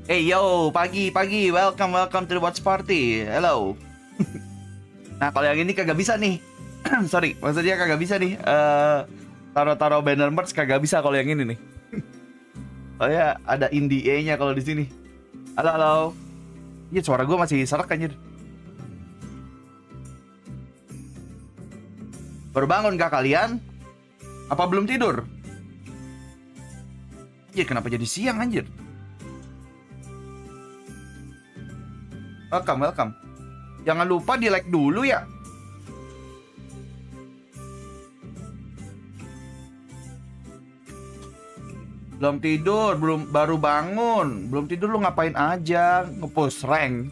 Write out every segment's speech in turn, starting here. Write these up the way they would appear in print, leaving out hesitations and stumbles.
Hey yo, pagi, welcome to the watch party. Hello. Nah, kalau yang ini kagak bisa nih. Sorry, maksudnya kagak bisa nih. Taruh-taruh banner merch kagak bisa kalau yang ini nih. Oh ya, ada NDA-nya kalau di sini. Halo, halo. Iya, suara gue masih serak anjir. Baru bangun kah kalian? Apa belum tidur? Anjir, kenapa jadi siang anjir? Welcome. Jangan lupa di like dulu ya. Belum tidur, baru bangun. Belum tidur lu ngapain aja? Nge-push rank.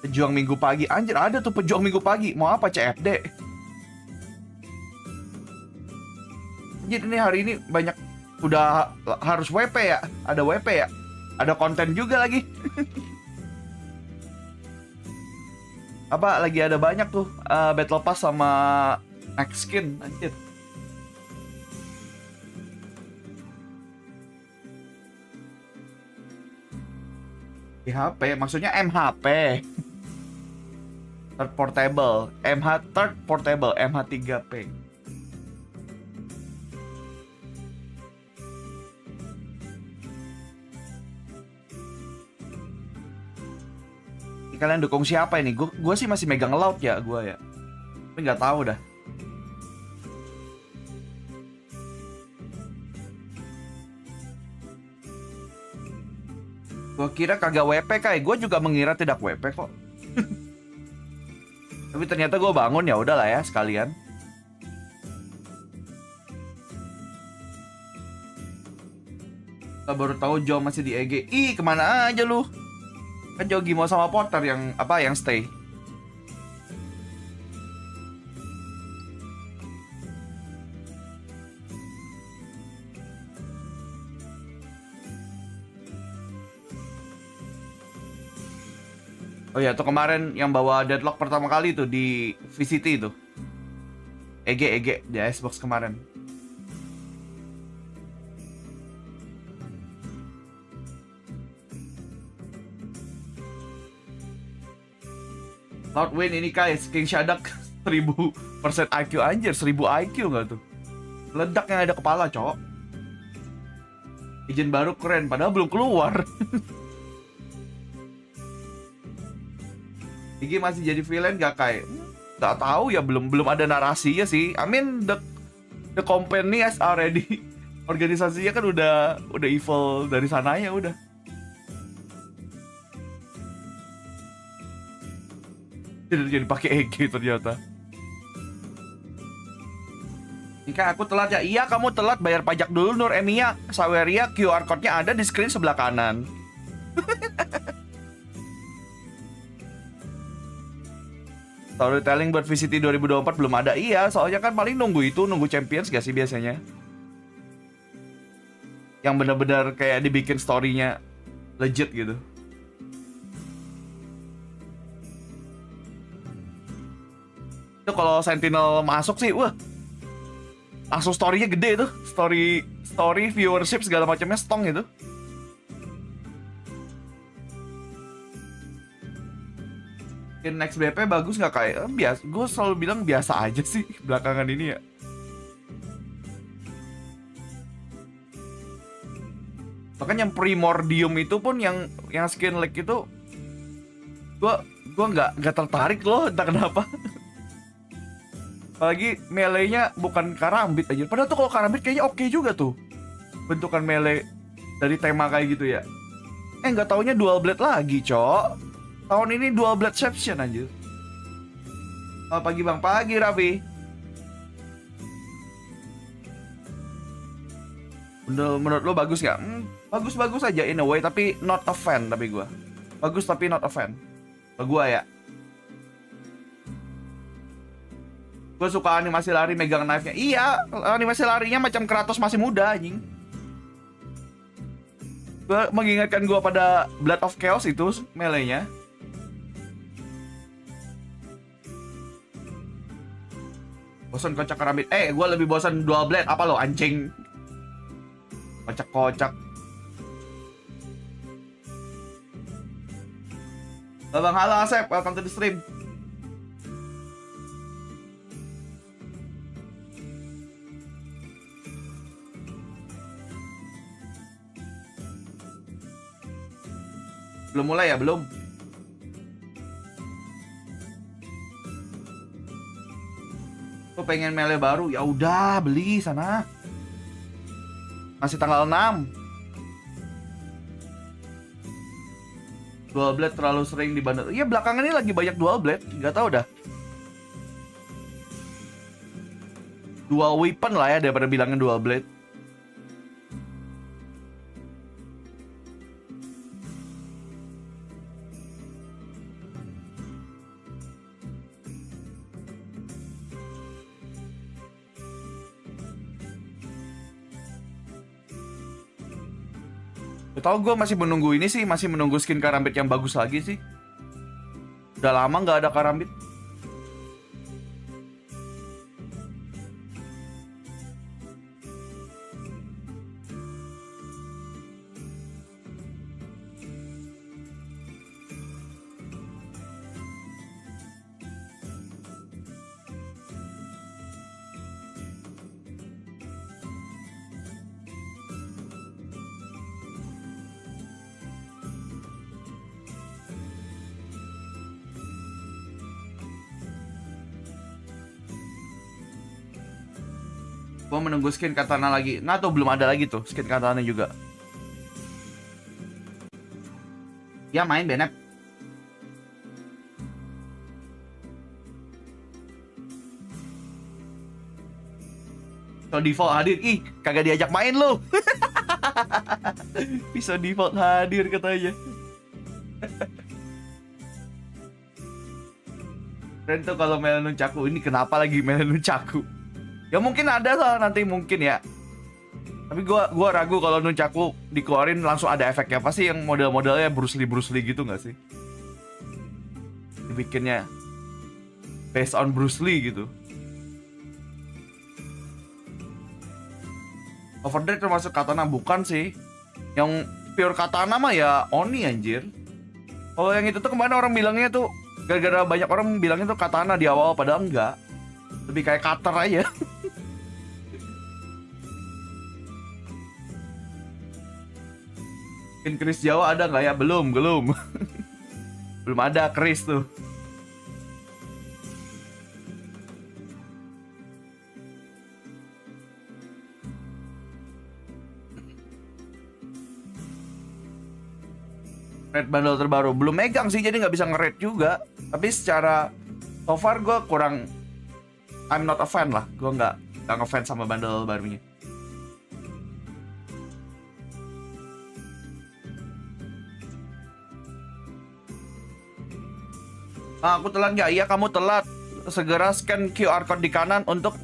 Pejuang minggu pagi. Anjir, ada tuh pejuang minggu pagi. Mau apa CFD? Anjir, ini hari ini banyak. Udah harus WP ya. Ada WP ya. Ada konten juga lagi. Apa lagi ada banyak tuh Battle Pass sama Next Skin. Anjir. Di HP, maksudnya MHP. Third Portable, Third Portable, MH3P. Ini kalian dukung siapa ini? Gue sih masih megang laut ya, gue ya. Tapi nggak tahu dah. Gue kira kagak WP kai, gue juga mengira tidak WP kok. Tapi ternyata gue bangun, ya udahlah ya sekalian. Kita baru tahu Jo masih di EG. Ih, kemana aja lu? Kan Jogi mau sama Porter yang apa yang stay. Oh ya, tuh kemarin yang bawa deadlock pertama kali tuh di VCT itu. EG di Xbox kemarin. Loudwin ini guys, King Shadak 1000% IQ anjir, 1000 IQ nggak tuh? Ledak yang ada kepala, cowok. Agent baru keren, padahal belum keluar. Iki masih jadi villain gak kayak? Gak tahu ya, belum ada narasinya sih. I mean the company is already organisasinya kan udah evil dari sananya udah. Jadi pakai EG ternyata. Jika aku telat ya, iya kamu telat, bayar pajak dulu Nur Emiya. Saweria QR code-nya ada di screen sebelah kanan. Storytelling buat VCT 2024 belum ada. Iya, soalnya kan paling nunggu Champions gak sih biasanya? Yang benar-benar kayak dibikin story-nya legit gitu. Itu kalau Sentinel masuk sih, wah, langsung story-nya gede tuh, story viewership segala macamnya strong gitu. Next BP bagus nggak kayak biasa? Gue selalu bilang biasa aja sih belakangan ini ya. Bahkan yang Primordium itu pun yang skin leg itu, gue nggak tertarik loh, entah kenapa. Apalagi melee-nya bukan karambit aja. Padahal tuh kalau karambit kayaknya oke juga tuh. Bentukan melee dari tema kayak gitu ya. Nggak taunya dual blade lagi, cok. Tahun ini dual blade Seption anjir. Pagi bang, pagi Raffi. Menurut lo bagus nggak? Bagus-bagus aja in a way, tapi not a fan tapi gue. Bagus tapi not a fan. Gue ya. Gue suka animasi lari megang knife-nya. Iya, animasi larinya macam Kratos masih muda anjing. Gue mengingatkan gue pada Blood of Chaos itu melee-nya. Bosan kocak karambit. Gue lebih bosan dual blade. Apa lo anjing? Kocak-kocak. Bang, halo Asep, welcome to the stream. Belum mulai ya, belum? Lu pengen mele baru? Ya udah, beli sana. Masih tanggal 6. Dual blade terlalu sering dibandel. Iya, belakangan ini lagi banyak dual blade, nggak tahu dah. Dual weapon lah ya daripada bilangin dual blade. Tahu gue masih menunggu ini sih, masih menunggu skin karambit yang bagus lagi sih. Udah lama nggak ada karambit. Gue menunggu skin katana lagi. Nah tuh belum ada lagi tuh skin katana juga. Ya main Benep. So default hadir. Ih, kagak diajak main lu. Bisa default hadir katanya. Keren tuh kalau Mele Nunchaku. Ini kenapa lagi Mele Nunchaku? Ya mungkin ada lah nanti mungkin ya. Tapi gua ragu kalau Nunchaku dikeluarin langsung ada efeknya. Pasti yang model-modelnya Bruce Lee gitu nggak sih? Dibikinnya based on Bruce Lee gitu. Overdrive termasuk katana bukan sih? Yang pure katana mah ya Oni anjir. Kalau yang itu tuh kemarin orang bilangnya tuh gara-gara banyak orang bilangnya tuh katana di awal padahal enggak. Lebih kayak cutter aja. Skin Chris Jawa ada nggak ya? Belum. Belum ada Chris tuh. Red bundle terbaru belum megang sih, jadi nggak bisa nge-rate juga. Tapi secara so far gue kurang, I'm not a fan lah. Gue nggak ngefans sama bundle barunya. Aku telat nggak? Iya kamu telat. Segera scan QR code di kanan untuk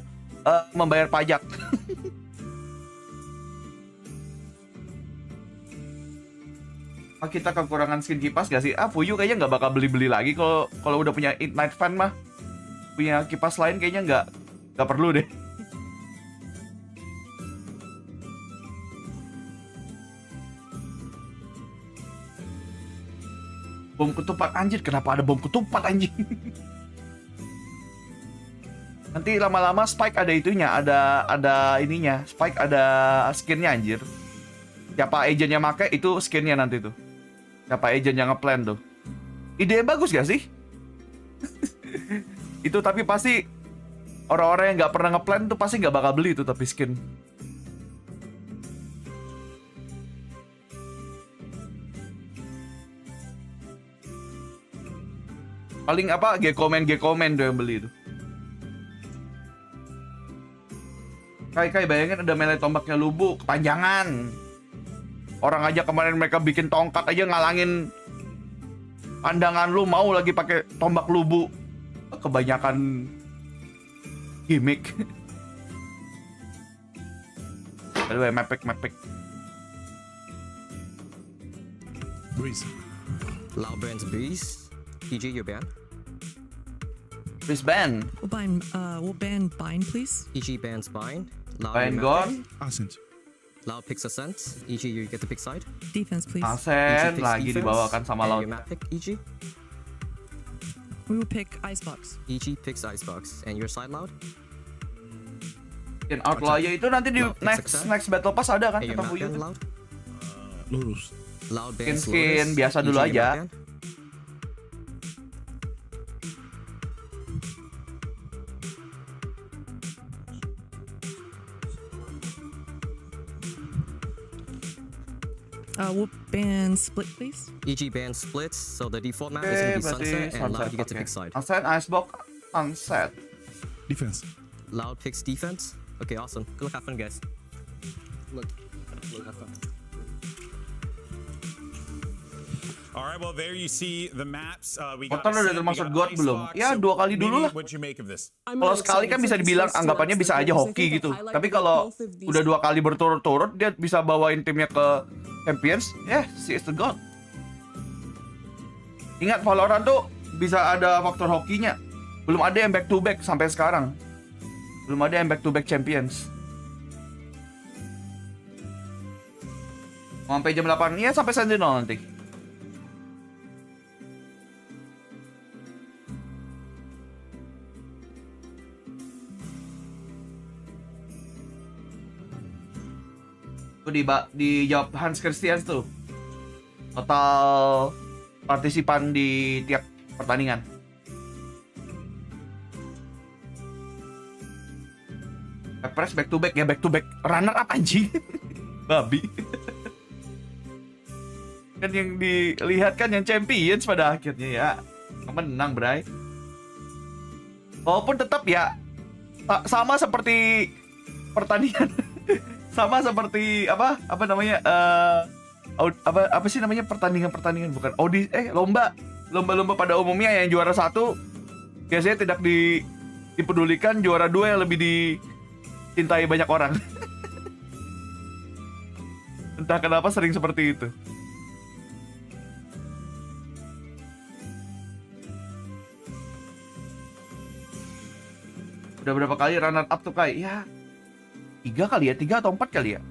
membayar pajak. Kita kekurangan skin kipas gak sih? Fuyu kayaknya nggak bakal beli-beli lagi kalau udah punya Night Fan mah. Punya kipas lain kayaknya nggak perlu deh. Bom ketupat anjir, kenapa ada bom ketupat anjing? Nanti lama-lama Spike ada itunya, ada ininya. Spike ada skinnya anjir. Siapa agentnya make itu skinnya nanti tuh. Siapa agent yang ngeplan tuh. Ide bagus gak sih? Itu tapi pasti orang-orang yang nggak pernah ngeplan tuh pasti nggak bakal beli tuh tapi skin. Paling apa? Gekomen tuh yang beli tuh. Kai bayangin ada melee tombaknya Lubu kepanjangan. Orang aja kemarin mereka bikin tongkat aja ngalangin pandangan lu, mau lagi pakai tombak Lubu. Kebanyakan gimmick. Aduh, mepek. Breeze. Loud bands Breeze. TJ, your band. Please ban. We'll ban Bind, please. TG bands Bind. Bind God. Ascent. Loud picks a sens, e.g. you get to pick side. Defense, please. Asen picks lagi defense, dibawakan sama and laut. your map pick, e.g. We will pick Icebox. e.g. picks icebox, and your side loud. Dan Outlier itu nanti di Loud picks next success. battle pass ada kan And your ketemu map ban YouTube. loud. Lurus. Loud bans Skin lotus, biasa e.g. dulu your aja. map ban. We'll ban Split, please. e.g. ban splits, so the default map Oke, is going to be berarti sunset, and loud you get to oke. pick side. Sunset, Icebox, Sunset. Defense. Loud picks defense. Okay, awesome. Good luck, have fun, guys. Look, have fun. All right, well, there you see the maps. We got Motor udah Sen, we termasuk got God belum? Icebox. Ya, So 2 kali dulu maybe lah. What you make of this? Kalau sekali kan bisa dibilang anggapannya bisa aja hoki gitu. Tapi kalau udah 2 kali berturut-turut dia bisa bawain timnya ke Champions, she is the god. Ingat Valorant tuh bisa ada faktor hokinya. Belum ada yang back to back sampai sekarang. Belum ada yang back to back Champions. Mau sampai jam 8 ya, sampai Sentinel nanti. Tuh dijawab Hans Christian tuh. Total partisipan di tiap pertandingan. Press back to back runner up anjing. Babi. Kan yang dilihat kan yang champions pada akhirnya ya. Menang, Bray. Walaupun tetap ya sama seperti pertandingan. Sama seperti apa namanya apa sih namanya pertandingan bukan lomba pada umumnya yang juara 1 biasanya tidak dipedulikan, juara 2 yang lebih dicintai banyak orang. Entah kenapa sering seperti itu. Udah berapa kali runner up tuh Kai? Ya 3 kali ya, 3 atau 4 kali ya.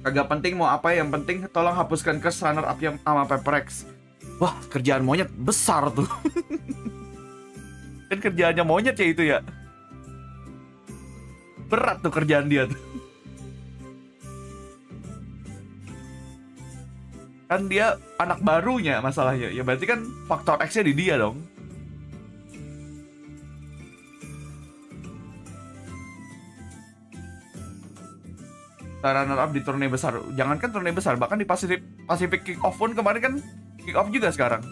Kagak penting mau apa, yang penting tolong hapuskan curse runner up yang sama Peprex. Wah, kerjaan monyet besar tuh. Kan kerjaannya monyet ya itu ya. Berat tuh kerjaan dia tuh. Kan dia anak barunya masalahnya. Ya berarti kan faktor X-nya di dia dong. Runner up di turnamen besar. Jangankan turnamen besar, bahkan di Pacific Kickoff pun kemarin kan Kickoff juga sekarang.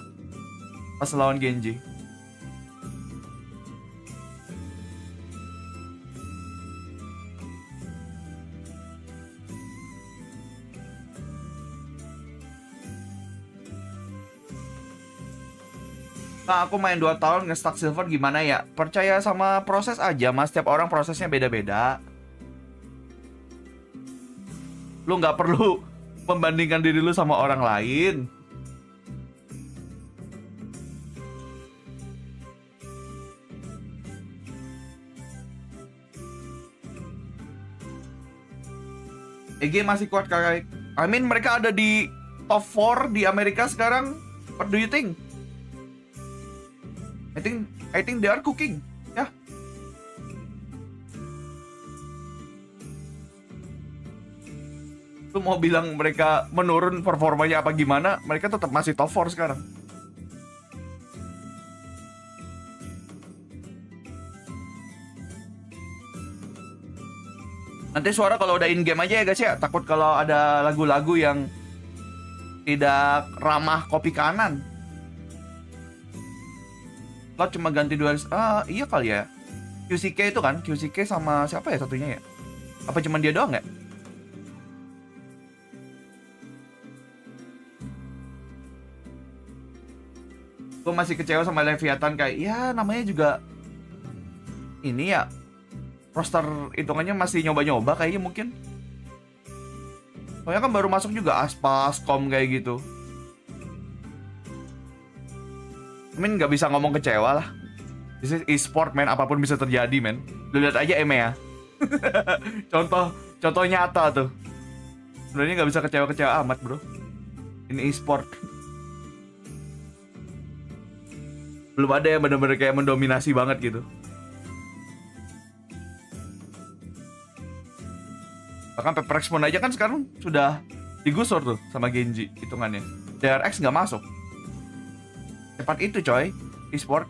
Pas lawan Genji. Nah, aku main 2 tahun nge-stack silver gimana ya? Percaya sama proses aja, Mas. Setiap orang prosesnya beda-beda. Lu nggak perlu membandingkan diri lu sama orang lain. EG masih kuat kakak. I mean mereka ada di top 4 di Amerika sekarang. What do you think? I think they are cooking. Ya. Lu mau bilang mereka menurun performanya apa gimana, mereka tetap masih top 4 sekarang. Nanti suara kalau udah in game aja ya guys ya. Takut kalau ada lagu-lagu yang tidak ramah kopi kanan. Lo cuma ganti dua. Iya kali ya. QCK itu kan, QCK sama siapa ya satunya ya? Apa cuma dia doang ya? Gue masih kecewa sama Leviathan kayak, ya namanya juga ini ya, roster hitungannya masih nyoba-nyoba kayaknya mungkin. Soalnya kan baru masuk juga Aspas, Kom kayak gitu. Nggak bisa ngomong kecewa lah. This is e-sport, man. Apapun bisa terjadi, man. Lu lihat aja EMEA. Contoh nyata tuh. Sebenarnya nggak bisa kecewa-kecewa amat, bro. Ini e-sport. Belum ada yang benar-benar kayak mendominasi banget gitu. Bahkan Pepper X Moon aja kan sekarang sudah digusur tuh sama Genji hitungannya. DRX nggak masuk. Cepat itu coy, e-sport.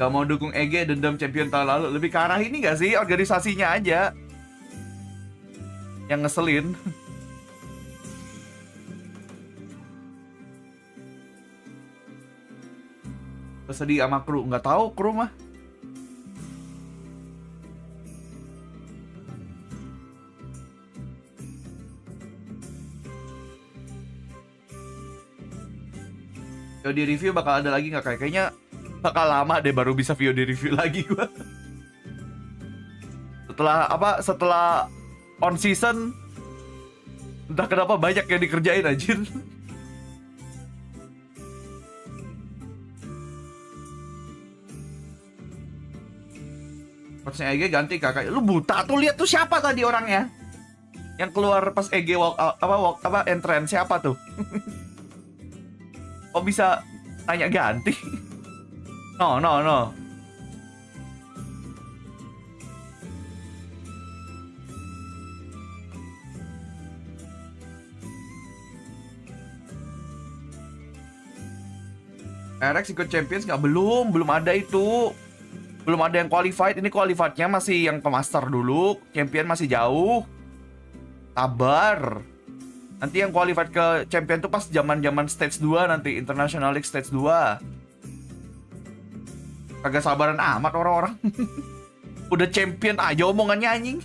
Gak mau dukung EG dendam champion tahun lalu. Lebih ke arah ini gak sih? Organisasinya aja yang ngeselin. Sedih sama kru. Nggak tahu kru mah. VOD review bakal ada lagi nggak? Kayaknya bakal lama deh baru bisa VOD review lagi gua. Setelah on season, entah kenapa banyak yang dikerjain anjir. Coachnya EG ganti kakak. Lu buta tuh, lihat tuh siapa tadi orangnya yang keluar pas EG walk entrance, siapa tuh? Kok bisa tanya ganti? No. RX ikut Champions nggak? Belum ada itu. Belum ada yang qualified. Ini qualified-nya masih yang ke Master dulu. Champion masih jauh. Sabar. Nanti yang qualified ke Champion tuh pas zaman-zaman Stage 2 nanti. International League Stage 2. Kagak sabaran amat orang-orang. Udah Champion aja omongannya anjing.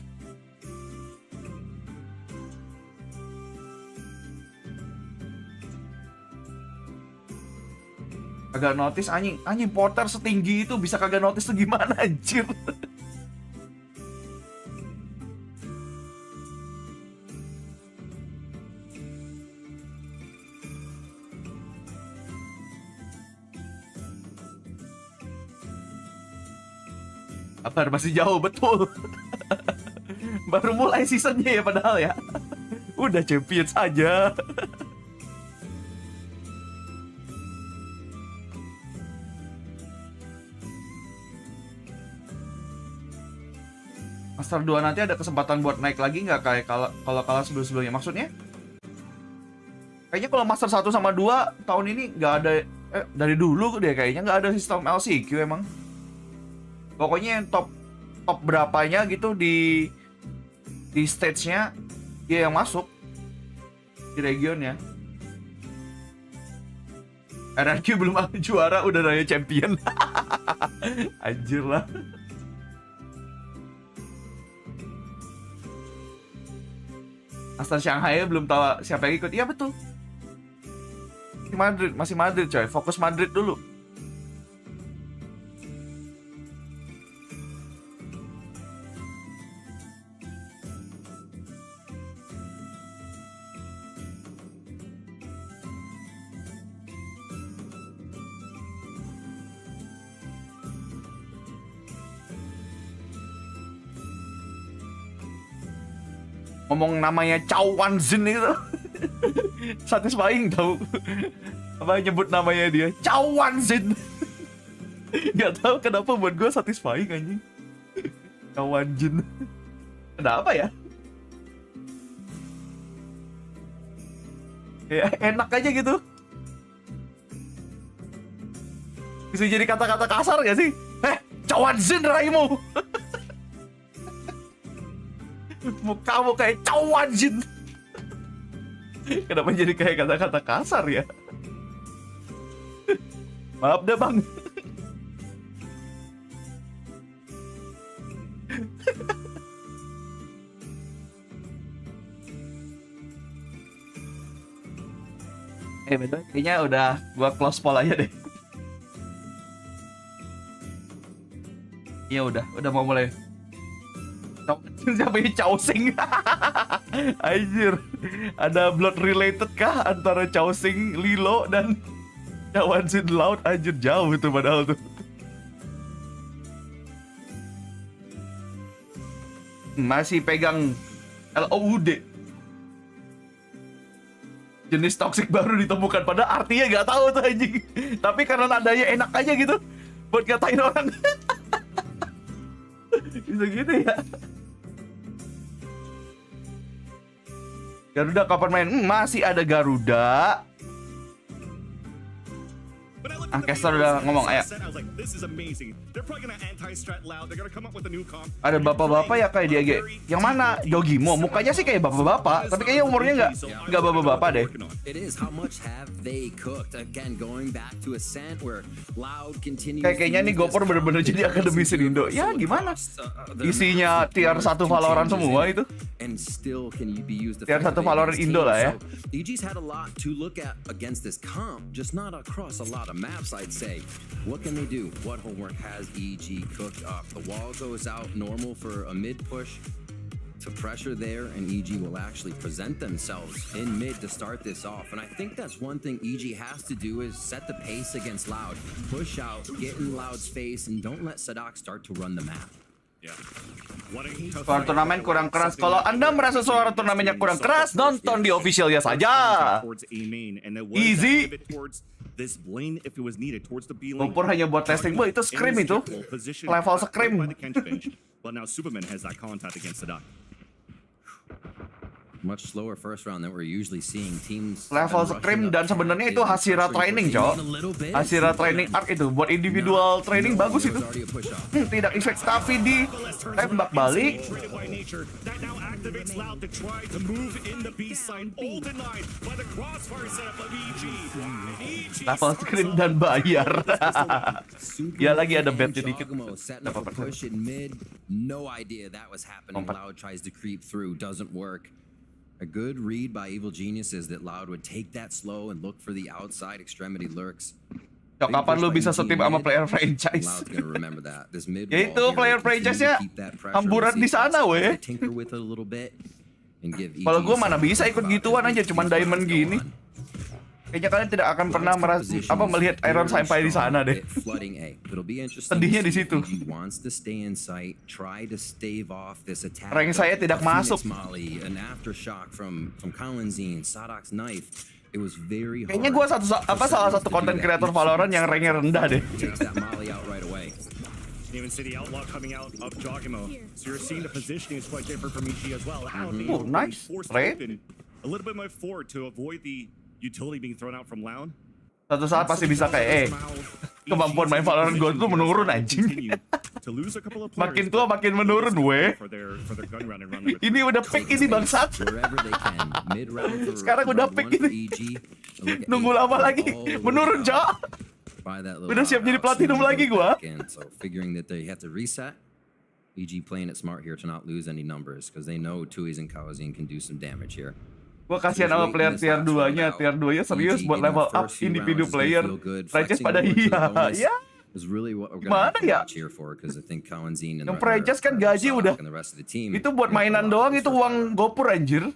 Kagak notice anjing Porter setinggi itu bisa kagak notice tuh gimana anjir. Kabar masih jauh betul. Baru mulai seasonnya ya padahal ya. Udah Champions aja. Master 2 nanti ada kesempatan buat naik lagi nggak kayak kalau kalah sebelum-sebelumnya? Maksudnya? Kayaknya kalau Master 1 sama 2 tahun ini nggak ada, dari dulu deh kayaknya nggak ada sistem LCQ emang. Pokoknya yang top berapanya gitu di stage-nya dia yang masuk di regionnya. NRG belum ada juara udah nanya champion. Anjir lah. Master Shanghai belum tahu siapa yang ikut. Iya betul. Masih Madrid coy. Fokus Madrid dulu. Ngomong namanya Chow Wanzin itu. Satisfying tau. Apa nyebut namanya dia Chow Wanzin. Gak tahu kenapa buat gue satisfying anjing. Chow Wanzin. Kenapa ya? Ya enak aja gitu. Bisa jadi kata-kata kasar gak sih? Chow Wanzin raimu. Mukamu kayak cawanjin. Kenapa jadi kayak kata-kata kasar ya? Maaf dah bang. Betul, kayaknya udah gua close poll aja deh. Iya udah mau mulai. Siapa ini Chow Sing? Anjir, ada blood related kah antara Chowsing Lilo dan Chawansin Loud? Anjir, jauh itu padahal tuh. Masih pegang LOUD. Jenis toxic baru ditemukan, pada artinya nggak tahu tuh anjing. Tapi karena nadanya enak aja gitu buat ngatain orang. Bisa gitu ya. Garuda kapan main? Masih ada Garuda. Caster udah ngomong, ayo. Ada bapak-bapak ya kayak dia, yang mana? Yogimo, mukanya sih kayak bapak-bapak, tapi kayaknya umurnya nggak bapak-bapak deh. Kayaknya nih Gopor bener-bener jadi akademisi Indo. Ya gimana? Isinya tier 1 Valorant semua itu. Tier 1 Valorant Indo lah ya. EG's had a lot to look at against this comp, just not across a lot of maps, I'd say. What can they do? What homework has EG cooked up? The wall goes out normal for a mid push to pressure there, and EG will actually present themselves in mid to start this off. And I think that's one thing EG has to do is set the pace against Loud. Push out, get in Loud's face, and don't let Sadak start to run the map. Suara turnamen kurang keras. Kalau Anda merasa suara turnamennya kurang keras, nonton di officialnya saja. Easy. Gopur hanya buat testing, itu scrim itu. Level scrim. Much slower first round than we're usually seeing teams. Level scrim dan sebenarnya itu Hasira training, cok. Hasira training arc itu buat individual training bagus itu. Tidak efek tapi di tembak balik. Level scrim dan bayar. Ya lagi ada bet sedikit. Dapat persen. No idea that was happening. Loud tries to creep through, doesn't work. A good read by Evil Genius is that Loud would take that slow and look for the outside extremity lurks. Cok, kapan lu bisa setip sama player franchise? Ya itu player franchise-nya hamburan di sana, weh. Kalau gue mana bisa ikut gituan aja, cuman diamond gini. Kayaknya kalian tidak akan pernah melihat ironsenpai di sana deh. Sedihnya di situ. Rank saya tidak masuk. Kayaknya gue salah satu konten kreator Valorant yang ranknya rendah deh. Oh, nice. Raid. Utility being thrown out from Loud. Satu saat pasti bisa kayak kemampuan main Valorant gue tuh menurun anjing. Makin tua makin menurun weh. Ini udah pick ini bangsat. Sekarang udah pick ini. Nunggu lama lagi menurun, cok. Udah siap jadi platinum lagi gua. EG playing it smart here to not lose any numbers because they know Tui's and Kalian can do some damage here. Gue kasihan sama player tier 2-nya. Tier 2-nya serius buat level up individu player. Franchise pada iya. Mana ya? Yang franchise kan gaji udah. Itu buat mainan doang, itu uang Gopur anjir.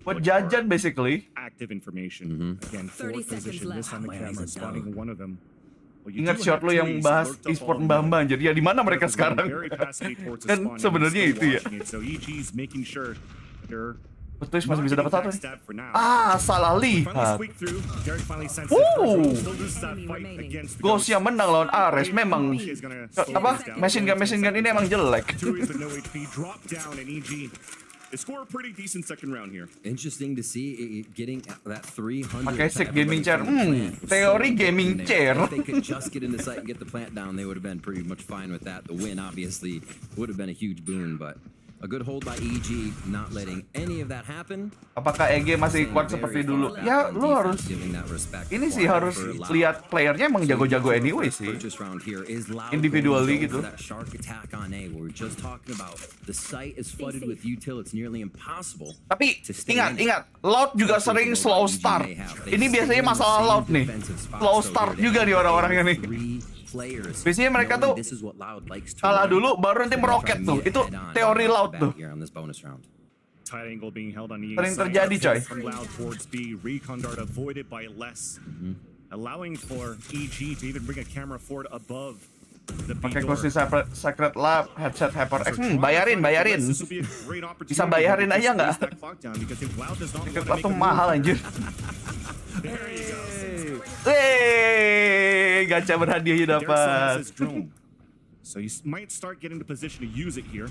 Buat jajan basically. Active information. Again, forward position. This on the camera, spotting one of them. Ingat shot lo yang bahas e-sport Mbak anjir. Ya di mana mereka sekarang? Kan sebenarnya itu ya. Betul, masih bisa dapat satu nih. Salah lihat. Ghost yang menang lawan Ares memang machine gun ini emang jelek. Interesting to see getting that 300. Pakai sick gaming chair. Teori gaming chair. If they could just get into sight and get the plant down, they would have been pretty much fine with that. The win obviously would have been a huge boon, but a good hold by EG, not letting any of that happen. Apakah EG masih kuat seperti dulu? Ya, lu harus. Ini sih harus lihat playernya emang jago-jago anyway sih. Individually gitu. Tapi ingat, Loud juga sering slow start. Ini biasanya masalah Loud nih. Slow start juga nih orang-orangnya nih. Biasanya mereka tuh kalah dulu baru nanti meroket tuh. Itu teori Loud tuh. tight angle being held on the Sering inside. terjadi, coy. From Loud towards B, recon dart avoided by less, allowing for EG to even bring a camera forward above the B Pakai door. kursi Secret Lab, headset HyperX. Bayarin. This will be a great opportunity Bisa bayarin to aja nggak? squeeze that clock down, because if Loud does not Secret wanna Lab tuh make a mahal move- anjir. There you go. Gacha berhadiahnya Derek still has dapat. his drone, so you might start getting the position to use it here.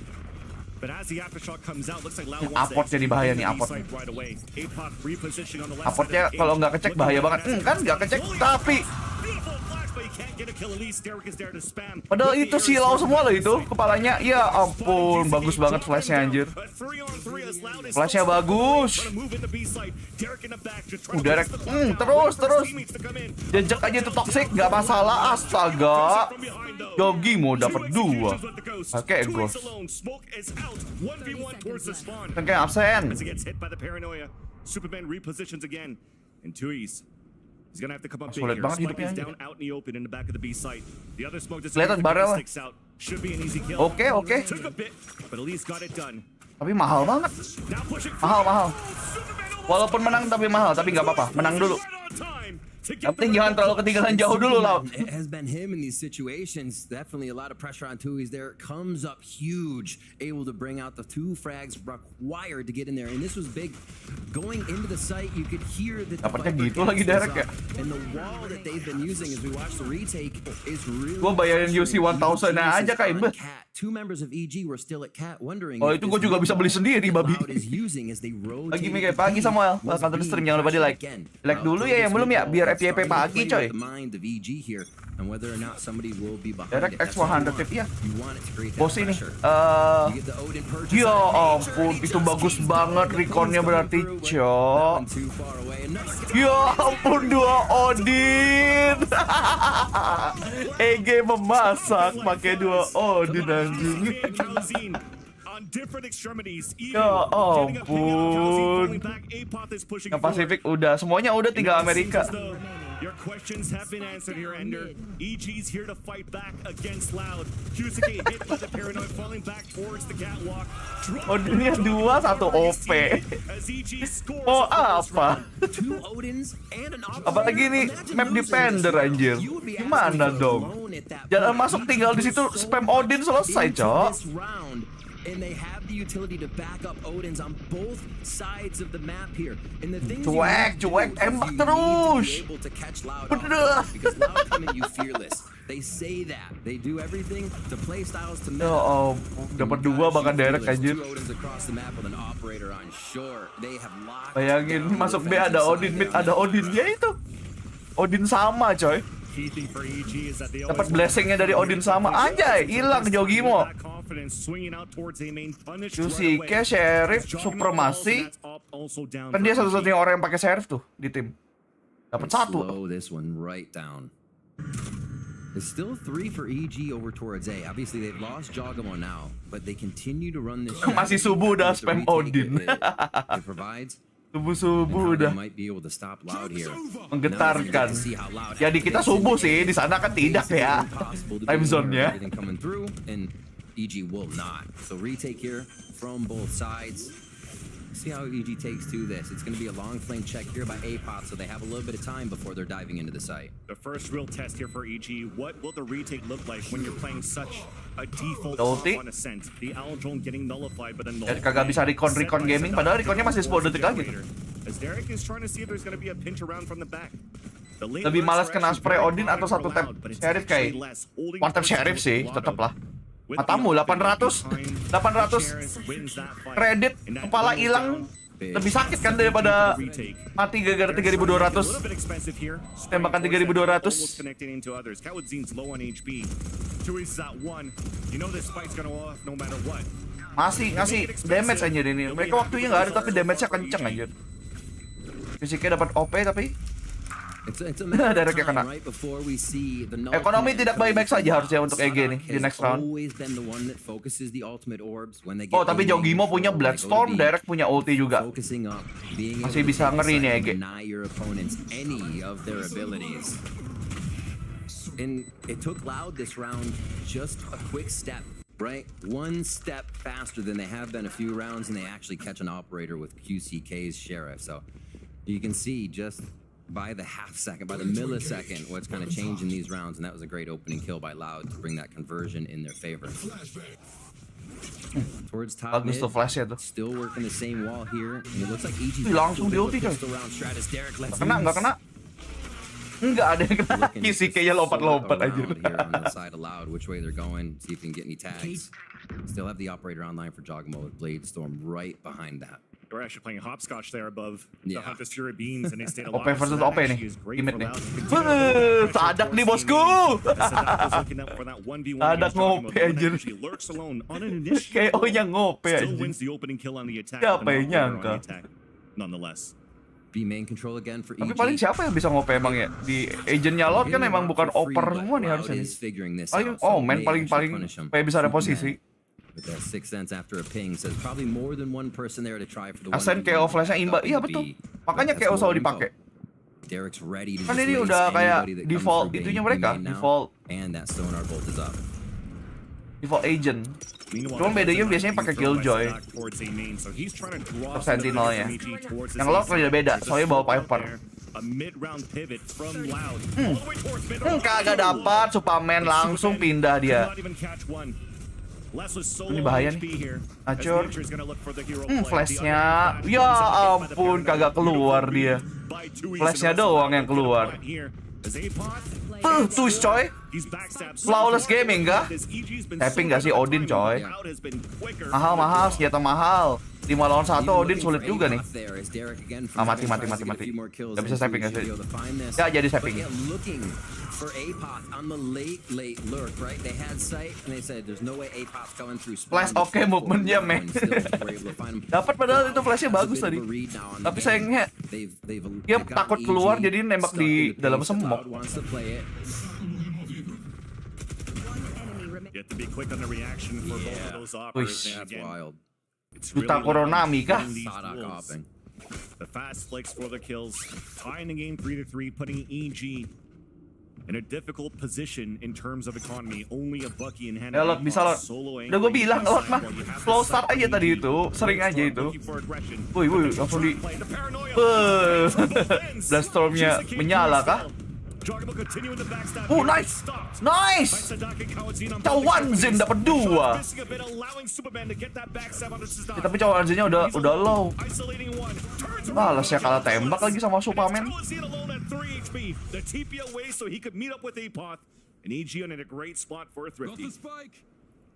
But as the aftershock comes out, looks like Loud wants to Apport jadi bahaya nih, exit apport. the B side right away. APOC repositioning on the left Apportnya side of the kalau A. nggak kecek bahaya banget. Kan nggak kecek, tapi Beautiful flash, but he can't get a kill. At least Derek is there to spam. padahal With itu the silau Irsen semua loh Gakuin itu side. kepalanya. Ya ampun, bagus banget flashnya anjir. A 3-on-3 as Loud is Flashnya still bagus. trying to move in the B side. Derek in the back, just trying to Derek, press the clock down, terus, wait for his terus. teammates to come in. Jejak aja itu toxic, nggak masalah. Astaga. From behind, though. Yogi mau dapat Two 2. executions with the Ghost. Oke, Two Ghost. hits alone. Smoke is out. 1v1 towards the spawn. Kan kayak absen. As he gets hit by the paranoia, Superman repositions again. And Tui's, he's gonna have to come up big Sulit here. banget Spike hidupnya is anjir. down out in the open in the back of the B site. The other smoke just Kelihatan barel lah. sticks out. Should be an easy kill. Oke. Took a bit, but at least got it done. Tapi mahal banget. Now pushing Mahal. Superman Walaupun menang tapi mahal, tapi nggak apa-apa. Menang dulu. right on time to get Yang penting the jangan terlalu ketinggalan jauh dulu, Laut. It has been him in these situations. Definitely a lot of pressure on Tui's there. Comes up huge, able to bring out the 2 frags required to get in there. And this was big. Going into the site, you could hear that the Dapatnya Viper gitu lagi gas is Derek ya. up. And the wall that they've been using as we watch the retake is really. Gua bayarin UC 1000 aja, Kak, on Ibe. Cat. 2 members of EG were still at Cat, wondering. Oh, if itu gua this juga bisa beli sendiri, babi. Loud is using as they rotate Pagi the pagi B Samuel. was Welcome to the stream. Jangan lupa di being like. again. Like Loud dulu ya yang belum ya, biar FYP pagi coy. the mind of EG here and whether or not somebody will be behind Derek it. That's what you X150 ya. want. You want it to create that Bos ini. pressure. You get the Odin purchase Ya on the nature, ampun, and he itu just bagus keeps banget going. reconnya He's berarti, coming through, but Cok. that one too far away. Another kill. Ya ampun, 2 Odin. EG memasak pakai 2 Odin anjing. Kalzine on different extremities. Even Ya getting a pick out of Kalzine, ampun. falling back. APOC is pushing Yang forward. Pasifik udah, semuanya udah tinggal It seems Amerika. as though your questions have been answered here, Ender. EG's here to fight back against Loud. Kyusuke hit by the paranoid, falling back towards the catwalk. Odinnya 2, 1 OP. As EG scores Mau the first apa? round. 2 Odins and an operator. Apalagi nih, Imagine map losing defender, this round. anjir. You would be Gimana asking for dong? the loan at that Jangan point. masuk tinggal di situ, spam Odin selesai, Into Cok. this round, and they have the utility to back up Odins on both sides of the map here. And the things you Cuek, have to cuek, do is tembak you need to terus. be able to catch Loud Bener. off guard, because Loud come at you fearless. They say that. They do everything to play styles to Ya meta. ampun, dapat 2 bahkan Derek anjir. 2 Odins across the map with an operator on shore. They have locked Bayangin down masuk the B ada defensive Odin, side mid there. ada Odin. Ya itu. Odin sama coy. Key thing for EG is that they Dapat always blessingnya dari Odin sama. Anjay, hilang Jogimo. that confidence, swinging out towards a main, punished Kyusuke, right away. Sheriff, Jogging Supremasi. up, that's up, also down Kan for dia EG. satu-satunya orang yang pakai Sheriff tuh di tim. Dapat 1. Slow this one right down. It's still 3 for EG over towards A. Obviously, they've lost Jogamo now, but they continue to run this. Masih subuh udah With the spam retake Odin. it provides. Subuh-subuh And how they udah might be able to stop Loud here. menggetarkan. Now we're gonna see how Loud Ya di kita activates subuh it. sih, di sana kan tidak ya. Impossible to Time be zone aware of ya. everything coming through, and EG will not. So retake here from both sides. See how EG takes to this. It's going to be a long flame check here by APOT, so they have a little bit of time before they're diving into the site. The first real test here for EG. What will the retake look like when you're playing such a default Ulti. on Ascent? The Owl Drone getting nullified, but a Ya, kagak bisa recon gaming, padahal reconnya masih 10 detik lagi. As Derek is trying to see if there's going to be a pinch around from the back. The late Lebih last malas are kena actually spray very Odin atau fine 1 for tap Loud, but it's Sheriff actually kayak less. Holding 1 tap forces Sheriff with sih, a lot tetep of- lah. with Matamu the 800, behind, 800 Sheriff wins that fight. kredit, And that kepala goes hilang. down. Lebih sakit kan daripada Retake. mati gara-gara A little 3200. bit expensive here. Tembakan Spraying 3200. almost connecting into others. Kawadzine's low on HP. Tui's at 1. You know this fight's gonna go off no matter what. Masih ngasih damage anjir ini. Mereka waktunya nggak ada tapi damage-nya kenceng anjir. Fisiknya dapat OP tapi It's a matter of Derek-nya kena. time right before we see the Ekonomi tidak baik-baik saja harusnya untuk EG nih di next round. Always been the one that focuses the ultimate orbs when they Oh, get tapi in Jogimo range punya before they go to Bloodstorm, B. Derek punya ulti juga. Focusing up, being Masih able to bisa take ngeri the nih, side EG. and deny your opponents any of their abilities. And it took Loud this round just a quick step right? One step faster than they have been a few rounds, and they actually catch an operator with QCK's Sheriff. So you can see just by the half second, by the millisecond, what's kind of changing these rounds, and that was a great opening kill by Loud to bring that conversion in their favor. Towards top mid, Bagus tuh flashnya tuh. still working the same wall here, and it looks like EG's Langsung di ulti, coy. Nggak kena. Nggak ada yang kena. Kisi kayaknya lompat-lompat aja. Here on the side allowed, which way they're going, see if they can get any tags. Still have the operator online for jog mode. Blade Storm right behind that. They're actually playing hopscotch there above Yeah. the Hunter's Fury beams, and they stayed OP alive. versus So that OP nih. actually is great Imit for nih. Loud to continue to Sadak nih force bosku. the Sentinels looking up for that 1v1 Sadak against Jog ngope mode. The one that anjir. actually lurks alone on an initiative. KO-nya ngope Still anjir. wins the opening kill on the attack. Siapa with an yang operator on nyangka? the attack, nonetheless. B main control again for Tapi EG. paling siapa yang bisa ngope emang ya? Di agentnya Lord kan emang bukan oper semua nih harusnya. Paling main paling kayak bisa ada posisi. With that sixth sense after a ping says probably more than one person there to try for the Asen 1v1. KO flashnya imba. Iya betul. Makanya KO selalu dipakai. Derek's ready to Kan just ini lace udah kayak anybody that comes default through itunya main. mereka, Main now, default. And that sonar bolt is up. Default agent. Meanwhile, Cuman bedanya biasanya pakai Killjoy. Sentinelnya. Yang Lord udah beda, soalnya bawa Piper. Kagak dapat, Superman langsung pindah dia. Ini bahaya nih. Acur. Flashnya, ya ampun, kagak keluar dia. Flashnya doang yang keluar. Tuh coy. Flawless gaming kah? Tapping gak sih Odin coy? Mahal, senjata mahal. 5 lawan 1 Odin sulit juga nih. Mati. Gak bisa stepping gak sih? Ya jadi stepping. Flash oke, movementnya meh. Dapat padahal itu flashnya bagus tadi. Tapi sayangnya dia takut keluar jadi nembak di dalam smoke. You have to be quick on the reaction for both of those operators. Wish. That's wild. It's Duta really Koronami kah? these Sadak wolves. hopping. The fast flicks for the kills, tying the game 3-3, putting EG in a difficult position in terms of economy. Only a Bucky in hand. Ya Lot, bisa Lot. Udah gue bilang Lot mah, slow start aja tadi itu, sering aja itu. Wih, langsung di... Blaststormnya menyala kah? Nice! Cawanzin dapat 2. Ya, tapi Cawanzinnya udah low. Malasnya kalah tembak lagi sama Superman.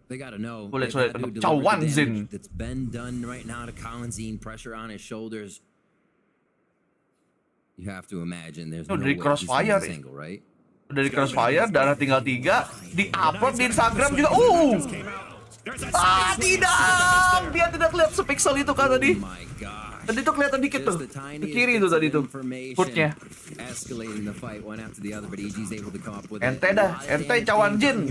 They gotta know. Sulit. they've gotta do Cawanzin. deliberate damage that's been done right now to Kalian. Pressure on his shoulders. You have to imagine there's no dari way crossfire, he's in this angle, right? Dari Crossfire, darah tinggal 3. Di-upload di Instagram juga. Tidak! Dia tidak lihat sepixel itu kan tadi. Oh my god. Tadi tuh kelihatan dikit tuh. Ke kiri tuh tadi tuh. Footnya. Escalating the fight one after the other, but EG's able to come up with Ente dah, ente Cawanzin.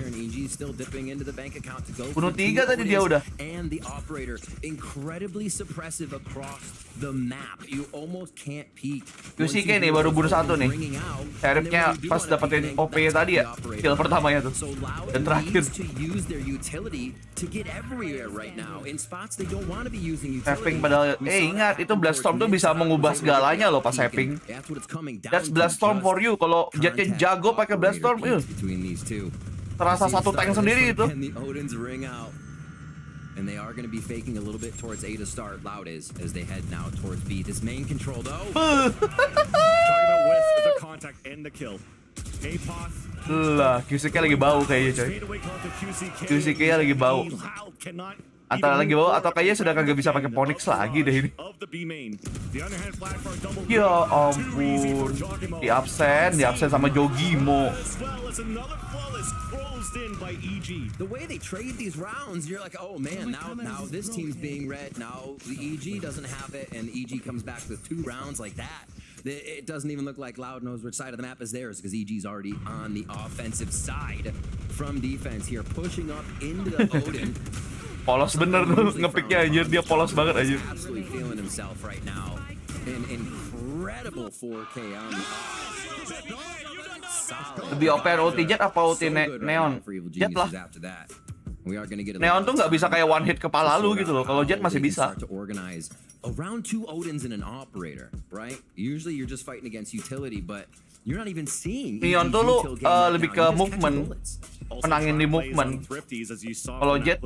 Bunuh 3 tadi dia udah. And the operator incredibly suppressive across the map. You almost can't peek. QCK nih baru bunuh 1 nih. Sheriffnya pas dapetin OP tadi ya. Kill pertamanya tuh. Dan terakhir. Tapping padahal ingat itu Blaststorm tuh bisa mengubah segalanya loh pas tapping. That's Blaststorm for you. Kalau jetnya jago pakai Blaststorm, terasa satu tank sendiri itu. And they are going to be faking a little bit towards A to start. Loud is as they head now towards B. This main control though. Talking about with the contact and the kill. Apoth. Lah, QCK lagi bau kayaknya coy. QCK lagi bau. Antara lagi bau atau kayaknya sudah kagak bisa pakai Ponix lagi deh ini. Ya ampun. Di absen sama Jogimo. The way they trade these rounds, you're like, oh man, now this team's being red. Now the EG doesn't have it, and EG comes back with 2 rounds like that. It doesn't even look like Loud knows which side of the map is theirs because EG's already on the offensive side from defense here, pushing up into the Odin. Polos bener tuh ngepiknya anjir, dia polos banget anjir. Absolutely feeling himself right now. An incredible 4K on the Lebih OP ulti Jet apa ulti Neon? Jet lah. We are gonna get a Neon tuh nggak bisa kayak one hit kepala lu gitu loh. Kalau Jet masih bisa. To organize around 2 Odins and an operator, right? Usually you're just fighting against utility, but you're not even seeing Neon tuh lu lebih ke movement, menangin di movement. Kalau Jet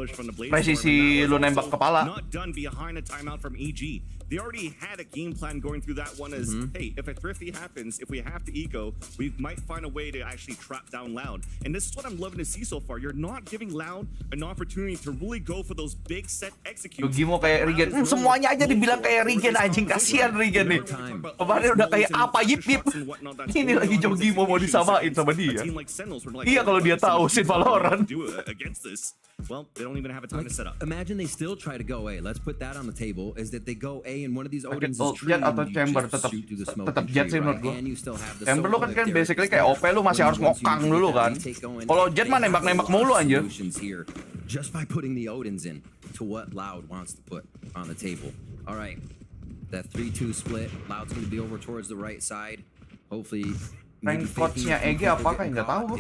presisi lu nembak kepala. Not done behind a timeout from EG. They already had a game plan going through that one as, hey, if a thrifty happens, if we have to eco, we might find a way to actually trap down Loud. And this is what I'm loving to see so far. You're not giving Loud an opportunity to really go for those big set executes. Gimo kayak Regen. Semuanya aja dibilang kayak Regen, anjing, kasihan Regen nih. Kemarin udah kayak apa, yip. Ini lagi Jogimo mau disamain sama dia. Iya kalau dia tahu Sin Valorant. Well, they don't even have a time to set up. Imagine they still try to go A. Let's put that on the table. Is that they go A and one of these Odins Oh, is true. Jet atau Chamber tetap Jet sih menurut gua. Chamber lu kan basically kayak OP lu masih harus ngokang dulu kan. Kalau Jet mah nembak-nembak mulu anjir. Just by putting the Odins in to what Loud wants to put on the table. All right, that 3-2 split. Loud's going to be over towards the right side. Hopefully. Rank coach-nya EG apakah nggak tahu.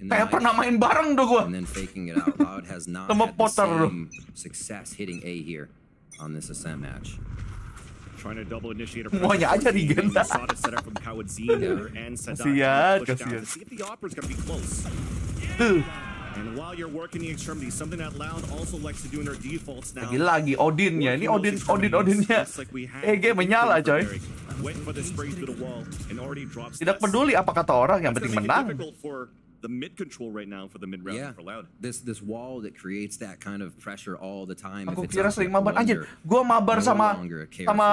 Kayak pernah main bareng tuh gua. And then faking it out. Loud has not Sama had the Potter lu. same success hitting A here on this ascent match. Trying to double initiate a Semuanya aja Regen. Kasihan. See if the opera's gonna be close. And while you're working the extremity, something that Loud also likes to do in their defaults now. Lagi Odinnya, ini Odinnya. EG menyala coy. Went for the spray through the wall and already drops. Tidak peduli apa kata orang, yang penting menang. Difficult for the mid control right now for the mid round for Loud. This wall that creates that kind of pressure all the time. Aku kira sering mabar anjir. Gua mabar sama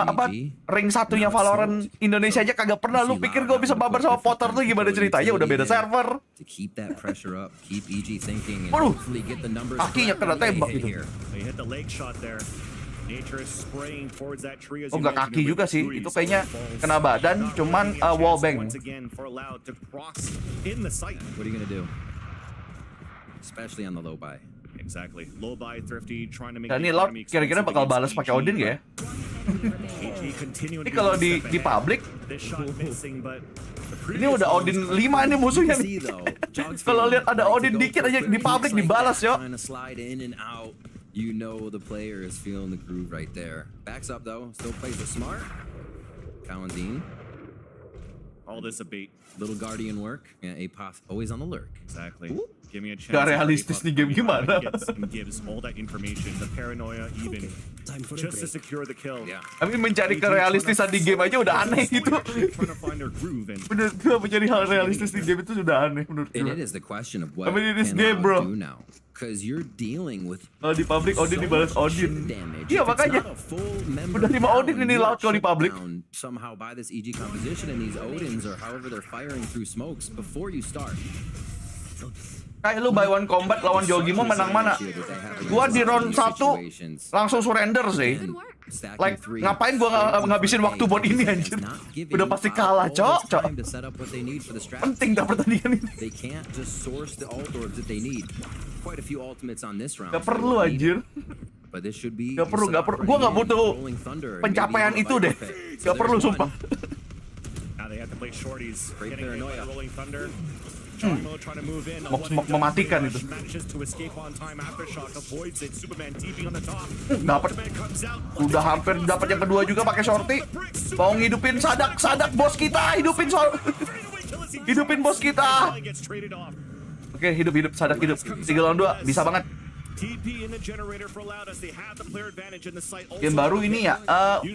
apa ring satunya Valorant Indonesia aja kagak pernah. Lu pikir gua bisa mabar sama Potter tuh gimana ceritanya? Udah beda server. To keep that pressure up, keep EG thinking and Waduh, hopefully get the numbers. kakinya kena tembak gitu. They hit the leg shot there. Nature is spraying towards that tree as Oh nggak kaki juga sih, itu kayaknya kena badan, cuman wallbang. Once again for Loud to cross in the sight. What are you gonna do? Especially on the low buy. Exactly. Low buy thrifty trying to make. Dan ini Loud kira-kira bakal balas pakai Odin gak ya? Ini kalau di public, ini udah Odin 5 nih musuhnya nih. Kalau lihat ada Odin dikit aja di public dibalas yo. You know the player is feeling the groove right there. Backs up though, still plays it smart. Kalian. All this a bait. Little guardian work. Yeah, Apoth always on the lurk. Exactly. Give me a chance. Gak realistis nih game gimana? Gives all that information, the paranoia even, just to secure the kill. Yeah. Tapi mencari kerealistisan di game aja udah aneh gitu. Trying to find their groove and. Bener, gua mencari hal realistis di game itu sudah aneh menurut And gua. it is the question of what I mean, it is can game, Loud bro. do now. Because you're dealing with Kalau di public Odin dibalas Odin. Iya makanya. Udah 5 Odin ini Loud kalau di public. Somehow by this EG composition and these Odins or however they're firing through smokes before you start. Kayak lu buy one combat lawan Jogimo menang mana? Gua di round 1 langsung surrender sih. Like ngapain gua ngabisin waktu buat ini anjir. Udah pasti kalah, cok. Penting dah pertandingan ini. They can't just source the alt orbs that they need. Quite a few ultimates on this round. Gak perlu anjir. But this should be Gak perlu. Gua gak butuh pencapaian itu deh. Gak perlu sumpah. Now they have to play shorties. Great Getting hit by paranoia. the rolling thunder. Smoke mematikan itu. Dapat. Udah hampir dapat yang kedua juga pakai shorty. Mau ngidupin sadak bos kita, hidupin bos kita. Oke, hidup sadak hidup. 3 lawan 2 bisa banget. Game baru ini ya.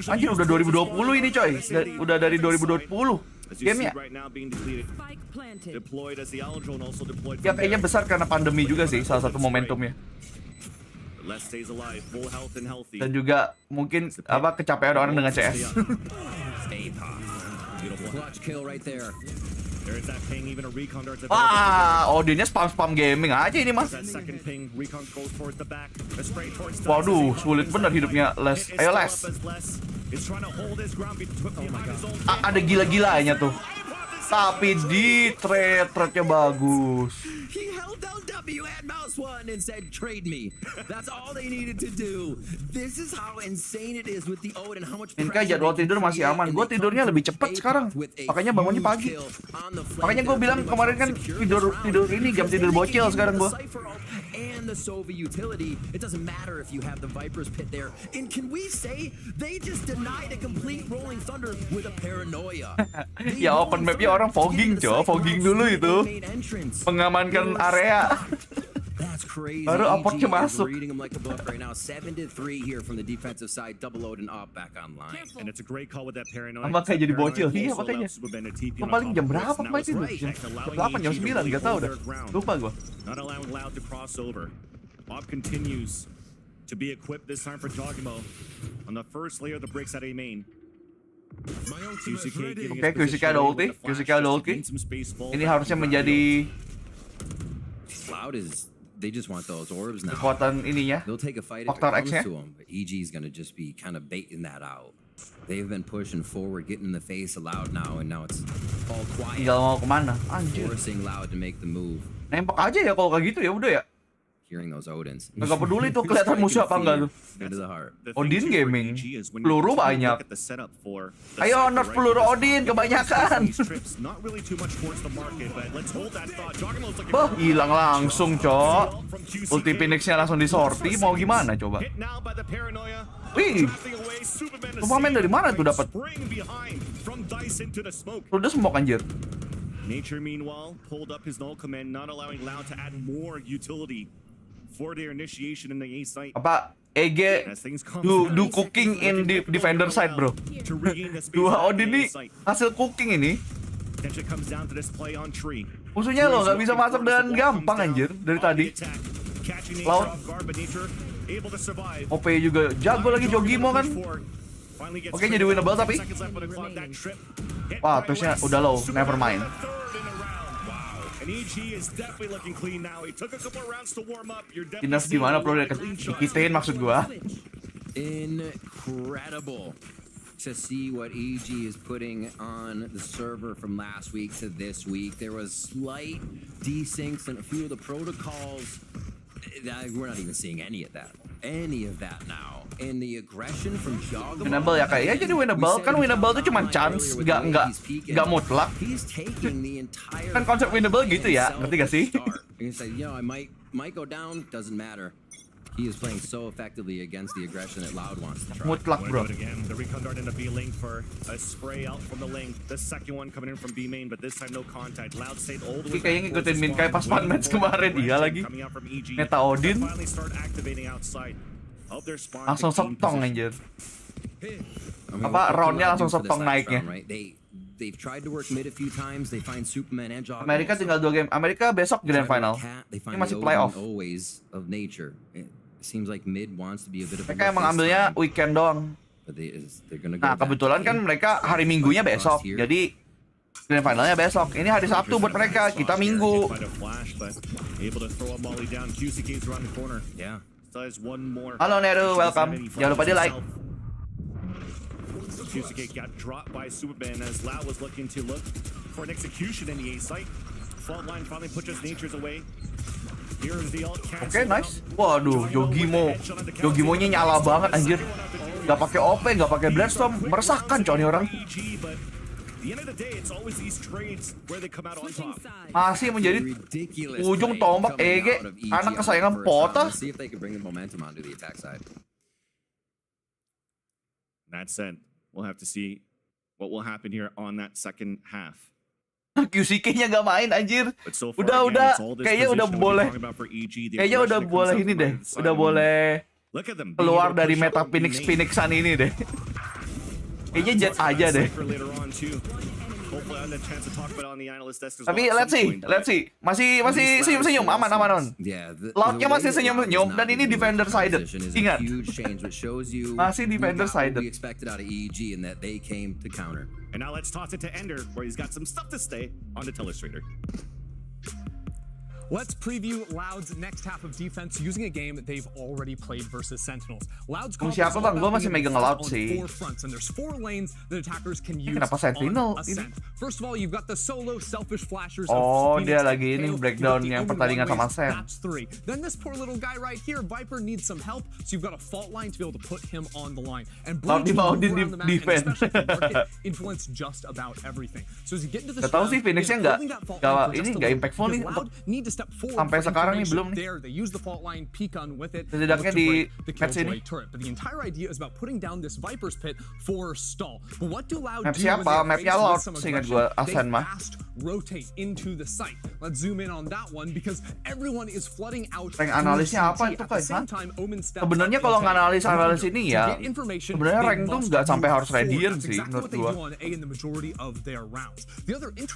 Anjir udah 2020 ini coy. Udah dari 2020. Game ya. Ya kayaknya besar karena pandemi juga sih, salah satu momentumnya. Dan juga mungkin apa kecapean orang dengan CS. Wah, Odinnya spam gaming aja ini mas. Waduh, sulit bener hidupnya Les. Ayo Les. Ada gila-gilanya tuh. Tapi di trade-nya bagus. He held down W and mouse one and said, "Trade me." That's all they needed to do. This is how insane it is with the Odin. How much Inka jadwal tidur masih aman. Gue tidurnya lebih cepat sekarang. Makanya bangunnya pagi. Makanya gue bilang kemarin kan tidur ini jam tidur bocil sekarang gue. And the Sova utility, it doesn't matter if you have the Viper's Pit there. And can we say they just denied a complete Rolling Thunder with a paranoia? Ya open mapnya orang fogging coy, fogging dulu itu. Mengamankan area. That's crazy. Baru apportnya masuk. Reading them like a book right now. 7-3 here from the defensive side. Double Odin up back online. And it's a great call with that paranoia. Apa kayak jadi bocil? Iya makanya. Itu paling jam berapa kemarin itu? Jam 8, jam 9, gak tau dah. Lupa gua. Not allowing Loud to cross over. Bob continues to be equipped this time for Jogimo on the first layer of the bricks at A main. Oke, Kusika ada ulti. Ini harusnya menjadi Loud is, they just want those orbs now. kekuatan ininya. They'll take a fight if it Faktor comes X-nya. to them, but EG is gonna just be kind of baiting that out. They've been pushing forward, getting in the face of Loud now, and now it's all quiet. Tinggal mau kemana? Anjir. Forcing Loud to make the move. Nembak aja ya kalau kayak gitu ya udah ya. Hearing those Odins. Gak peduli tuh kelihatan musuh apa enggak tuh. Into the heart. Odin gaming. Peluru banyak. Ayo nerf peluru Odin kebanyakan. Bah, hilang langsung, Cok. Ulti Phoenix-nya langsung disorti, mau gimana coba? Wih. Pemain dari mana tuh dapat? Udah smoke anjir. Nature meanwhile pulled up his null command, not allowing Loud to add more utility for their initiation in the A site. Apa? EG do cooking in the defender side, bro. Dua Odin nih hasil cooking ini. Musuhnya lo nggak bisa masuk dengan gampang anjir dari tadi. Laut OP juga jago lagi Jogimo kan. Oke, jadi winnable tapi wah, terusnya udah low, never mind. Dinas gimana bro, dikitin maksud gua. Incredible to see what EG is putting on the server from last week to this week. There was slight desyncs and a few of the protocols. We're not even seeing any of that now. And the aggression from Jogamo. Winnable ya kayak ya, jadi winnable kan, winnable tuh cuma chance, nggak mutlak. Kan konsep winnable gitu ya, ngerti gak sih? You can say, I might go down, doesn't matter. He is playing so effectively against the aggression that Loud wants to try. Mutlak bro. The recon dart in the B lane for a spray out from the lane. The second one coming in from B main, but this time no contact. Loud stayed all the way. Kayaknya ngikutin Min kayak pas fun match kemarin, iya lagi. Meta Odin. Langsung septong anjir. Apa roundnya langsung septong naiknya. They've tried to work mid a few times. They find Superman and Jogamo. Amerika tinggal 2 game. Amerika besok grand final. Ini masih playoff. Always of nature. Seems like mid wants to be a bit of. Mereka emang ambilnya weekend doang. Nah kebetulan kan mereka hari Minggunya besok, jadi grand finalnya besok. Ini hari Sabtu buat mereka, kita Minggu. Halo Neru, welcome. Jangan lupa di like. Kyusuke got dropped by Superman as Lau was looking to look for an execution in the A site. Fault line finally pushes Nature's away. Oke, nice. Waduh, Jogimonya nyala banget anjir. Gak pakai OP, gak pakai Bloodstorm, meresahkan coy orang. Masih menjadi ujung tombak EG, anak kesayangan Pota. That said, we'll have to see what will happen here on that second half. QCK-nya gak main anjir. Udah kayaknya udah boleh. Kayaknya udah boleh ini deh. Udah boleh keluar dari meta Phoenix-Phoenixan ini deh. Kayaknya jet aja deh. Tapi let's see. Masih senyum-senyum, aman. Loudnya masih senyum-senyum dan ini defender sided. Ingat. Masih defender sided. And now let's toss it to Ender, where he's got some stuff to say on the Telestrator. Let's preview Loud's next half of defense using a game that they've already played versus Sentinels. Loud's Siapa bang? Gua masih megang Loud sih. 4 fronts, and there's 4 lanes that attackers can use Kenapa Sentinel on ini? ascent. First of all, you've got the solo selfish flashers Oh, of dia Phoenix lagi and ini KO. breakdown You've got the yang open pertandingan sama runways, Sen. That's 3. Then this poor little guy right here, Viper, needs some help, so you've got a fault line to be able to put him on the line. And Blue Loud team mau move di around the map, and defend. especially for market, influence just about everything. So as you get into the Gak tahu sih Phoenix-nya nggak ini nggak impactful nih untuk sampai sekarang nih belum nih. They use the fault line, peek on with it. Setidaknya di match ini. Turret. But the entire idea is about putting down this Viper's Pit for stall. But what do Loud Map do siapa? when they're Mapnya faced with Loud, some seingat aggression? gua, Asen They mah. fast rotate into the site. Let's zoom in on that one because everyone is flooding out. Rank analisnya apa itu kan? Sebenarnya kalau nganalis ini ya, sebenarnya rank tuh nggak sampai harus Radiant sih menurut gua.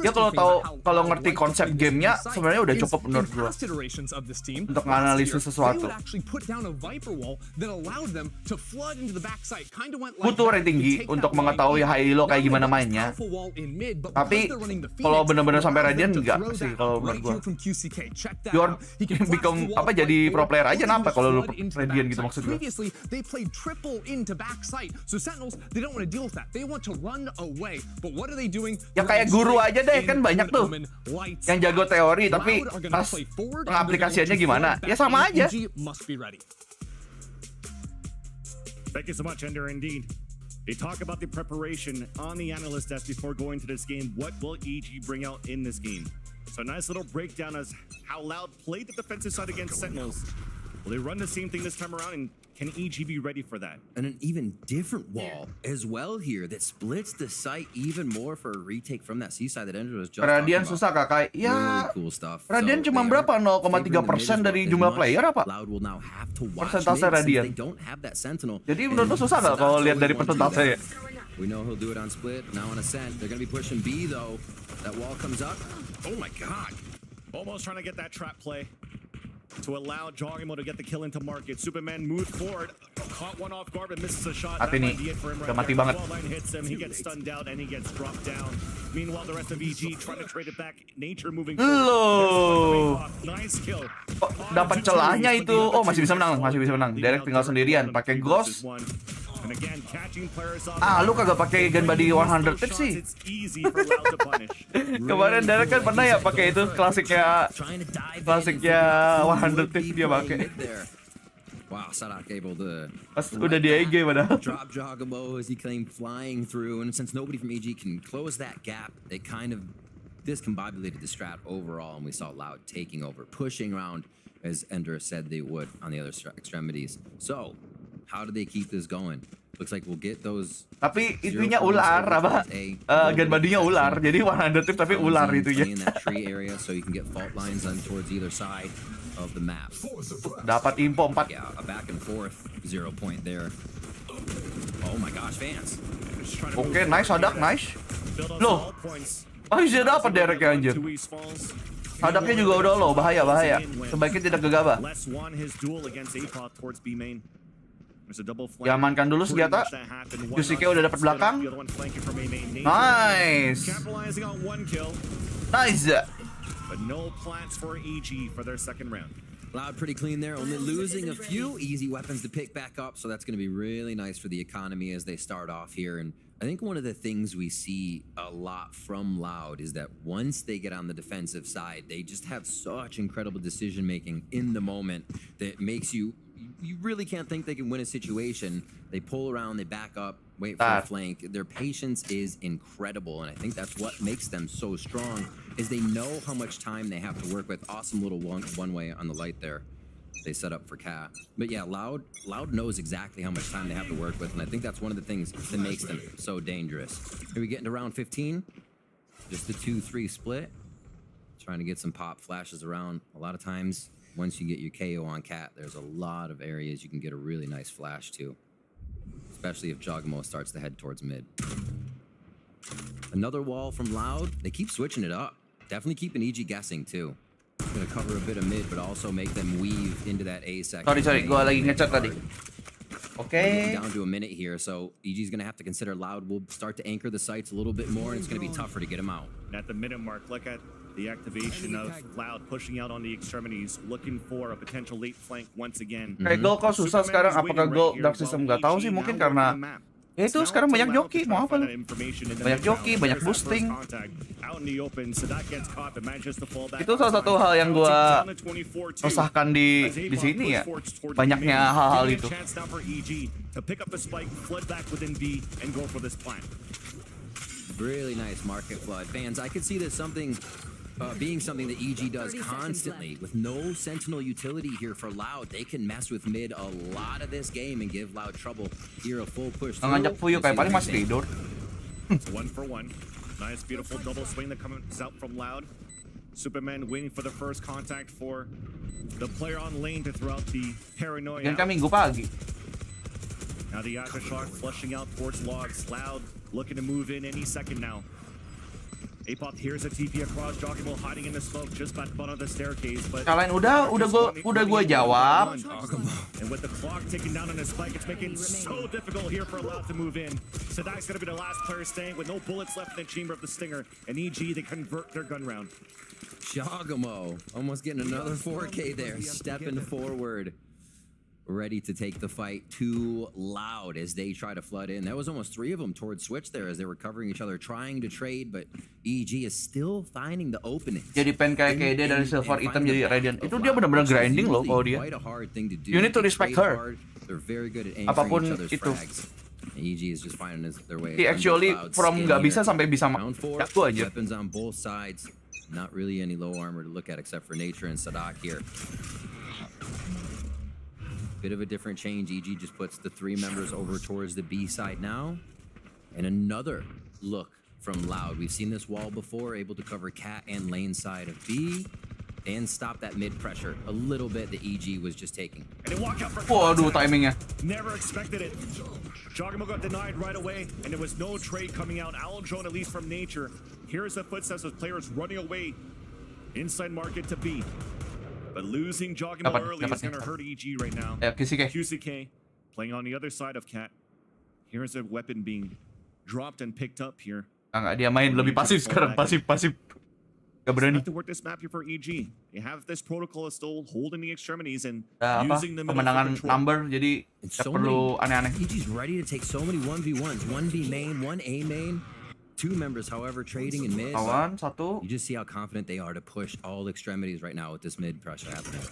Ya kalau ngerti konsep gamenya sebenarnya udah cukup menurut gua untuk nganalisis sesuatu. Butuh rank tinggi untuk mengetahui high low kayak gimana mainnya. Tapi kalau benar-benar sampai Radiant enggak sih kalau menurut gua. You're become apa jadi pro player aja kenapa kalau lu Radiant gitu maksud gua. Ya kayak guru aja deh kan banyak tuh yang jago teori tapi pas pengaplikasiannya gimana? Ya sama aja. Thank you so much, Ender. Indeed. They talk about the preparation on the analyst desk before going to this game. What will EG bring out in this game? So a nice little breakdown as how Loud played the defensive side against Sentinels. Will they run the same thing this time around, and can EG be ready for that? And an even different wall as well here that splits the site even more for a retake from that seaside that Ender was just Radiant talking susah about. kakak. Ya, Really cool stuff. Radiant So cuma they berapa? are 0,3% dari favoring the mid as jumlah well. player apa? Loud will now have to watch Persentase mid since Radiant. they don't have that Sentinel. Jadi menurut lu susah nggak kalau lihat dari persentase ya? We know he'll do it on split, now on ascent. They're going to be pushing B though. That wall comes up. Oh my god. Almost trying to get that trap play to allow Jogimo to get the kill into market. Superman moved forward, caught one off guard, but misses a shot. Mati That nih. might be it for him Udah right mati there. banget. Wall line hits him, he gets stunned out, and he gets dropped down. Meanwhile, the rest of EG trying to trade it back. Nature moving forward. Loh. Nice kill. Dapat celahnya itu. Oh, masih bisa menang, masih bisa menang. Derek tinggal sendirian, pakai Ghost. And again, catching players off. Ah, lu kagak pakai gun body 100 tip sih. It's easy for Loud to punish. Kemarin Derek kan pernah ya pakai itu klasiknya Trying to dive in klasiknya and 100 tip dia pakai. there. Wow, Sadak able to Pas udah di EG padahal. drop Jogamo as he came flying through, and since nobody from EG can close that gap, they kind of discombobulated the strat overall, and we saw Loud taking over, pushing around as Ender said they would on the other extremities. So, how do they keep this going? Looks like we'll get those. Tapi itunya ular apa? Gun body-nya ular. Jadi 100 tip tapi ular itunya. In that tree area, so you can get fault lines on towards either side of the map. Dapat info 4. Yeah, a back and forth 0 point there. Oh my gosh, fans. Oke, nice Sadak, nice. Build on Loh. all points. Masih dapat Derek ya anjir. Two East Falls. Sadaknya juga udah low, bahaya. Sebaiknya tidak gegabah. Les won his duel against APOC towards B main. There's a double flank. Diamankan dulu senjata. Yusike udah dapat belakang. Nice. Capitalizing on one kill, Nice. but no plans for EG for their second round. Loud pretty clean there, only losing a few easy weapons to pick back up, so that's going to be really nice for the economy as they start off here. And I think one of the things we see a lot from Loud is that once they get on the defensive side, they just have such incredible decision making in the moment that makes you really can't think they can win a situation. They pull around, they back up, wait for a flank. Their patience is incredible, and I think that's what makes them so strong, is they know how much time they have to work with. Awesome little one-way on the light there. They set up for Cat. But yeah, Loud knows exactly how much time they have to work with, and I think that's one of the things that makes them so dangerous. Here we get into round 15. Just the 2-3 split. Trying to get some pop flashes around. A lot of times, once you get your KO on Cat, there's a lot of areas you can get a really nice flash to. Especially if Jogamo starts to head towards mid. Another wall from Loud. They keep switching it up. Definitely keeping EG guessing too. Gonna cover a bit of mid, but also make them weave into that A section. Sorry, gua lagi ngechat tadi. Okay. Down to a minute here, so EG's gonna have to consider Loud will start to anchor the sights a little bit more, and it's gonna be tougher to get him out. And at the minute mark, look at The activation of Loud pushing out on the extremities, looking for a potential late flank once again. Kayak gold kok susah sekarang, apakah gold dark system nggak tahu sih, mungkin karena ya itu sekarang banyak joki, mau apa lu? Banyak joki, banyak boosting. Itu salah satu hal yang gua resahkan di sini ya, banyaknya hal-hal itu. Really nice market flood. Fans, I could see this being something that EG does constantly. With no Sentinel utility here for Loud, they can mess with mid a lot of this game and give Loud trouble. Here a full push through. Ngajak fuyu kayak paling masih tidur. 1 for 1. Nice, beautiful double swing that comes out from Loud. Superman waiting for the first contact for the player on lane to throw out the paranoia. Yang kami minggu pagi. Now the aftershock flushing out towards Logs. Loud looking to move in any second now. Apop here's a TP across, Jockeyable hiding in the smoke just at the bottom of the staircase. But Kalian udah gua jawab. And with the clock ticking down on his spike, it's making so difficult here for Loud to move in. Sadai's gonna be the last player staying with no bullets left in the chamber of the Stinger. And EG, they convert their gun round. Shagamo almost getting another 4K there, stepping forward. Ready to take the fight to Loud as they try to flood in. That was almost 3 of them towards Switch there as they were covering each other, trying to trade, but EG is still finding the opening. Jadi pen kayak KD dari silver item jadi radiant. Itu dia benar-benar grinding loh kalau dia. You need to respect her. They're very good at Apapun each other's itu. frags. EG is just finding their way. He actually from nggak bisa sampai bisa jago aja. Weapons on both sides. Not really any low armor to look at except for Nature and Sadak here. Bit of a different change. EG just puts the 3 members over towards the B side now. And another look from Loud. We've seen this wall before, able to cover Cat and lane side of B and stop that mid pressure a little bit that EG was just taking. And they walk out for Waduh, timingnya. Never expected it. Jogamo got denied right away, and there was no trade coming out. Owl drone, at least from Nature. Here's the footsteps of players running away inside market to B. But losing Joggimo early is going to hurt EG right now. QCK playing on the other side of Cat. Here's a weapon being dropped and picked up here. Enggak, dia main lebih pasif sekarang, pasif. Gak berani. Have to work this map here for EG. They have this protocol is still holding the extremities and using them kemenangan number, jadi gak perlu aneh-aneh. EG's ready to take so many 1v1s. 1B main, 1A main. 2 members, however, trading in mid. You just see how confident they are to push all extremities right now with this mid pressure happening.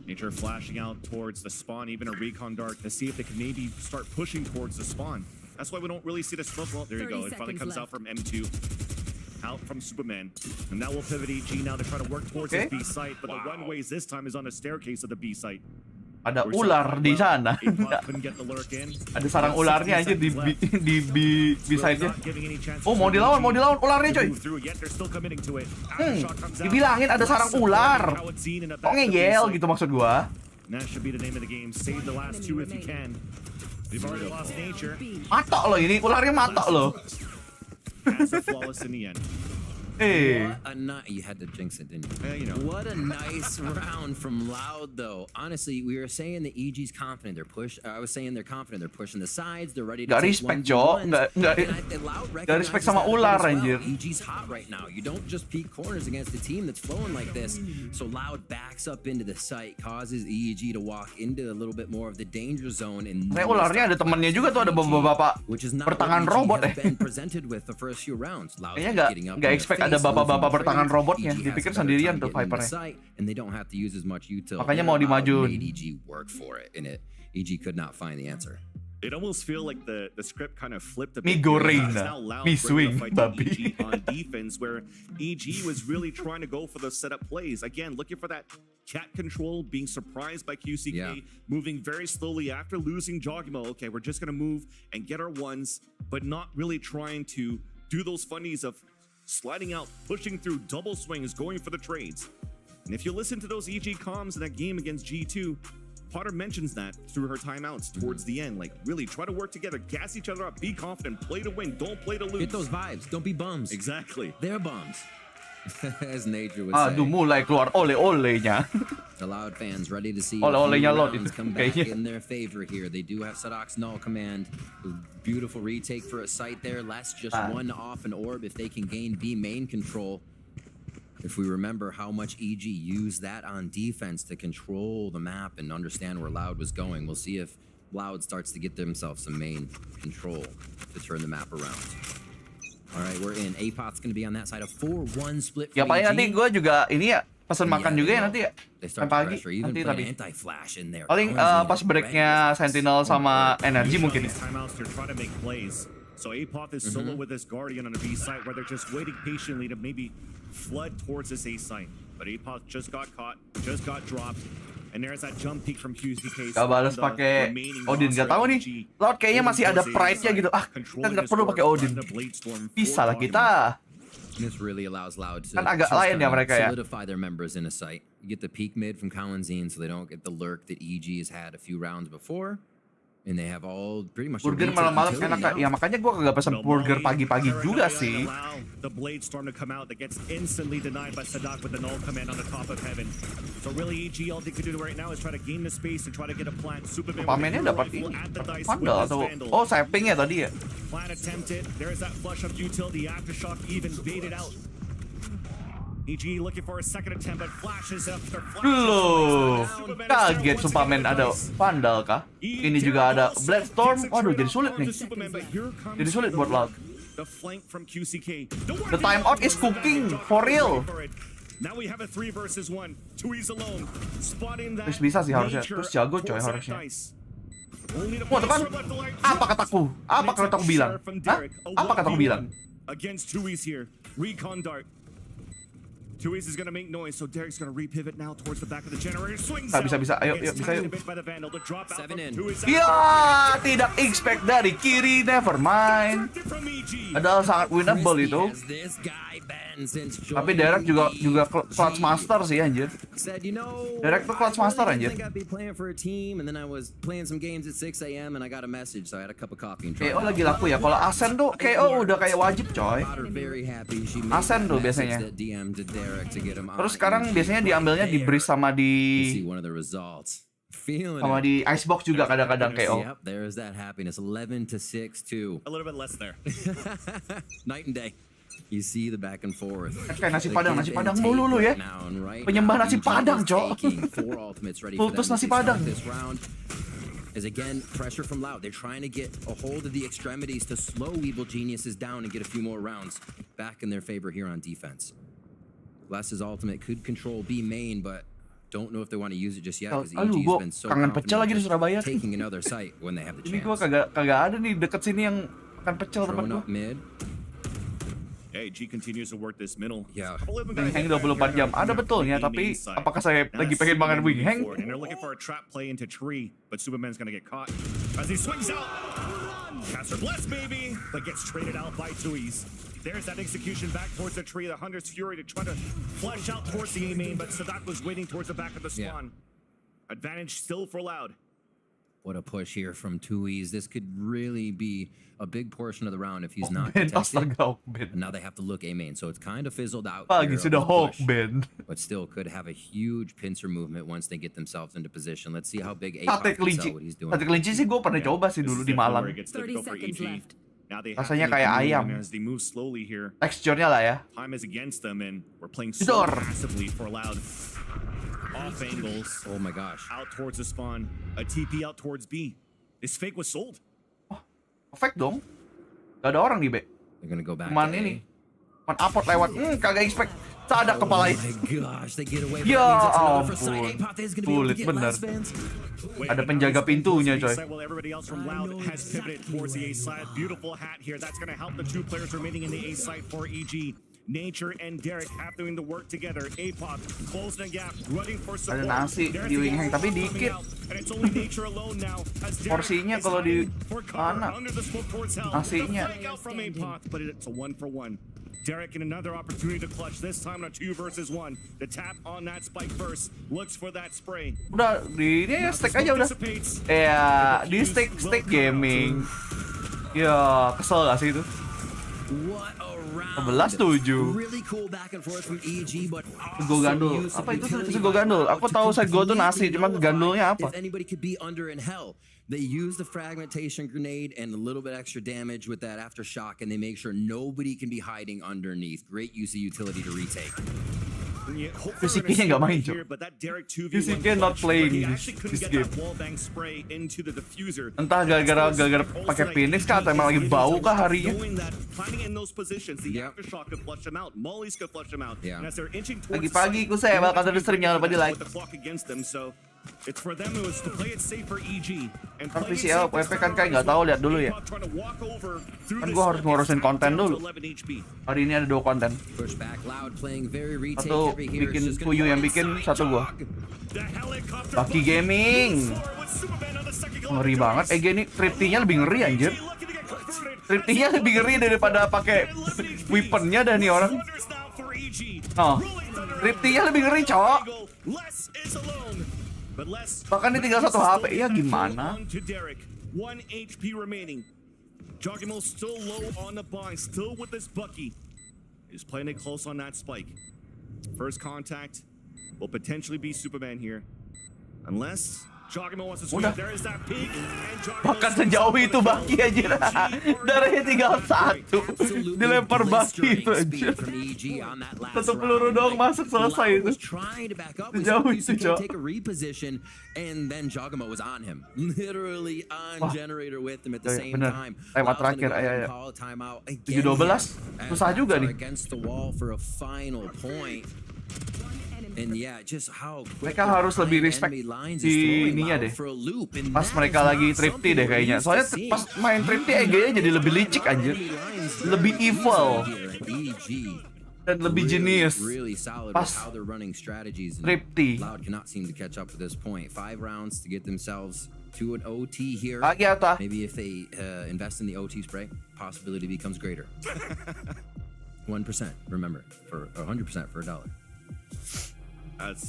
Nature flashing out towards the spawn, even a recon dart to see if they can maybe start pushing towards the spawn. That's why we don't really see the smoke. Well, there you go. It finally comes out from M2. Out from Superman. And that will pivot EG now to try to work towards the B site. But the runways this time is on the staircase of the B site. Ada ular di sana. Ada sarang ularnya aja di side-nya. Oh, mau dilawan ularnya, coy. Dibilangin ada sarang ular. Kok ngeyel gitu maksud gua. Matok loh ini, ularnya matok loh. You had to jinx it, didn't you? What a nice round from Loud, though. Honestly, we were saying that EG's confident. I was saying they're confident. They're pushing the sides. They're ready to take respect, Joe. Nggak respect sama ular, anjir. EG's hot right now. You don't just peek corners against a team that's flowing like this. So Loud backs up into the site, causes EG to walk into a little bit more of the danger zone. And ularnya ada temannya juga tuh, ada bapak-bapak pertangan robot Kayaknya nggak expect ada bapak-bapak bertangan robotnya, dipikir sendirian tuh Vipernya. Makanya mau dimajuin. EG could not find the answer. It almost feel like the script kind of flipped a bit. Mi gorena, mi swing, babi. On defense, where EG was really trying to go for those setup plays. Again, looking for that cat control, being surprised by QCK, moving very slowly after losing Joggimo. Okay, we're just gonna move and get our ones, but not really trying to do those funnies of sliding out, pushing through double swings, going for the trades. And if you listen to those EG comms in that game against G2, Potter mentions that through her timeouts towards the end. Like, really try to work together, gas each other up, be confident, play to win, don't play to lose. Get those vibes, don't be bums. Exactly. They're bums. As nature would Aduh, say. mulai keluar oleh-olehnya. The Loud fans ready to see Oleh-olehnya a few Loud rounds itu, come back kayaknya. in their favor here. They do have Sadok's null command. Beautiful retake for a sight there. Less just one off an orb if they can gain B main control. If we remember how much EG used that on defense to control the map and understand where Loud was going, we'll see if Loud starts to get themselves some main control to turn the map around. All right, we're in. Apot's going to be on that side. A 4-1 split for Ya paling EG. nanti gue juga ini ya pesen makan juga ya nanti ya. They start Sampai to pagi pressure, even nanti put tadi. anti-flash in there. Paling pas breaknya Sentinel sama NRG mungkin ya. Timeouts to try to make plays. So Apoth is solo with his Guardian on a B site where they're just waiting patiently to maybe flood towards this A site. But Apoth just got caught, just got dropped. And there's that jump peek from QZK. Gak balas pakai Odin, gak tahu nih. Loud kayaknya masih ada pride-nya gitu. Ah, kita nggak perlu pakai Odin. Bisa lah kita. This really allows Loud to Kan agak just lain ya kinda mereka ya. solidify their members in a site. You get the peak mid from Kalian so they don't get the lurk that EG has had a few rounds before. And they have all pretty much Burger malam-malam enak kak. Ya makanya gue kagak pesen burger pagi-pagi juga sih. The blade storm to come out that gets instantly denied by Sadak with the null command on the top of heaven. So really EG all they could do right now is try to gain the space and try to get a plant. Superman Pamennya dapat ini. Vandal atau oh saving ya tadi ya. Plant attempted. There's that flush of utility. Aftershock even baited out. EG looking for a second attempt but flashes up. Loh, kaget sumpah men ada Vandal kah? Ini juga ada Blade Storm. Waduh jadi sulit nih. Jadi sulit buat Loud. The flank from QCK. The timeout is cooking for real. Now we have a 3 versus 1. Tui's alone. Spotting that. Terus bisa sih harusnya. Terus jago coy harusnya. Wah tekan. Apa kataku? Apa kataku bilang? Hah? Apa kataku bilang? Against Tui's here. Recon dart. Tui's is gonna make noise, so Derek's gonna repivot now towards the back of the generator. Swings out. Bisa. Ayo, bisa yuk. Seven in. Ya, tidak expect dari kiri, never mind. Padahal sangat winnable itu. As this guy bends and Tapi Derek juga clutch master sih anjir. said, you know, Derek tuh clutch master I anjir. think I'd be playing for a team, and then I was playing some games at 6 a.m. and I got a message, so I had a cup of coffee and tried. KO lagi laku ya. Kalau Asen tuh KO udah kayak wajib coy. Got her very happy. She made Asen that tuh message biasanya. that DM to Derek to get him on. Terus sekarang biasanya diambilnya di breeze sama You di see one of the results. Feeling sama it. di icebox juga kadang-kadang KO. Yep, there's that happiness. 11 to 6 2. A little bit less there. Night and day. You see the back and forth. Kayak nasi The padang give and mulu lu ya. take now, and right Penyembah now, nasi EG padang, is Cok. taking 4 ultimates ready for them Putus as nasi they start padang. this round. Is again pressure from Loud. They're trying to get a hold of the extremities to slow Evil Geniuses down and get a few more rounds back in their favor here on defense. Less's ultimate could control B main, but don't know if they want to use it just yet because Aduh, EG's gua been so kangen confident pecel lagi di just Surabaya. taking another site when they have the Ini gua chance. kagak ada nih deket sini yang makan pecel tempat Thrown gua. up mid. Hey, G continues to work this middle. Yeah. Wing Hang 24 jam. Ada betulnya, tapi apakah saya lagi pengen makan Wing Hang? And they're looking for a trap play into tree, but Superman's gonna get caught as he swings out. Caster bless, baby, but gets traded out by Tui's. There's that execution back towards the tree. The Hunter's Fury to try to flush out towards the A main, but Sadak was waiting towards the back of the spawn. Advantage still for Loud. What a push here from Tui's. This could really be a big portion of the round if he's not Ben, contested. astaga, And Ben. now they have to look A main, so it's kind of fizzled out. Pagi here sudah on the Hawk, push, Ben. but still could have a huge pincer movement once they get themselves into position. Let's see how big A Sate can kelinci. sell what he's doing. Sate kelinci sih gue pernah coba sih dulu di Malang. 30 seconds left. Now they have Rasanya to make kayak a move, ayam. and as they move slowly here, Teksturnya lah ya. time is against them, and we're playing so Jedor. passively for Loud. Off angles, Oh my gosh. out towards the spawn, a TP out towards B. This fake was sold. Perfect dong. Gak ada orang di B. They're gonna go back Cuman to A. ini. Cuman upload lewat. Kagak expect. Sadak kepala. Oh my gosh, they get away. Ya That means it's another for sight. ampun. Apoth is gonna be able to Sulit get bener. last fans. Ada penjaga pintunya coy. While everybody else from Loud has pivoted towards the A side. Beautiful hat here. That's going to help the 2 players remaining in the A side for EG. Nature and Derek have doing the work together. Apop closing the gap, running for support. Ada nasi di Wing Hang, tapi dikit. And it's only Nature alone now. As Derek Porsinya is kalau di hiding for cover mana? under the smoke towards hell. Nasinya. The flank out from Apop, but it's a 1-for-1. Derek in another opportunity to clutch. This time on a 2 versus 1. The tap on that spike first. Looks for that spray. Udah di ini ya stack aja udah. Dissipates. Ya di stack gaming. Ya kesel gak sih itu? What a round 11-7. Really cool back and forth from EG, but Sego gandul. Apa itu sego gandul? Aku tahu sego tuh nasi, cuman gandulnya apa? If anybody could be under in hell, they use the fragmentation grenade and a little bit extra damage with that aftershock, and they make sure nobody can be hiding underneath. Great use of utility to retake. VCT-nya nggak main, Cok. VCT not playing this game. Entah gara-gara pakai Phoenix kah atau emang lagi bau kah harinya. Pagi-pagi ku saya bakal terus stream, jangan lupa di like. It's for them was to play it safe for EG and Kan VCL, WP kan kayak nggak tahu, lihat dulu ya. Kan gue harus ngurusin konten dulu. Hari ini ada 2 konten. Satu bikin fuyu yang bikin, satu gue. Baki Gaming. Ngeri banget. Gini triptinya lebih ngeri anjir. Triptinya lebih ngeri daripada pakai weaponnya dah nih orang. Oh, triptinya lebih ngeri, cowok. Bahkan ini tinggal 1 HP, ya gimana? 1 HP remaining. Jogimo still low on the bind, still with this Bucky. He's playing it close on that spike. First contact will potentially be Superman here. Unless Jogimo wants to swing. There is that peak. Bahkan sejauh itu Baki aja. Darahnya tinggal 1. Dilempar Baki itu aja. 1 peluru doang masuk, selesai itu. Sejauh itu, Cok. And then Jogimo was on him. Literally on generator with him at the same time. Timeout terakhir, ayo. 7-12. Susah juga nih. Against the wall for a final point. And yeah, just how mereka harus lebih respect di ininya deh. Pas mereka lagi thrifty deh kayaknya. Soalnya pas main thrifty EG-nya jadi lebih licik anjir. Lebih evil. Dan lebih jenius. Pas thrifty. Loud cannot seem to catch up at this point. 5 rounds to get themselves to an OT here. Lagi apa? Maybe if they invest in the OT spray, possibility becomes greater. 1%, remember, for 100% for $1.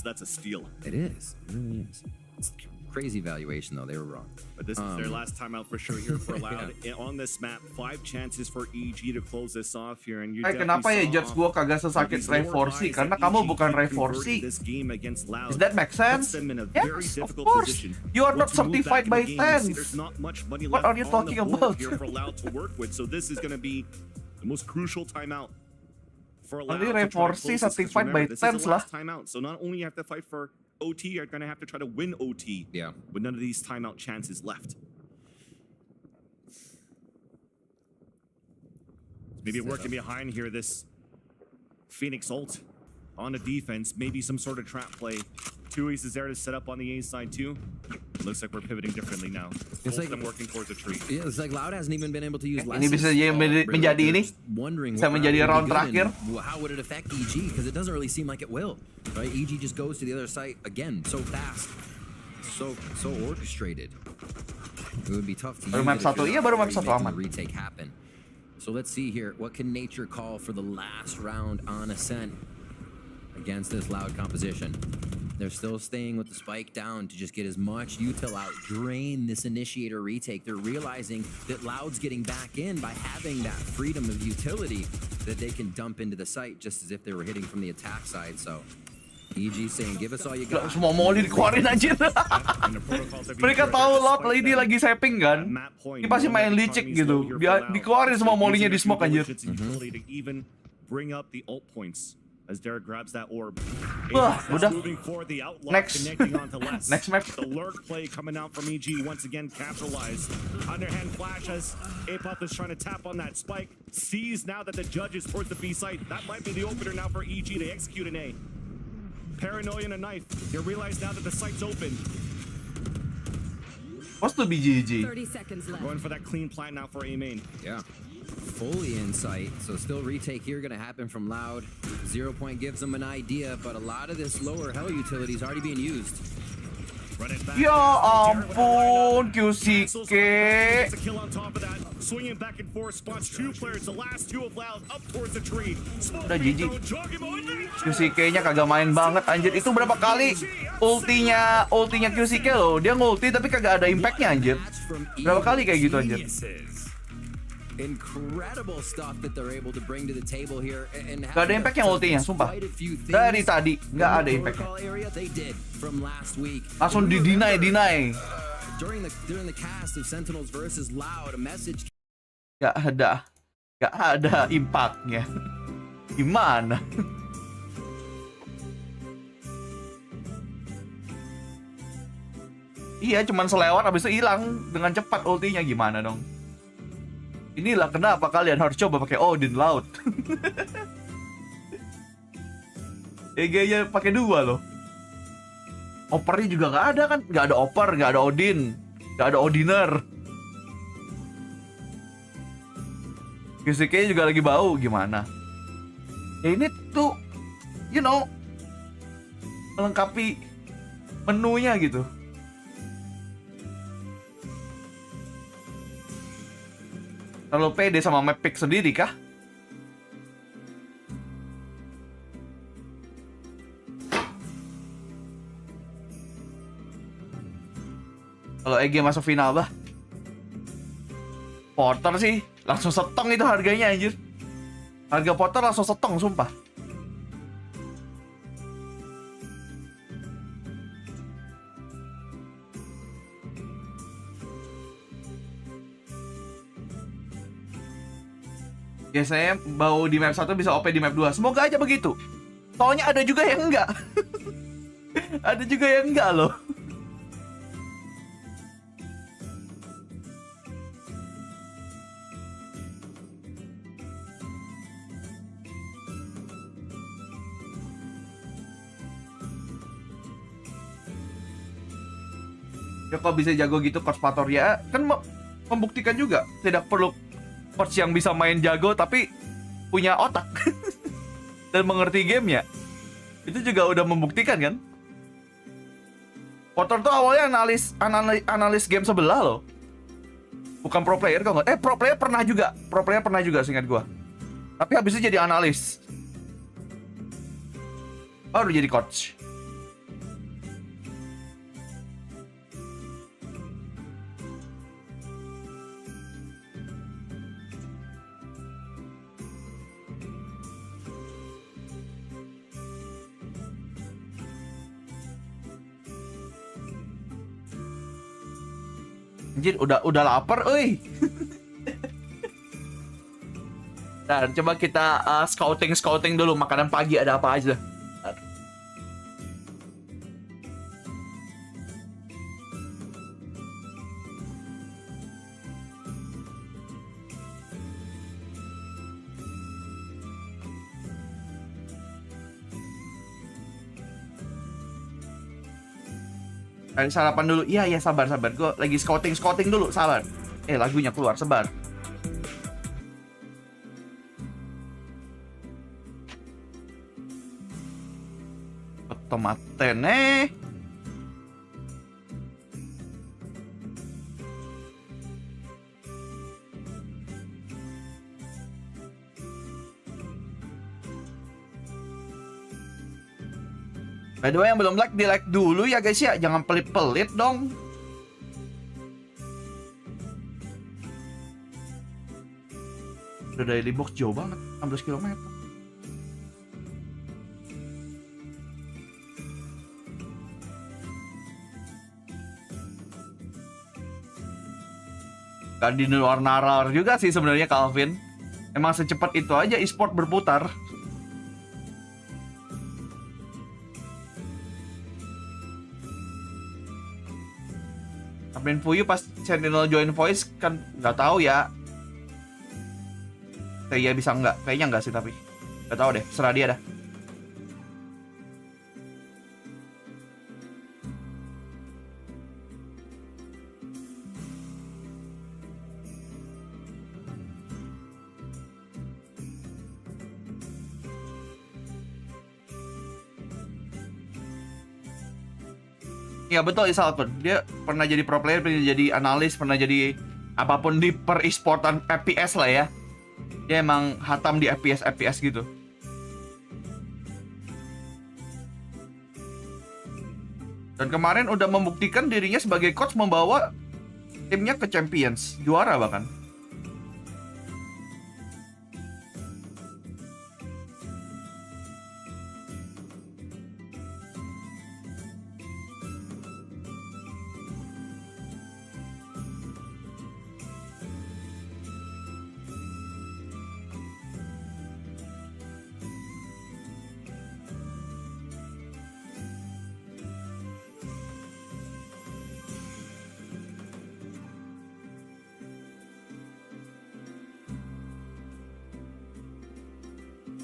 That's a steal. It is. It really is. It's crazy valuation though. They were wrong. But this is their last time out for sure here for Loud. On this map, 5 chances for EG to close this off here, and you. Kenapa ya judge gua kagak sesakit Ray 4C? Karena kamu bukan Ray 4C. Does that make sense? Yes, of course. You are not certified by Sens. What are you talking about? So this is going to be the most crucial timeout. Only Ray 4C certified by Sens lah. So not only you have to fight for OT, you're gonna have to try to win OT. Yeah. With none of these timeout chances left. Maybe working behind here, this Phoenix ult on the defense, maybe some sort of trap play. 2 is there to set up on the A side too. Looks like we're pivoting differently now. It's like them working towards a tree. Yeah, it's like Loud hasn't even been able to use. Ini bisa menjadi ini. Bisa menjadi round terakhir. How would it affect EG? Because it doesn't really seem like it will. Right? EG just goes to the other side again so fast, so orchestrated. It would be tough to use. Baru map 1, iya baru map 1 aman. Retake happen. So let's see here. What can nature call for the last round on Ascent against this Loud composition? They're still staying with the spike down to just get as much util out, drain this initiator retake. They're realizing that Loud's getting back in by having that freedom of utility that they can dump into the site just as if they were hitting from the attack side. So EG saying, give us all you got. Semua molly dikeluarin anjir. Mereka tahu Loud ini lagi saving kan. Ini pasti main licik gitu. Dikeluarin semua mollynya di smoke anjir. Bring up the ult points. As Derek grabs that orb. Wah, udah. Next. Next map. The lurk play coming out from EG once again capitalized. Underhand flash as Apop is trying to tap on that spike. Sees now that the judge is towards the B site. That might be the opener now for EG to execute an A. Paranoia and a knife. You realize now that the site's open. What's the BGG? 30 seconds left. Going for that clean plant now for A main. Yeah. Fully in sight, so still retake here gonna happen from Loud. 0 point gives them an idea, but a lot of this lower hell utility is already being used. Ya ampun, QCK. Udah GG. QCK-nya kagak main banget anjir. Itu berapa kali ultinya QCK loh. Dia ngulti tapi kagak ada impact-nya anjir. Berapa kali kayak gitu anjir. Incredible stuff that they're able to bring to the table here and Gak ada impact yang ultinya, sumpah. Dari tadi nggak ada impact. Langsung di-deny. During the cast of Sentinels versus Loud, a message Gak ada impactnya. Gimana? Iya, cuman selewat habis itu hilang dengan cepat ultinya, gimana dong? Inilah kenapa kalian harus coba pakai Odin Loud. EG-nya pakai 2 loh. Opernya juga nggak ada kan? Nggak ada Oper, nggak ada Odin, nggak ada Odiner. Fisiknya juga lagi bau, gimana? Ya ini tuh, you know, melengkapi menunya gitu. Terlalu pede sama map pick sendiri kah? Kalau EG masuk final bah, Porter sih langsung setong itu harganya anjir. Harga Porter langsung setong sumpah. Biasanya bau di map 1 bisa OP di map 2. Semoga aja begitu. Soalnya ada juga yang enggak. Ada juga yang enggak loh. Ya kok bisa jago gitu coach Pator ya? Kan membuktikan juga tidak perlu coach yang bisa main jago tapi punya otak dan mengerti gamenya. Itu juga udah membuktikan kan. Potter tuh awalnya analis game sebelah loh, bukan pro player kok nggak? Pro player pernah juga seingat gua, tapi habis itu jadi analis baru jadi coach. Anjir, udah lapar, euy. Dan coba kita scouting dulu makanan pagi ada apa aja. Sarapan dulu. Iya, sabar. Gue lagi scouting dulu, sabar. Lagunya keluar, sebar. Tomatene. By the way, yang belum like, di like dulu ya guys ya. Jangan pelit-pelit dong. Udah daily box jauh banget, 16 km. Gak di luar nalar juga sih sebenarnya Calvin. Emang secepat itu aja e-sport berputar. Main fuyu pas Sentinel join voice kan nggak tahu ya. Saya bisa nggak? Kayaknya nggak sih tapi nggak tahu deh. Serah dia dah. Ya betul Isalkun, dia pernah jadi pro player, pernah jadi analis, pernah jadi apapun di per e-sportan FPS lah ya. Dia emang hatam di FPS gitu. Dan kemarin udah membuktikan dirinya sebagai coach membawa timnya ke Champions, juara bahkan.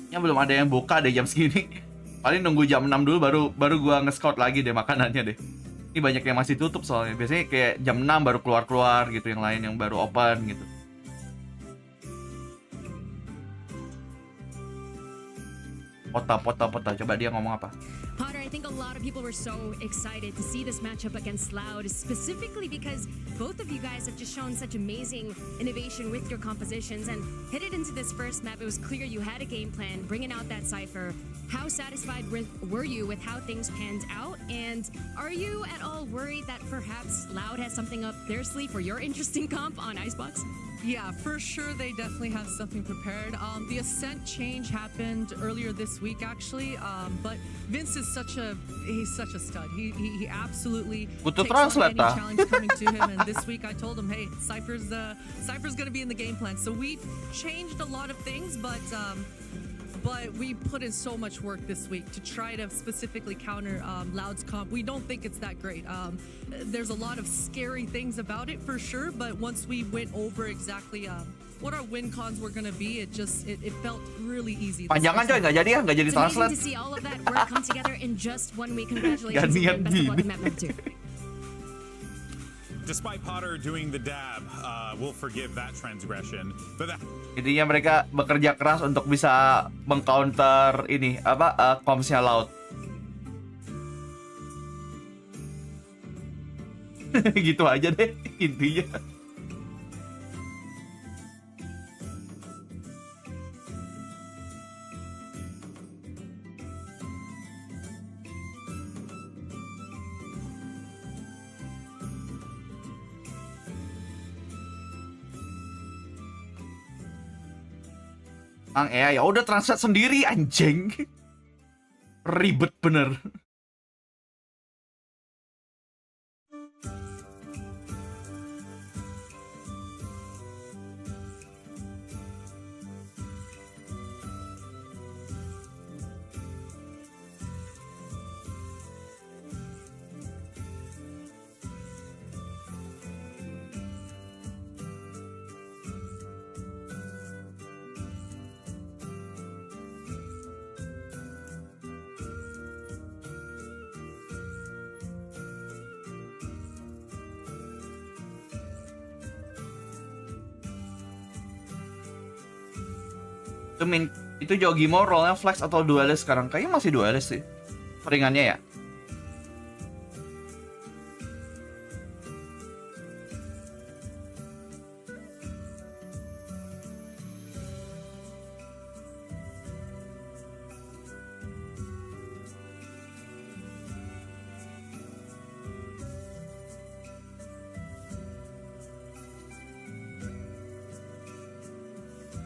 Ya belum ada yang buka deh jam segini. Paling nunggu jam 6 dulu baru gua nge-scout lagi deh makanannya deh. Ini banyak yang masih tutup soalnya. Biasanya kayak jam 6 baru keluar-keluar gitu, yang lain yang baru open gitu. Pota. Coba dia ngomong apa? Potter, I think a lot of people were so excited to see this matchup against Loud, specifically because both of you guys have just shown such amazing innovation with your compositions. And headed into this first map, it was clear you had a game plan, bringing out that cipher. How satisfied were you with how things panned out? And are you at all worried that perhaps Loud has something up their sleeve for your interesting comp on Icebox? Yeah, for sure they definitely have something prepared. The Ascent change happened earlier this week actually, but Vince is such a stud. He absolutely Butuh takes on translate, any ah. challenge coming to him. And this week I told him, hey, Cypher's gonna be in the game plan. So we changed a lot of things, but we put in so much work this week to try to specifically counter Loud's comp. We don't think it's that great. There's a lot of scary things about it for sure, but once we went over exactly what our win cons were gonna be, it felt really easy. Panjangan coy, nggak jadi ya, nggak jadi It's amazing translate. to see all of that work come together in just 1 week. Congratulations Ganti again. Best of luck gini. in map number 2. Despite Potter doing the dab, we'll forgive that transgression. But that Intinya mereka bekerja keras untuk bisa mengcounter ini comms-nya Loud. Gitu aja deh intinya. Ya udah translate sendiri anjing. Ribet bener. Itu Jogimo rollnya flex atau duelist sekarang? Kayaknya masih duelist sih. Ringannya ya.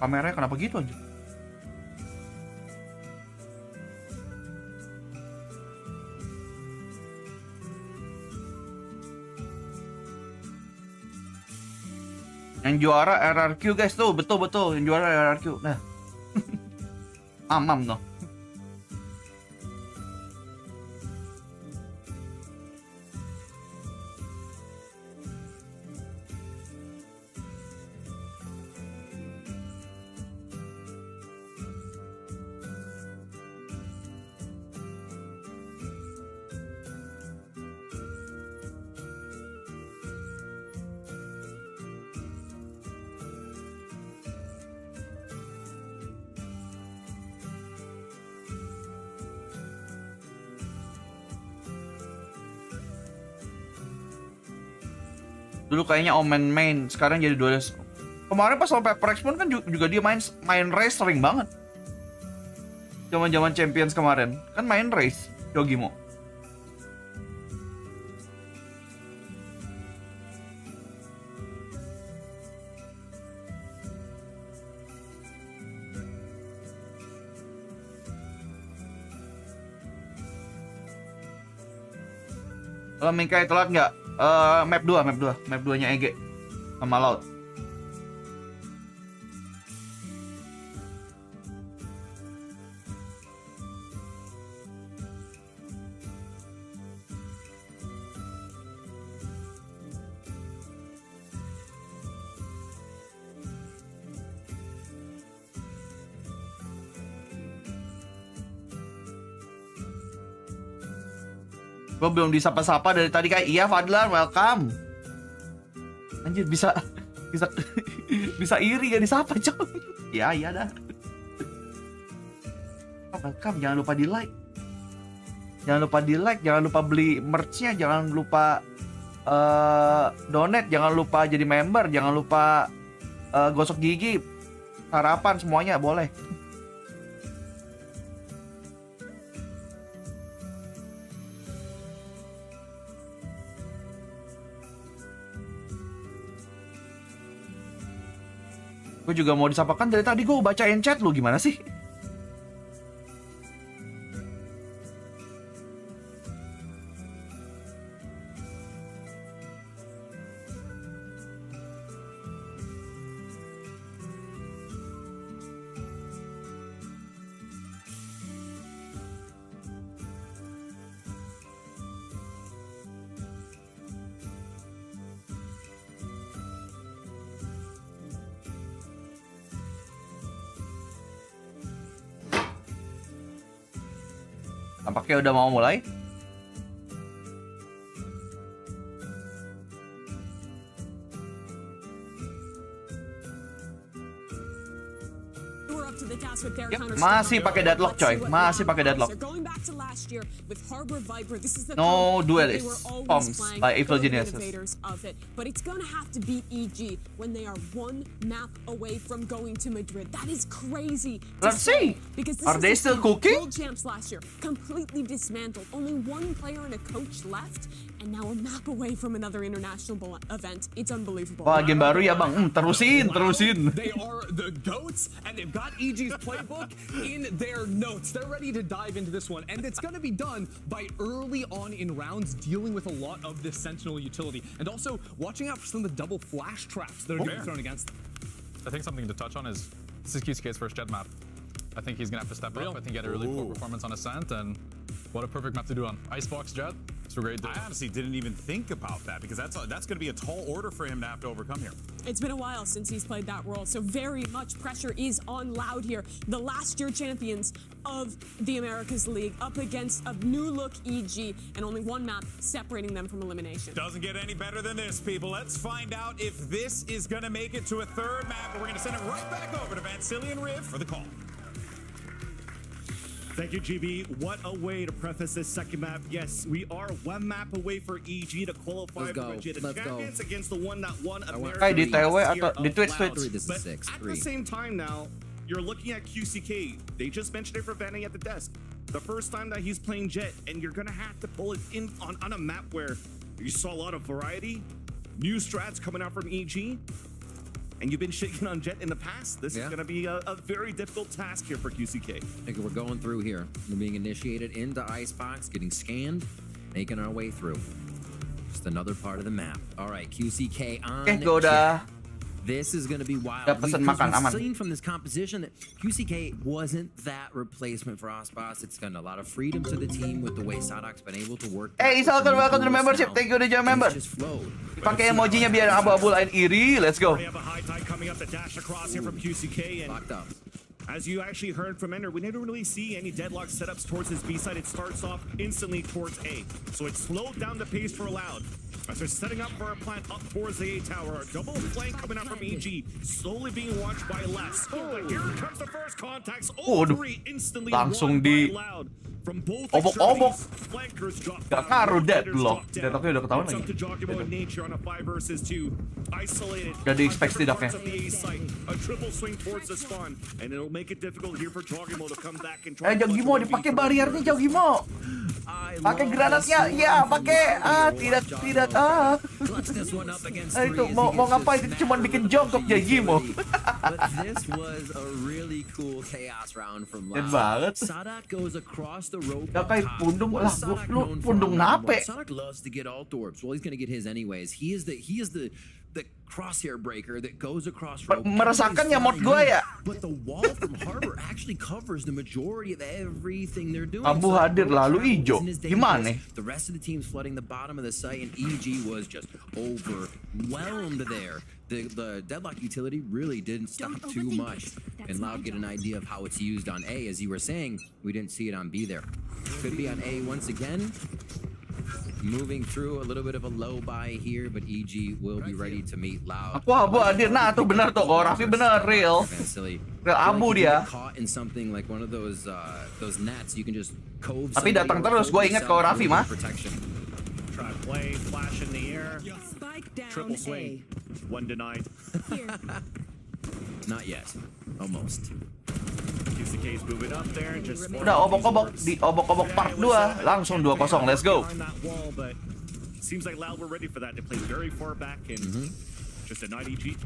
Kameranya kenapa gitu aja? Yang juara RRQ guys tuh, betul yang juara RRQ. Nah. Amam no. Dulu kayaknya Omen main, sekarang jadi duelist. Kemarin pas sampai Prex pun kan juga dia main race sering banget. Zaman-zaman Champions kemarin kan main race Yogimo. Kalau Mingkai telat nggak? Map 2-nya EG sama Loud. Gue belum disapa-sapa dari tadi kayak iya Fadlan, welcome. Anjir bisa bisa iri gak disapa coy. Ya iya dah. Welcome, jangan lupa di like. Jangan lupa di like, jangan lupa beli merch-nya, jangan lupa donate, jangan lupa jadi member, jangan lupa gosok gigi, sarapan semuanya boleh. Gue juga mau disapakan dari tadi, gue bacain chat lu, gimana sih? Tampaknya udah mau mulai. Yep, masih pakai deadlock coy, masih pakai deadlock. No duelist bombs by evil geniuses. But it's gonna have to beat EG when they are one map away from going to Madrid. That is crazy. Let's see. Are they still cooking? World champs last year, completely dismantled. Only one player and a coach left, and now a map away from another international event. It's unbelievable. Wah, game baru ya bang. Terusin. They are the GOATs, and they've got EG's playbook in their notes. They're ready to dive into this one, and it's going to be done by early on in rounds, dealing with a lot of this Sentinel utility, and also watching out for some of the double flash traps that are going to be thrown against them. I think something to touch on is this is QCK's first jet map. I think he's gonna have to step up. I think he had a really poor performance on Ascent, and what a perfect map to do on Icebox Jet. It's a great day. I honestly didn't even think about that because that's going to be a tall order for him to have to overcome here. It's been a while since he's played that role, so very much pressure is on Loud here. The last year champions of the Americas League up against a new look EG, and only one map separating them from elimination. Doesn't get any better than this, people. Let's find out if this is going to make it to a third map, and we're going to send it right back over to Vancilian Riv for the call. Thank you, GB. What a way to preface this second map. Yes, we are one map away for EG to qualify for the champions against the one that won America. Di TW atau di Twitch. But at the same time now, you're looking at QCK. They just mentioned it for Vanny at the desk. The first time that he's playing Jet, and you're going to have to pull it in on a map where you saw a lot of variety, new strats coming out from EG. And you've been shaking on Jet in the past. This is going to be a very difficult task here for QCK. I think we're going through here. We're being initiated into Icebox, getting scanned, making our way through. Just another part of the map. All right, QCK on Jet. This is going to be wild. We've seen from this composition that QCK wasn't that replacement for Osbos. It's gotten a lot of freedom to the team with the way Sadok's been able to work. Hey, Isalkan, welcome to the membership. Thank you to join member. Pakai emojinya biar abu-abu lain iri. Let's go. We have a high tide coming up the dash across here from QCK. And locked up. As you actually heard from Ender, we didn't really see any deadlock setups towards his B side. It starts off instantly towards A. So it slowed down the pace for Loud. As they're setting up for a plant up towards the A tower. A double flank coming out from EG, slowly being watched by Les. But here comes the first contacts. All three instantly langsung di Loud. From both obok-obok. flankers drop Gak ngaruh deadlock. Deadlocknya udah ketahuan lagi. On a 5 versus 2. Isolated. Udah di-expect tidaknya. A triple swing towards the spawn, and it'll make it difficult here for Jogimo to come back and try. Jogimo dipakai bariernya Jogimo. Pakai granatnya, ya pakai tidak itu mau ngapain itu cuma bikin jongkok Jogimo. This was a really cool chaos round from Loud. Banget. Sadak goes across the rope. Kayak pundung lah, lu pundung nape? Sadak loves to get alt orbs. Well, he's gonna get his anyways. He is the crosshair breaker that goes across rope. Merasakan ya mod gue ya. But the wall from Harbor actually covers the majority of everything they're doing. Abu hadir lalu ijo. Gimana? The rest of the team's flooding the bottom of the site, and EG was just overwhelmed there. The deadlock utility really didn't stop too much, and Loud get an idea of how it's used on A. As you were saying, we didn't see it on B there. Could be on A once again. moving through a little bit of a low buy here, but EG will be ready to meet Loud. Aku abu hadir. Nah tuh bener tuh. Kalau Raffi bener real. Real abu dia. Caught in something like one of those nets, you can just cove. Tapi datang terus. Gue inget kalau Raffi mah. Try play, flash in the air. Spike down Triple swing. One denied. Not yet. Almost. QCK's moving up there. Just Udah obok-obok di obok-obok part 2. Langsung 2-0. Let's go. Wall, but seems like Loud were ready for that. They played very far back and just a 9 EG.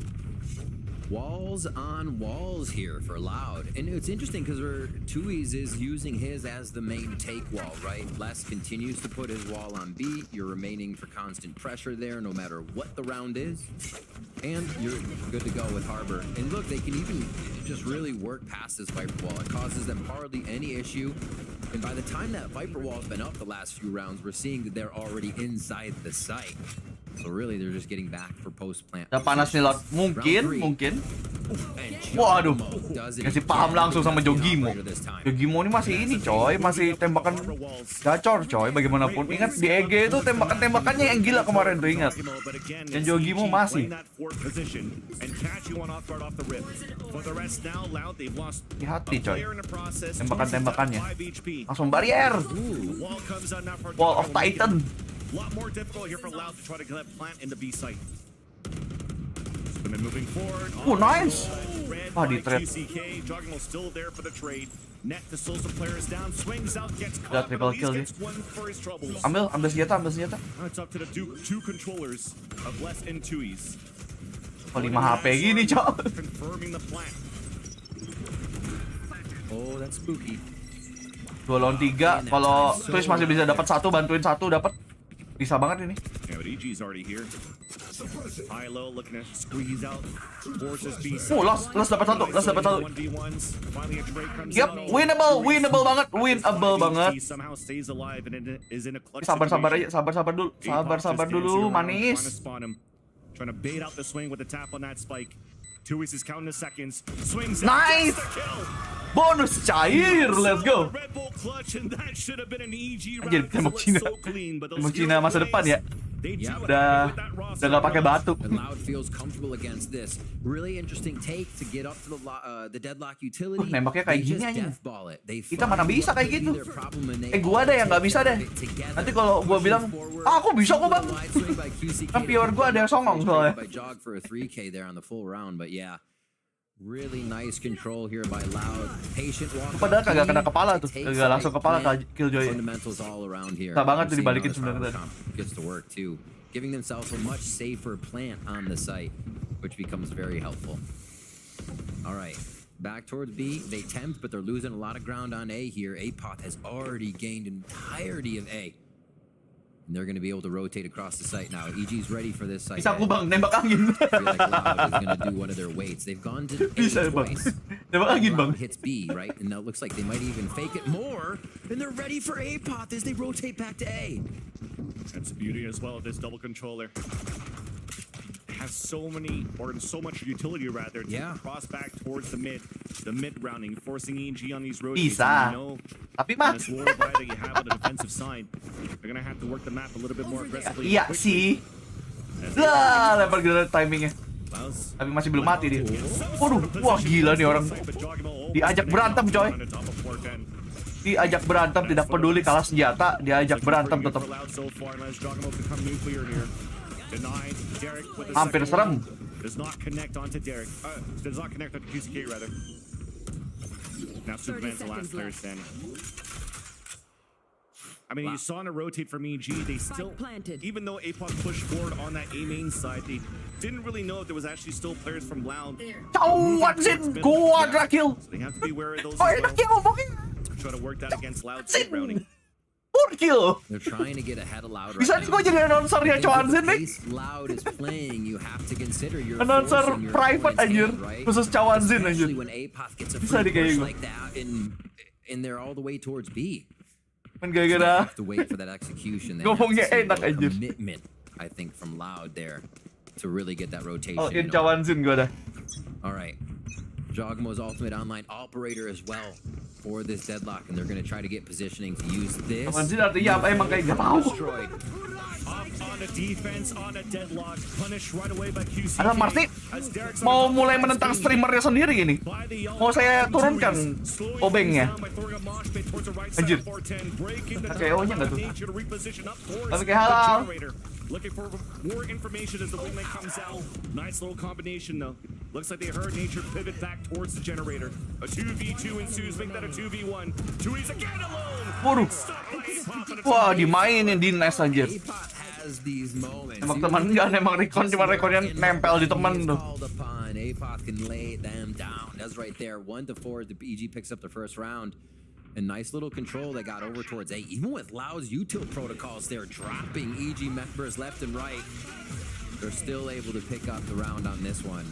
Walls on walls here for Loud. And it's interesting because Tui's is using his as the main take wall, right? Les continues to put his wall on B. You're remaining for constant pressure there no matter what the round is. And you're good to go with Harbor. And look, they can even just really work past this Viper wall. It causes them hardly any issue. And by the time that Viper wall's been up the last few rounds, we're seeing that they're already inside the site. So really, they're just getting back for post plant. Udah panas nih lot. Mungkin. Waduh. Kasih paham langsung sama Jogimo. Jogimo ini masih ini coy, masih tembakan gacor coy. Bagaimanapun ingat di EG itu tembakan-tembakannya yang gila kemarin tuh ingat. Dan Jogimo masih. Hati-hati coy. Tembakan-tembakannya. Langsung barrier. Wall of Titan. A lot more difficult here for Loud to try to get that plant in the B site. And then moving forward. Nice. Wah, di trade. QCK, Jogimo still there for the trade. Net to slow some players down. Swings out, gets Udah caught, triple but at kill least dia. gets one for his troubles. Ambil senjata. Now it's up to the two controllers of Les and Tui's. 5 HP gini coy. Confirming the plant. Oh, that's spooky. 2 lawan 3. Kalau Twitch masih bisa dapat 1, bantuin 1 dapat. Bisa banget ini. Yeah, but EG's already here. High low looking to squeeze out. Forces B. Los dapat 1. Finally a trade comes Yep, out. winnable banget. Somehow stays alive and is in a clutch Sabar situation. aja, sabar dulu, manis. Trying to bait out the swing with a tap on that spike. Tui's is counting the seconds. Swings Nice. out, gets the kill. Bonus cair, let's go. Red Bull clutch and that should have been an EG round. Anjir, tembak Cina. Tembak Cina masa depan ya. Udah nggak pakai batu. And Loud feels comfortable against this. Really interesting take to get up to the deadlock utility. Nembaknya kayak gini aja. Kita mana find bisa what kayak may be gitu. their problem and they Gua ada yang nggak bisa deh. Nanti kalau gua bilang, aku bisa kok bang. Kan pure gua ada yang songong soalnya. By Jog for a 3K there on the full round, but yeah. Really nice control here by Loud. Patient walk. Padahal kagak kena kepala tuh, kagak langsung kepala Killjoy. Fundamentals all around here. Bisa banget tuh We've seen dibalikin how this sebenarnya. power gets to work too, giving themselves a much safer plant on the site, which becomes very helpful. All right, back towards B. They tempt, but they're losing a lot of ground on A here. Apoth has already gained entirety of A. And they're going to be able to rotate across the site now. EG's ready for this site. Bisa aku bang, nembak angin. I feel like Loud is going to do one of their weights. They've gone to A Bisa bang, twice. nembak angin bang. Loud hits B, right? And now it looks like they might even fake it more. And they're ready for Apoth as they rotate back to A. That's the beauty as well of this double controller. Has so much utility rather to cross back towards the mid rounding, forcing EG on these rotates. Bisa. Tapi mah. This wall buy that you have on the defensive side, they're gonna have to work the map a little bit more aggressively. Iya sih. Lah, lempar gila timingnya. Tapi masih belum mati dia. Waduh, wah gila nih orang. Diajak berantem coy. Diajak berantem, tidak peduli kalah senjata, diajak berantem tetap. Hampir serem. Does not connect onto Derek. Does not connect onto QCK rather. Now Superman's the last player standing. I mean, you saw in a rotate from EG, they still, even though Apoth pushed forward on that A main side, they didn't really know if there was actually still players from Loud. Cawansin, quadra kill. So they have to be wary of those as well. Try to work that against Loud speed rounding. Kill. They're trying to get ahead of Loud right Bisa nih gue jadi announcer ya Cawansin nih. Loud is playing, you have to consider your announcer private anjir, khusus Cawansin anjir. When Apoth gets a Bisa free nih kayak push gue. like that and they're all the way towards B. Kan gara-gara have to wait for that execution. ngomongnya enak anjir. Commitment, I think, from Loud there to really get that rotation. Oh, in Cawansin gue dah. All right. Jogmo's ultimate online operator as well. for this deadlock, and they're going to try to get positioning to use this. Anjir artinya apa emang kayak gak tahu. Destroyed. On a defense, on a deadlock, punished right away by QC. Ada Marty mau mulai menentang streamernya sendiri ini. Mau saya turunkan obengnya. Anjir. Pakai O-nya nggak tuh? Pakai halal. Looking for more information as the wingman comes out. Nice little combination though. Looks like they heard nature pivot back towards the generator. A 2v2 ensues, make that a 2v1. Tui's again alone. Waduh. Wah, dimainin di nest anjir. Emang teman enggak, emang recon cuma rekonnya nempel di teman tuh. Apoth can lay them down. That's right there. 1-4. The EG picks up the first round. A nice little control they got over towards A. Even with Loud's util protocols, they're dropping EG members left and right. They're still able to pick up the round on this one.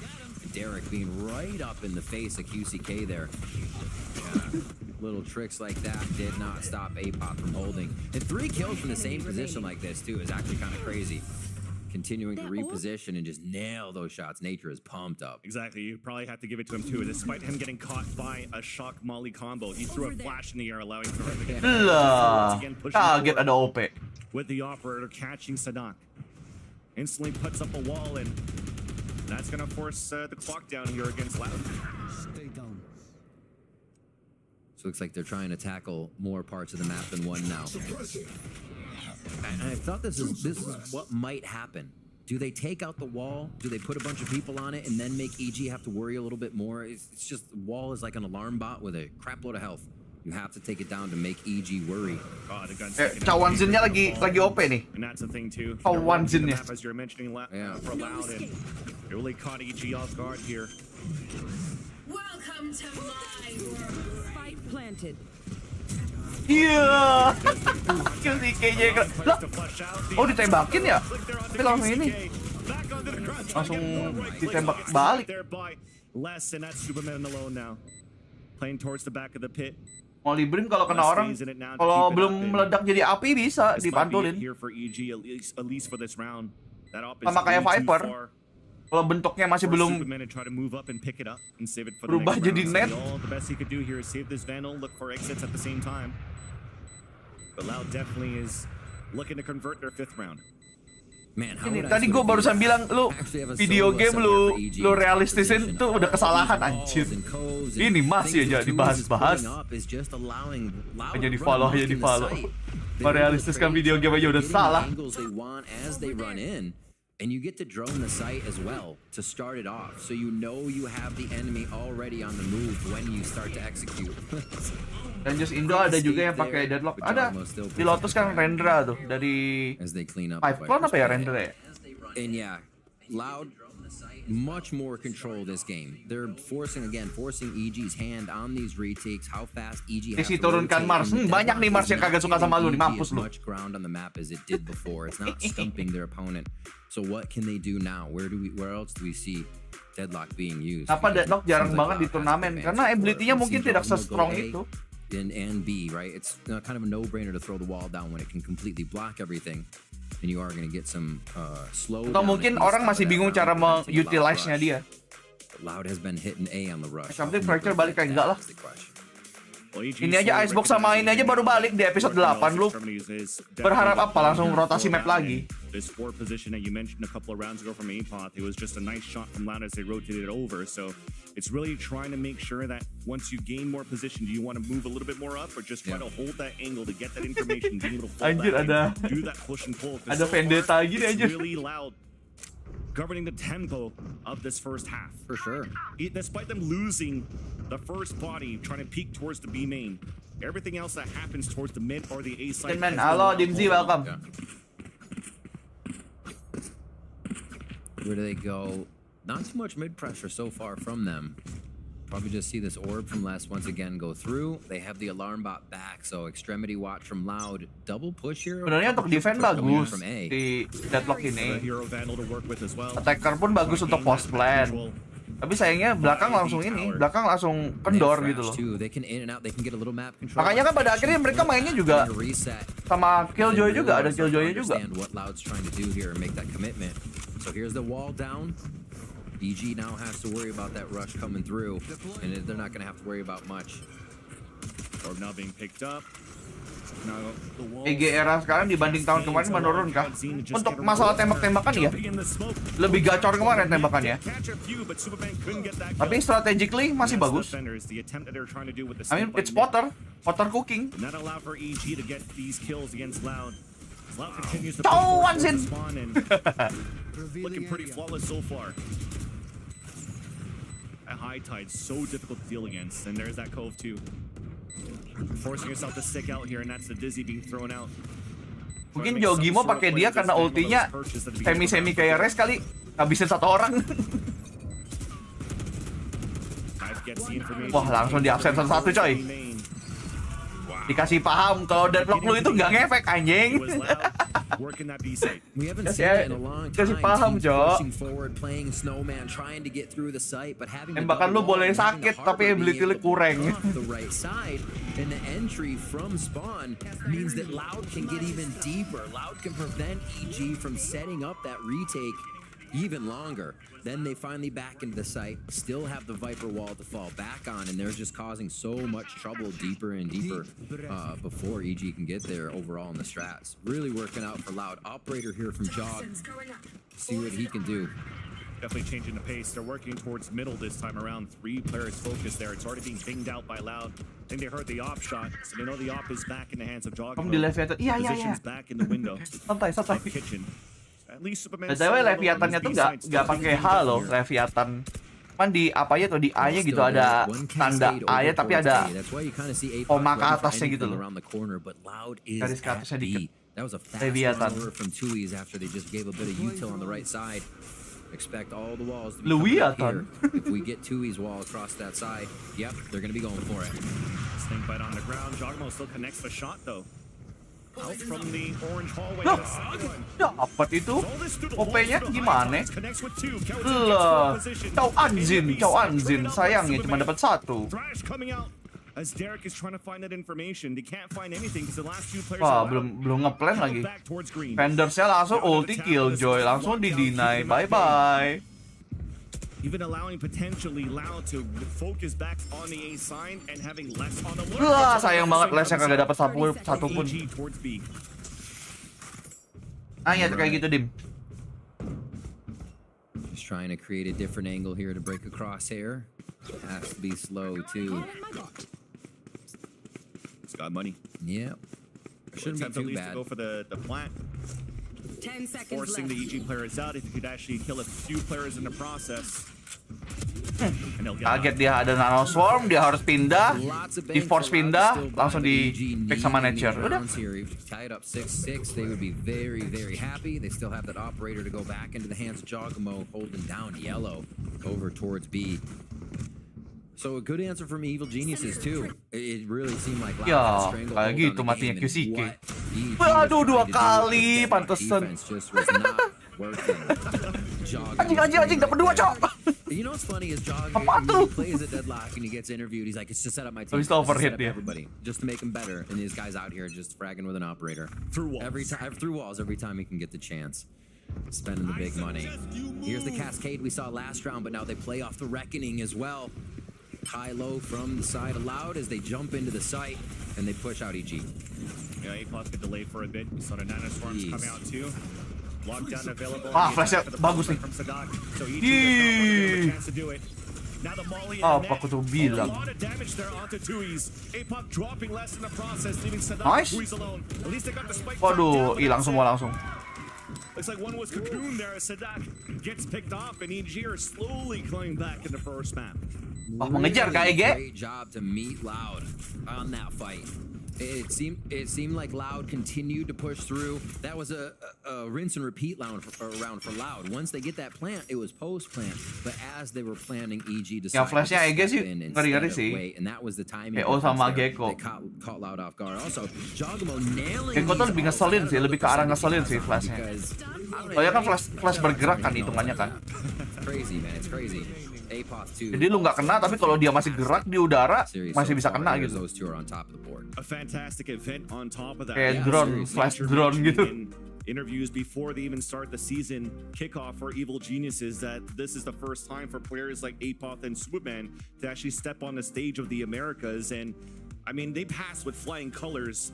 Derek being right up in the face of QCK there. Yeah. Little tricks like that did not stop Apoth from holding. And 3 kills from the same position like this too is actually kind of crazy. Continuing to reposition and just nail those shots. Nature is pumped up. Exactly. You probably have to give it to him too. Despite him getting caught by a shock molly combo, he threw a flash in the air, allowing for him to get Kaget ada OP. with the operator catching Sadak. Instantly puts up a wall, and that's gonna force the clock down here against Loud. Stay down. So it looks like they're trying to tackle more parts of the map than one now. And I thought this is what might happen. Do they take out the wall? Do they put a bunch of people on it and then make EG have to worry a little bit more? It's just the wall is like an alarm bot with a crap load of health. You have to take it down to make EG worry. Cawan Zinnya lagi OP nih. And that's the thing too. Cawan Zinnya. As you're mentioning for Loud, and it really caught EG off guard here. Welcome to my world. Spike planted. Iya. QCK-nya lah. Oh, ditembakin ya? Tapi langsung ini. Langsung ditembak balik. Less, and that's Superman alone now. Playing towards the back of the pit. Mau librin kalau kena orang, kalau belum meledak jadi api bisa dipantulin. Sama kayak Viper. Kalau bentuknya masih belum berubah jadi net. Ini tadi gue barusan bilang lu video game lu realistisin tuh udah kesalahan anjir. Ini masih aja dibahas-bahas. Hanya di follow. Merealistiskan video game aja udah salah. And you get to drone the site as well to start it off, so you know you have the enemy already on the move when you start to execute. Dan just Indo ada juga yang pakai deadlock. Ada di Lotus kan Rendra tuh dari Five Clone apa ya Rendra ya? And yeah, Loud much more control this game. They're forcing EG's hand on these retakes. How fast EG has to turunkan Mars. Banyak nih Mars yang kagak suka sama lu nih, mampus lu. Much ground on the map as it did before. It's not stumping their opponent. So what can they do now? Where else do we see deadlock being used? Apa deadlock jarang banget di turnamen karena ability-nya mungkin tidak se-strong itu. And B, right? It's kind of a no-brainer to throw the wall down when it can completely block everything. And you are going to get some slow. Atau mungkin orang masih bingung cara mengutilize-nya dia. Loud has been hitting A on the rush. Something fracture balik kayak enggak lah. Ini aja Icebox sama ini aja baru balik di episode 8 lu. Berharap apa langsung rotasi map lagi. This four position that you mentioned a couple of rounds ago from Apoth, it was just a nice shot from Loud as they rotated it over. So it's really trying to make sure that once you gain more position, do you want to move a little bit more up or just try to hold that angle to get that information, being able to hold that and do that push and pull. Ada vendetta gini aja. Really Loud governing the tempo of this first half. For sure. Despite them losing the first body, trying to peek towards the B main, everything else that happens towards the mid or the A side. Hello, Dimzy, welcome. Where do they go? Not too much mid pressure so far from them. Probably just see this orb from Les once again go through. They have the alarm bot back, so extremity watch from Loud. Double push here. Sebenarnya untuk defense bagus di deadlock ini. Attacker pun bagus untuk post plan. Tapi sayangnya belakang langsung kendor gitu loh. Makanya kan pada akhirnya mereka mainnya juga sama Killjoy juga, ada Killjoy-nya juga. So here's the wall down. EG now has to worry about that rush coming through, and they're not going to have to worry about much. Orb now being picked up. Now the walls. EG era sekarang dibanding tahun kemarin menurun kah? Untuk masalah tembak-tembakan ya, lebih gacor kemarin tembakannya. Tapi strategically masih bagus. I mean, it's Potter cooking. Not allow for EG to get these kills against Loud. Loud continues to spawn and looking pretty flawless so far. At high tide, so difficult to deal against, and there's that Cove too. Forcing yourself to stick out here, and that's the Dizzy being thrown out. Mungkin Yogimo pakai dia karena ultinya semi kayak Res kali, habisin satu orang. Wah, langsung di absen satu coy. Dikasih paham kalau deadlock lu itu nggak ngefek anjing. We haven't seen it in a long time. Kasih paham, Jo. Pushing forward, playing snowman, trying to get through the site, but having Tembakan lu boleh sakit tapi ability lu kurang. the right side, and the entry from spawn means that Loud can get even deeper. Loud can prevent EG from setting up that retake even longer. Then they finally back into the site, still have the Viper wall to fall back on, and they're just causing so much trouble deeper and deeper before EG can get there overall in the strats. Really working out for Loud. Operator here from Jog. See what he can do. Definitely changing the pace. They're working towards middle this time around. 3 players focused there. It's already being pinged out by Loud. I think they heard the op shot, so they know the op is back in the hands of Jog. Di Leviathan. Iya. Position's back in the window. Santai. Kitchen. At least Superman. Btw Leviathannya tuh nggak pakai H loh, Leviathan. Cuman di apanya tuh di A-nya gitu ada tanda A-nya tapi ada koma ke atasnya gitu loh. Garis ke atasnya dikit. Leviathan. Expect all the walls to be Leviathan. If we get Tui's wall across that side, yep, they're going to be going for it. Snakebite on the ground. Jogmo still connects the shot though. Out from the orange hallway. Dapat itu OP-nya gimana? Lah, Chow Anjin, sayangnya cuma dapat 1. Thrash coming out as Derek is trying to find that information. They can't find anything because the last 2 players. Wah, belum ngeplan lagi. Fendersnya langsung ulti killjoy, langsung di-deny. Bye-bye. Even allowing potentially Loud to focus back on the A sign and having less on the Wah, sayang banget lesnya kagak dapat satu pun. Ya kayak gitu, Dim. Just trying to create a different angle here to break a crosshair. Has to be slow too. It's got money. Yep. Shouldn't be too bad. To go for the plant. 10 seconds Forcing left. the EG players out if you could actually kill a few players in the process. Kaget dia ada nano swarm, dia harus pindah, di force pindah, langsung di pick sama nature. Udah. Tied up 6-6, they would be very, very happy. They still have that operator to go back into the hands of Jogamo, holding down yellow over towards B. So a good answer from Evil Geniuses too. It really seemed like ya, kayak gitu matinya QCK. Aduh, 2 kali, pantesan. Anjing, dapat 2, Cok. You know what's funny is Jog plays at Deadlock and he gets interviewed. He's like, it's just set up my team. He's overhit everybody just to make him better. And these guys out here just fragging with an operator through walls every time he can get the chance. Spending the big money. Here's the cascade we saw last round, but now they play off the reckoning as well. High-low from the side of Loud as they jump into the site and they push out EG. Yeah, A-Plus could delay for a bit. We saw the nanoswarms coming out too. Lockdown available. Flashnya bagus nih. So EG does not have a chance to do it. Now the Molly and Apa aku tuh bilang. a lot of damage there onto Tui's. A-Pop dropping less in the process, leaving Sadak Nice. Tui's alone. At least they got the spike. Waduh, hilang semua langsung. Looks like one was cocooned there as Sadak gets picked off and EG are slowly coming back in the first map. Oh, mengejar KG. Great job to meet Loud on that fight. It seemed like Loud continued to push through. That was a rinse and repeat round for Loud. Once they get that plant, it was post plant. But as they were planting, EG decided flashnya to EG sih step in ngeri-ngeri sih. and that was the timing. sama They Gecko. caught Loud off guard. Also, Jogamo nailing. Gecko tuh lebih ngeselin sih, lebih ke arah ngeselin sih flashnya. Soalnya kan flash bergerak kan hitungannya kan. Crazy man, it's crazy. Jadi lu nggak kena, tapi kalau dia masih gerak di udara masih bisa kena gitu. A fantastic event on top of that. Kayak drone, flash drone gitu. Interviews before they even start the season kickoff for Evil Geniuses that this is the first time for players like Apoth and Swoopman to actually step on the stage of the Americas, and I mean, they passed with flying colors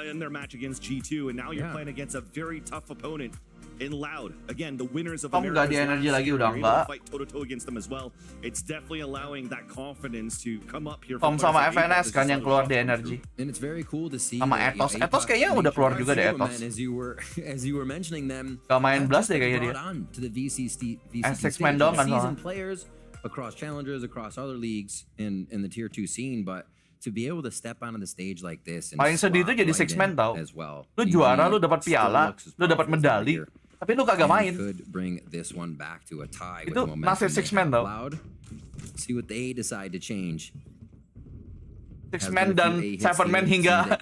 in their match against G2, and now you're playing against a very tough opponent in Loud. Again, the winners of Enggak di NRG lagi udah enggak. fight toe-to-toe against them as well. It's definitely allowing that confidence to come up here. Tom sama FNS kan yang keluar di NRG. And it's very cool to see. Sama Ethos. Ethos kayaknya udah keluar juga deh Ethos. As you were mentioning them. Gak main Blast deh kayaknya dia. To the VCT Six-man doang kan soalnya. Players across challengers, across other leagues in the tier 2 scene, but to be able to step onto the stage like this and paling sedih itu jadi six man tau. Well. Lu juara, lu dapat piala, lu dapat medali, tapi lu kagak main. Could bring this one back to a tie itu nasib six man tau. See what they decide to change. Six man dan seven man hingga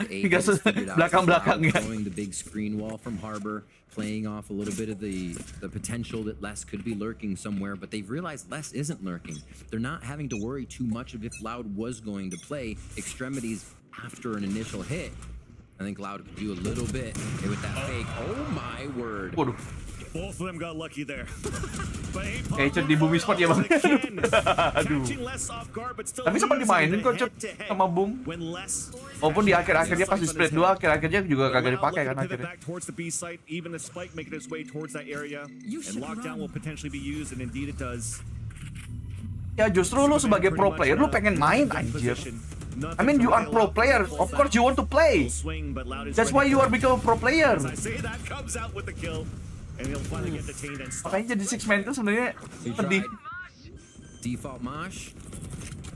belakang-belakangnya. The big screen wall from Harbor, playing off a little bit of the potential that Les could be lurking somewhere, but they've realized Les isn't lurking. They're not having to worry too much of if Loud was going to play extremities after an initial hit. I think Loud could do a little bit with that fake. Oh my word. Waduh. Both of them got lucky there. Kayak di bumi spot ya bang. Aduh. Tapi sempat dimainin kok Cut sama Boom. Walaupun di akhir-akhirnya pas di split 2 akhir-akhirnya juga kagak dipakai kan akhirnya. Ya justru lu sebagai pro player lu pengen main anjir. I mean you are pro player, of course you want to play. That's why you are become a pro player. Makanya jadi six man itu sebenarnya pedih. Default Mosh.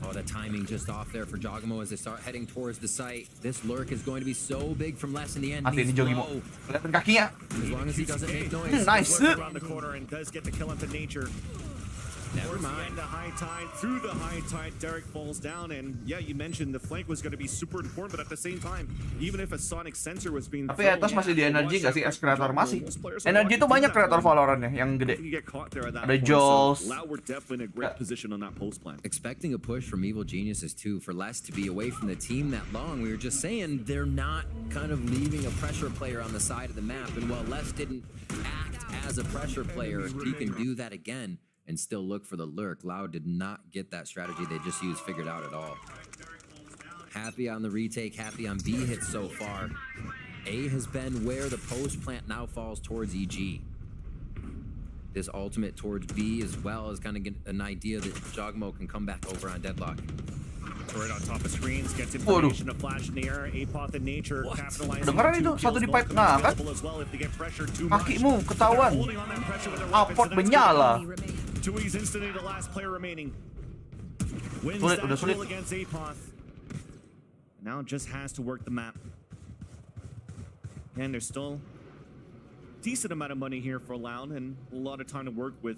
Oh, the timing just off there for Jogamo as they start heading towards the site. This lurk is going to be so big from Les in the end. Mati ini Jogimo. Kelihatan kakinya. As long as he doesn't make noise. Nice. Around the corner and does get the kill into nature. Never mind. The high tide, through the high tide, Derek falls down, and yeah, you mentioned the flank was going to be super important, but at the same time, even if a sonic sensor was being tapi Atas masih di NRG gak sih? S kreator masih. NRG itu banyak kreator Valorant ya yang gede. Ada Jules. Expecting a push from Evil Geniuses too for Les to be away from the team that long. We were just saying they're not kind of leaving a pressure player on the side of the map, and while Les didn't act as a pressure player, he can do that again and still look for the lurk. Loud did not get that strategy they just used figured out at all. Happy on the retake, happy on B hits so far. A has been where the post plant now falls towards EG. This ultimate towards B as well is kind of an idea that Jogmo can come back over on Deadlock. Right on top of screens, gets information, a flash in the air, Apoth in nature, capitalizing. Dengeran itu, satu di pipe ngangkat. Kakimu ketahuan. Apot menyala. Tui's instantly the last player remaining. Wins Sulit, that udah sulit. duel against Apoth. Now just has to work the map. And there's still decent amount of money here for Loud and a lot of time to work with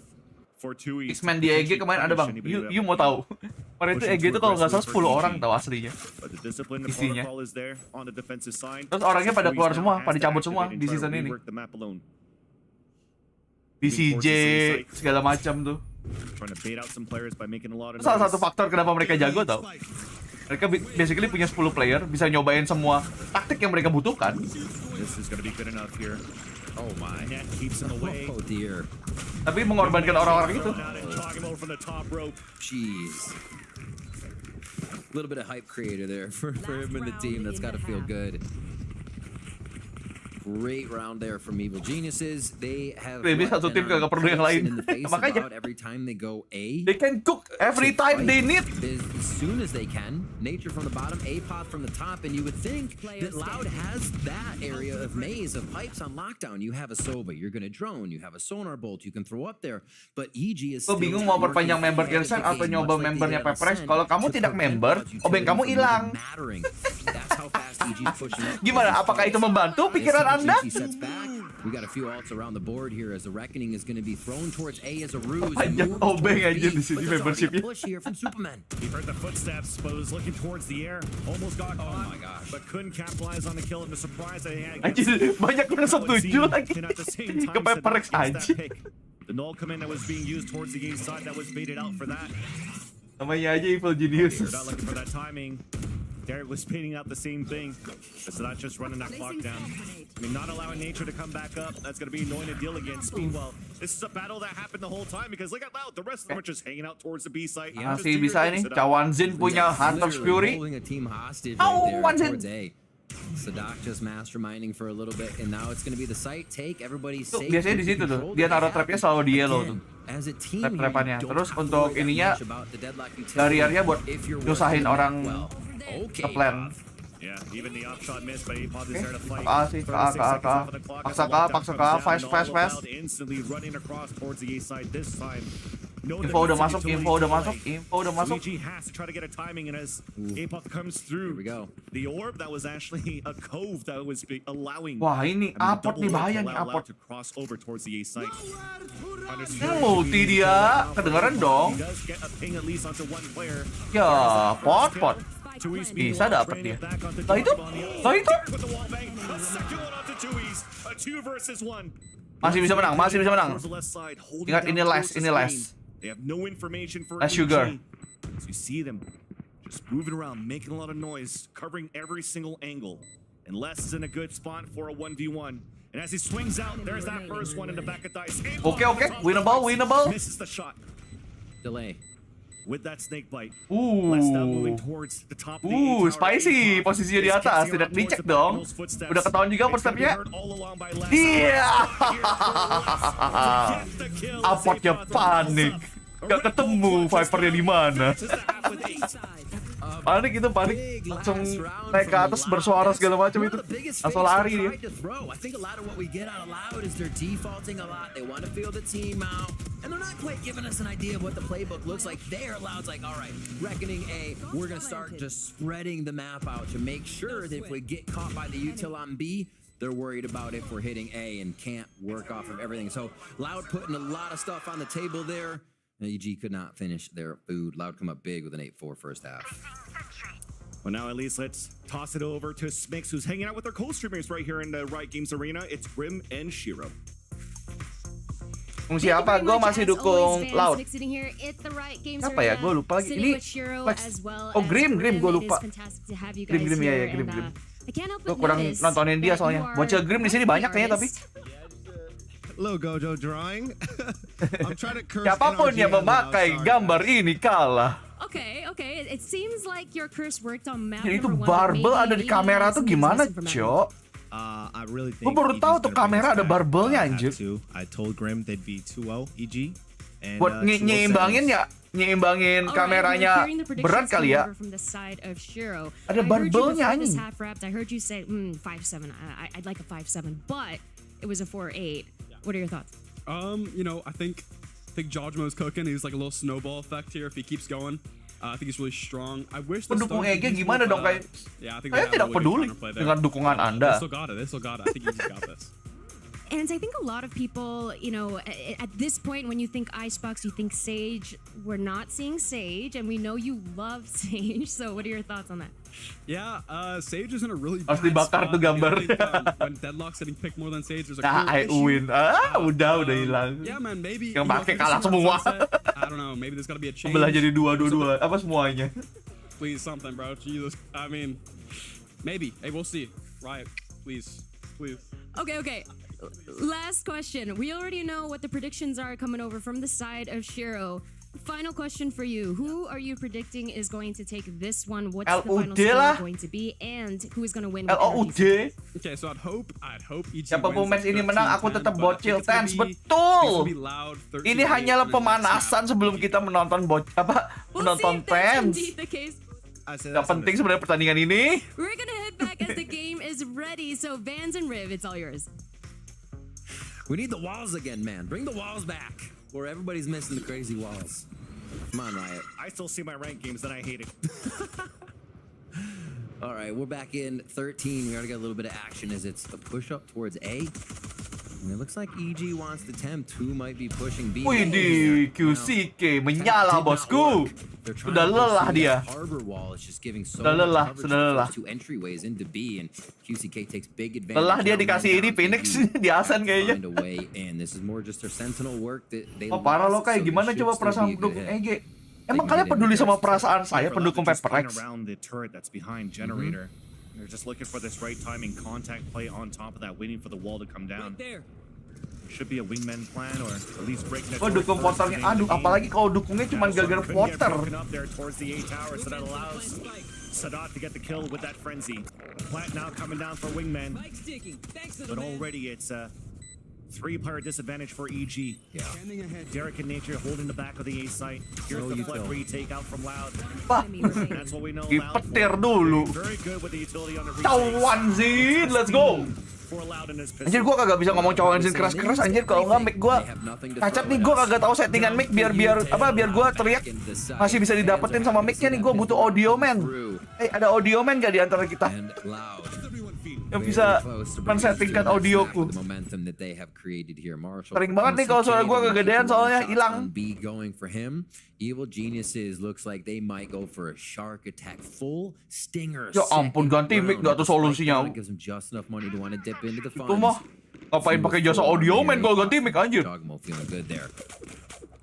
for Tui. X-Men di EG kemarin ada bang. You mau tahu? Kemarin itu EG itu kalau nggak salah 10 orang tahu aslinya. Isinya. Terus orangnya pada keluar semua, pada cabut semua di season ini. DCJ segala macam tuh. Itu salah satu faktor kenapa mereka jago tau. Mereka basically punya 10 player, bisa nyobain semua taktik yang mereka butuhkan. Oh my. Oh dear. Tapi mengorbankan orang-orang itu. Jeez. A little bit of hype creator there for him and the team. That's got to feel good. Great round there from Evil Geniuses. They have satu tim kagak perlu yang lain. Makanya every time they go A. They can cook every time they need. As soon as they can. Nature from the bottom, Apoth from the top, and you would think that Loud has that area of maze of pipes on lockdown. You have a Sova, you're gonna drone, you have a sonar bolt you can throw up there, but EG is. Lo bingung mau perpanjang member Irsen atau nyoba membernya Peprex? Kalau kamu tidak member, obeng kamu hilang. Gimana? Apakah itu membantu pikiran Anda? We got a few ults around the board here as the reckoning is going to be thrown towards A as a ruse. Panjang obeng aja di sini membershipnya. Push here from Superman. He heard the footsteps, but was looking towards the air. Almost got caught. Oh my gosh! But couldn't capitalize on the kill. And the surprise that he had. Anjir, banyak yang setuju lagi. Ke Peprex aja. The null command that was being used towards the game side that was baited out for that. Namanya aja Evil Genius. Not looking for that timing. Derek was painting out the same thing. So not just running that clock down. I mean, not allowing nature to come back up. That's going to be annoying to deal against. Meanwhile, this is a battle that happened the whole time because look at Loud. The rest of them are just hanging out towards the B site. Masih bisa ini. Cawan Zin punya Hunter's Fury. Holding a team hostage Oh, right there Wanzin. towards A. Sadak just masterminding for a little bit, and now it's going to be the site take. Everybody's Tuh, safe. biasanya di situ tuh. Dia taruh trapnya selalu di yellow tuh. As a team, Trap-trapannya. you don't Terus have to untuk worry that ininya, much about the deadlock utility barriernya buat if you're nyusahin working orang well. Okay, ke-plan. Yeah, even the upshot missed, but Apod is there to fight. A sih, ke A. 36 seconds off of the clock as the lockdown Paksa ke A, comes down, fast, and fast, all fast. Loud instantly running across towards the A side this time. No Info udah defensive masuk, utility info udah delay. masuk, info udah masuk. Luigi has to try to get a timing, and as Apod comes through, Here we go. the orb that was actually a cove that was allowing. Wah, ini Apod nih, bahaya nih Apod. To cross over towards the A site. Ulti dia, kedengeran dong. He does get a ping at least onto one player. Ya, pot. Tui's Bisa meanwhile dapet bringing dia. it back onto Lah itu, Dodgeball on the lah outside. itu. With the wall bang. A second one onto Tui's. A 2 versus 1. Masih bisa menang, masih bisa menang. Towards the left side, holding Ingat down ini close last, to ini screen. last. They have no information for Last EG. sugar. So you see them just moving around, making a lot of noise, covering every single angle. And Les is in a good spot for a 1v1. And as he swings out, there's that first one in the back of dice. Okay, winnable. Misses the shot. Delay. With that snake bite. Les now moving towards the top of the A tower. Spicy. Posisinya di atas, tidak dicek dong. Udah ketahuan juga footstepnya. Iya. Apotnya panik. Gak ketemu Vipernya di mana. Panik itu, panik. Langsung naik ke atas bersuara segala macam itu. Langsung lari dia. I think a lot of what we get out of Loud is they're defaulting a lot. They want to feel the team out. And they're not quite giving us an idea of what the playbook looks like. There, Loud's like, all right, reckoning A, we're going to start just spreading the map out to make sure that if we get caught by the util on B, they're worried about if we're hitting A and can't work off of everything. So Loud putting a lot of stuff on the table there. EG could not finish their food. Loud come up big with an 8-4 first half. Well, now at least let's toss it over to Smix, who's hanging out with our co-streamers right here in the Riot Games Arena. It's Grim and Shiro. Siapa? Gue masih dukung Loud. Apa ya? Gue lupa lagi. Ini Grim gue lupa. Grim ya, Grim. Gue kurang nontonin dia soalnya. Bocil Grim di sini banyak kayaknya tapi. Hello, Gojo drawing. I'm trying to curse Siapapun NRG yang memakai gambar ini kalah. Okay. It seems like your curse worked on map Jadi itu number 1. barbel ada di kamera tuh gimana, Cok? I really think Gue baru tahu tuh kamera ada barbelnya, anjir. I told Grim they'd be 2-0 EG. And, Buat nyeimbangin ya, nyeimbangin kameranya berat kali ya. Ada barbelnya anjing. I heard you say 5-7. I'd like a 5-7, but it was a 4-8. What are your thoughts? I think Jojmo's cooking. He's like a little snowball effect here if he keeps going. I think he's really strong. I wish the Pendukung EG gimana dong kayak? I think saya tidak peduli dengan dukungan Anda. They still got it. I think EG's got this. And I think a lot of people, at this point, when you think Icebox, you think Sage. We're not seeing Sage, and we know you love Sage. So, what are your thoughts on that? Yeah, Sage is in a really Harus bad dibakar spot. tuh gambar. When Deadlock's getting picked more than Sage, there's a I clear win. issue. Udah hilang. Yeah, man, maybe Yang pakai maybe kalah some semua. sunset. I don't know. Maybe there's gotta be a change. Belah jadi dua, apa semuanya? Please, something, bro. Jesus. I mean, maybe. Hey, we'll see. Riot, please. Okay. Last question. We already know what the predictions are coming over from the side of Shiro. Final question for you. Who are you predicting is going to take this one? What's the final score going to be? And who is going to win? LOD. Okay, so I'd hope EG Siapapun match ini menang, aku tetap bocil Tens. Betul. Ini hanyalah pemanasan sebelum kita menonton menonton Tens. Gak penting sebenarnya pertandingan ini. We're gonna head back as the game is ready. So Vans and Riv, it's all yours. We need the walls again, man. Bring the walls back. Where everybody's missing the crazy walls. Come on, Riot. I still see my ranked games and I hate it. All right, we're back in 13. We already got a little bit of action as it's a push up towards A. And it looks like EG wants to tempt. Who might be pushing B? Wih di QCK menyala bosku. Sudah lelah dia. Sudah lelah. Lelah dia dikasih ini Phoenix di Asen kayaknya. Oh parah lo kayak gimana coba perasaan pendukung EG? Emang kalian peduli sama perasaan saya pendukung Paper X? Around the turret that's behind generator. They're just looking for this right timing contact play on top of that, waiting for the wall to come down. Should be a wingman plan or at least break that. Oh, dukung Potternya. Aduh, apalagi kalau dukungnya cuma gara-gara Potter. Sadat to get the kill with that frenzy. Plant now coming down for wingman. But already it's a 3-player disadvantage for EG. Yeah. Derek and Nature holding the back of the A site. Here's the flip where you take out from Loud. Wah, That's what we know. dipetir dulu. Very good with the utility on the Cawan Zin, let's go. Anjir, gua kagak bisa ngomong cawan Zin keras-keras anjir, kalau nggak mic gua cacat nih. Gua kagak tahu settingan mic biar gua teriak masih bisa didapetin sama micnya nih. Gua butuh audio man. Ada audio man gak di antara kita yang bisa men-settingkan audioku? Sering banget nih kalau suara gua kegedean soalnya hilang. Evil geniuses looks like they might go for a shark attack full stinger. Ya ampun, ganti mic gak tuh solusinya. Gives them just enough money to want to dip into the Itu mah ngapain pakai jasa audio man kalau ganti mic anjir. Dogmo feeling good there.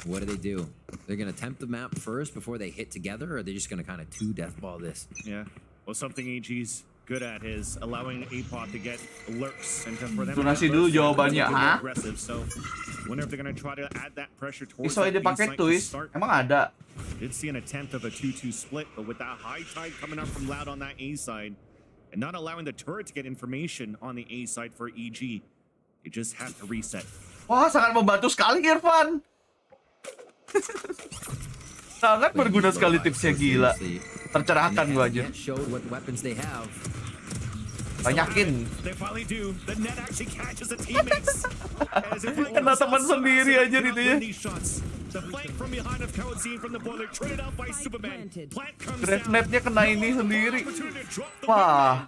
What do? They're gonna attempt the map first before they hit together, or are they just gonna kind of death ball this? Yeah. Well, something AG's good at is allowing APOT to get lurks and for them. Donasi dulu jawabannya, hah? So, whenever they're gonna try to add that pressure towards Iso ide pakai twist, emang ada. Did see an attempt of a 2-2 split, but with that high tide coming up from Loud on that A side, and not allowing the turret to get information on the A side for EG, you just have to reset. Wah, sangat membantu sekali Irfan. Sangat berguna sekali tipsnya, gila. Tercerahkan gua aja. Banyakin. Kena teman sendiri aja itu ya. Grenade-nya kena ini sendiri. Wah.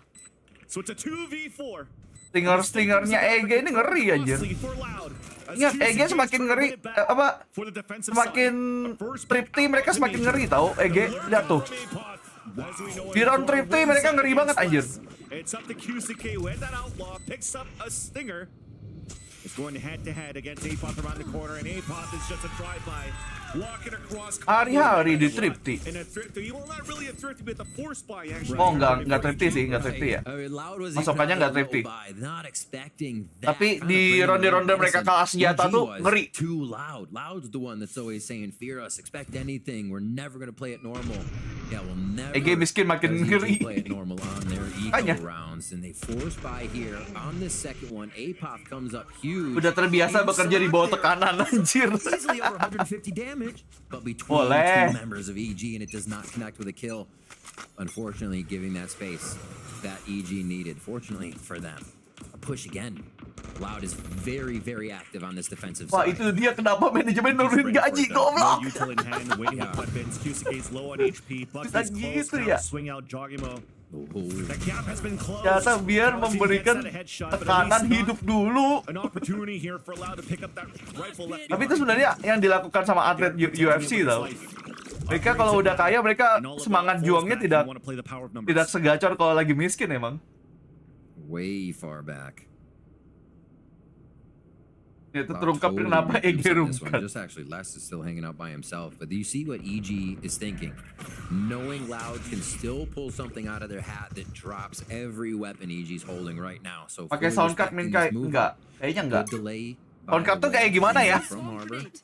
Stinger-stingernya EG ini ngeri anjir. Ingat, EG semakin ngeri, semakin tripty mereka semakin ngeri tau. EG, lihat tuh. Di round tripty mereka ngeri banget anjir. It's up to QCK when that outlaw picks up a stinger. It's going head to head against APOT around the corner, and APOT is just a drive-by. Walking across. Hari-hari di thrifty. Well, not really a thrifty, but the force buy actually. Oh, enggak thrifty sih, enggak thrifty ya. Masokannya enggak thrifty. Tapi di ronde-ronde mereka kalah senjata tuh ngeri. Too loud. Loud's the one that's always saying, "Fear us, expect anything. We're never gonna play it normal." Yeah, we'll never. EG miskin makin ngeri. Play it normal on their eco rounds, and they force by here on this second one. APOT comes up huge. Udah terbiasa bekerja di bawah tekanan anjir. Easily over 150 damage, but between two members of EG, and it does not connect with a kill. Unfortunately, giving that space that EG needed. Fortunately for them, a push again. Loud is very, very active on this defensive side. Wah, itu dia kenapa manajemen nurunin gaji, goblok. Bisa gitu ya. Ternyata biar memberikan tekanan hidup dulu. Tapi itu sebenarnya yang dilakukan sama atlet UFC tau. Mereka kalau udah kaya, mereka semangat juangnya tidak segacor kalau lagi miskin emang. Way far back. Itu terungkap kenapa EG rungkat. Just actually, Les is still hanging out by himself. But do you see what EG is thinking? Knowing Loud can still pull something out of their hat that drops every weapon EG's holding right now. So pakai sound card enggak? Kayaknya enggak. Sound card tuh kayak gimana ya?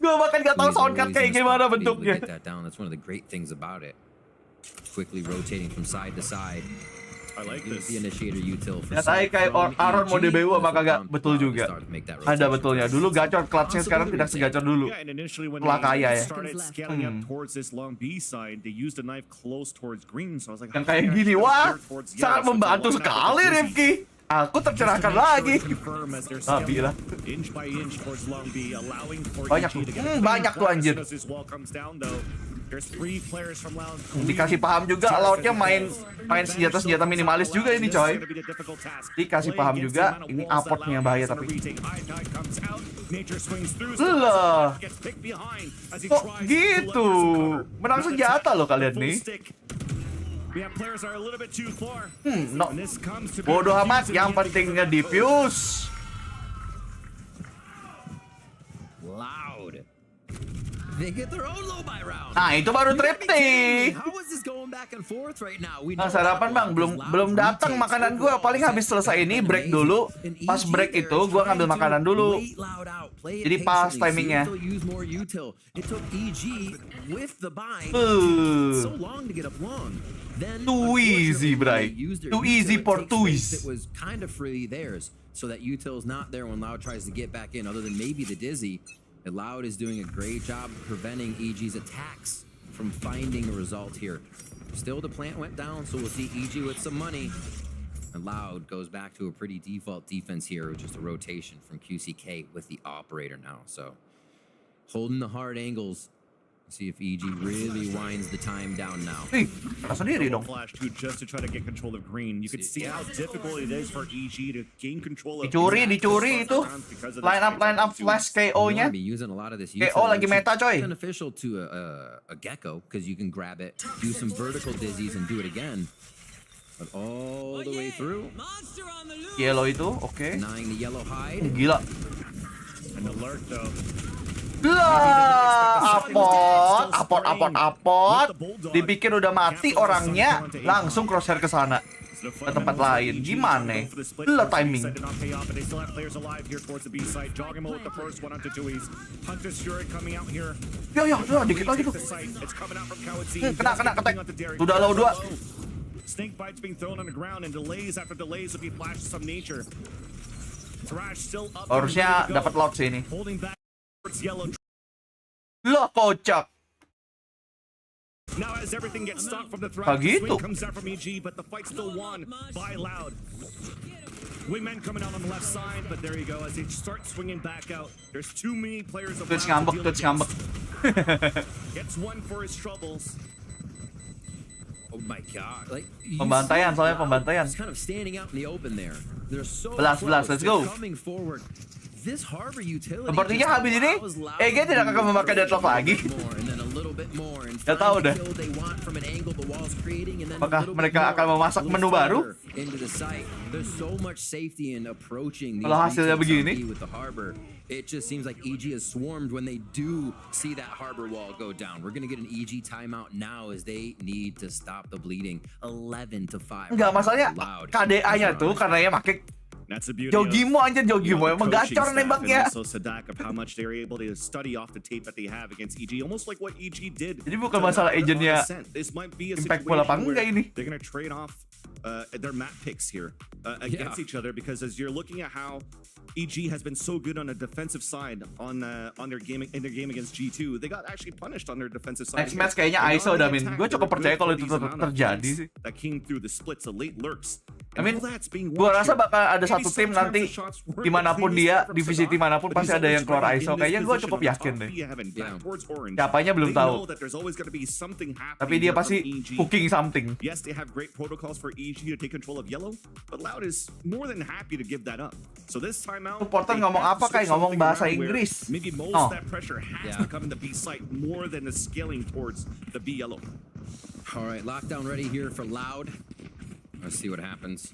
Gua bahkan nggak tahu sound card kayak gimana bentuknya. That's one of the great things about it. Quickly rotating from side to side. I like this. The initiator util for kayak Aron mode BU apa kagak? Betul juga. Ada betulnya. Dulu gacor, clutchnya sekarang tidak segacor dulu. Setelah kaya ya. Yang kayak gini, wah, sangat membantu sekali Rifki. Aku tercerahkan lagi. Bila. Banyak tuh anjir. Dikasih paham juga Loudnya main senjata minimalis juga ini coy. Dikasih paham juga ini apotnya bahaya tapi. Lah. Kok gitu? Menang senjata loh kalian nih. No. Bodoh amat, yang penting nge-defuse. Loud. They get their own low buy round. Nah, itu baru triptik. How is this going back and forth right now? We Nah, sarapan bang, belum datang makanan gue. Paling habis selesai ini break dulu. Pas break itu gue ngambil makanan dulu. Jadi pas timingnya. Too easy, bray. Too easy for twos. It was kind of free theirs, so that util's not there when Loud tries to get back in. Other than maybe the dizzy, and Loud is doing a great job preventing EG's attacks from finding a result here. Still, the plant went down, so we'll see EG with some money. And Loud goes back to a pretty default defense here, with just a rotation from QCK with the operator now. So, holding the hard angles. See if EG really winds the time down now. Sendiri dong. Flash too, just to try to get control of green. You can see how difficult it is for EG to gain control of. Dicuri itu. Line up flash KO-nya. KO lagi meta, coy. Beneficial to a gecko because you can grab it, do some vertical dizzies, and do it again. But all the way through. Yellow itu, oke. Denying the yellow hide. Gila. An alert though. Lah, apot. Dipikir udah mati orangnya, langsung crosshair ke sana. Ke tempat lain. Gimana? Lah timing. Ya, dikit lagi tuh. Kena ketek. Udah low 2. Snake bites being thrown on the ground and delays after delays will be flashed some nature. Thrash still up. Harusnya dapat loud sih ini. Loh, kocak. Now as everything gets stopped from the thrash, the swing comes out from EG, but the fight's still won by Loud. Wingman coming out on the left side, but there you go. As they start swinging back out, there's too many players of Loud to deal with. Gets one for his troubles. Oh my god! Like pembantaian, soalnya pembantaian. Kind of standing out in the open there. They're so Belas, let's go. Coming forward. This harbor utility. Sepertinya habis ini, EG tidak akan memakai deadlock lagi. Gak tahu deh. Apakah mereka akan memasak menu baru? Kalau hasilnya begini. It just seems like EG is swarmed when they do see that harbor wall go down. We're gonna get an EG timeout now as they need to stop the bleeding. 11-5. Enggak, masalahnya KDA-nya tuh karena ya pakai Jogimo aja, Jogimo emang gacor nembaknya. Jadi bukan masalah agentnya impactful apa enggak ini. Their map picks here against each other, because as you're looking at how EG has been so good on the defensive side on their game against G2, they got actually punished on their defensive side. Next match kayaknya ISO udah min. Gue cukup percaya kalau itu terjadi sih. That came through the splits, the late lurks. I mean, gue rasa bakal ada satu tim nanti dimanapun dia, di VCT manapun pasti ada yang keluar ISO. Kayaknya gue cukup yakin deh. Siapanya belum tahu. Tapi dia pasti cooking something. Yes, they have great protocols for EG to take control of yellow, but Loud is more than happy to give that up. So this time out, supporter ngomong apa kayak ngomong bahasa Inggris. Maybe most of that pressure has to come in the B site more than the scaling towards the B yellow. All right, lockdown ready here for Loud. Let's see what happens.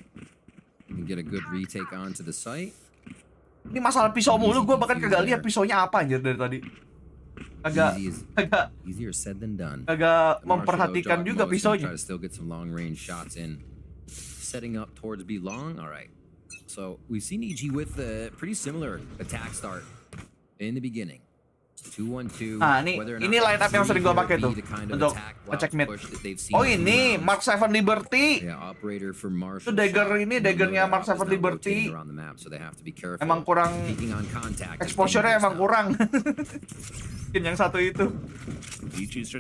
We can get a good retake onto the site. Ini masalah pisau mulu, gue bahkan kagak lihat pisaunya apa anjir dari tadi. Agak easier said than done. Agak memperhatikan juga pisaunya. Try to still get some long range shots in. Setting up towards B long. All right. So we've seen EG with a pretty similar attack start in the beginning. 2-1-2. Nah, ini line up yang sering gue pakai tuh untuk ngecek mid. Oh ini Mark 7 Liberty. Itu daggernya Mark 7 Liberty. Emang kurang exposure-nya emang kurang. Mungkin yang satu itu. Itu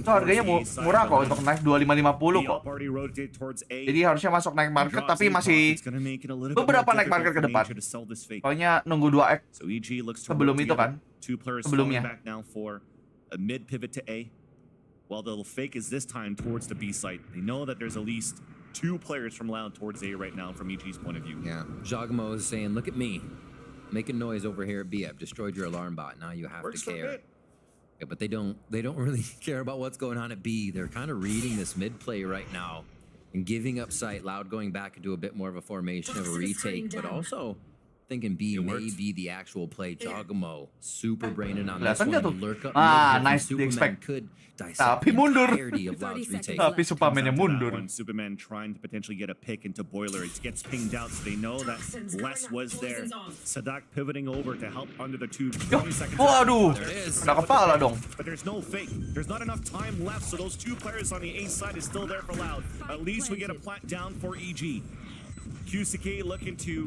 harganya murah kok untuk naik 2550 kok. Jadi harusnya masuk naik market, tapi masih beberapa naik market ke depan. Pokoknya nunggu 2x sebelum itu kan. Sebelumnya. Mid pivot to A. While the fake is this time towards the B site. They know that there's at least 2 players from Loud towards A right now from EG's point of view. Yeah, Jogmo is saying, look at me. Making noise over here at B. I've destroyed your alarm bot. Now you have to care. Yeah, but they don't really care about what's going on at B. They're kind of reading this mid play right now and giving up sight. Loud going back into a bit more of a formation of a retake, but also Thinking B may be the actual play. Jogamo super braining on this Kelihatan one. nggak tuh? Lurk up Ah, mid, nice, Superman di-expect. could dissect Tapi the mundur. entirety of Loud's 30 seconds retake. Tapi Superman-nya Comes down to mundur. that one, Superman trying to potentially get a pick into Boiler. It gets pinged out, so they know that less was there. Sadak pivoting over to help under the tube. 20 seconds Waduh, There it is. kena kepala dong. But there's no fake. There's not enough time left, so those two players on the A side is still there for Loud. At least we get a plant down for EG. QCK looking to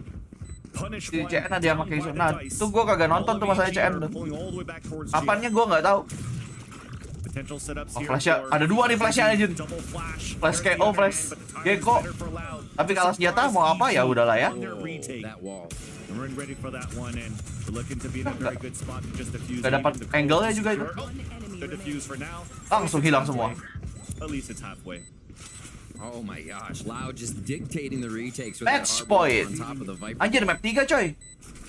punish Di one. CN ada yang pakai isu. down by the Nah, dice. tuh gue kagak nonton All tuh of masalahnya EG CN are tuh. pulling all the way back towards G. Apanya gue nggak tahu. Potential setups Oh, here flashnya for ada dua nih flashnya aja. double flash. Flash There's the KO, other flash hand, but the time is Gecko. better for Loud. Tapi kalau senjata mau apa ya udahlah ya. On their retake. That wall. And we're ready for that one, and we're looking to be in a very good spot to just defuse. Gak dapat even the angle-nya close juga itu. secure. Oh, the defuse for now. Langsung hilang semua. At least it's halfway. Oh my gosh, Loud just dictating the retakes with that Match hard work point. on top of the Viper. Anjir map 3 coy.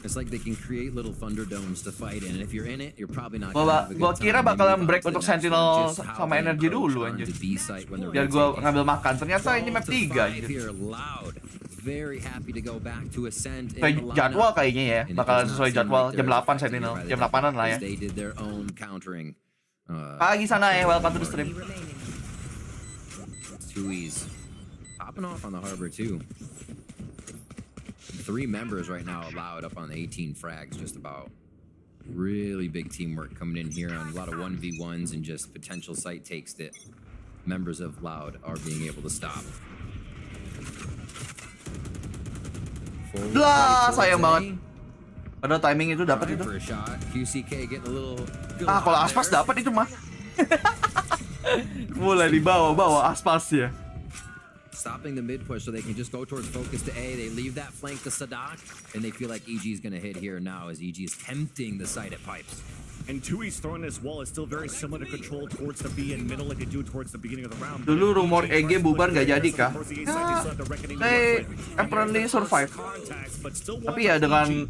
It's like they can create little thunder domes to fight in, and if you're in it, you're probably not Gua gonna have a gua good kira time. bakalan Maybe break move on to untuk the next one. Sentinels Just how sama they NRG approach dulu, on anjir. to B site when they're Biar gua retaking. ngambil makan. Ternyata ini map 3 5 anjir. here, Loud. Very happy to go back to Ascent in Kayak the jadwal lineup. kayaknya ya. And it Bakalan does not sesuai seem jadwal like jam they're 8 affected Sentinel. by the Jam fact 8-an lah ya. They did their own countering. Pagi sana ya, welcome to the stream. Tui's popping off on the harbor too. 3 members right now allowed up on the 18 frags, just about. Really big teamwork coming in here on a lot of 1v1s and just potential site takes that members of Loud are being able to stop. Forward Lah, play sayang towards banget. Padahal timing itu dapat Trying itu. for a shot. QCK getting a little. Ah, kalau aspas dapat itu mah. Mulai dibawa-bawa aspasnya. Stopping the mid push so they can just go towards focus to A. They leave that flank to Sadak, and they feel like EG is going to hit here now as EG is tempting the site at pipes. And Tui's throwing this wall is still very similar to control towards the B and middle like they do towards the beginning of the round. Dulu rumor EG bubar nggak jadi kah? Ya, they apparently survive. Tapi ya dengan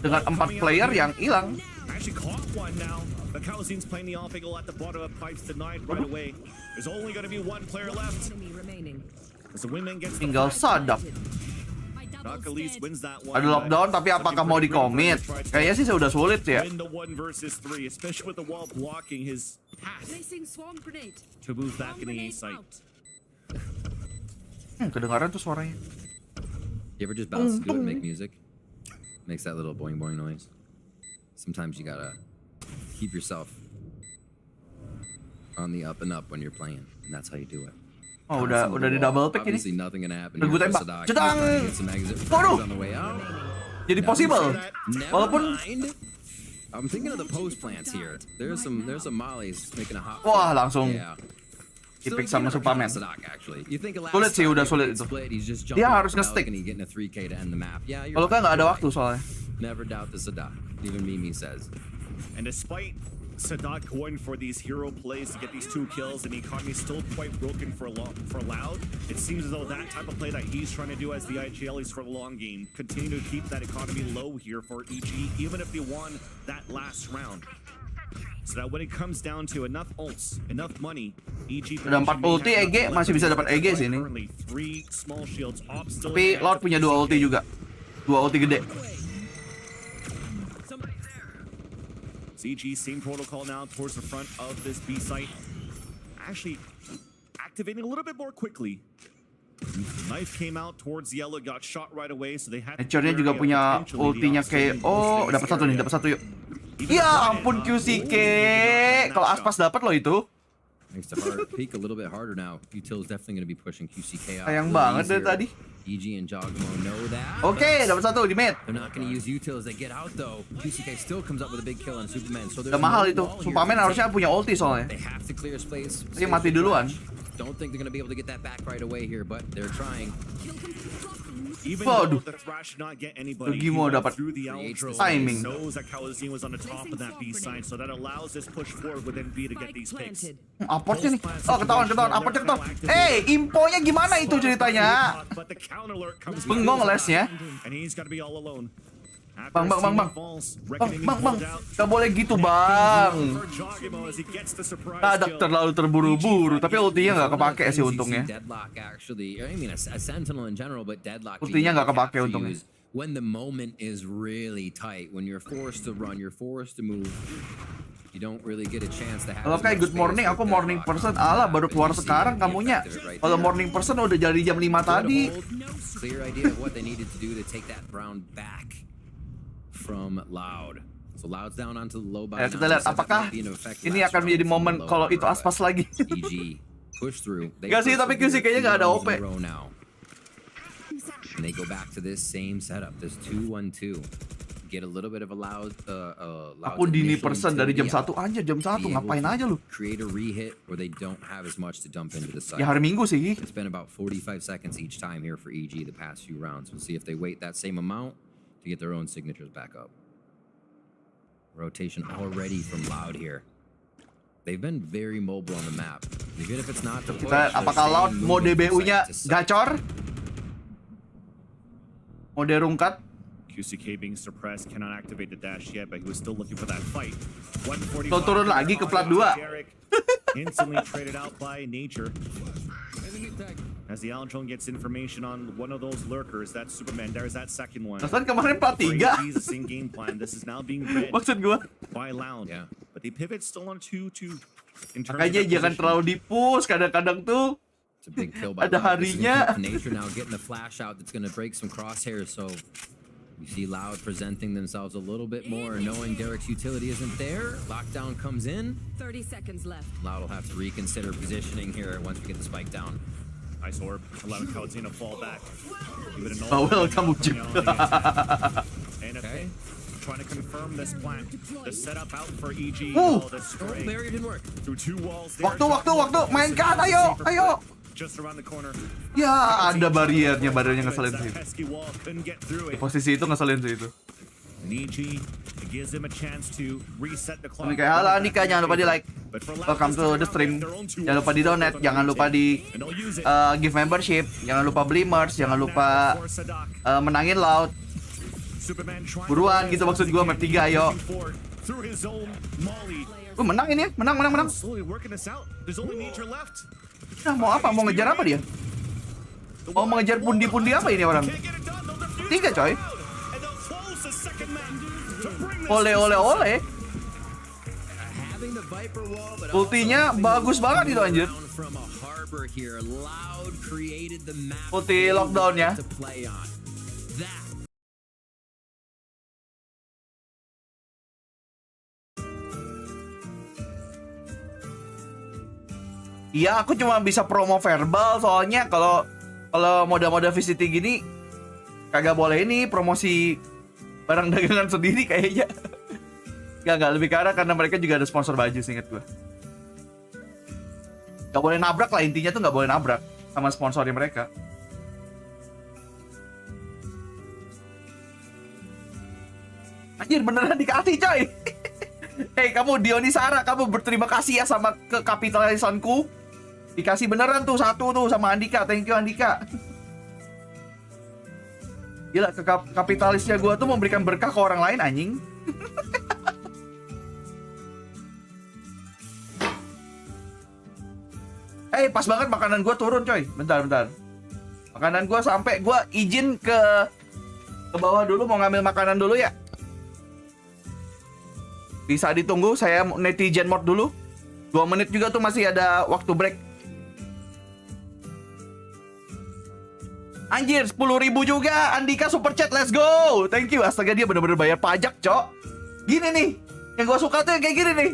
4 player yang hilang. Actually caught one now. The Kalian's playing the off angle at the bottom of pipes denied right away. There's only going to be one player left. As the wingman gets the Tinggal sadap. Kalian wins that one. Ada lockdown tapi apakah mau di-commit? Kayaknya sih sudah sulit ya. Win the 1 versus 3, especially with the wall blocking his path to move back in the A site. Kedengaran tuh suaranya. You ever just bounce to do it and make music? Makes that little boing boing noise. Sometimes you gotta keep yourself on the up and up when you're playing, and that's how you do it. Oh, udah di double pick ini. Obviously nothing gonna happen. Udah gue here for tembak. Sadak. Jedang! He's trying to get some exit Waduh! frags on the way out. Jadi possible. Never Walaupun mind. I'm thinking of the post plants here. There's some mollies making a hot. Wah, langsung Yeah. di-pick sama Superman. Sadak, actually. You think last Sulit sih, time udah he sulit could itu. split, he's just Dia jumping harus off nge-stick. balcony, getting a 3K to end the map. Yeah, you're Kalau kan nggak ada waktu soalnya. Never doubt the Sadak. Even Mimi says. And despite Sadak going for these hero plays to get these 2 kills, and the economy still quite broken for Loud. It seems as though that type of play that he's trying to do as the IGL is for the long game. Continue to keep that economy low here for EG, even if they won that last round. So that when it comes down to enough ults, enough money, EG Udah 4 ulti EG masih bisa dapat EG sih ini. Tapi Lord punya 2 ulti juga. 2 ulti gede. EG, same protocol now towards the front of this B site. Actually activating a little bit more quickly. Knife came out towards yellow, got shot right away, so they had. Nature-nya juga punya ultinya kayak dapat satu nih, dapat satu yuk. Ya ampun QCK. Kalau aspas dapat loh itu. Makes the hard peak a little bit harder now. Util's definitely going to be pushing QCK out. Sayang banget dari tadi. EG and Jogmo know that. Oke, dapat satu di mid. They're not going to use Util as they get out though. QCK still comes up with a big kill on Superman. So Udah mahal itu. Superman harusnya punya ulti soalnya. They have to clear space. Tapi mati duluan. Don't think they're going to be able to get that back right away here, but they're trying. Even though the Thrash did not get anybody, he Gimo went dapat through the outro. timing. Knows that Kalian was on the top of that B side, so that allows this push forward within B to get these picks. Aportnya nih. Oh, ketahuan. Aportnya ketahuan. Infonya gimana itu ceritanya? Bengong lesnya. And he's got to be all alone. Bang. Gak boleh gitu, Bang. Sadak terlalu terburu-buru, tapi ultinya nggak kepake sih untungnya. Ultinya nggak kepake untungnya. when the moment is really tight, when you're forced to run, you're forced to move, you don't really get a chance to have. Kalau kayak good morning, aku morning person. Alah, baru keluar sekarang kamunya. Kalau morning person udah dari jam 5 tadi. Clear idea of what they needed to do to take that round back from Loud. So Loud's down onto the low by. Kita lihat apakah ini akan menjadi momen kalau itu aspas lagi. EG push through. Gak sih, tapi QC kayaknya nggak ada OP. And they go back to this same setup, this 2-1-2. Get a little bit of a Loud. Aku dini person dari jam 1 aja, jam 1 ngapain aja lu? Create a rehit where they don't have as much to dump into the site. Ya hari Minggu sih. It's been about 45 seconds each time here for EG the past few rounds. We'll see if they wait that same amount to get their own signatures back up. Rotation already from Loud here. They've been very mobile on the map. Even if it's not to push, apakah Loud mau DBU-nya gacor? Mau derungkat? QCK being suppressed, cannot activate the dash yet, but he was still looking for that fight. 145. Turun lagi ke plat 2. Instantly traded out by Nature. As the Alantron gets information on one of those lurkers, that's Superman. There's that second one. Kan kemarin plat 3. Jesus in game plan. This is now being read Maksud gua by Loud. Yeah. But they pivot still on 2-2. Makanya jangan terlalu di-push. Kadang-kadang tuh ada harinya. Nature now getting the flash out that's going to break some crosshairs. So you see Loud presenting themselves a little bit more, knowing Derek's utility isn't there. Lockdown comes in. 30 seconds left. Loud will have to reconsider positioning here once we get the spike down. Ice orb, allowing Kalian to fall back. Bawel kamu juga. Okay. Trying to confirm this plan. The setup out for EG. Barrier didn't work. Through 2 walls there. Waktu, mainkan, ayo. Just around the corner. Ya, ada bariernya ngeselin sih. Posisi itu ngeselin sih itu. Niji gives him a chance to reset the clock. Oke, halo Andika, jangan lupa di like. Welcome to the stream. Jangan lupa di donate, jangan lupa di give membership, jangan lupa beli merch, jangan lupa menangin Loud. Buruan gitu maksud gua, map 3 ayo. Menang ini ya, menang. Nah, mau apa? Mau ngejar apa dia? Mau mengejar pundi-pundi apa ini orang? 3 coy. Ole. Ultinya bagus banget itu anjir. Ulti lockdownnya. Iya, aku cuma bisa promo verbal soalnya kalau mode-mode VCT gini kagak boleh ini promosi barang dagangan sendiri kayaknya. Enggak lebih ke arah karena mereka juga ada sponsor baju seinget gue. Gak boleh nabrak lah, intinya tuh gak boleh nabrak sama sponsornya mereka. Anjir beneran dikasih coy. Hei kamu Dionisara, kamu berterima kasih ya sama kekapitalisanku. Dikasih beneran tuh 1 tuh sama Andika, thank you Andika. Gila, kapitalisnya gue tuh memberikan berkah ke orang lain anjing. Pas banget makanan gue turun coy. Bentar. Makanan gue sampai gue izin ke bawah dulu mau ngambil makanan dulu ya. Bisa ditunggu, saya netizen mod dulu. 2 menit juga tuh masih ada waktu break. Anjir, 10.000 juga. Andika super chat, let's go. Thank you. Astaga, dia bener-bener bayar pajak, cok. Gini nih, yang gue suka tuh yang kayak gini nih.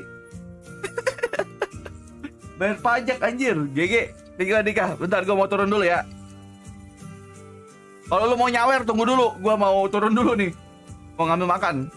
Bayar pajak, anjir. GG. Thank you, Andika. Bentar, gue mau turun dulu ya. Kalau lu mau nyawer, tunggu dulu. Gue mau turun dulu nih. Mau ngambil makan.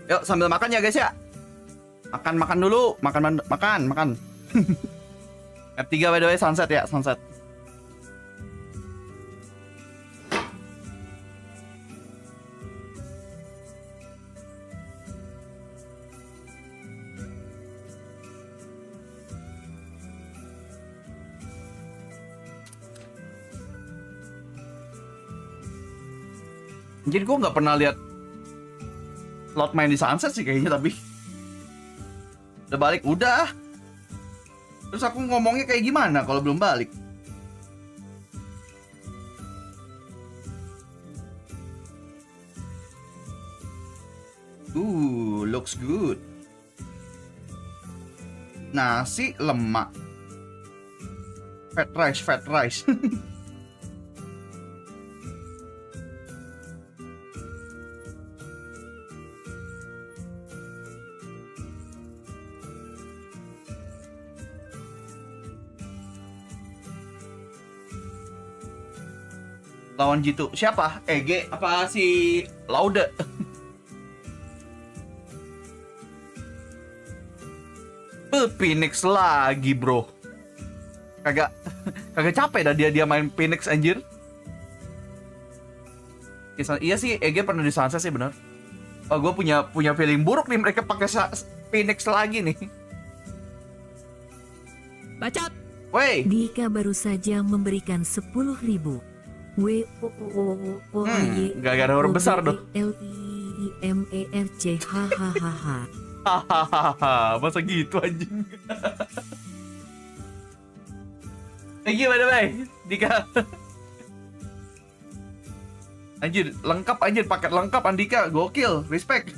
Yuk sambil makan ya guys ya. Makan dulu, makan. F3 by the way, sunset ya, sunset. Jadi gue nggak pernah lihat slot main di sunset sih kayaknya, tapi udah balik, udah. Terus aku ngomongnya kayak gimana kalau belum balik? Looks good. Nasi lemak. Fat rice. Lawan G2 siapa? EG apa si Laude? Phoenix lagi bro. Kagak capek dah dia main Phoenix anjir. Iya sih EG pernah di Sunset sih bener. Oh gue punya feeling buruk nih mereka pakai Phoenix lagi nih. Bacot. Woi. Dika baru saja memberikan 10.000. Gak ada huruf besar dong. LIMERC hahaha. Hahaha, masa gitu anjing. Thank you by the way, Dika. Anjir, lengkap anjir, paket lengkap Andika, gokil, respect.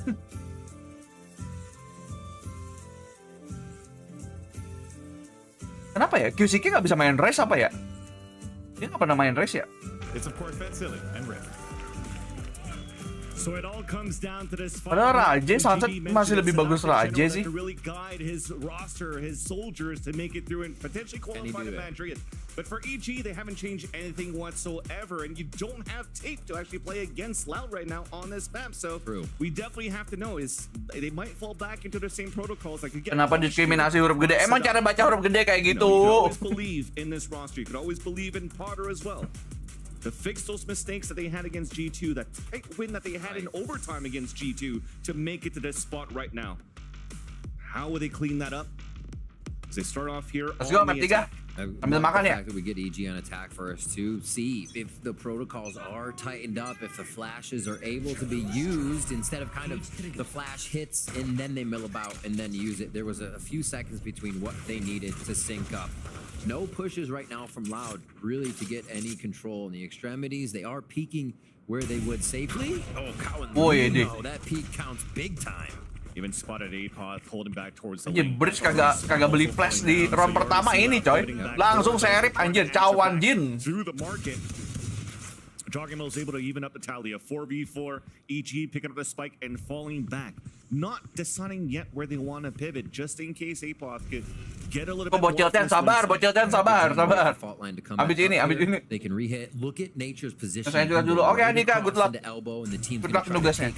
Kenapa ya? QCK nggak bisa main race apa ya? Dia nggak pernah main race ya? It's of course Fat Silly and Rick. So it all comes down to this. Padahal Raje Sunset masih lebih bagus Raje sih. To really guide his roster, his soldiers to make it through and potentially qualify to Madrid. But for EG, they haven't changed anything whatsoever, and you don't have tape to actually play against Loud right now on this map. So we definitely have to know is they might fall back into the same protocols like again. Kenapa diskriminasi huruf gede? Emang cara baca huruf gede kayak gitu? You can always believe in this roster. You can always believe in Potter as well. To fix those mistakes that they had against G2, that tight win that they had in overtime against G2 to make it to this spot right now. How will they clean that up? As they start off here. Let's go, map 3. Ambil makan ya. We get EG on attack first to see if the protocols are tightened up, if the flashes are able to be used instead of kind of the flash hits and then they mill about and then use it. There was a few seconds between what they needed to sync up. No pushes right now from Loud, really, to get any control in the extremities. They are peaking where they would safely. Oh, Cowan, that peak counts big time. Even spotted A-Pod holding back towards the anjir, Bridge kagak beli flash di round pertama ini coy. Langsung serip anjir, cawan Jin. Through the market. Jogging was able to even up the tally. A 4v4, EG picking up the spike and falling back. Not deciding yet where they want to pivot, just in case APOF could get a little bit more. Bocil ten sabar. Abis ini. They can rehit. Look at nature's position. Saya juga dulu. Oke, Andika, good luck. Good luck nugasnya.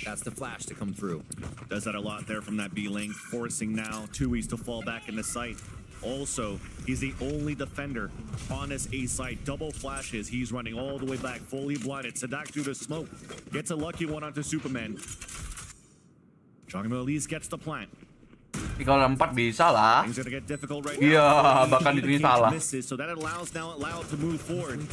That's the flash to come through. Does that a lot there from that B lane, forcing now Tui's to fall back into sight. Also, he's the only defender on this A side. Double flashes. He's running all the way back, fully blinded. Sadak through the smoke. Gets a lucky one onto Superman. Jogamo at least gets the plant. Kalau 4 bisa lah. Things are gonna get difficult right now. Iya, bahkan itu ini salah. So that allows now Loud to move forward.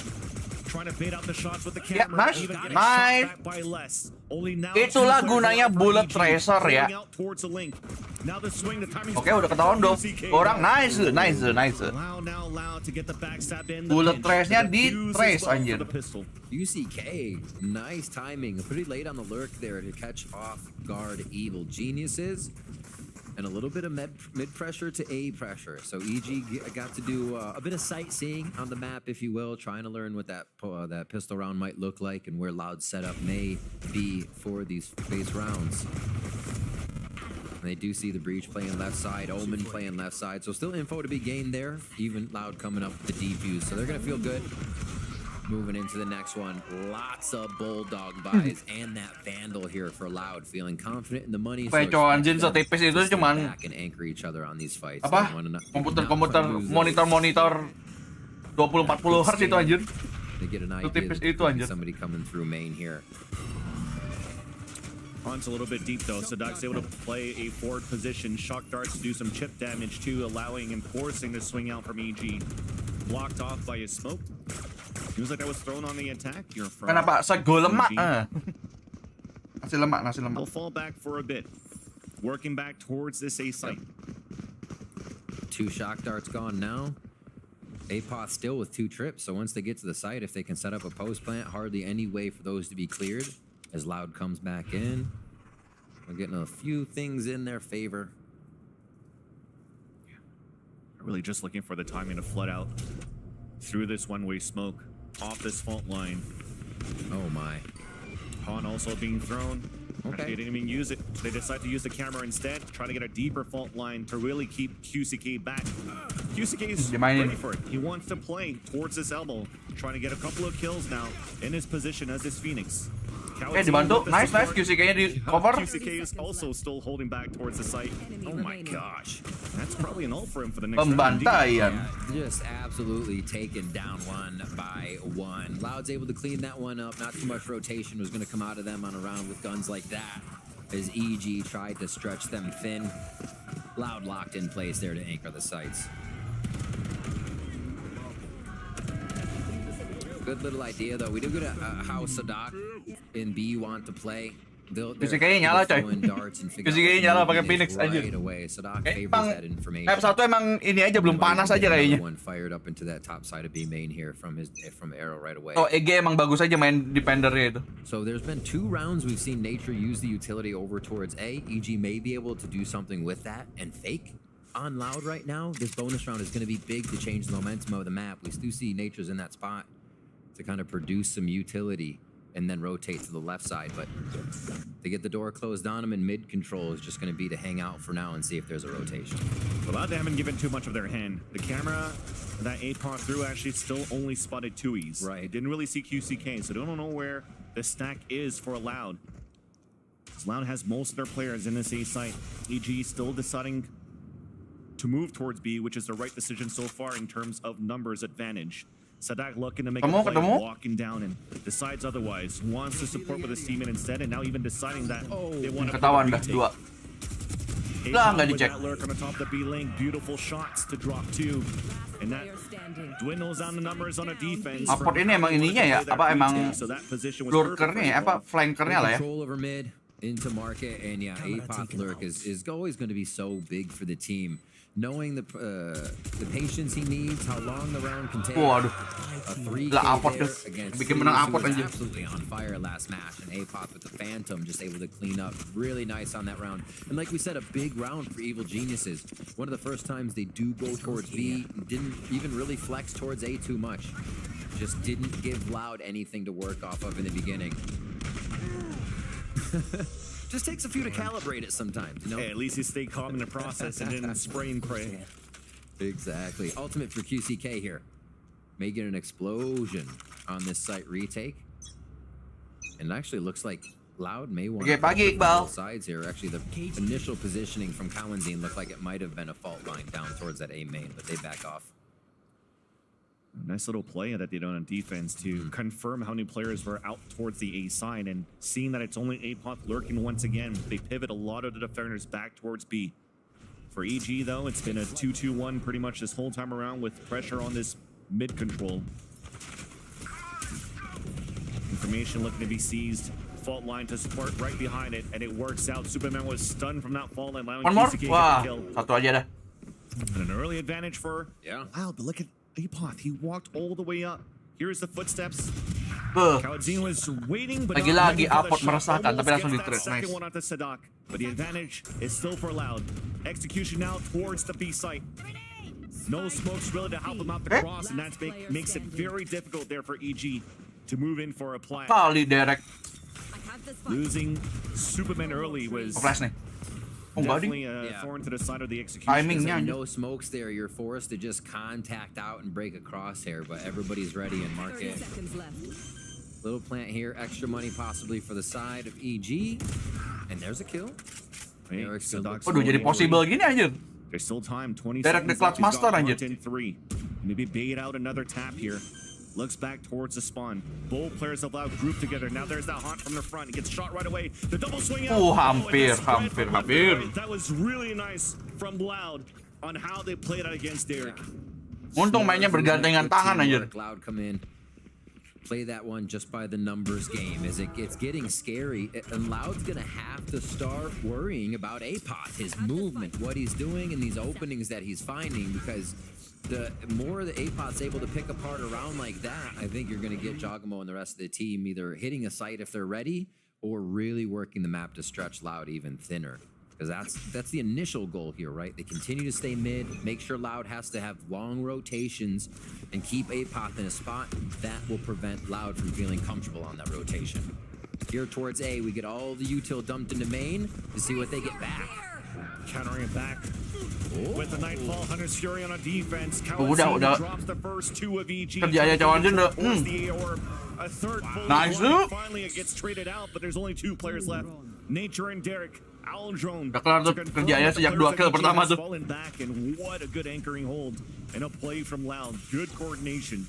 Trying to bait out the shots with the Yeah, camera. nice. Even getting shot back by less. Only now Itulah gunanya bullet tracer ya. Towards the link. Now the swing, the timing. Oke, udah ketahuan dong. Orang nice. Bullet trace-nya di trace anjir. UCK, nice timing. Pretty late on the lurk there to catch off guard evil geniuses. And a little bit of mid pressure to A pressure. So EG got to do a bit of sightseeing on the map, if you will, trying to learn what that pistol round might look like and where Loud's setup may be for these base rounds. And they do see the Breach playing left side, Omen playing left side. So still info to be gained there. Even Loud coming up with the defuse. So they're going to feel good. Moving into the next one, lots of bulldog buys and that vandal here for Loud, feeling confident in the money. Apa cowok anjing setipis itu cuman and anchor each other on these fights. apa? Komputer monitor 20-40 Hz itu anjir. They get an Setipis itu anjir. Somebody coming through main here. Hunt's a little bit deep though. Sadak's able to play a forward position. Shock darts to do some chip damage too, allowing and forcing the swing out from EG. Blocked off by his smoke. Seems like that was thrown on the attack. You're from Kenapa sego lemak? Nasi lemak. They'll fall back for a bit. Working back towards this A site. 2 shock darts gone now. APOS still with 2 trips, so once they get to the site, if they can set up a post plant, hardly any way for those to be cleared. As Loud comes back in, we're getting a few things in their favor. Really just looking for the timing to flood out through this one-way smoke off this fault line. Oh my. Han also being thrown. Okay. They didn't even use it. They decide to use the camera instead, try to get a deeper fault line to really keep QCK back. QCK is ready for it. He wants to play towards this elbow, trying to get a couple of kills now in his position as this Phoenix. Dibantu, nice, QCK-nya di cover. QCK is also still holding back towards the site. Oh my gosh, that's probably an ult for him for the next Pembantaian. Just absolutely taken down 1 by 1. Loud's able to clean that one up. Not too much rotation was going to come out of them on a round with guns like that. As EG tried to stretch them thin, Loud locked in place there to anchor the sights. Good little idea though. We do get how Sadak in B want to play. QCK-nya nyala coy. QCK-nya nyala pakai Phoenix anjir. Kayak satu emang ini aja belum panas aja kayaknya. Fired up into that top side of B main here from arrow right away. Oh, EG emang bagus aja main defendernya itu. So there's been 2 rounds we've seen Nature use the utility over towards A. EG may be able to do something with that and fake on Loud right now. This bonus round is going to be big to change the momentum of the map. We do see Nature's in that spot to kind of produce some utility and then rotate to the left side. But to get the door closed on him, and mid control is just going to be to hang out for now and see if there's a rotation. Well, they haven't given too much of their hand. The camera that APOS threw actually still only spotted 2Es. Right. Didn't really see QCK, so they don't know where the stack is for Loud. Loud has most of their players in this A site. EG still deciding to move towards B, which is the right decision so far in terms of numbers advantage. Sadak looking to make a play, walking down, and decides otherwise. Wants to support with his teammate instead, and now even deciding that they want to ketahuan dah 2. Lah nggak dicek. Lurk on the top of the B lane, beautiful shots to drop 2, and that dwindles down the numbers on a defense. Apport ini emang ininya ya, apa emang lurkernya ya, apa flankernya lah ya. Control over mid into market, and yeah, APOS lurk is always going to be so big for the team. Knowing the patience he needs, how long the round can take. Waduh. A 3K against bikin menang Apport was aja. absolutely on fire last match, and APOS with the Phantom just able to clean up really nice on that round. And like we said, a big round for Evil Geniuses. One of the first times they do go towards B, didn't even really flex towards A too much. Just didn't give Loud anything to work off of in the beginning. Just takes a few to calibrate it sometimes, you know? Hey, at least you stay calm in the process and didn't spray and pray. Exactly. Ultimate for QCK here. May get an explosion on this site retake. And it actually looks like Loud may want to pagi, both sides here. Actually, the initial positioning from Kalian looked like it might have been a fault line down towards that A main, but they back off. Nice little play that they did on defense to confirm how many players were out towards the A side, and seeing that it's only APOS lurking once again, they pivot a lot of the defenders back towards B. For EG though, it's been a 2-2-1 pretty much this whole time around with pressure on this mid control. Information looking to be seized. Fault line to support right behind it, and it works out. Superman was stunned from that fault line, allowing QCK to get the kill. Satu aja dah. And an early advantage for Loud, but look at APOS. He walked all the way up. Here's the footsteps. Kalian was waiting, but lagi-lagi Apport meresahkan, tapi langsung di-trade. Second Nice. one onto Sadak, but the advantage is still for Loud. Execution now towards the B site. No smokes really to help him out the cross, and that makes it very difficult there for EG to move in for a play. Kali Derek. Losing Superman early was definitely a thorn to the side of the execution. Timingnya no smokes there. You're forced to just contact out and break a crosshair, but everybody's ready and mark it. Little plant here, extra money possibly for the side of EG, and there's a kill. Waduh, jadi possible gini anjir. There's still time. 20 Direct the clutch master anjir. In 3. Maybe bait out another tap here. Looks back towards the spawn. Both players of Loud group together. Now there's that haunt from the front. He gets shot right away. The double swing out. Hampir. That was really nice from Loud on how they played out against Derek. Untung mainnya bergandengan tangan anjir. Loud come in. Play that one just by the numbers game. As it's getting scary, and Loud's gonna have to start worrying about APOT, his movement, what he's doing, and these openings that he's finding. Because the more the APOT's able to pick apart around like that, I think you're gonna get Jogamo and the rest of the team either hitting a site if they're ready, or really working the map to stretch Loud even thinner. Because that's the initial goal here, right? They continue to stay mid, make sure Loud has to have long rotations, and keep APOT in a spot that will prevent Loud from feeling comfortable on that rotation. Here towards A, we get all the util dumped into main to see what they get back. Countering it back with the Nightfall, Hunter's Fury on a defense. Udah. Drops the first 2 of EG. Kerjanya cawan udah. A third full Nice. Finally it gets traded out, but there's only 2 players left. Nature and Derek. Owl drone. Udah kelar tuh kerjanya sejak 2 kill pertama tuh. Falling back, and what a good anchoring hold and a play from Loud. Good coordination.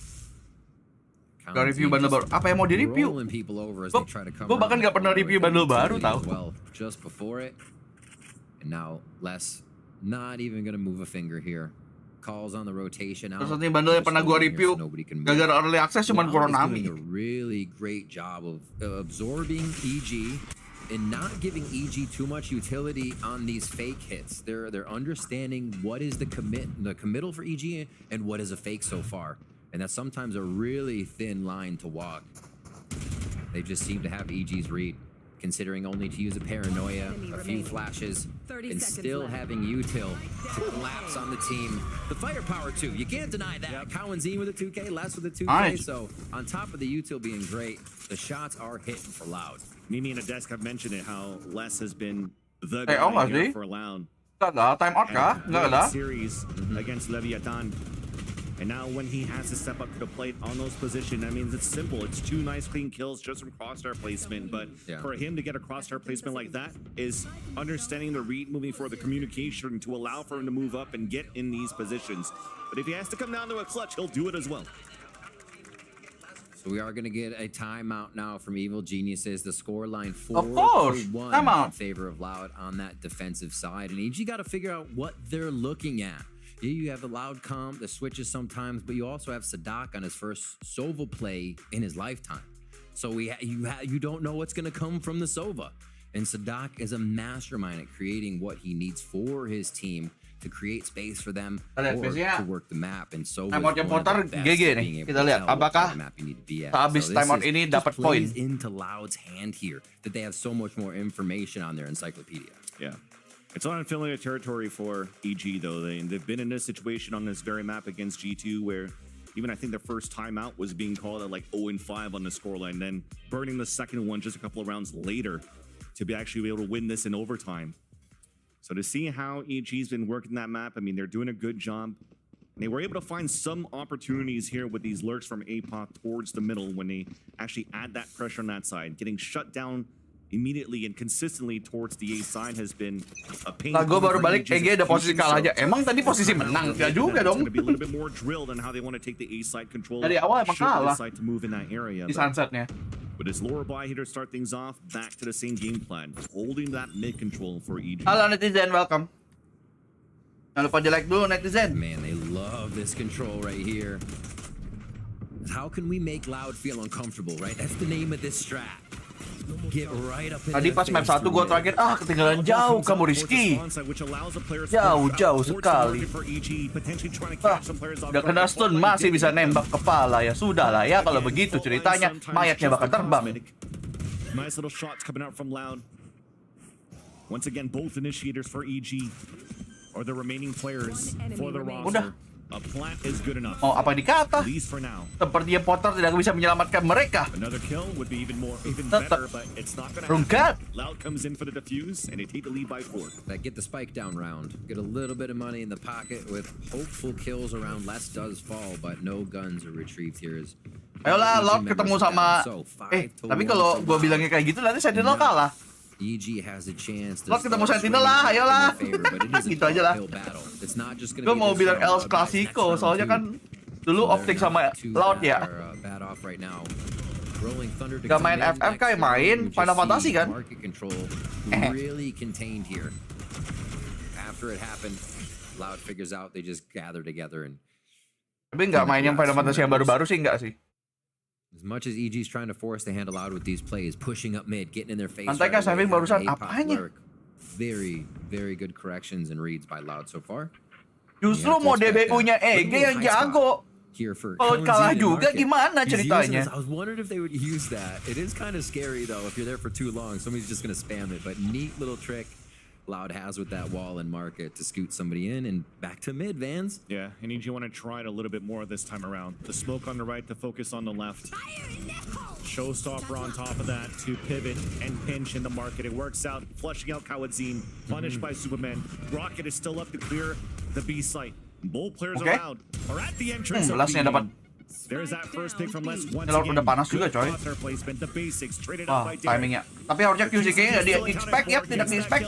Gak review bundle baru. Apa yang mau di review? Gue bahkan gak pernah review bundle baru tau. Well, just before it, and now Les not even gonna move a finger here. Calls on the rotation out. Terus nanti bundle yang pernah gue review gara-gara early access cuman Koronami. Doing a really great job of absorbing EG and not giving EG too much utility on these fake hits. They're understanding what is the committal for EG and what is a fake so far. And that's sometimes a really thin line to walk. They just seem to have EG's read, considering only to use a paranoia, a few flashes, and still having util to collapse on the team. The firepower too, you can't deny that. Cowan's in with a 2K, Les with a 2K, nice. So on top of the util being great, the shots are hitting for Loud. Mimi and a desk have mentioned it, how Les has been the guy here for Loud. Ada time out kah? Nggak ada. Series against Leviathan. And now when he has to step up to the plate on those positions, that means it's simple. It's 2 nice clean kills just from crosshair placement. But for him to get a crosshair placement like that is understanding the read, moving for the communication to allow for him to move up and get in these positions. But if he has to come down to a clutch, he'll do it as well. So we are going to get a timeout now from Evil Geniuses. The score line 4-1 in favor of Loud on that defensive side. And EG got to figure out what they're looking at. Yeah, you have the Loud comp, the switches sometimes, but you also have Sadak on his first Sova play in his lifetime. So you don't know what's going to come from the Sova. And Sadak is a mastermind at creating what he needs for his team to create space for them or to work the map. And so GG nih. Kita lihat apakah habis timeout ini dapat poin. Into Loud's hand here that they have so much more information on their encyclopedia. Yeah. It's unfamiliar territory for EG though. They've been in this situation on this very map against G2 where even I think their first timeout was being called at like 0-5 on the scoreline, then burning the second one just a couple of rounds later to be actually able to win this in overtime. So to see how EG's been working that map, I mean, they're doing a good job. And they were able to find some opportunities here with these lurks from APOC towards the middle when they actually add that pressure on that side. Getting shut down immediately and consistently towards the A side has been a pain. Nah, gue baru balik EG ada posisi kalah aja. Emang tadi posisi menang? Gak juga dong. It's going to be a little bit more drilled on how they want to take the A side control. Dari awal emang kalah. To move in that area. Di sunsetnya. With his lower buy here to start things off, back to the same game plan, holding that mid control for EG. Halo netizen, welcome. Jangan lupa di like dulu netizen. Man, they love this control right here. How can we make Loud feel uncomfortable, right? That's the name of this strat. Get right up in Tadi pas map 1 gue terakhir, ketinggalan jauh kamu Rizky. Jauh sekali. Udah kena stun masih bisa nembak kepala. Ya sudah lah ya kalau begitu ceritanya mayatnya bakal terbang. Nice little shots coming out from Loud. Once again, both initiators for EG are the remaining players for the roster. Udah. A plant is good enough. Oh, apa dikata? At least for now. Sepertinya Potter tidak bisa menyelamatkan mereka. Another kill would be even Tetap better, but it's not gonna rungkat. happen. Loud comes in for the defuse, and they take the lead by 4. That get the spike down round. Get a little bit of money in the pocket with hopeful kills around. Less does fall, but no guns are retrieved here. Ayolah, Lord ketemu sama. Tapi kalau gue bilangnya kayak gitu nanti Sentinel kalah. EG has a chance to Lord ketemu Sentinel lah, ayolah. Gitu aja lah. Gue mau bilang El Clasico, soalnya kan dulu optik sama Loud ya. Gak main FF kayak main Final Fantasy kan? Really contained here. After it happened, Loud figures out they just gather together and. Tapi nggak main yang Final Fantasy yang baru-baru sih nggak sih. As much as EG's trying to force the hand Loud with these plays, pushing up mid, getting in their face. Santai kan saving barusan apanya? Very, very good corrections and reads by Loud so far. Justru mau DBU-nya EG yang jago. Kalau kalah juga gimana ceritanya? I was wondering if they would use that. It is kind of scary though if you're there for too long. Somebody's just gonna spam it. But neat little trick Loud has with that wall and market to scoot somebody in and back to mid, Vans. Yeah, and EG want to try it a little bit more this time around. The smoke on the right to focus on the left. Showstopper on top of that to pivot and pinch in the market. It works out, flushing out Kawadzin, punished by Superman. Rocket is still up to clear the B site. Both players around are at the entrance of Lasnya dapat. There's that first pick from Les once Lord again. udah panas juga coy. The basics traded Wah, up by Derek. timingnya. Tapi harusnya QCK-nya nggak di-expect ya, tidak di-expect.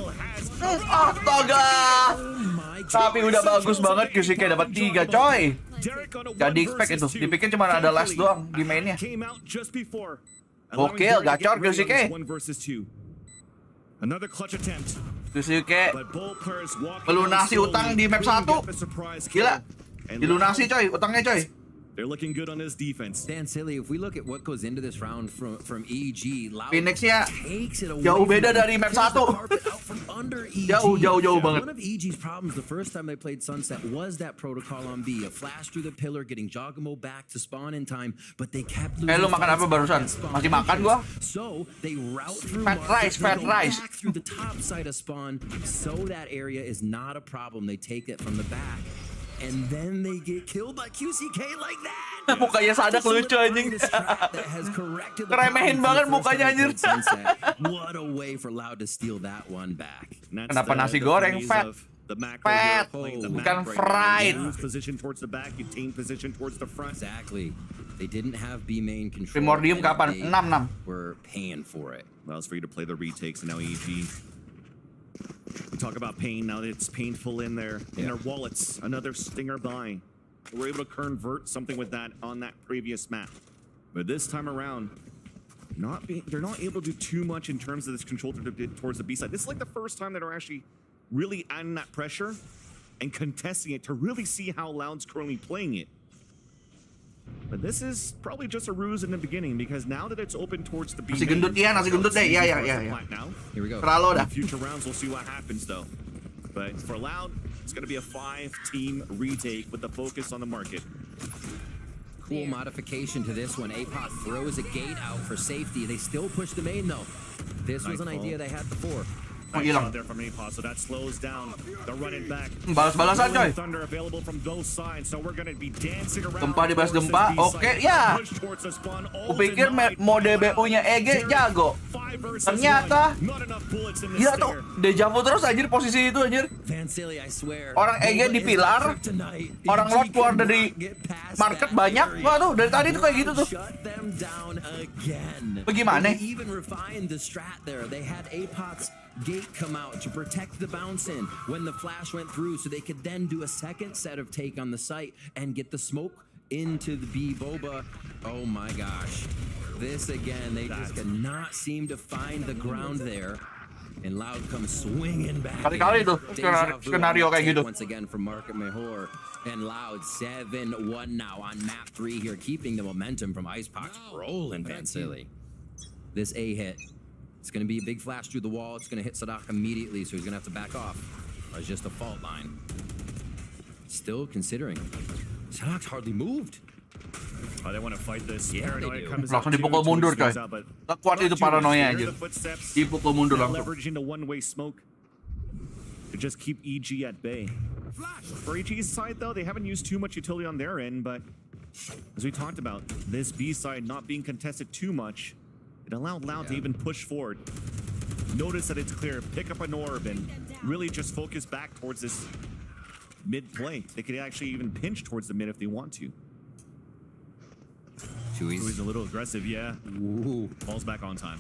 Astaga! Tapi udah bagus banget QCK dapat 3 coy. Gak di-expect itu, dipikir cuma ada last doang di mainnya. Gokil, gacor QCK. Another clutch attempt. QCK melunasi utang di map 1. Gila, dilunasi coy, utangnya coy. They're looking good on his defense. Dan silly, if we look at what goes into this round from EG, Loud Phoenix-nya takes it away jauh beda dari map 1. Jauh banget. One of EG's problems the first time they played Sunset was that protocol on B, a flash through the pillar, getting Jogamo back to spawn in time, but they kept losing. Lu makan apa barusan? Masih makan gua? So they route through fat rice. back through the top side of spawn, so that area is not a problem. They take it from the back. And then they get killed by QCK like that. Mukanya Sadak lucu anjing. Keremehin banget mukanya anjir. What a way for Loud to steal that one back. Kenapa nasi goreng fat? Fat, bukan fried. Position towards the back, you team position towards the front. Exactly. They didn't have B main control. Primordium kapan? 6-6. We're paying for it. Allows for you to play the retakes, and now EG. We talk about pain, now that it's painful in their wallets. Another stinger buy. We're able to convert something with that on that previous map. But this time around, they're not able to do too much in terms of this control towards the B side. This is like the first time that they're actually really adding that pressure and contesting it to really see how Loud's currently playing it. But this is probably just a ruse in the beginning because now that it's open towards the B. Masih gendut ya, masih gendut deh. Ya. Here we go. Terlalu dah. In future rounds, we'll see what happens though. But for Loud, it's going to be a 5-team retake with the focus on the market. Cool modification to this one. APOT throws a gate out for safety. They still push the main though. This was an idea they had before. Hilang. There from APOT, so that slows down the running back. Balas-balasan coy. Thunder available from both sides, so we're going to be dancing around. Gempa dibalas gempa. Oke, ya. Kupikir mode BU-nya EG jago. Ternyata gila tuh, dejavu terus anjir posisi itu anjir. Orang EG di pilar, orang Lord keluar dari market banyak. Waduh, dari tadi tuh kayak gitu tuh. Bagaimana? Gate come out to protect the bounce in when the flash went through so they could then do a second set of take on the site and get the smoke into the B boba. Oh my gosh. This again, they just cannot seem to find the ground there. And Loud comes swinging back. Kali-kali tuh skenario kayak gitu. Once again from Market Mejor. And Loud 7-1 now on map 3 here, keeping the momentum from Icepox rolling Vansili. This A hit. It's going to be a big flash through the wall. It's going to hit Sadak immediately, so he's going to have to back off. Or it's just a fault line. Still considering. Sadak's hardly moved. Oh, they want to fight this. Yeah, Paranoia comes langsung dipukul mundur coy. Tak kuat itu paranoia anjir. Dipukul mundur langsung. Leveraging the one-way smoke to just keep EG at bay. For EG's side, though, they haven't used too much utility on their end, but as we talked about, this B side not being contested too much, it allowed Loud to even push forward. Notice that it's clear, pick up an orb, and really just focus back towards this mid play. They could actually even pinch towards the mid if they want to. Chewy's a little aggressive, yeah. Ooh. Falls back on time.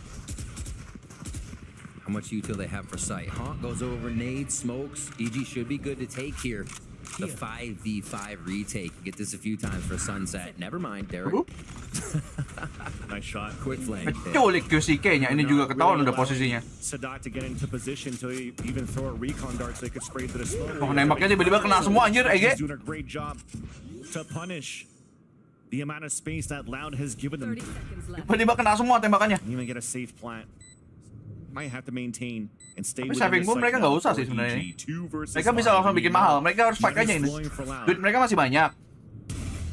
How much util they have for sight? Haunt goes over, nade, smokes. EG should be good to take here. The 5v5 retake. Get this a few times for sunset. Never mind, Derek. Nice shot. Quick flank. Culik QCK-nya. Ini juga ketahuan udah posisinya. Sadat to get into position to even throw a recon dart so they could spray to the smoke. Oh, nembaknya tiba-tiba kena semua anjir, Ege. He's doing a great job to punish the amount of space that Loud has given them. Tiba-tiba kena semua tembakannya. Even get a safe plant. Might have to maintain and stay Tapi within saving the boom site mereka now nggak usah for sih sebenarnya. EG. 2 versus Mereka bisa 5. langsung bikin mahal. Mereka harus fight aja ini. Duit mereka masih banyak.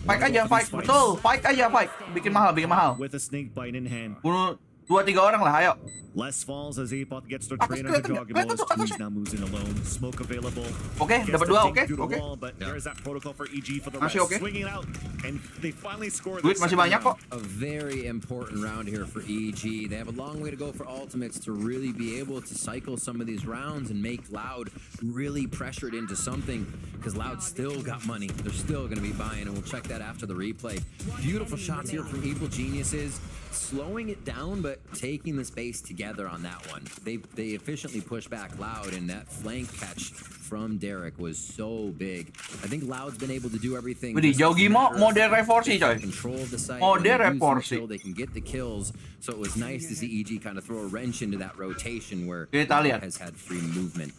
Fight aja, fight. Betul, fight aja, fight. Bikin mahal, bikin mahal. With a snake bite in hand. Bunuh 2-3 orang lah, ayo. Less falls as Apot gets their train on the Joggerbo as Twins now moves in alone. Smoke available. Oke, dapat 2, oke. Oke. But there's that protocol for EG for the Masih rest. oke. Swinging out and they finally score. Duit masih banyak kok. A very important round here for EG. They have a long way to go for ultimates to really be able to cycle some of these rounds and make Loud really pressured into something, because Loud still got money. They're still going to be buying, and we'll check that after the replay. Beautiful shots here from Evil Geniuses, slowing it down but taking the space together on that one. They efficiently pushed back Loud, and that flank catch from Derek was so big. I think Loud's been able to do everything. Widih, Jogi mau direporsi coy. Control of the site. Mau When they use them direporsi. still, they can get the kills. So it was nice to see EG kind of throw a wrench into that rotation where Kita lihat. has had free movement.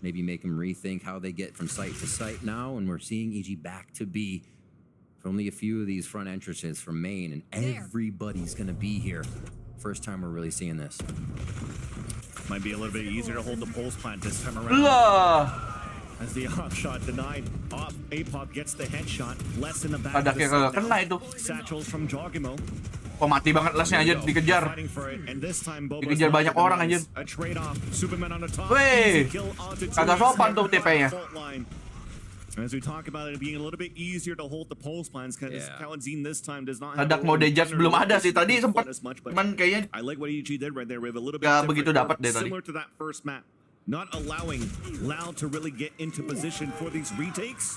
Maybe make them rethink how they get from site to site now, and we're seeing EG back to B. For only a few of these front entrances from main, and everybody's gonna be here. First time we're really seeing this. Might be a little bit easier to hold the pulse plant this time around. Lah. As the off shot denied, off Apop gets the headshot. Less in the back. Ada of the kayak site. kena itu. Satchels from Jogimo. Oh, mati banget lesnya aja dikejar. Fighting for it, and this time Boba's Dikejar not banyak the orang demise. anjir. A trade off. Superman on the top. Weh, Easy kill onto kagak Twins. sopan tuh TP-nya. Fault line. As we talk about it being a little bit easier to hold the pulse plans, because Kalian this time does not have Ada mode judge belum ada sih tadi sempat. as much, but Cuman kayaknya I like what EG did right there with a little bit gak begitu dapat deh tadi. similar to that first map. Not allowing Loud to really get into position for these retakes.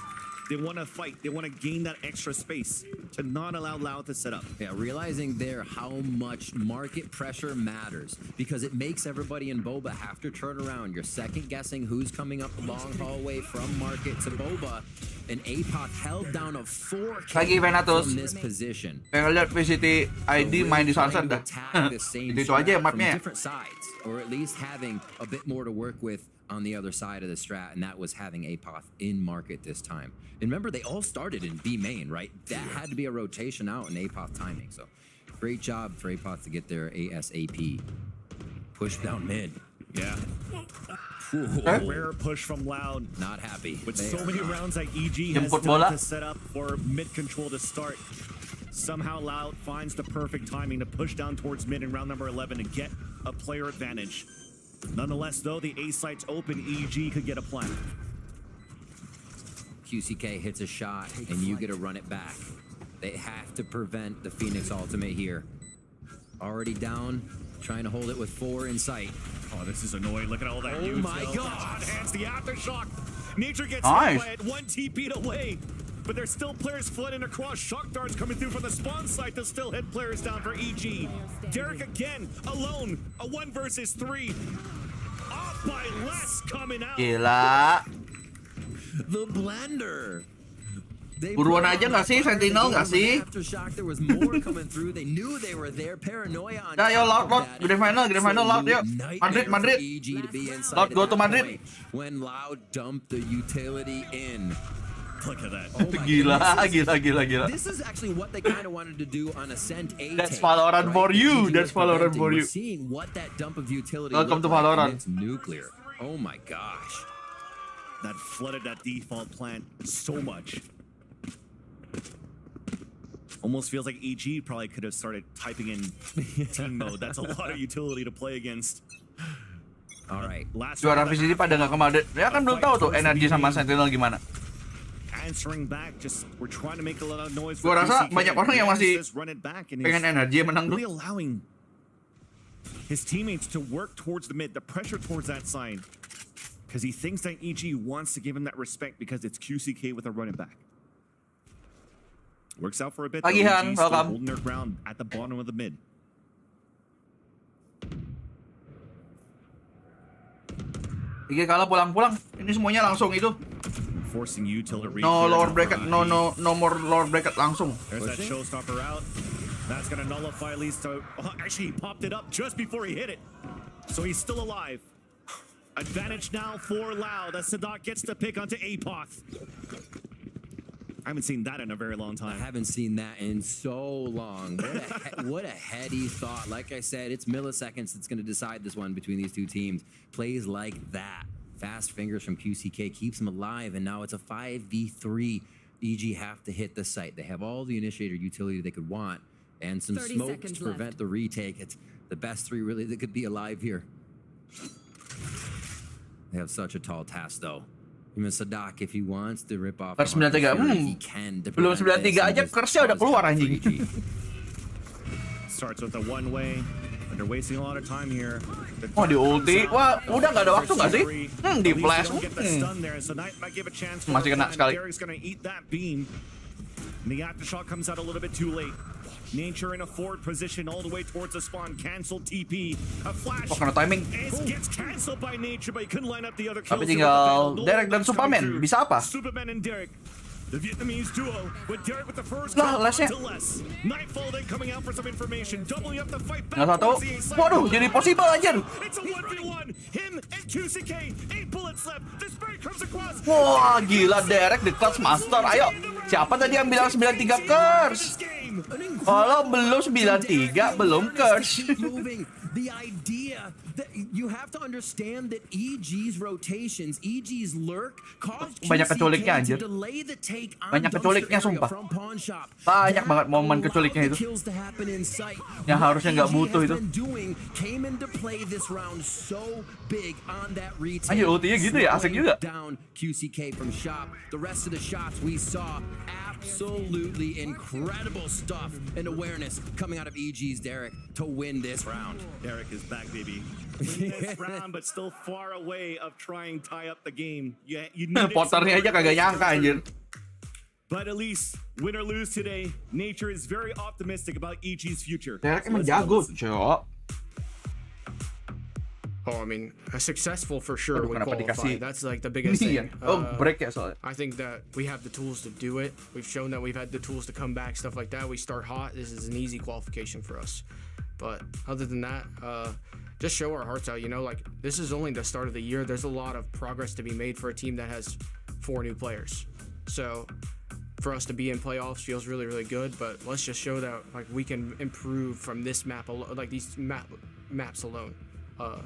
They want to fight. They want to gain that extra space to not allow Loud to set up. Yeah, realizing there how much market pressure matters, because it makes everybody in Boba have to turn around. You're second guessing who's coming up the long hallway from market to Boba, and APOC held down a 4K Lagi Venatus. from this position. Pengen lihat VCT ID main di Sunset dah. Itu aja ya From mapnya. different sides, or at least having a bit more to work with on the other side of the strat, and that was having APOC in market this time. And remember, they all started in B main, right? That had to be a rotation out in APOC timing. So great job for APOC to get their ASAP. Push down mid. Yeah. Rare push from Loud. Not happy. With They so are many not. rounds that EG has Jemput done bola. to set up for mid control to start. Somehow Loud finds the perfect timing to push down towards mid in round number 11 and get a player advantage. Nonetheless, though, the A site's open, EG could get a plant. QCK hits a shot, and you get to run it back. They have to prevent the Phoenix ultimate here. Already down, trying to hold it with 4 in sight. Oh, this is annoying. Look at all that Oh util. my God. Hands the aftershock. Nature gets Nice. hit by it 1 TP'd away. But there's still players flooding across. Shock darts coming through from the spawn site to still hit players down for EG. Derek again, alone. A 1 versus 3. Off by less coming out. Gila. The blender. They Buruan put aja on nggak the sih fire Sentinel game nggak with sih? Aftershock, there was more coming through. They knew they were there. Paranoia on Nah, yo, top Loud, of that. Grand Final, Loud, yuk. Madrid, Nightmare Madrid. for EG to be inside Loud, at go to that Madrid. point when Loud dumped the utility in. Look at that. Oh my Gila, goodness. gila. This is actually what they kind of wanted to do on Ascent A. That's take, Valorant for you. EG That's was Valorant preventing. for We're you. seeing what that dump of utility Welcome looked to like, Valorant. and it's nuclear. Oh my gosh. That flooded that default plant so much. Almost feels like EG probably could have started typing in team mode. That's a lot of utility to play against. All right. Juara VCT pada nggak kemarin. Ya kan belum tahu tuh NRG sama Sentinel gimana. Answering back, just we're trying to make a lot of noise. Gua rasa banyak orang yang masih pengen NRG menang tuh. Really allowing his teammates to work towards the mid, the pressure towards that side, because he thinks that EG wants to give him that respect because it's QCK with a running back. Works out for a bit. Though, EG still holding their ground at the bottom of the mid. Iki kalah pulang-pulang. Ini semuanya langsung itu. Forcing you till no lower bracket, no more lower bracket langsung. There's that showstopper out. That's gonna nullify at least. Actually, he popped it up just before he hit it, so he's still alive. Advantage now for Loud as Sadat gets to pick onto Apoth. I haven't seen that in a very long time. I haven't seen that in so long. What a heady thought. Like I said, it's milliseconds that's going to decide this one between these two teams. Plays like that. Fast fingers from QCK keeps him alive, and now it's a 5v3. EG have to hit the site. They have all the initiator utility they could want, and some smoke to prevent the retake. It's the best three really that could be alive here. They have such a tall task, though. Even Sadak, if he wants to rip off, Kers 93, he can. Belum 93 aja Kersnya udah keluar anjing. Starts with a one way. They're wasting a lot of time here. Oh, di ulti. Wah, udah nggak ada waktu nggak sih? Di flash. Masih kena sekali. Derek's gonna eat that beam. And the aftershock comes out a little bit too late. Nature in a forward position all the way towards the spawn. Cancel TP. A flash. Oh, kena timing. Gets canceled by Nature, but he couldn't line up the other kills. Tapi tinggal Derek dan Superman. Bisa apa? Superman and Derek. The Vietnamese duo with Derek with the first lah, lesnya. Nightfall then coming out for some information, doubling up the fight back. Nggak tahu. Waduh, jadi possible anjir. It's a 1v1. Him and QCK. 8 bullets left. The spray comes across. Wah, gila Derek the Clutch Master. Ayo, siapa tadi yang bilang 93 Curse? Kalau belum 93, belum Curse. The idea that you have to understand that EG's rotations, EG's lurk, caused banyak keculiknya anjir. Banyak keculiknya sumpah. Banyak banget momen keculiknya itu. Yang harusnya nggak butuh itu. Anjir ultinya gitu ya, asik juga. QCK from shop. The rest of the shots we saw absolutely incredible stuff and awareness coming out of EG's Derek to win this round. Derek is back, baby. Win this round, but still far away of trying tie up the game. Porternya aja kagak nyangka anjir. But at least, win or lose today, Nature is very optimistic about EG's future. Derek emang jago, cok. Oh, I mean, successful for sure when qualifying. That's like the biggest thing. Break ya soalnya. I think that we have the tools to do it. We've shown that we've had the tools to come back, stuff like that. We start hot. This is an easy qualification for us. But other than that, just show our hearts out. You know, like this is only the start of the year. There's a lot of progress to be made for a team that has 4 new players. So for us to be in playoffs feels really, really good. But let's just show that like we can improve from this map, like these maps alone.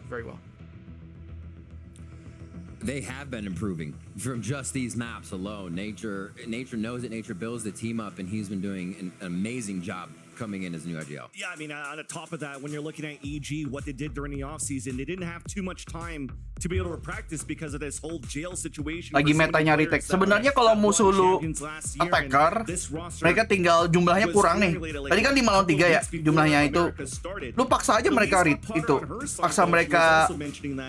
Very well. They have been improving from just these maps alone. Nature knows it. Nature builds the team up, and he's been doing an amazing job coming in as a new IGL. Yeah, I mean, on the top of that, when you're looking at EG, what they did during the offseason, they didn't have too much time to be able to practice because of this whole jail situation. Lagi metanya retake. Sebenarnya kalau musuh lu attacker, mereka tinggal jumlahnya kurang nih. Tadi kan 5 lawan 3 ya jumlahnya itu. Lu paksa aja mereka itu. Paksa mereka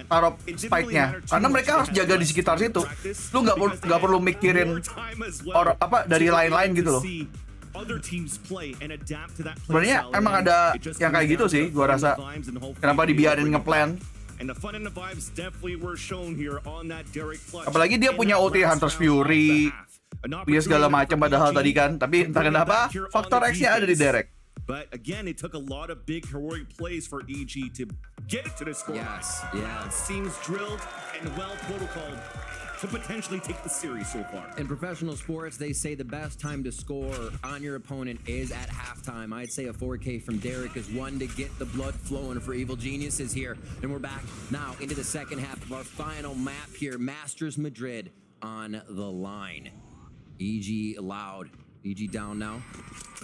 taruh spike-nya. Karena mereka harus jaga di sekitar situ. Lu nggak perlu mikirin dari lain-lain gitu loh. Sebenarnya emang ada yang kayak gitu sih, gua rasa. Kenapa dibiarin ngeplan? Apalagi dia punya ulti Hunter's Fury, dia segala macam padahal tadi kan. Tapi entah kenapa faktor X-nya ada di Derek. But again, it took a lot of big heroic plays for EG to get it to the score. Yes, yeah. It seems drilled and well protocoled to potentially take the series so far. In professional sports, they say the best time to score on your opponent is at halftime. I'd say a 4K from Derek is one to get the blood flowing for Evil Geniuses here. And we're back now into the second half of our final map here. Masters Madrid on the line. EG Loud EG down now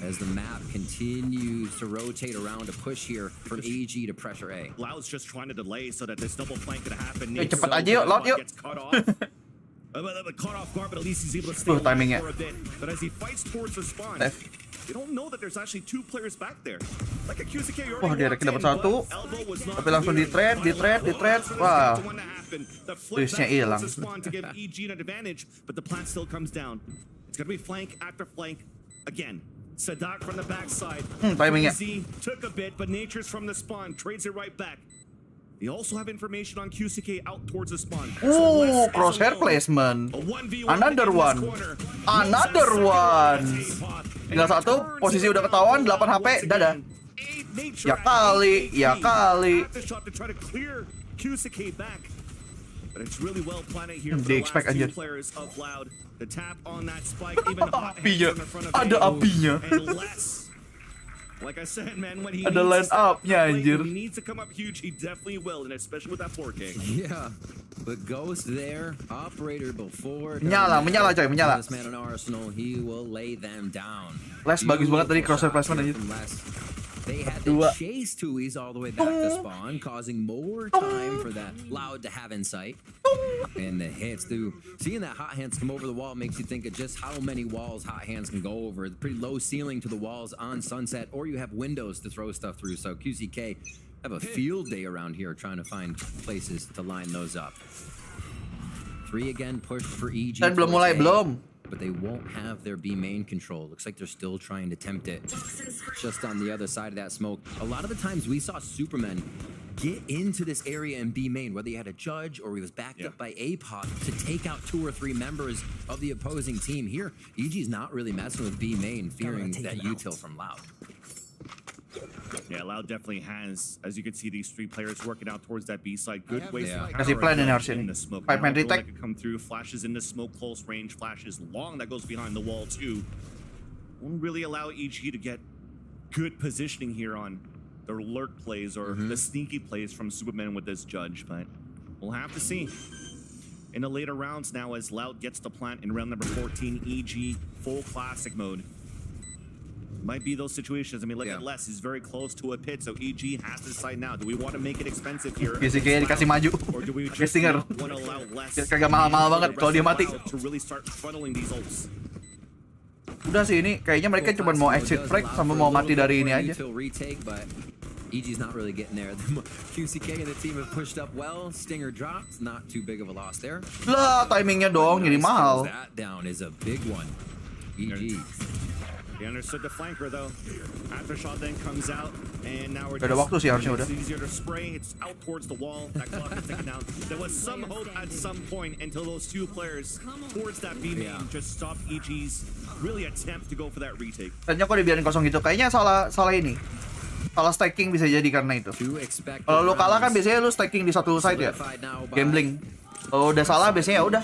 as the map continues to rotate around to push here from EG to pressure A. Loud's just trying to delay so that this double flank could happen. Cepat aja yuk, Loud yuk. Gets cut off. Caught off guard, but at least he's able to stay alive timingnya. for a bit. But as he fights towards the spawn, you don't know that there's actually two players back there. Like a QCK Wah, dia dapat satu, tapi langsung di trade. Wah, twistnya hilang. To give EG an advantage, but the plant still comes down. It's gonna be flank after flank again. Sadak from the backside. Timingnya. Z took a bit, but Nature's from the spawn trades it right back. They also have information on QCK out towards the spawn. Oh, crosshair placement. Another one. Tinggal satu, posisi udah ketahuan, 8 HP, dadah. Ya kali. Di-expect aja. Apinya, ada apinya. Like I said, man, when he ada line up-nya anjir. He needs to come up huge, he definitely will, and especially with that 4K. Yeah, but Ghost there, operator before. Menyala coy. This man in Arsenal, he will lay them down. Les bagus banget tadi crosshair placement anjir. They had to chase Tui's all the way back to spawn, causing more time for that Loud to have insight. And the hits, dude. Seeing that Hot Hands come over the wall makes you think of just how many walls Hot Hands can go over. Pretty low ceiling to the walls on Sunset, or you have windows to throw stuff through. So QCK have a field day around here trying to find places to line those up. 3 again pushed for EG. Dan belum mulai, but they won't have their B main control. Looks like they're still trying to tempt it. Just on the other side of that smoke. A lot of the times we saw Supermen get into this area in B main, whether he had a judge or he was backed up by APOC to take out 2 or 3 members of the opposing team. Here, EG's not really messing with B main, fearing that util from Loud. Yeah, Loud definitely has, as you can see, these 3 players working out towards that B side. Good ways to kasih plan in Irsen. the smoke. 5-man retake. Come through, flashes in the smoke, close range, flashes long that goes behind the wall too. Won't really allow EG to get good positioning here on the lurk plays or the sneaky plays from Superman with this judge, but we'll have to see. In the later rounds now, as Loud gets the plant in round number 14, EG full classic mode. Might be those situations. I mean, look at Les. He's very close to a pit, so EG has to decide now. Do we want to make it expensive here? QCK dikasih maju. Or do we just Gestinger. want to allow Les Kagak mahal-mahal banget kalau dia mati. to really start funneling these ults? Udah sih ini kayaknya mereka cuma mau exit frag sama mau mati dari ini aja. EG's not really getting there. QCK and the team have pushed up well. Stinger dropped. Not too big of a loss there. Lah, timingnya dong jadi mahal. That down is a big one. EG. He understood the flanker though. Aftershock then comes out, and now we're Ada waktu sih harusnya udah. It's easier to spray. It's out towards the wall. That clock is taken down. There was some hope at some point until those 2 players towards that B main just stopped EG's really attempt to go for that retake. Tanya kok dibiarin kosong gitu. Kayaknya salah ini. Salah stacking bisa jadi karena itu. Kalau lu kalah kan biasanya lu stacking di satu side ya. Gambling. Kalau udah salah biasanya ya udah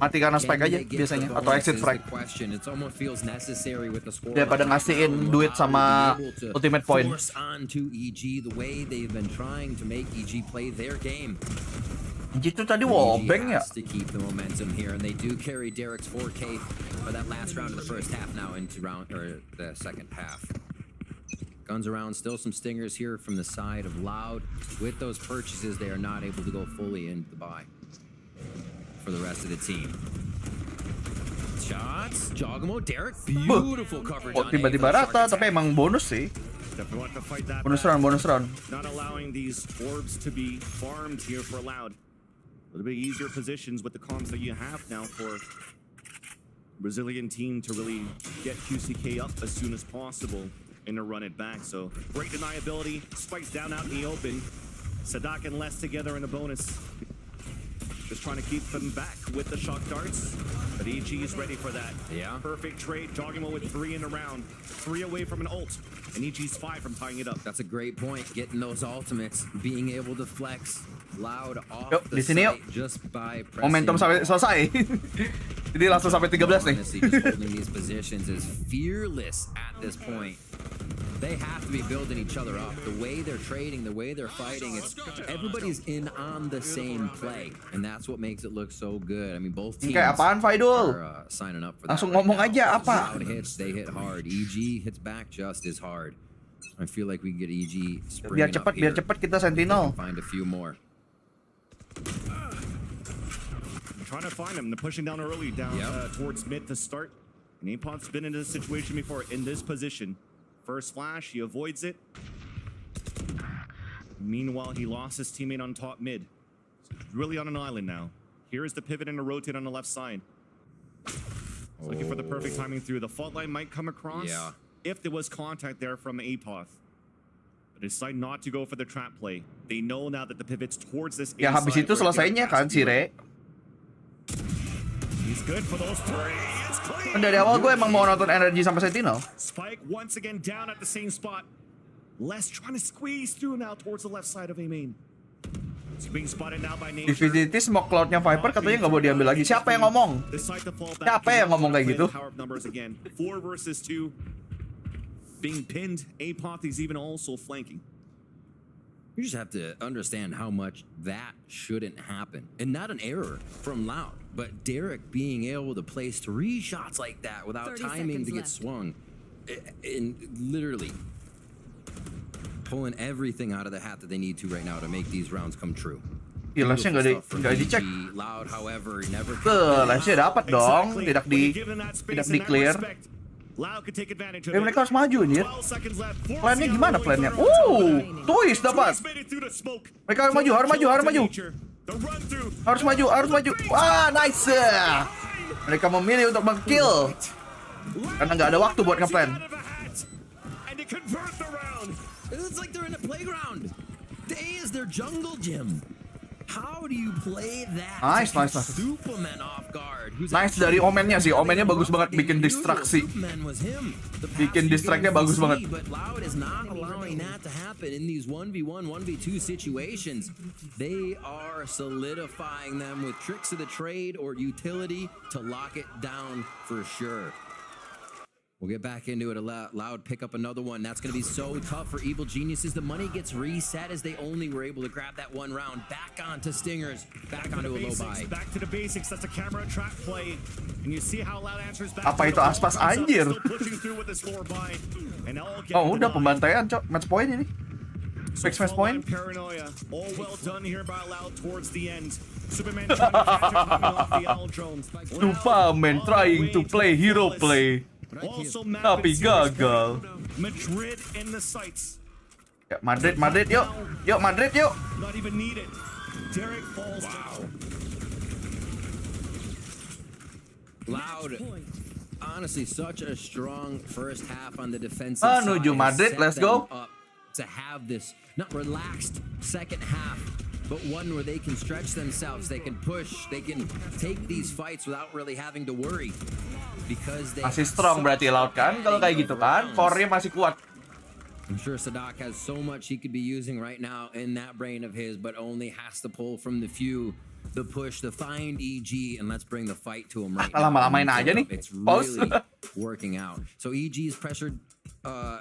mati karena spike aja biasanya atau exit frag. Daripada ngasihin duit sama ultimate point. Itu tadi wallbang ya. Guns around, still some stingers here from the side of Loud. With those purchases, they are not able to go fully into the buy for the rest of the team. Shots, Jogamo, Derek, beautiful coverage. Kok tiba-tiba rata, tapi emang bonus sih. Bonus round. Not allowing these orbs to be farmed here for Loud. A little bit easier positions with the comms that you have now for Brazilian team to really get QCK up as soon as possible and to run it back. So great deniability, spikes down out in the open. Sadak and Les together in the bonus. Just trying to keep them back with the shock darts. But EG is ready for that. Yeah. Perfect trade. Joggimo with 3 in the round. 3 away from an ult. And EG's 5 from tying it up. That's a great point. Getting those ultimates. Being able to flex Loud off yuk, the di sini yuk. site just by pressing. Momentum sampai selesai. Jadi langsung sampai 13 nih. Honestly, just holding these positions is fearless at this point. They have to be building each other up. The way they're trading, the way they're fighting, it's everybody's in on the same play, and that's what makes it look so good. I mean, both teams Kayak apaan, Faidul? are signing up for Langsung that. ngomong right aja now. apa? Loud hits, they hit hard. EG hits back just as hard. I feel like we can get EG springing up here. Biar cepet kita Sentinel. Find a few more. I'm trying to find him. They're pushing down early, towards mid to start. And Apot's been in this situation before, in this position. First flash, he avoids it. Meanwhile, he lost his teammate on top mid. So he's really on an island now. Here is the pivot and a rotate on the left side. He's looking for the perfect timing through. The fault line might come across if there was contact there from Apoth. But they decide not to go for the trap play. They know now that the pivot's towards this Ya habis itu selesainya kan si Re. He's good for those three. It's clean. Kan dari awal gue emang mau nonton NRG sampai Sentinel. Spike once again down at the same spot. Les trying to squeeze through now towards the left side of A main. He's being spotted now by Di Nature. VCT smoke cloudnya Viper katanya nggak mau diambil lagi. Siapa yang ngomong? Siapa yang ngomong kayak gitu? 4 versus 2. Being pinned. Apoth is even also flanking. You just have to understand how much that shouldn't happen. And not an error from Loud, but Derek being able to place 3 shots like that without timing to get swung. And literally pulling everything out of the hat that they need to right now to make these rounds come true. Iya, lesnya nggak dicek. Loud, however, never. Lesnya dapat dong, tidak di clear. Mereka harus maju nih. Plannya gimana plannya? Twist dapat. Mereka harus maju. Harus maju. Wah, nice. Mereka memilih untuk meng-kill karena nggak ada waktu buat ngeplan. It's like they're in a playground. The A is their jungle gym. How do you play that? Nice. Superman off guard. Nice dari Omennya sih. Omennya bagus banget bikin distraksi. Bikin distractnya bagus banget. But Loud is not allowing that to happen in these 1v1, 1v2 situations. They are solidifying them with tricks of the trade or utility to lock it down for sure. We'll get back into it. Loud pick up another one. That's going to be so tough for Evil Geniuses. The money gets reset as they only were able to grab that one round. Back onto Stingers. Back onto a low buy. Back to the basics. That's a camera trap play. And you see how Loud answers back. Apa itu aspas anjir? Oh, udah pembantaian, Cok. Match point ini. Fix match point. Paranoia. All well done here by Loud towards the end. Superman trying to catch him coming off the L drone. Superman trying to play hero play. Tapi gagal. Madrid in the sights. Ya, Madrid, yuk. Yuk, Madrid, yuk. Not even needed. Derek falls. Loud. Honestly, such a strong first half on the defensive Menuju side. Madrid, let's go. To have this not relaxed second half, but one where they can stretch themselves, they can push, they can take these fights without really having to worry. Because they masih strong berarti Loud kan? Kalau kayak gitu kan, core-nya masih kuat. I'm sure Sadak has so much he could be using right now in that brain of his, but only has to pull from the few, the push, the find EG, and let's bring the fight to him right now. Lama-lamain aja nih. It's really working out. So EG is pressured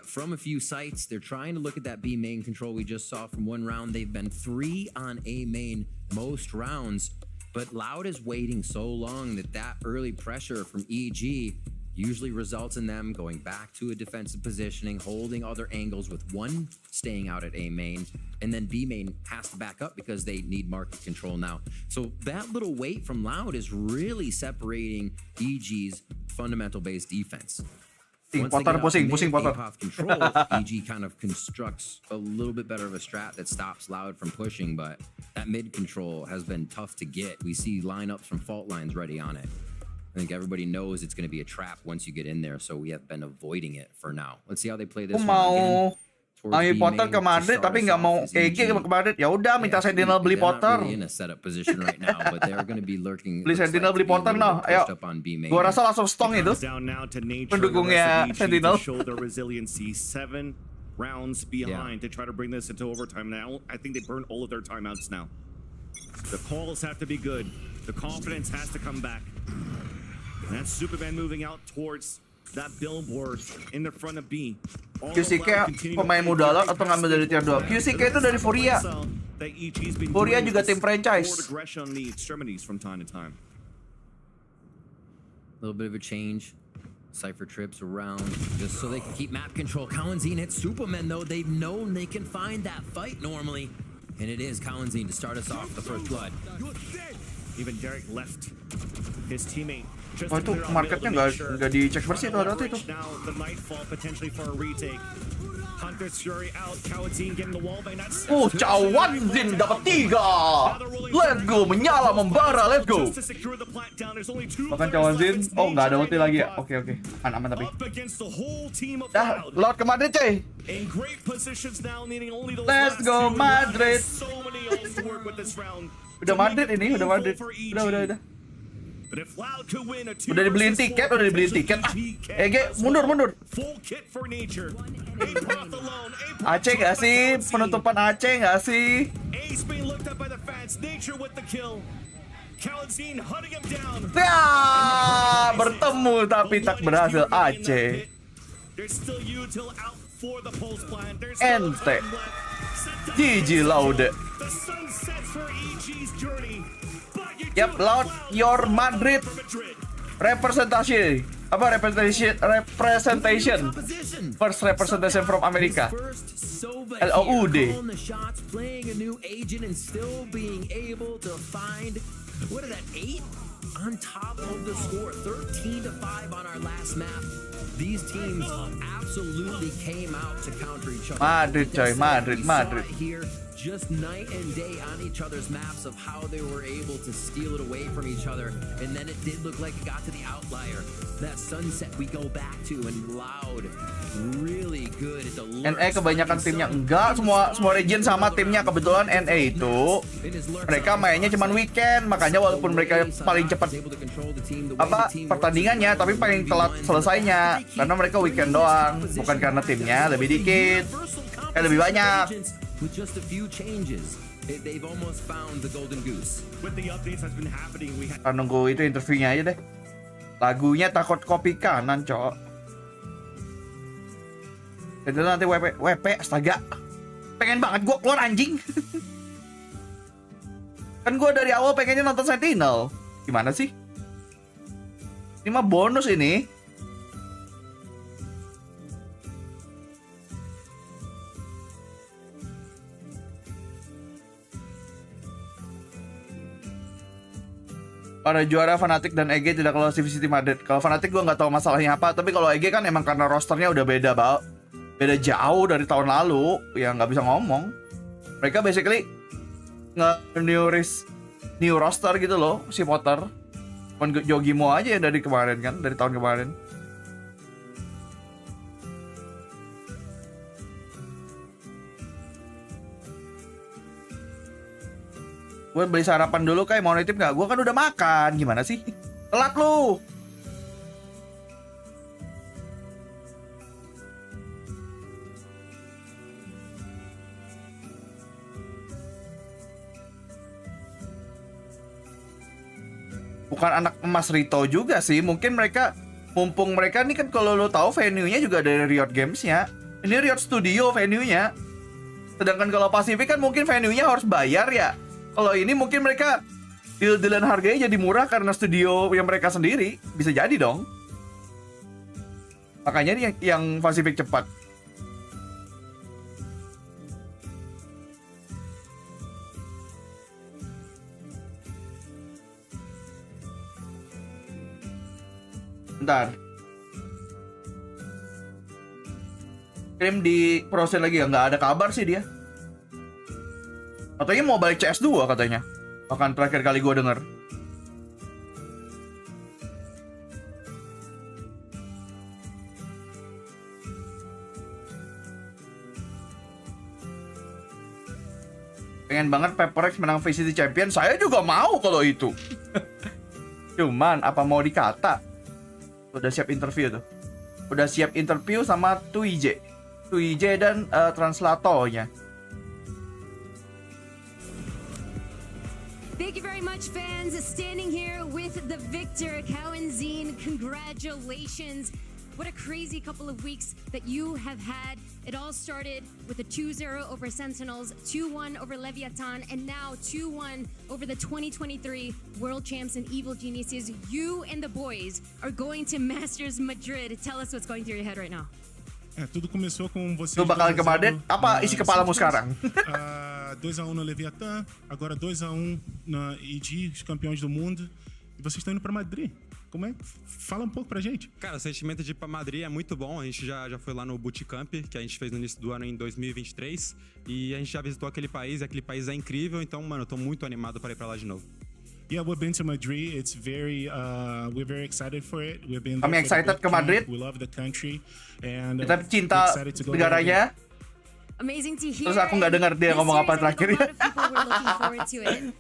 from a few sites. They're trying to look at that B main control we just saw from one round. They've been 3 on A main most rounds. But Loud is waiting so long that early pressure from EG usually results in them going back to a defensive positioning, holding other angles with one staying out at A main, and then B main has to back up because they need market control now. So that little wait from Loud is really separating EG's fundamental-based defense. Potter pusing Potter. Control, EG kind of constructs a little bit better of a strat that stops Loud from pushing, but that mid control has been tough to get. We see lineups from fault lines ready on it. I think everybody knows it's going to be a trap once you get in there, so we have been avoiding it for now. Let's see how they play this one again. Mau Potter ke Madrid tapi nggak mau EG ke Madrid. Ya udah minta Sentinel beli Potter. In a setup position right now, but they're going to be lurking. Beli Sentinel beli Potter noh. Ayo. Gua rasa langsung stong itu. Pendukungnya Sentinel. Show their resiliency. 7 rounds behind to try to bring this into overtime. Now I think they burned all of their timeouts now. The calls have to be good. The confidence has to come back. And that's Superman moving out towards that billboard in the front of B. QCK pemain muda lot atau ngambil dari tier 2? QCK itu dari Furia. Furia juga tim franchise. A little bit of a change. Cypher trips around just so they can keep map control. Kalian hits Superman though. They've known they can find that fight normally. And it is Kalian to start us off the first blood. Even Derek left his teammate. Oh itu marketnya nggak dicek bersih tuh ada itu. Now the Nightfall potentially for a retake. Hunter's Fury out. Kalian getting the wall bang. Oh, Cawanzin dapat 3. Let's go, menyala membara, let's go. Bahkan Cawanzin, oh nggak ada ulti lagi ya. Oke. Aman tapi. Dah, Lord ke Madrid cuy. Let's go Madrid. Udah Madrid ini, udah Madrid. Udah. Udah dibeliin tiket. Ege, mundur. Aceh nggak sih? Penutupan Aceh nggak sih? Ya, bertemu tapi tak berhasil Aceh. Ente. GG Laude. Yap, Loud your Madrid representation. Representation. First representation from America. LOUD. What is that, 8? On top of the score, 13-5 on our last map. These teams absolutely came out to counter each other. Madrid, coy, Madrid. Here, just night and day on each other's maps of how they were able to steal it away from each other. And then it did look like it got to the outlier. That sunset we go back to, and Loud really good at the NA kebanyakan timnya enggak, semua region sama timnya. Kebetulan NA itu mereka mainnya cuman weekend, makanya walaupun mereka paling cepat pertandingannya, tapi paling telat selesainya karena mereka weekend doang, bukan karena timnya lebih dikit, lebih banyak. With just a few changes, they've almost found the golden goose. With the updates that's been happening, we Kita nunggu itu interviewnya aja deh. Lagunya takut copy kanan, cok. Itu nanti WP, astaga. Pengen banget gua keluar anjing. Kan gua dari awal pengennya nonton Sentinel. Gimana sih? Ini mah bonus ini. Para juara Fnatic dan EG tidak lolos di VCT Madrid. Kalau Fnatic gue nggak tahu masalahnya apa, tapi kalau EG kan emang karena rosternya udah beda jauh dari tahun lalu, ya nggak bisa ngomong. Mereka basically new roster gitu loh, si Potter. Cuman Jogimo aja ya dari kemarin kan, dari tahun kemarin. Gue beli sarapan dulu kayak mau nitip nggak? Gue kan udah makan, gimana sih? Telat lu. Bukan anak emas Rito juga sih, mungkin mereka mumpung mereka nih kan kalau lo tahu venue-nya juga dari Riot Games-nya. Ini Riot Studio venue-nya. Sedangkan kalau Pacific kan mungkin venue-nya harus bayar ya. Kalau ini mungkin mereka deal-dealan harganya jadi murah karena studio yang mereka sendiri. Bisa jadi dong. Makanya ini yang Pacific cepat. Bentar. Kirim di proses lagi ya? Nggak ada kabar sih dia. Katanya mau balik CS2 katanya. Bahkan terakhir kali gue denger. Pengen banget Paperex menang VCT Champion. Saya juga mau kalau itu. Cuman apa mau dikata? Udah siap interview tuh. Udah siap interview sama 2IJ dan translatornya. Thank you very much, fans. Standing here with the victor, Kalian. Congratulations. What a crazy couple of weeks that you have had. It all started with a 2-0 over Sentinels, 2-1 over Leviathan, and now 2-1 over the 2023 World Champs and Evil Geniuses. You and the boys are going to Masters Madrid. Tell us what's going through your head right now. Tudo começou com vocês. Lu bakalan ke Madrid? Apa isi kepalamu sekarang? 2-1 no Leviathan, agora 2-1 na EG, os campeões do mundo. E vocês estão indo para Madrid. Como é? Fala um pouco pra gente. Cara, o sentimento de ir pra Madrid é muito bom. A gente já foi lá no Bootcamp, que a gente fez no início do ano em 2023. E a gente já visitou aquele país, e aquele país é incrível. Então, mano, eu tô muito animado para ir pra lá de novo. Yeah, we've been to Madrid. It's very, we're very excited for it. We've been. Kami excited ke Madrid. We love the country and kita cinta negaranya. Amazing to hear. Terus aku nggak dengar dia ngomong apa terakhir.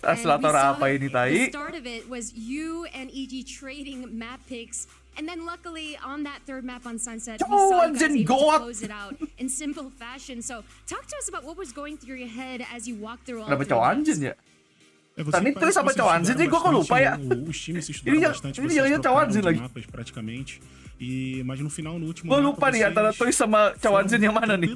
Translator apa ini tai? The start of it was you and EG trading map picks. And then luckily on that third map on Sunset, we saw you guys able to close it out in simple fashion. So talk to us about what was going through your head as you walked through all the maps. Ya? Tadi tulis apa Cawanzin sih? Gue kok lupa ya. Ini yang Cawanzin lagi. Praticamente. Mas no final, no último. Gue lupa nih antara tulis sama Cawanzin yang mana nih.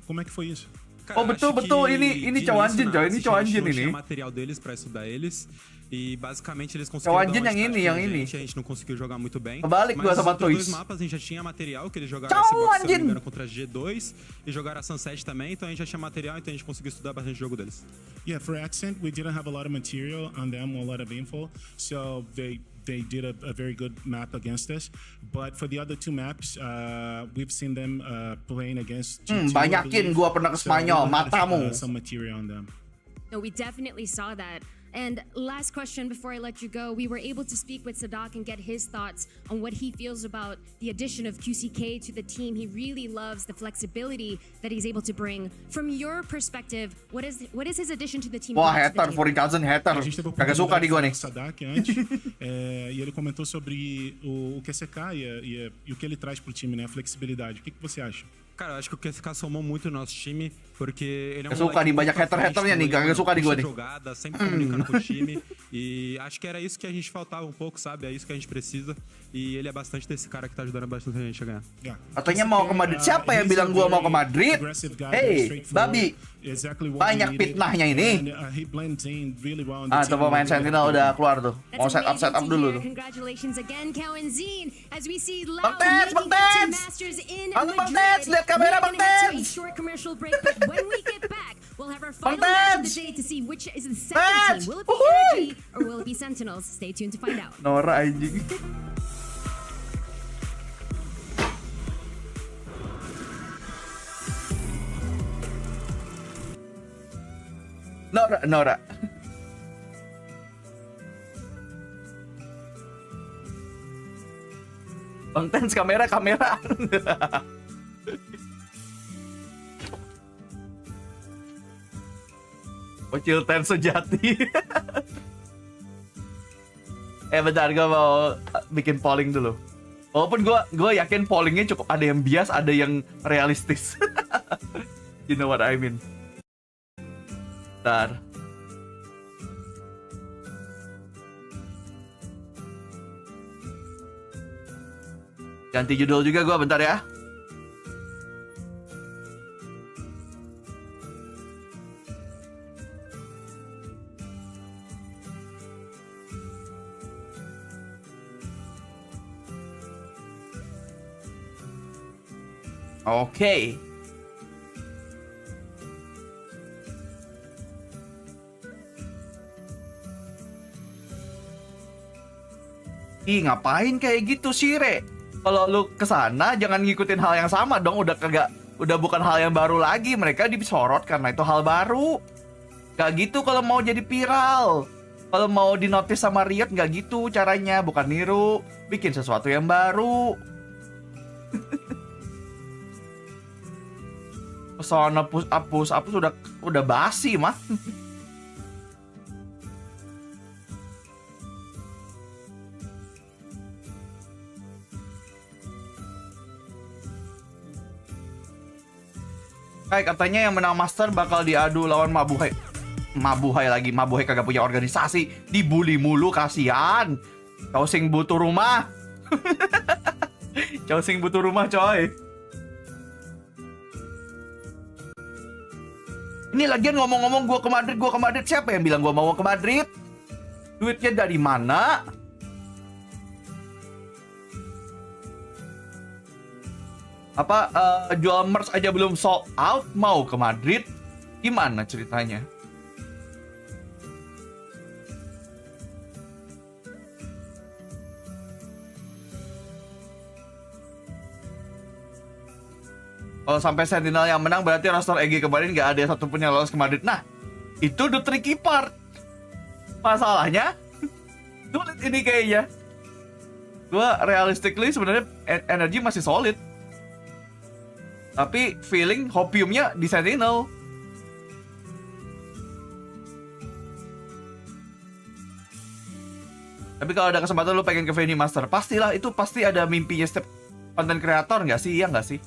Como é que foi isso? Oh betul ini Cawanjin coy, ini Cawanjin ini. Material deles para estudar eles e basicamente eles conseguiram. Cawanjin yang ini. A gente não conseguiu jogar muito bem. Kebalik gua sama Toys. Dois mapas a gente já tinha material que eles jogaram esse box, se não me engano, contra G2 e jogaram a Sunset também, então a gente já tinha material, então a gente conseguiu estudar bastante jogo deles. Yeah, for Accent, we didn't have a lot of material on them, a lot of info, so they did a very good map against us. But for the other two maps, we've seen them playing against G2, banyakin gua pernah ke Spanyol, matamu. Some material on them. No, we definitely saw that. And last question before I let you go, we were able to speak with Sadak and get his thoughts on what he feels about the addition of QCK to the team. He really loves the flexibility that he's able to bring. From your perspective, what is his addition to the team? Wah, hater, Foreign Cousin hater. Kagak suka di gua nih. Sadak antes, e ele comentou sobre o QCK e o que ele traz pro time, né? A flexibilidade. O que você acha? Cara, eu acho que o QCK somou muito no nosso time, porque ele é um suka nih, banyak hater-haternya nih, gak suka di gua nih. Jogada, sempre comunicando com o time, e acho que era isso que a gente faltava um pouco, sabe? É isso que a gente precisa, e ele é bastante desse cara que tá ajudando bastante a gente a ganhar. Katanya mau ke Madrid, siapa yang bilang gua mau ke Madrid? Hey, babi, banyak fitnahnya ini. Tuh pemain Sentinel udah keluar tuh, mau set up dulu tuh. Congratulations again, Cowan Zine, as we see Bang Tens, halo Bang Tens, lihat kamera Bang Tens. Short commercial break, but when we get back, we'll have our final match of the day to see which is the second team. Will it be NRG or will it be Sentinels? Stay tuned to find out. Nora anjing. Nora. Bang Tens kamera. Bocil Tens sejati. Bentar, gue mau bikin polling dulu. Walaupun gue yakin pollingnya cukup ada yang bias, ada yang realistis. You know what I mean? Bentar. Ganti judul juga gue bentar ya. Oke. Ih, ngapain kayak gitu sih, Re? Kalau lu kesana jangan ngikutin hal yang sama dong, udah bukan hal yang baru lagi. Mereka disorot karena itu hal baru. Gak gitu kalau mau jadi viral. Kalau mau dinotis sama Riot gak gitu caranya, bukan niru, bikin sesuatu yang baru. Pesona push up udah basi mah. Katanya yang menang master bakal diadu lawan Mabuhay. Mabuhay kagak punya organisasi, dibully mulu, kasihan. Kau sing butuh rumah. Chelsea butuh rumah coy. Ini lagian ngomong-ngomong gua ke Madrid, siapa yang bilang gua mau ke Madrid? Duitnya dari mana? Apa jual merch aja belum sold out mau ke Madrid? Gimana ceritanya? Kalau sampai Sentinel yang menang berarti roster EG kemarin nggak ada satupun yang lolos ke Madrid. Nah, itu the tricky part. Masalahnya, sulit ini kayaknya. Gua realistically sebenarnya NRG masih solid. Tapi feeling hopiumnya di Sentinel. Tapi kalau ada kesempatan lu pengen ke venue master, pastilah itu pasti ada mimpinya setiap konten kreator nggak sih? Iya nggak sih?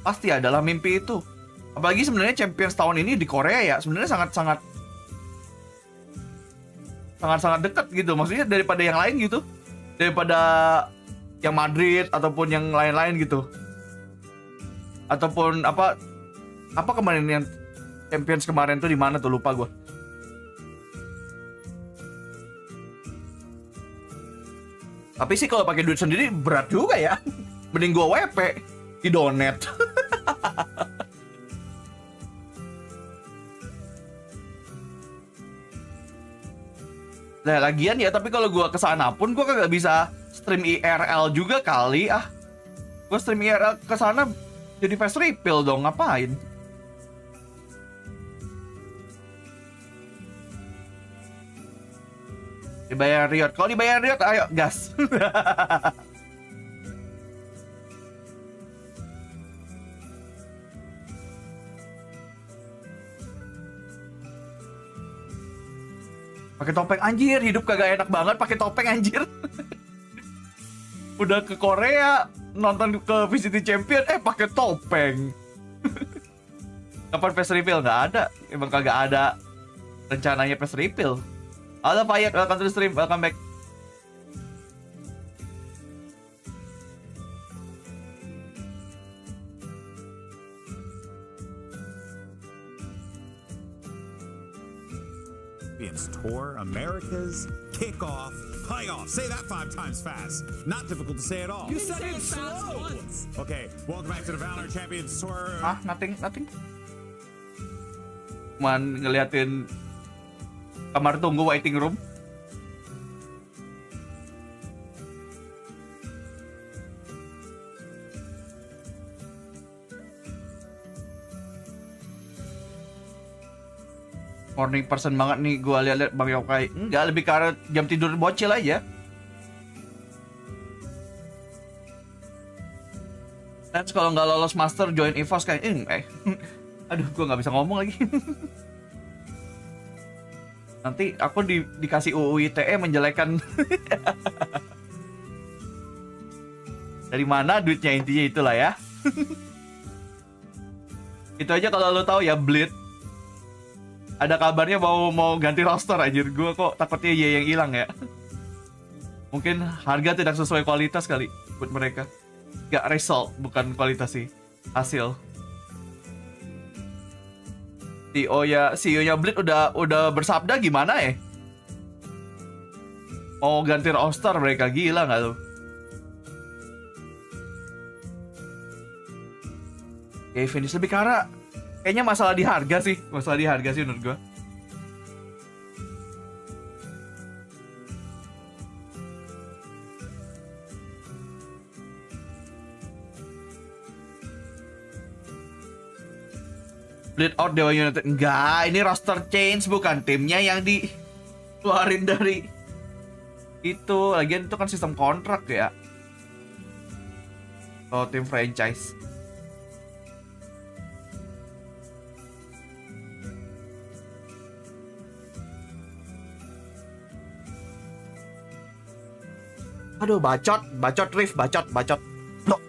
Pasti adalah mimpi itu. Apalagi sebenarnya Champions tahun ini di Korea ya sebenarnya sangat dekat gitu. Maksudnya daripada yang lain gitu, daripada yang Madrid ataupun yang lain-lain gitu, ataupun apa kemarin yang Champions kemarin tuh di mana tuh lupa gue. Tapi sih kalau pakai duit sendiri berat juga ya. Mending gue WP di donate. Nah lagian ya, tapi kalau gue kesana pun gue kagak bisa stream IRL juga kali ah. Gue stream IRL kesana jadi fast refill dong, ngapain? Dibayar Riot, kalau dibayar Riot ayo gas. Pakai topeng anjir, hidup kagak enak banget pakai topeng anjir. Udah ke Korea nonton ke VCT Champion pakai topeng. Kapan face reveal? Nggak ada, emang kagak ada rencananya face reveal. Halo Fayet, welcome to the stream, welcome back. Tour, America's Kickoff, Playoff. Say that 5 times fast. Not difficult to say at all. You said it slow. Okay, welcome back to the Valor Champions Tour. Nothing. Cuman ngeliatin kamar tunggu waiting room. Morning person banget nih gua lihat Bang Yokai. Enggak, lebih karena jam tidur bocil aja. Terus kalau nggak lolos master join EVOS kayak aduh gua nggak bisa ngomong lagi. Nanti aku dikasih UU ITE menjelekkan. Dari mana duitnya, intinya itulah ya. Itu aja kalau lo tahu ya, Bleed. Ada kabarnya mau ganti roster anjir. Gue kok takutnya yang hilang ya. Mungkin harga tidak sesuai kualitas kali buat mereka. Gak result, bukan kualitas sih, hasil. CEO-nya Bleed udah bersabda gimana ya? Mau ganti roster mereka, gila nggak tuh? Oke, finish lebih karena kayaknya masalah di harga sih menurut gua. Bleed out Dewa United. Enggak, ini roster change, bukan timnya yang dikeluarin dari itu. Lagian itu kan sistem kontrak ya. Oh, tim franchise. Aduh, bacot Rif, bacot. Blok.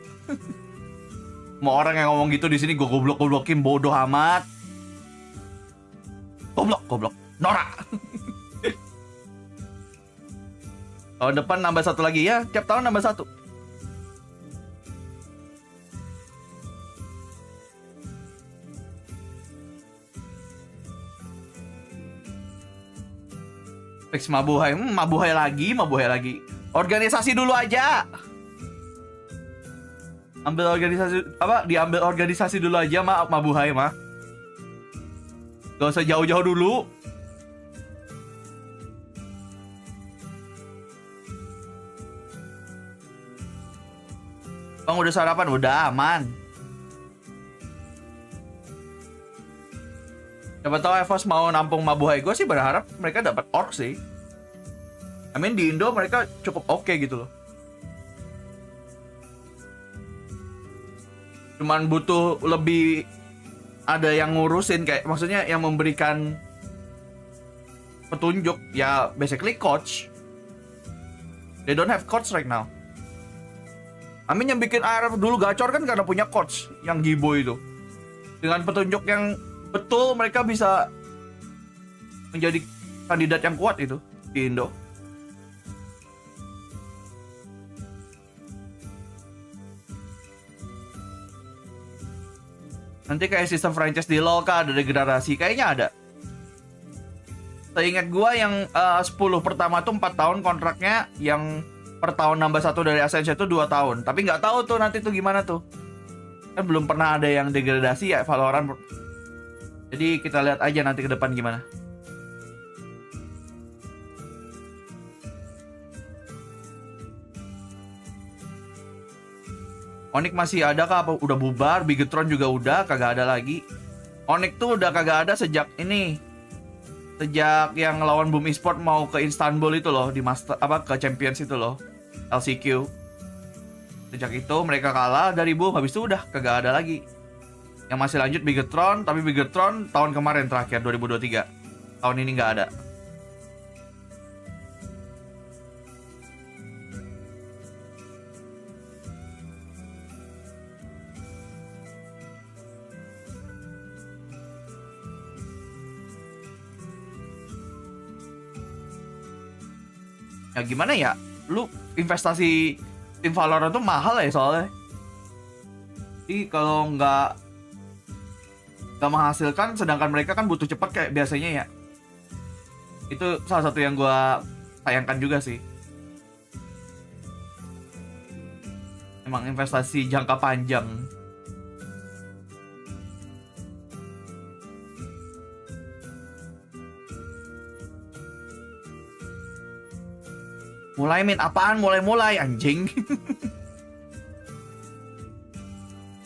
Mau orang yang ngomong gitu di sini gue goblok-goblokin, bodoh amat. Goblok. Norak. Tahun depan nambah 1 lagi ya, tiap tahun nambah 1. Fix Mabuhay. Mabuhay lagi. Organisasi dulu aja. Diambil organisasi dulu aja, Mabuhay mah. Gak usah jauh-jauh dulu. Bang udah sarapan? Udah, aman. Siapa tahu EVOS mau nampung Mabuhay. Gue sih berharap mereka dapat orc sih. I mean di Indo mereka cukup oke gitu loh. Cuman butuh lebih ada yang ngurusin, kayak maksudnya yang memberikan petunjuk ya, basically coach. They don't have coach right now. Amin yang bikin ARF dulu gacor kan karena punya coach yang Gibo itu. Dengan petunjuk yang betul mereka bisa menjadi kandidat yang kuat itu di Indo. Nanti kayak sistem franchise di LoL kah ada degradasi? Kayaknya ada. Seingat gua yang 10 pertama tuh 4 tahun kontraknya, yang per tahun nambah 1 dari Ascension itu 2 tahun. Tapi nggak tahu tuh nanti tuh gimana tuh. Kan belum pernah ada yang degradasi ya Valorant. Jadi kita lihat aja nanti ke depan gimana. Onyx masih ada kah? Apa udah bubar? Bigetron juga udah, kagak ada lagi. Onyx tuh udah kagak ada sejak ini. Sejak yang lawan Boom Esport mau ke Istanbul itu loh, di Master ke Champions itu loh. LCQ. Sejak itu mereka kalah dari Boom, habis itu udah kagak ada lagi. Yang masih lanjut Bigetron, tapi Bigetron tahun kemarin terakhir 2023. Tahun ini nggak ada. Ya gimana ya, lu investasi tim Valorant tuh mahal ya soalnya. Jadi kalau nggak menghasilkan, sedangkan mereka kan butuh cepat kayak biasanya ya. Itu salah satu yang gue sayangkan juga sih. Emang investasi jangka panjang. Mulai min, apaan mulai anjing.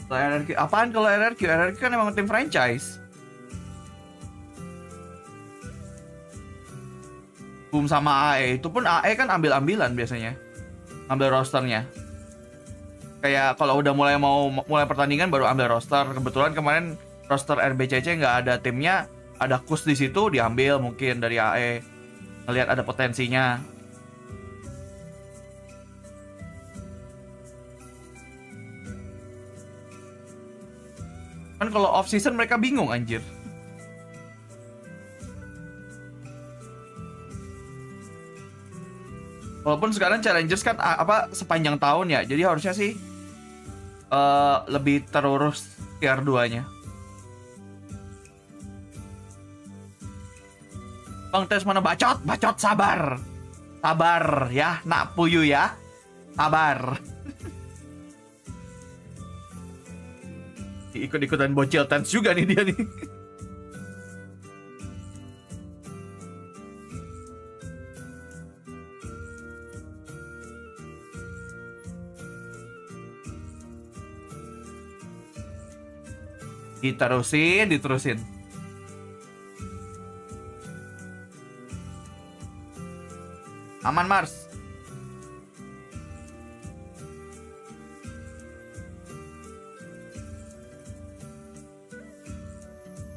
Kalau NRG, apaan kalau NRG? NRG kan emang tim franchise. Boom sama AE, itu pun AE kan ambil-ambilan biasanya. Ambil rosternya. Kayak kalau udah mulai pertandingan baru ambil roster. Kebetulan kemarin roster RBCC nggak ada timnya, ada kus di situ diambil mungkin dari AE. Ngelihat ada potensinya. Kan kalau off season mereka bingung anjir. Walaupun sekarang challengers kan sepanjang tahun ya. Jadi harusnya sih lebih terurus tier 2-nya. Bang Tes mana bacot? Bacot sabar. Sabar ya, nak puyu ya. Sabar. Ikut-ikutan bocil tense juga nih dia nih. Diterusin. Aman Mars.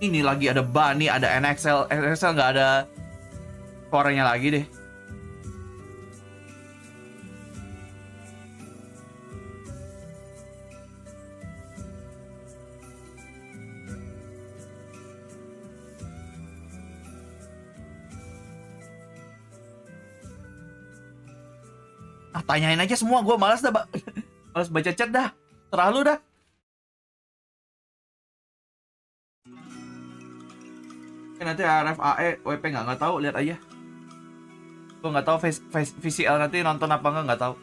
Ini lagi ada Bunny, ada NXL. NXL nggak ada suaranya lagi deh. Tanyain aja semua, gue malas dah, malas baca chat dah. Terlalu dah. Nanti RF AE WP nggak tahu, lihat aja. Gue nggak tahu VCL nanti nonton apa nggak tahu.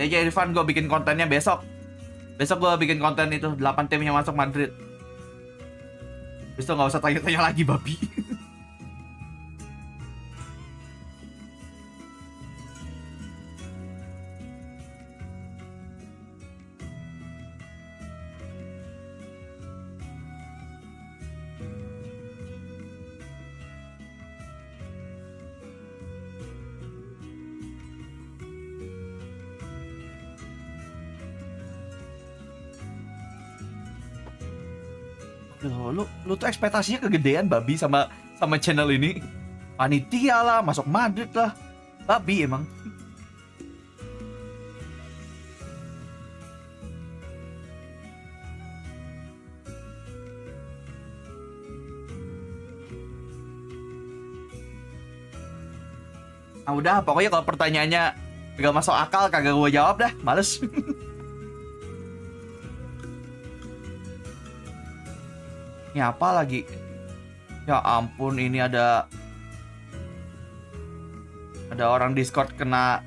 Ya Irfan, gue bikin kontennya besok. Besok gue bikin konten itu 8 tim yang masuk Madrid. Terus tuh nggak usah tanya-tanya lagi, babi. Lu tuh ekspektasinya kegedean, babi, sama channel ini. Panitia lah, masuk Madrid lah. Babi emang. Ah udah, pokoknya kalau pertanyaannya gak masuk akal, kagak gue jawab dah, males. Ini apa lagi? Ya ampun, ini ada orang Discord kena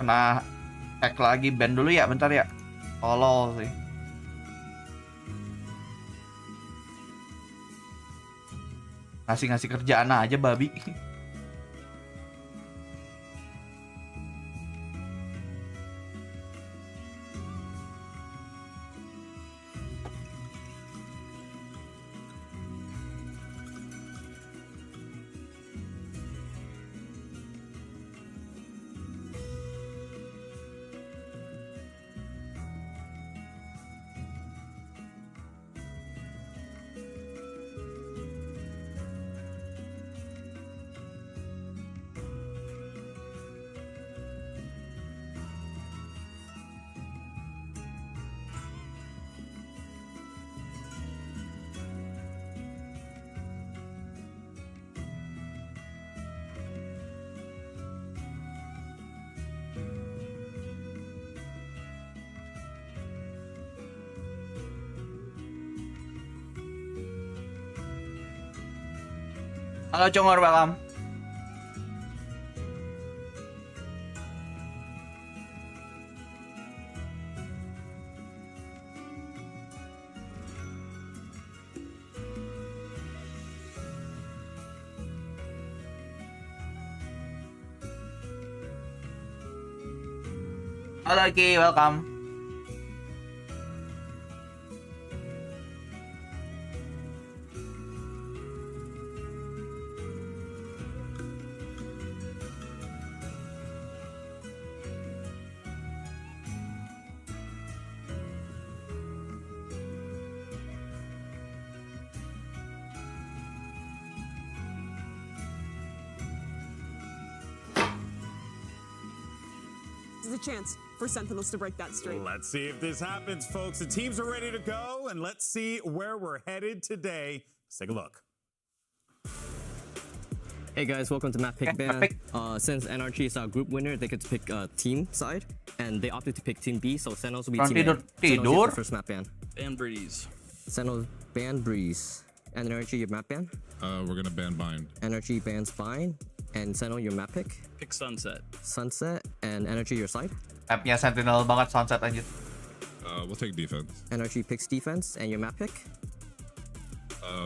hack lagi. Ban dulu ya, bentar ya. Tolol sih. Ngasih kerjaan aja, babi. Halo Congor, welcome. Halo Ki, welcome. A chance for Sentinels to break that streak. Let's see if this happens, folks. The teams are ready to go, and let's see where we're headed today. Let's take a look. Hey guys, welcome to Map Pick Ban. Since NRG is our group winner, they get to pick team side, and they opted to pick Team B, so Sentinels will be Team A. Sentinels the first map ban. Ban Breeze. Sentinels ban Breeze. And NRG, your map ban? We're gonna ban Bind. NRG bans Bind. And Sentinel, your map pick? Pick Sunset. Sunset. And NRG, your side? Mapnya Sentinel banget, Sunset aja. We'll take defense. NRG picks defense. And your map pick?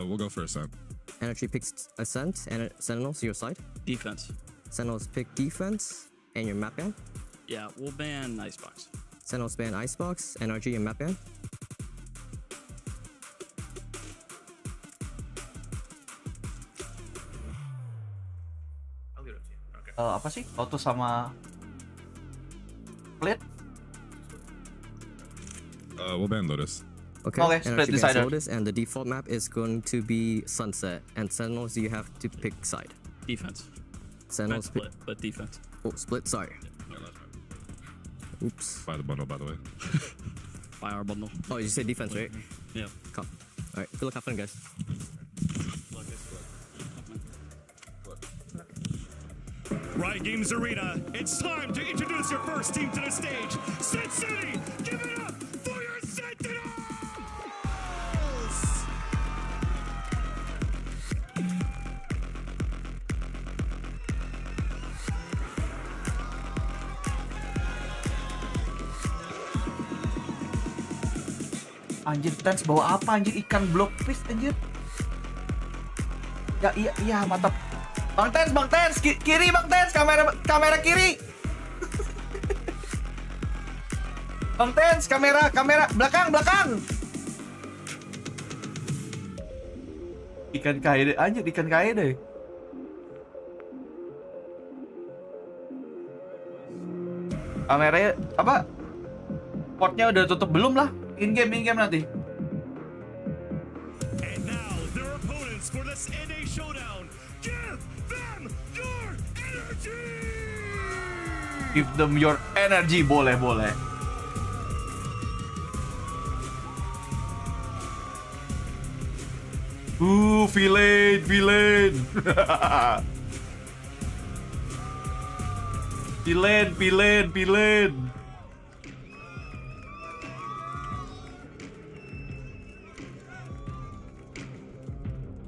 We'll go for Ascent. NRG picks Ascent. And Sentinels, your side? Defense. Sentinels pick defense. And your map ban? Yeah, we'll ban Icebox. Sentinels ban Icebox. NRG, your map ban? Apa sih? Lotus sama Split? We'll ban Lotus. Okay, Split decided. Lotus, and the default map is going to be Sunset. And Sentinels, you have to pick side. Defense. Sentinels Split, but defense. Oh, Split, sorry. Oops. Buy the bundle, by the way. Buy our bundle. Oh, you said defense, right? Yeah. Come. Alright, good luck, have fun, guys. Riot Games Arena, it's time to introduce your first team to the stage. Sin City, give it up for your Sentinels! Anjir, Tens bawa apa anjir? Ikan blockfish anjir. Ya iya mantap. Bang Tens, kiri Bang Tens, kamera kiri. Bang Tens, kamera belakang. Ikan kaya deh, anjir ikan kaya deh. Kameranya apa? Portnya udah tutup belum lah? In game nanti. And now their opponents for this NA showdown. Give them your energy. Give them your energy, boleh. Villain. Villain.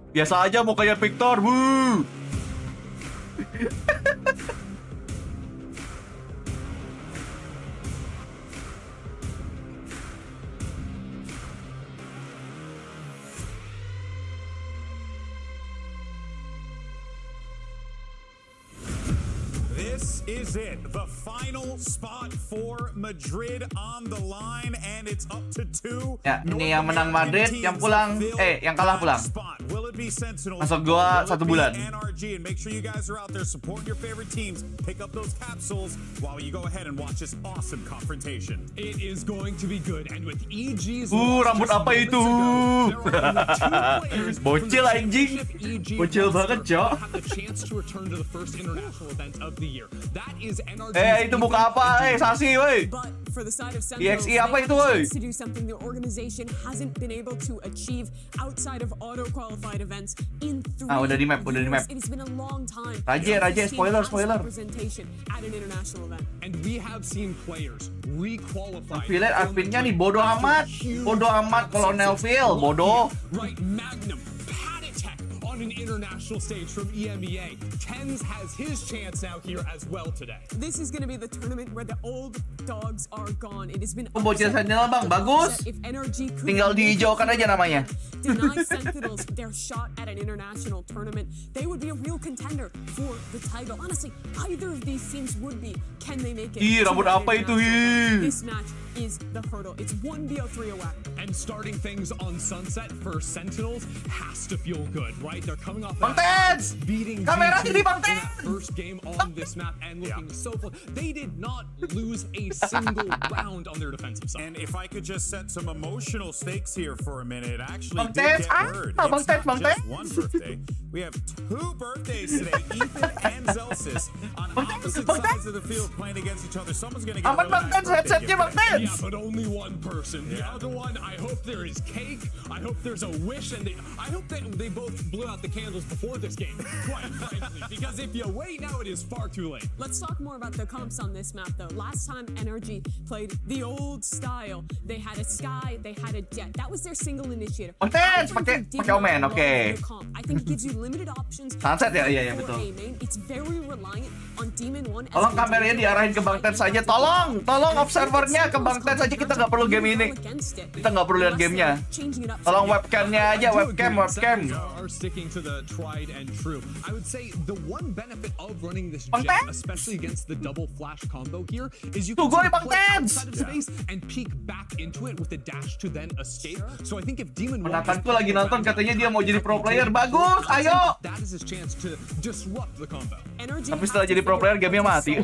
Biasa aja mau kayak Victor, wuh. This is it, the final spot for Madrid on the line, and it's up to 2. Ya, ini yang menang Madrid, yang kalah pulang. Masuk gua 1 bulan. NRG, and make sure you guys are out there supporting your favorite teams. Pick up those capsules while you go ahead and watch this awesome confrontation. It is going to be good, and with EG's rambut apa itu? Bocil anjing. Bocil banget, Cok. Itu buka apa? Sasi, woi. EXE apa itu, woi? To do something the organization hasn't been able to achieve outside of auto-qualified events in 3 udah di map. It has been a long time. Raja, spoiler. Representation at an international event. And we have seen players requalify. Pilih adminnya nih, bodoh amat kalau Nelville, bodoh. Right, Magnum, Padatech on an international stage from EMEA. Tens has his chance now here as well today. This is going to be the tournament where the old dogs are gone. It has been Bocil Sentinel bang, bagus. Tinggal dihijaukan aja namanya. Deny Sentinels their shot at an international tournament. They would be a real contender for the title. Honestly, either of these teams would be. Can they make it? Rambut apa itu? This match is the hurdle. It's 1BO3 away. And starting things on Sunset for Sentinels has to feel good, right? They're coming off beating kamera G2 sini Bang in that first game on this map and looking so full. They did not lose a single round on their defensive side. And if I could just set some emotional stakes here for a minute, actually Bang Tens, Bang Tens. One birthday. We have 2 birthdays today, Ethan and Zelsis, on opposite sides of the field playing against each other. Someone's gonna get a Bang Tens, headsetnya Bang Tens. Yeah, but only one person. The other one, I hope there is cake. I hope there's a wish, and I hope that they both blew out the candles before this game, quite frankly. Because if you wait now, it is far too late. Let's talk more about the comps on this map, though. Last time NRG played the old style, they had a Sky, they had a Jet. That was their single initiator. Tens, pakai Omen, oke. I think it gives you limited options. Sunset ya, iya betul. It's very reliant on Demon 1. Tolong kameranya diarahin ke Bang Tens saja, tolong observernya ke Bang Tens saja, kita nggak perlu game ini. Kita nggak perlu lihat gamenya. Tolong webcamnya aja, webcam. Are sticking to the tried and true. I would say the one benefit of running this Jet, especially against the double flash combo here, is you can play outside of space and peek back into it with a dash to then escape. So I think if Demon 1 Ponakanku lagi nonton katanya dia mau jadi pro player, bagus, ayo. That is his chance to disrupt the combo. Tapi setelah jadi pro player gamenya mati.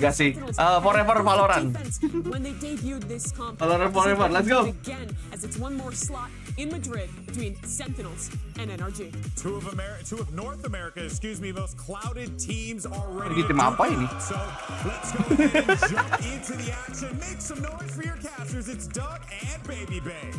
Gak sih, forever Valorant. Valorant forever, let's go. As it's one more slot in Madrid between Sentinels and NRG. Two of North America, most clouded teams already. Tim apa ini? So let's go ahead and jump into the action. Make some noise for your casters. It's Doug and Baby Bay.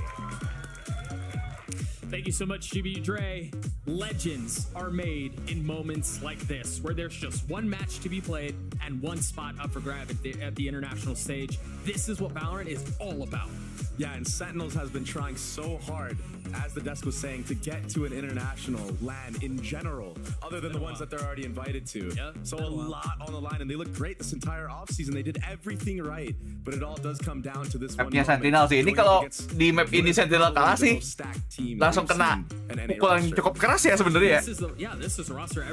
Thank you so much, GB Dre. Legends are made in moments like this, where there's just one match to be played and one spot up for grab at the international stage. This is what Valorant is all about. Yeah, and Sentinels has been trying so hard, as the desk was saying, to get to an international LAN in general, other than the ones that they're already invited to. So a lot on the line, and they looked great this entire offseason. They did everything right, but it all does come down to this one Mapnya moment. Sentinels ini kalau di map ini Sentinel kalah sih langsung kena pukulan cukup keras ya sebenarnya ya.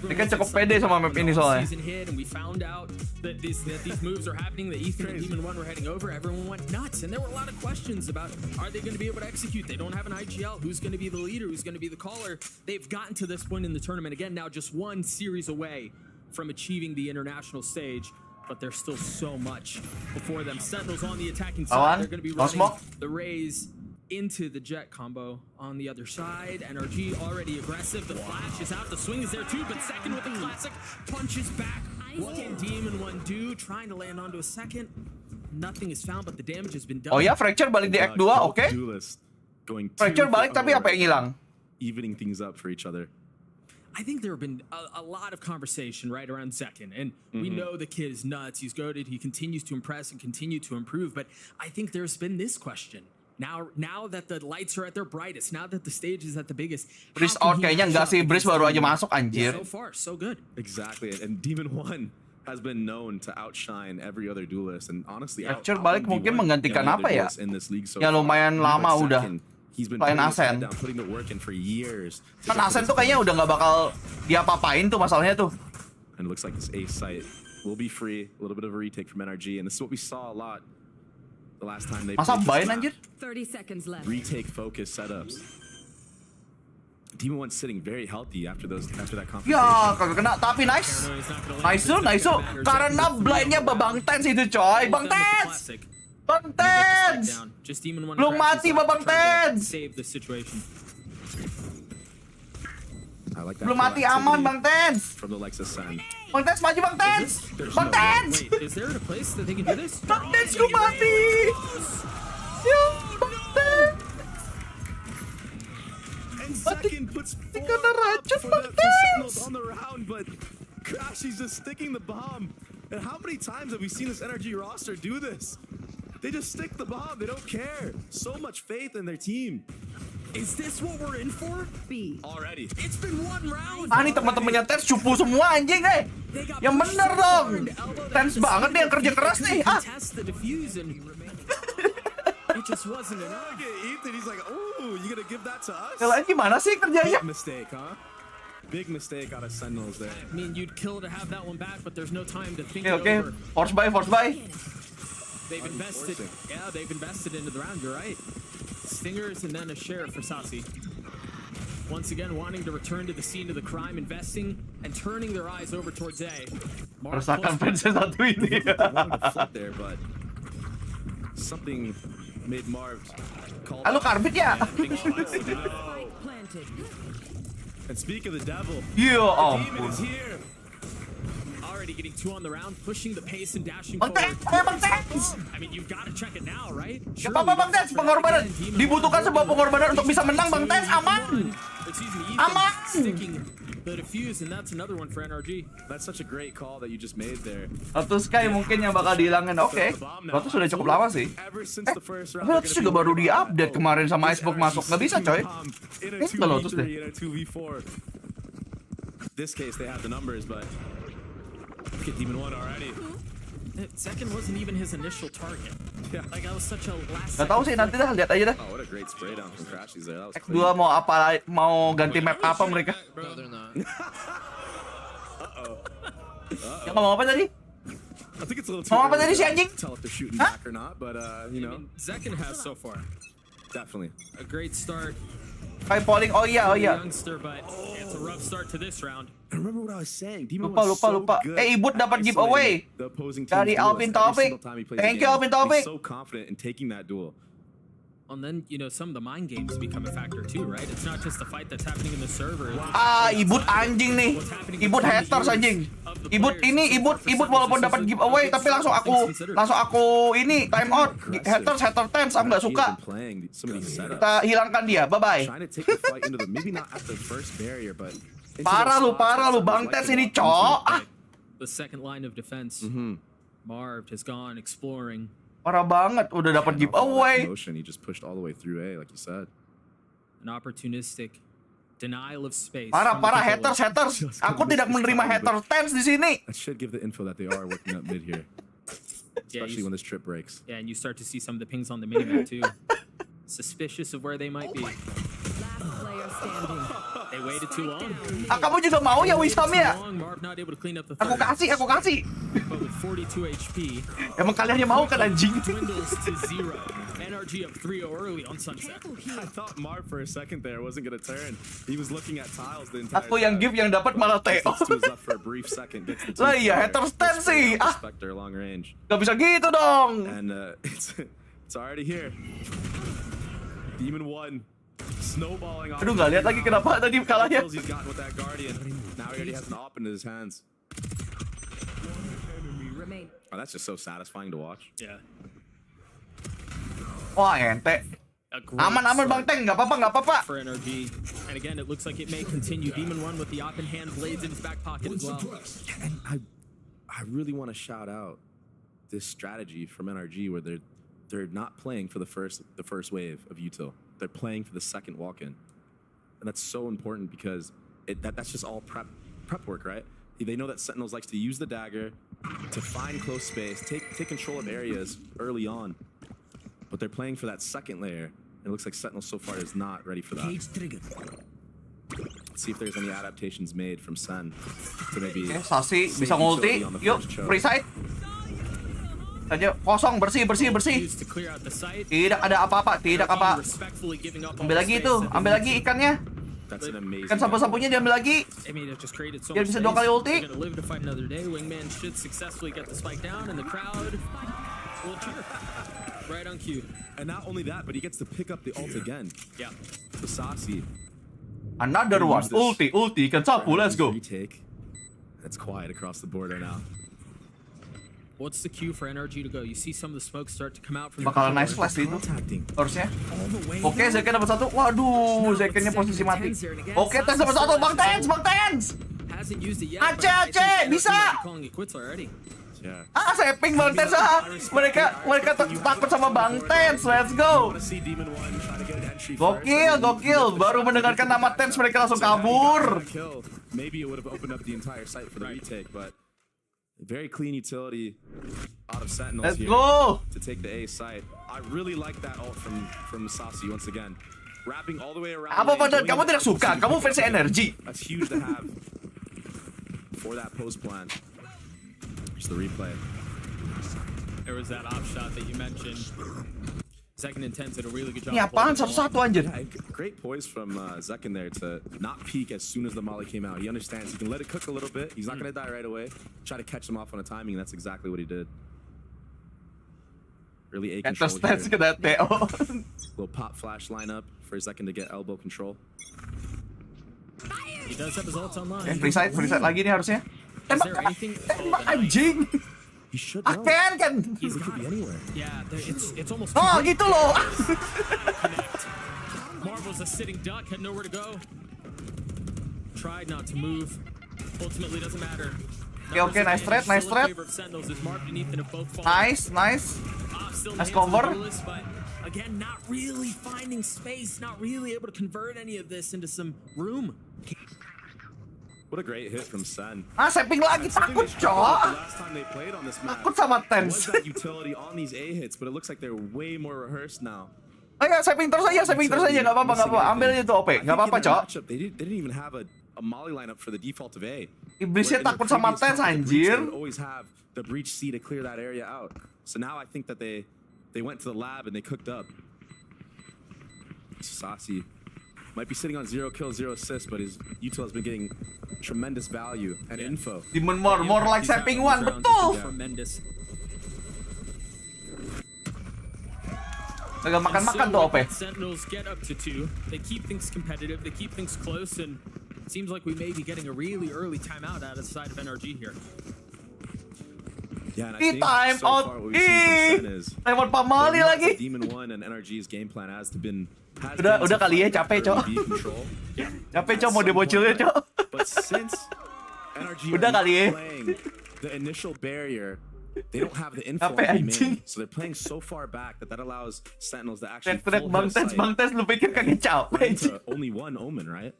Dia kan cukup pede sama map ini soalnya. And we found out that these moves are happening, that Ethan and Demon 1 were heading over. Everyone went nuts, and there were a lot of questions about, are they going to be able to execute? They don't have an IGL. Who's going to be the leader? Who's going to be the caller? They've gotten to this point in the tournament again, now just one series away from achieving the international stage, but there's still so much before them. Sentinels on the attacking side. They're going to be running the Raze into the Jet combo on the other side. NRG already aggressive. The flash is out. The swing is there too, but second with the classic punches back. What can Demon 1 do? Trying to land onto a second. Nothing is found, but the damage has been done. Oh ya, Fracture balik di Act 2, oke. Fracture balik tapi apa yang hilang? Evening things up for each other. I think there have been a lot of conversation right around Zekin, and we know the kid is nuts. He's goated. He continues to impress and continue to improve. But I think there's been this question. Now that the lights are at their brightest, now that the stage is at the biggest. Breeze out kayaknya enggak sih, Breeze baru aja masuk anjir. So far, so good. Exactly, and Demon 1 has been known to outshine every other duelist, and honestly, Fracture balik mungkin menggantikan apa ya? Ya lumayan lama udah. Selain Asen. Kan Asen tuh kayaknya udah nggak bakal diapa-apain tuh masalahnya tuh. And it looks like this A site will be free. A little bit of a retake from NRG, and this is what we saw a lot the last time they masa bain anjir? 30 seconds left. Retake focus setups. Demon 1 sitting very healthy after that confrontation. Ya, kagak kena, tapi nice. Nice. Karena blindnya Babang Tens itu coy. Bang Tens! Bang Tens! Belum mati Babang Tens! Belum mati, aman Bang Tens! Bang Tens maju Bang Tens! Bang Tens! Bang Tens gue mati! Ya, Bang Tens! And second puts forward for the Sentinels on the round, but Crash, he's just sticking the bomb. And how many times have we seen this NRG roster do this? They just stick the bomb, they don't care. So much faith in their team. Is this what we're in for? B. Already. It's been one round. Nih teman-temannya Tens cupu semua anjing Yang bener dong. Tens banget nih yang kerja keras nih. It just wasn't enough. Look at Ethan, he's like, oh, you gonna give that to us? Kalian gimana sih kerjanya? Big mistake, huh? Big mistake out of Sentinels there. I mean, you'd kill to have that one back, but there's no time to think it Okay. over. Force buy. They've invested. Yeah, they've invested into the round. You're right. Stingers and then a share for Sasi. Once again, wanting to return to the scene of the crime, investing and turning their eyes over towards A. Rasakan princess satu ini. Flip there, but something made Marv call. Halo Karbit ya. And speak of the devil. Ya the demon ampun. is here. Already getting 2 on the round, pushing the pace and dashing Bang Tens, forward. Bang Tens. I mean, you've got to check it now, right? Gak apa-apa Bang Tens, pengorbanan. Dibutuhkan sebuah pengorbanan untuk bisa menang Bang Tens, aman. Aman. Sticking the defuse, and that's another one for NRG. That's such a great call that you just made there. Lotus Sky mungkin yang bakal dihilangin. Oke. Lotus sudah cukup lama sih. Lotus juga baru di-update kemarin sama Icebox masuk. Nggak bisa coy. Ke Lotus deh. This case they have the numbers, but look at Demon 1 already. Second wasn't even his initial target. Yeah. Like that was such a last. Gak tahu sih, nanti dah lihat aja dah. Oh, what a great spray down from Crashies there. That was X2 mau ganti map apa mereka? No, they're not. Yang ngomong apa tadi? I think it's a little too Ngomong apa early tadi si to anjing? tell if they're shooting back or not, but you know. Zekin has so far. Definitely. A great start. Kayak polling, oh iya. Youngster, but it's a rough start to this round. And remember what I was saying. Demon Lupa. Ibut dapat giveaway dari Alvin Taufik. Thank you Alvin Taufik. So confident in taking that duel. And then, you know, some of the mind games become a factor too, right? It's not just the fight that's happening in the server. Ibut anjing nih. Ibut haters anjing. Ibut ini ibut walaupun dapat giveaway tapi langsung aku ini time out. Haters tense, aku nggak suka. Kita hilangkan dia. Bye bye. Parah lu Bang Tens ini, cok. The second line of defense. Marv has gone exploring. Parah banget, udah dapat giveaway. He just pushed all the way through A, like you said. An opportunistic denial of space. Parah haters. Aku tidak menerima haters tense di sini. That should give the info that they are working up mid here, especially when this trip breaks. Yeah, and you start to see some of the pings on the minimap too. Suspicious of where they might be. They waited too long. Kamu juga mau ya Wisam ya? Marv not able to clean up the Aku kasih. But with 42 HP, emang kalian yang mau kan anjing? dwindles to 0. NRG up 3-0 early on Sunset. I thought Marv for a second there wasn't gonna turn. He was looking at tiles the entire Aku yang give yang dapat malah Teo. Lah iya, haters tense sih. Spectre long range. Gak bisa gitu dong. And it's already here. Demon 1 snowballing off. Aduh, nggak lihat lagi kenapa tadi kalahnya. He's gotten with that Guardian. Now he already has an op in his hands. Oh, that's just so satisfying to watch. Yeah. Wah, ente. Aman Bang Teng, nggak apa-apa. For NRG. And again, it looks like it may continue. Demon 1 with the op in hand, blades in his back pocket as well. And I really want to shout out this strategy from NRG where they're not playing for the first wave of util. They're playing for the second walk-in, and that's so important because that's just all prep work, right? They know that Sentinels likes to use the dagger to find close space, take control of areas early on, but they're playing for that second layer. And it looks like Sentinel so far is not ready for that. Let's see if there's any adaptations made from Sen to maybe. Sasi bisa ngulti, yuk free side. Saja kosong, bersih. Tidak ada apa-apa, Ambil lagi itu, ambil lagi ikannya. Ikan sapu-sapunya diambil lagi. Biar bisa 2 kali ulti. Right on cue. And not only that, but he gets to pick up the ult again. Yeah. The Sasi. Another one. Ulti, ikan sapu, let's go. It's quiet across the border now. What's the cue for NRG to go? You see some of the smoke start to come out from. Bakalan nice flash itu harusnya. Oke, Zeken dapat 1. Waduh, Zekennya posisi mati. Oke, Tens dapat 1. Bang Tens. Aceh, bisa. Saving Bang Tens. Mereka takut sama Bang Tens. Let's go. Gokil. Baru mendengarkan nama Tens mereka langsung kabur. Maybe it would have opened up the entire site for the retake, but very clean utility out of Sentinels. Let's here go to take the A site. I really like that ult from Sasi once again. Wrapping all the way around. Apa padahal kamu tidak suka? Kamu fans NRG. That's huge to have for that post plan. Just the replay. There was that off shot that you mentioned. Second and 10 did a really good job. Ini apaan satu-satu anjir? Great poise from Zekken there to not peek as soon as the molly came out. He understands he can let it cook a little bit. He's not going to die right away. Try to catch him off on a timing. That's exactly what he did. Really A control here. Little pop flash lineup for Zekken to get elbow control. He does have his ults online. Free side lagi nih harusnya. Tembak anjing. He should know. Kan. He could be anywhere. Yeah, it's almost. Oh, gitu loh. Marvel's a sitting duck, had nowhere to go. Tried not to move. Ultimately, doesn't matter. Okay, nice threat. Nice cover. Again, not really finding space, not really able to convert any of this into some room. What a great hit from Sen. Saving lagi, takut cok. Takut sama Tens. Was that utility on these A hits, but it looks like they're way more rehearsed now. Ayo, saving terus aja, nggak apa-apa. Ambil aja tuh OP, nggak apa-apa cok. They didn't even have a molly lineup for the default of A. Iblisnya takut sama Tens anjir. They always have the breach C to clear that area out. So now I think that they went to the lab and they cooked up. Sasi might be sitting on 0 kills, 0 assists, but his util has been getting tremendous value and info. Demon more like Sapping 1, betul. Tremendous. Kagak makan-makan tuh OP. Sentinels get up to 2. They keep things competitive. They keep things close, and it seems like we may be getting a really early timeout out of the side of NRG here. Yeah, and I think Time so out. far what we've seen from Sen is Time out pamali lagi. Demon 1 and NRG's game plan has been Udah kali ya, capek, Cok. Capek, Cok, mau debocilnya, Cok. But since NRG Udah kali ya. playing the initial barrier, they don't have the info Capek, on the anjing. main, so they're playing so far back that allows Sentinels to Tek actually Bang Tes, lu pikir kagak capek? to only one Omen, right?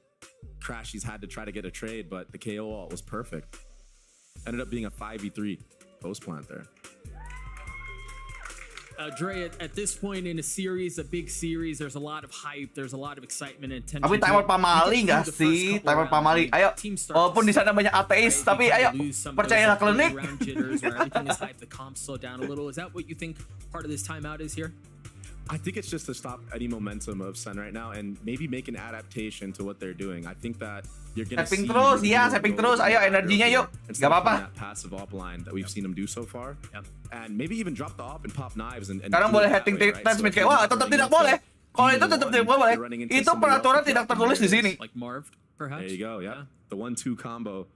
Crashies had to try to get a trade, but the KO ult was perfect. Ended up being a 5v3 post plant there. Dre, at this point in a series, a big series, there's a lot of hype, there's a lot of excitement and tension. Tapi timer pamali nggak sih? Timer pamali. Ayo, walaupun di sana banyak ateis, tapi ayo percayalah klinik. Everything is hype, the comps slow down a little. Is that what you think part of this timeout is here? I think it's just to stop any momentum of Sen right now and maybe make an adaptation to what they're doing. I think that you're gonna Sapping see terus, ya, sapping terus. Ayo energinya yuk. Gak apa-apa. That passive op line that we've seen him do so far, and maybe even drop the op and pop knives and Sekarang do boleh it that heading way, right? transmit So kayak wah tetap tidak boleh. Kalau itu tetap tidak boleh. Itu peraturan tidak tertulis di sini. Like Marv, perhaps. There you go, yeah. The 1-2 combo.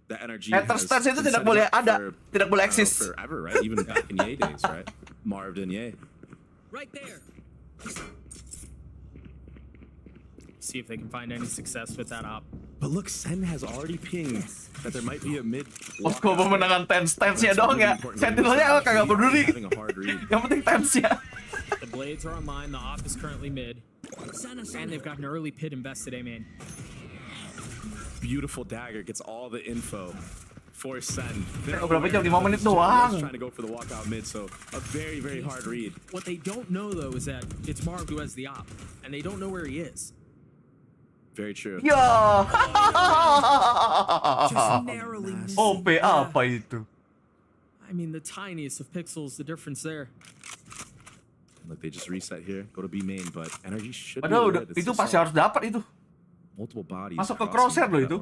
The energy. Header stance itu tidak boleh ada, tidak boleh eksis. Forever, right? Even back in Ye days, right? Marv and Ye. Right there. See if they can find any success with that op. But look, Sen has already pinged that there might be a mid. Posko pemenangan stance-nya doang ya. Sentinelnya kagak peduli. Yang penting stance-nya. The blades are online. The op is currently mid, and they've got an early pit invested. Man. Beautiful dagger gets all the info for Sen. Berapa jam? 5 menit doang. Trying to go for the walkout mid, so a very, very hard read. What they don't know though is that it's Marv who has the op, and they don't know where he is. Very true. Ya. OP apa itu? I mean, the tiniest of pixels, the difference there. Look, they just reset here. Go to B main, but energy should. Padahal itu pasti harus dapat itu. Multiple bodies. Masuk ke crosshair loh itu.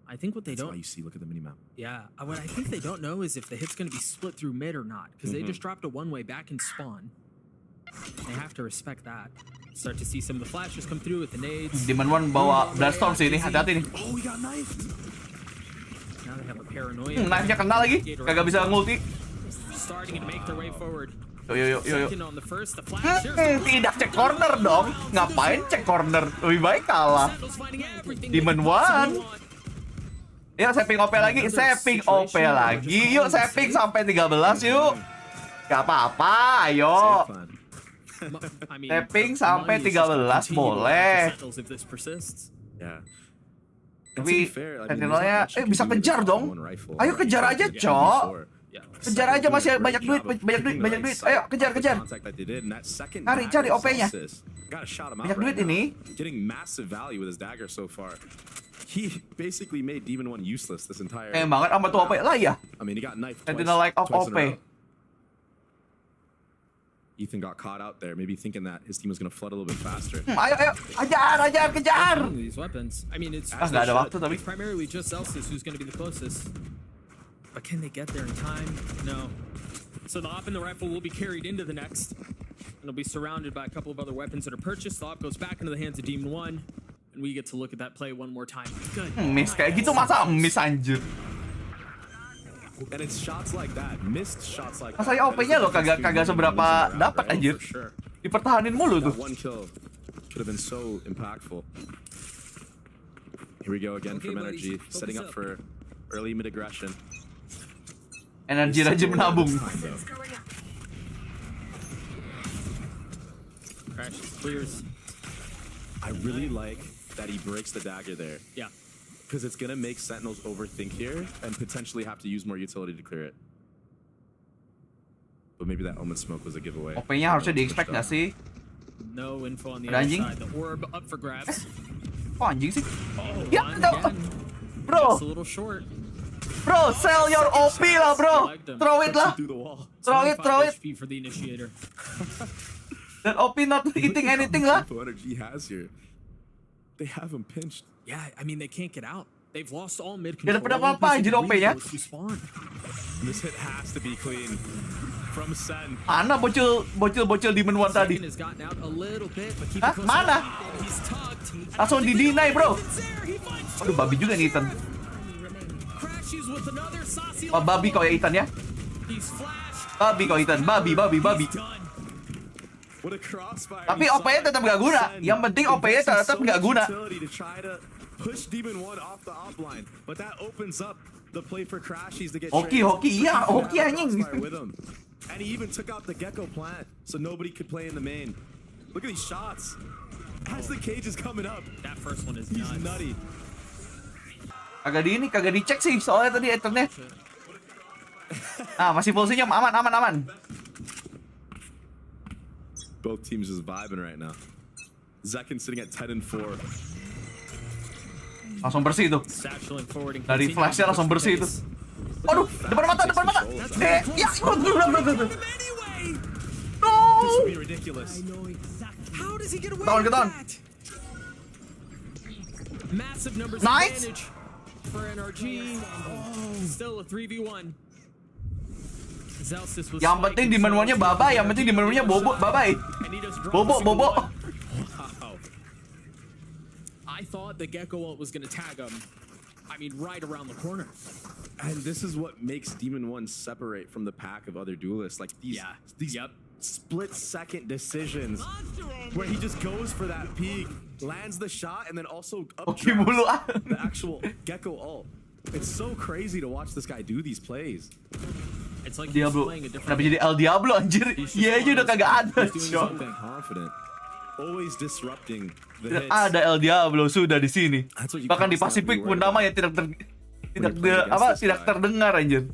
I think what they don't. You see, look at the minimap. Yeah, what I think they don't know is if the hit's going to be split through mid or not, because they just dropped a one-way back in spawn. They have to respect that. Start to see some of the flashes come through with the nades. Demon One bawa Bloodstorm sih ini, hati-hati nih. Oh, we got knifed. Now they have a paranoia. Knife-nya kena lagi, kagak bisa ngulti. Starting to make their way forward. Yo. Second on the first, the flash. Tidak cek corner dong. Ngapain cek corner? Lebih baik kalah. Demon One. Yuk, saving OP lagi, saving OP lagi. Yuk, saving sampai 13 yuk. Gak apa-apa, ayo. Tapping sampai 13 boleh. Yeah. Tapi Sentinelnya bisa kejar dong. Ayo kejar aja, Cok. Kejar aja, masih banyak duit. Ayo kejar. Cari OP-nya. Banyak duit ini. Getting massive value with his dagger so far. He basically made Demon 1 useless this entire. Banget sama tuh OP lah ya. I mean, he got knifed Sentinel like of twice in a OP. row. Ethan got caught out there, maybe thinking that his team was going to flood a little bit faster. Ayo, kejar. These weapons. I mean, it's Nggak ada waktu tapi. It's primarily just Celsius who's going to be the closest. But can they get there in time? No. So the op and the rifle will be carried into the next. And it'll be surrounded by a couple of other weapons that are purchased. The op goes back into the hands of Demon 1. And we get to look at that play one more time. Good. Miss kayak gitu masa miss anjir. And it's shots like that, missed shots like that. Masalahnya OP-nya lo kagak seberapa dapat anjir. Dipertahanin mulu tuh. One kill could have been so impactful. Here we go again from NRG, setting up for early mid aggression. NRG rajin menabung. Crash clears. I really like that he breaks the dagger there. Yeah. Because it's going to make Sentinels overthink here and potentially have to use more utility to clear it. But maybe that Omen smoke was a giveaway. OP-nya harusnya di-expect nggak sih? No info on the other side. The orb up for grabs. Kok anjing sih? Ya, bro. It's a little short. Bro, sell your OP lah, bro. Throw it lah. Throw it. HP for the initiator. Dan OP not eating anything lah. Energy has here. They have him pinched. Yeah, I mean, they can't get out. They've lost all mid Gak control. dapet apa-apa anjir OP-nya. This hit has to be clean from Sen. Mana bocil Demon One tadi? Has gotten out a little bit, but keep Hah? it close. Mana? He's tugged. Langsung di-deny bro. Aduh babi juga nih Ethan. Crashes with another saucy. Babi kau ya Ethan ya. He's flashed. Babi kau Ethan, babi. What a crossfire. Tapi OP-nya tetap gak guna. Yang penting OP-nya tetap gak guna. Push Demon One off the offline, but that opens up the play for Crashies to get Hoki, iya, hoki anjing. with him. And he even took out the Gecko plant, so nobody could play in the main. Look at these shots. As the cage is coming up, that first one is he's nutty. Kagak dicek sih soalnya tadi internet. Masih full senyum, aman. Both teams just vibing right now. Zekin sitting at 10 and 4. Langsung bersih tuh. Dari flashnya langsung bersih itu. Aduh, depan mata. Ya, no. Ketahuan. Massive numbers Nice. advantage for NRG. Still a 3v1. Yang penting di menunya babai, bobo, babai. Bobo. I thought the Gecko ult was gonna tag him. I mean, right around the corner. And this is what makes Demon One separate from the pack of other duelists. Like these split-second decisions where he just goes for that peek, lands the shot, and then also updrafts the actual Gecko ult. It's so crazy to watch this guy do these plays. It's like Diablo. Kenapa jadi El Diablo anjir? Iya aja udah kagak ada. Confident. Always disrupting the Tidak hits. ada El Diablo sudah di sini. Bahkan di Pasifik pun namanya tidak terdengar anjir.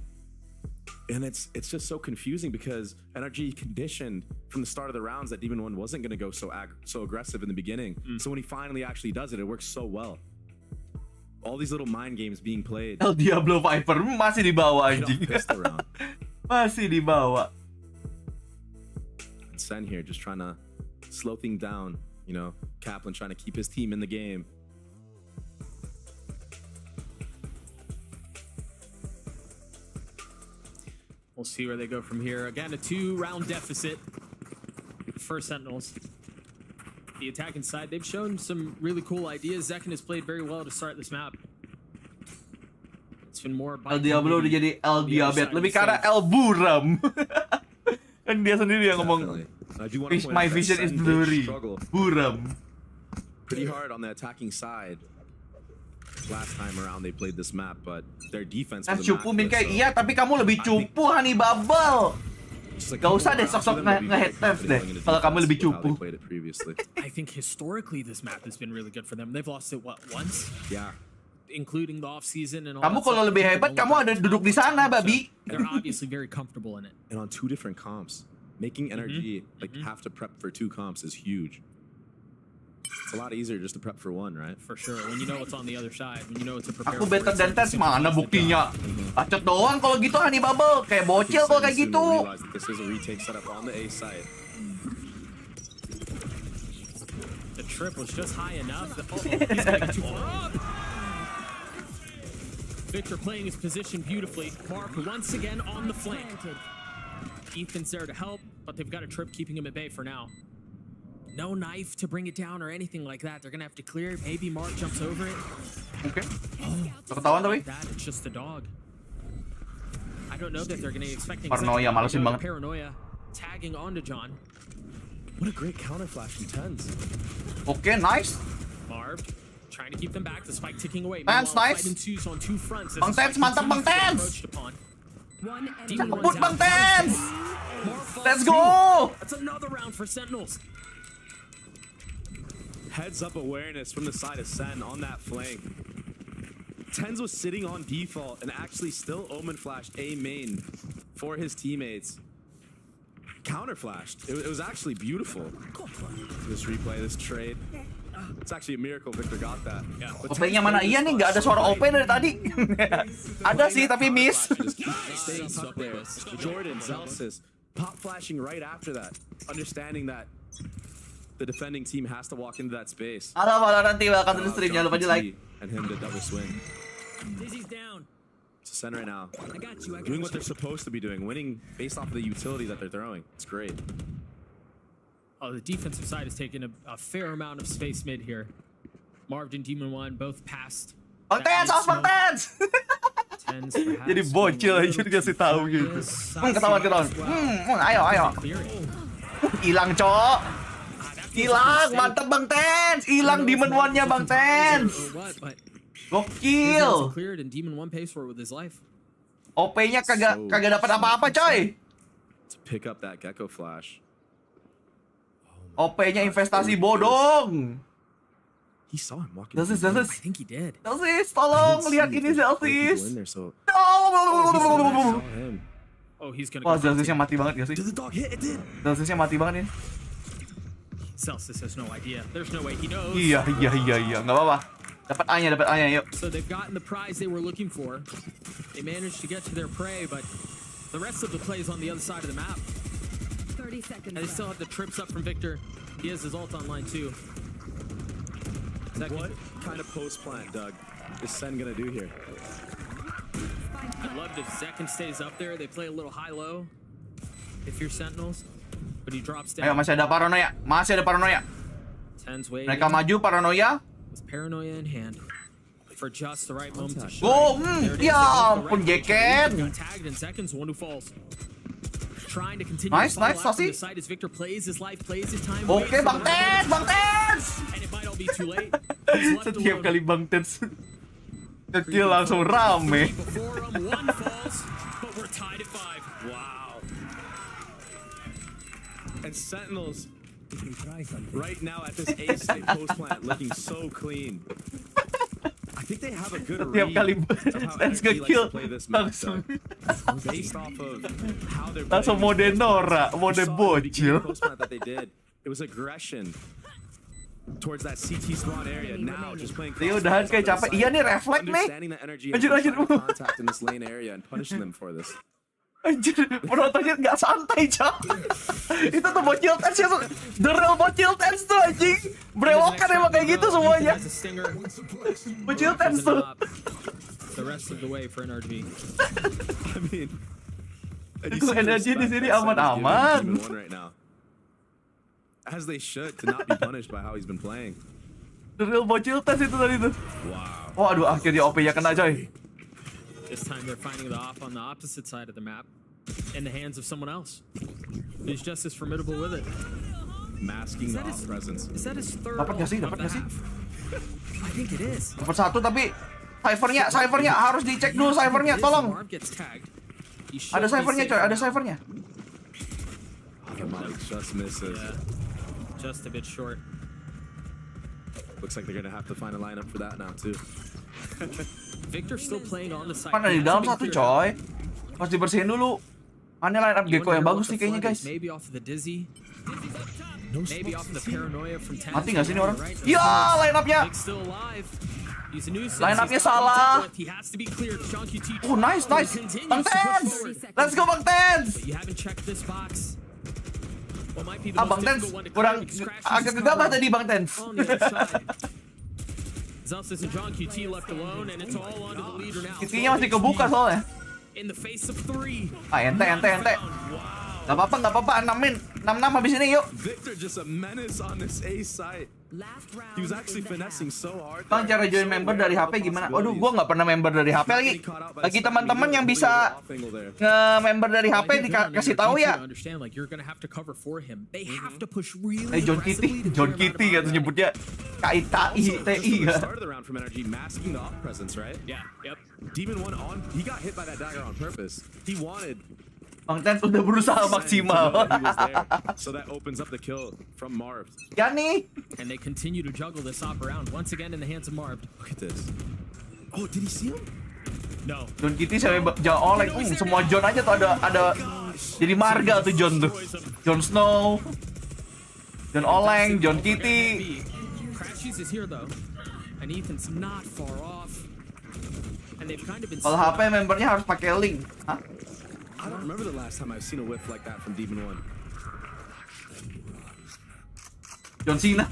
And it's just so confusing because NRG conditioned from the start of the rounds that Demon One wasn't going to go so aggressive in the beginning. So when he finally actually does it, it works so well. All these little mind games being played. El Diablo Viper masih di bawah anjing. Masih di bawah. Sen here just trying to slow things down. You know, Kaplan trying to keep his team in the game. We'll see where they go from here. Again, a 2-round deficit for Sentinels. The attacking side, they've shown some really cool ideas. Zekin has played very well to start this map. It's been more El Diablo udah jadi El Diabet, lebih karena El Buram. Kan dia sendiri yang ngomong my vision is blurry. Buram. Pretty hard on the attacking side. Last time around they played this map, but their defense was cupu min kayak iya, tapi kamu lebih cupu Honey Bubble. Gak usah deh sok-sok nge-head tap deh kalau kamu lebih cupu. I think historically this map has been really good for them. They've lost it once? Yeah. Including the off-season and all Kamu that kalau stuff. lebih hebat, kamu ada duduk di sana, babi. They're obviously very comfortable in it. And on 2 different comps, making NRG have to prep for 2 comps is huge. It's a lot easier just to prep for 1, right? For sure. When you know what's on the other side, when you know it's a prepare. Aku better dan tes mana buktinya? Bacot doang kalau gitu Honey Bubble, kayak bocil kalau kayak gitu. This is a retake setup on the A side. The trip was just high enough. He's getting too far up. Victor playing his position beautifully. Mark once again on the flank. Ethan's there to help, but they've got a trip keeping him at bay for now. No knife to bring it down or anything like that. They're gonna have to clear. Maybe Mark jumps over it. Okay. Ketahuan tapi. That it's just a dog. I don't know that they're gonna be expecting. Paranoia, malesin banget. Paranoia tagging onto John. What a great counter flash from Tens. Okay, nice. Marv trying to keep them back. The spike ticking away. Tens, nice. On 2 fronts. Bang Tens, mantap Bang Tens. Cabut Bang Tens. Let's go. That's another round for Sentinels. Heads up awareness from the side of Sen on that flank. Tens was sitting on default and actually still Omen flashed A main for his teammates. Counter flashed. It was actually beautiful. This replay, this trade. It's actually a miracle Victor got that. OP-nya mana? Iya nih, nggak ada suara OP dari tadi. Ada sih, tapi miss. Staying tucked there. Jordan, Zelsis, pop flashing right after that, understanding that the defending team has to walk into that space. Halo, nanti welcome to the stream. Jangan lupa di like. And him to double swing. Dizzy's down. Sen right now. I got you. Doing what they're supposed to be doing, winning based off of the utility that they're throwing. It's great. Oh, the defensive side is taking a fair amount of space mid here. Marved and Demon One both passed. Bang Tens, awas Bang Tens! Jadi bocil aja dikasih tahu gitu. Ketahuan. Ayo. Hilang, Cok. Hilang, mantap Bang Tens. Hilang Demon One-nya Bang Tens. Gokil. OP-nya kagak dapat apa-apa, coy. To pick up that Gecko flash. OP-nya investasi bodong. He saw him walking. Dosis. I think he did. Dosis, tolong lihat ini Celsius. No. Oh, he's gonna. Wah, Celsiusnya mati banget gak sih? Did the dog hit? It did. Celsiusnya mati banget ini. Celsius has no idea. There's no way he knows. Iya. Nggak apa-apa. Dapat A-nya, yuk. So they've gotten the prize they were looking for. They managed to get to their prey, but the rest of the play is on the other side of the map. 30 seconds. And they still have the trips up from Victor. He has his ult online too. What kind of post plant, Doug, is Sen gonna do here? I'd love if Zekin stays up there. They play a little high-low. If you're Sentinels, but he drops down. Ayo, masih ada paranoia. Tens waiting. Mereka maju paranoia. With paranoia in hand. For just the right moment to shine. Oh, There it is. ya ampun Geken. Got tagged in seconds. One who falls. Trying to continue. Nice, to follow nice, out from Sasi. the side as Victor plays his life, plays his time. Oke, Bang Tens. And it might all be too late. Setiap kali Bang Tens kecil langsung rame. Before him, one falls, but we're tied at 5. Wow. And Sentinels right now at this A site post plant looking so clean. I think they have a good Setiap kali Tens kecil langsung based off of how they're langsung mode Nora, mode bocil. post plant that they did. It was aggression towards that CT spawn area. Now just playing. Dia udahan kayak capek. Iya nih refleks nih. Understanding the energy Anjir. contact in this lane area and punishing them for this. Anjir, penontonnya nggak santai, Cok. Itu tuh bocil Tens ya, the real bocil Tens tuh anjing. Brewokan emang kayak gitu semuanya. Bocil Tens tuh. The rest of the way for NRG. I mean, Itu energi di sini aman-aman. right now. As they should, to not be punished by how he's been playing. The real bocil Tens itu tadi tuh. Wow. Oh, aduh, akhirnya OP-nya kena, coy. This time they're finding the op on the opposite side of the map, in the hands of someone else, who's just as formidable with it. Masking the off presence. Is that his third? Dapat nggak sih? ult of Dapat nggak the sih? half? I think it is. Dapat satu tapi cyphernya harus dicek dulu cyphernya, tolong. Marv gets tagged. He should Ada be cyphernya, safe coy, ada now. cyphernya. The mic just misses. Yeah. Just a bit short. Looks like they're gonna have to find a lineup for that now too. Victor still playing on the side. Kan ada di dalam satu, coy. Harus dibersihin dulu. Mana line up Gecko yang bagus nih kayaknya, guys. Maybe off of the dizzy. Maybe off of the paranoia from Tens. Mati nggak sih ini orang? Ya, line up-nya. Vic's still alive. He's a nuisance. Line up-nya He's got salah. to he has to be cleared. John QT. Oh, nice. Bang Tens. Let's go, Bang Tens. But you haven't checked this box. What might be the Bang most Tens difficult one to kurang clear because Crashes agak is gegabah covered tadi Bang Tens. on the other side. Zelsis and John QT left alone, and it's all onto the leader now. Kitinya masih kebuka soalnya. In the face of 3. Ente. Gak apa-apa, 6 habis ini yuk. Victor just a menace on this A site. He was actually finessing so hard. Bang, cara join member dari HP gimana? Waduh, gua nggak pernah member dari HP lagi. Lagi teman-teman yang bisa nge-member dari HP dikasih tahu ya. John Kitty kata nyebutnya KITI ya. Started the round from NRG masking the off presence, right? Yeah, yep. Demon One on, he got hit by that dagger on purpose. He wanted Bang Tens udah berusaha maksimal. So that opens up the kill from Marv. Ya nih. And they continue to juggle this op around once again in the hands of Marv. Look at this. Oh, did he see him? No. John Kitty sampai jangan oleng. Semua John aja tuh ada jadi marga tuh John tuh. Jon Snow, John Oleng, John Kitty. Crashes is here though. And Ethan's not far off. And they've kind of been Kalau HP membernya harus pakai link. Hah? I don't remember the last time I've seen a whiff like that from Demon One. John Cena.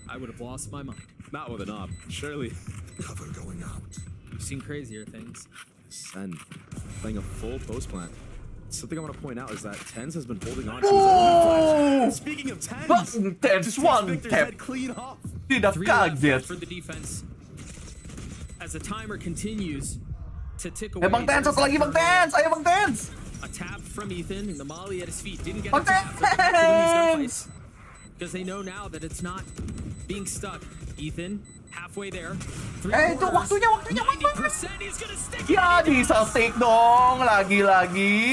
I would have lost my mind. Not with an op, surely. Cover going out. We've seen crazier things. Sen playing a full post plant. Something I want to point out is that Tens has been holding on to his own flash. Speaking of Tens, Tens one tap. Clean off. Tidak kaget. For the defense. As the timer continues to tick away. Bang Tens, satu lagi Bang Tens. Ayo Bang Tens. A tap from Ethan and the molly at his feet didn't get Bang a tap. Tens. Because they know now that it's not being stuck. Ethan halfway there. Itu waktunya. 90% he's gonna stick it. Ya bisa stick dong lagi.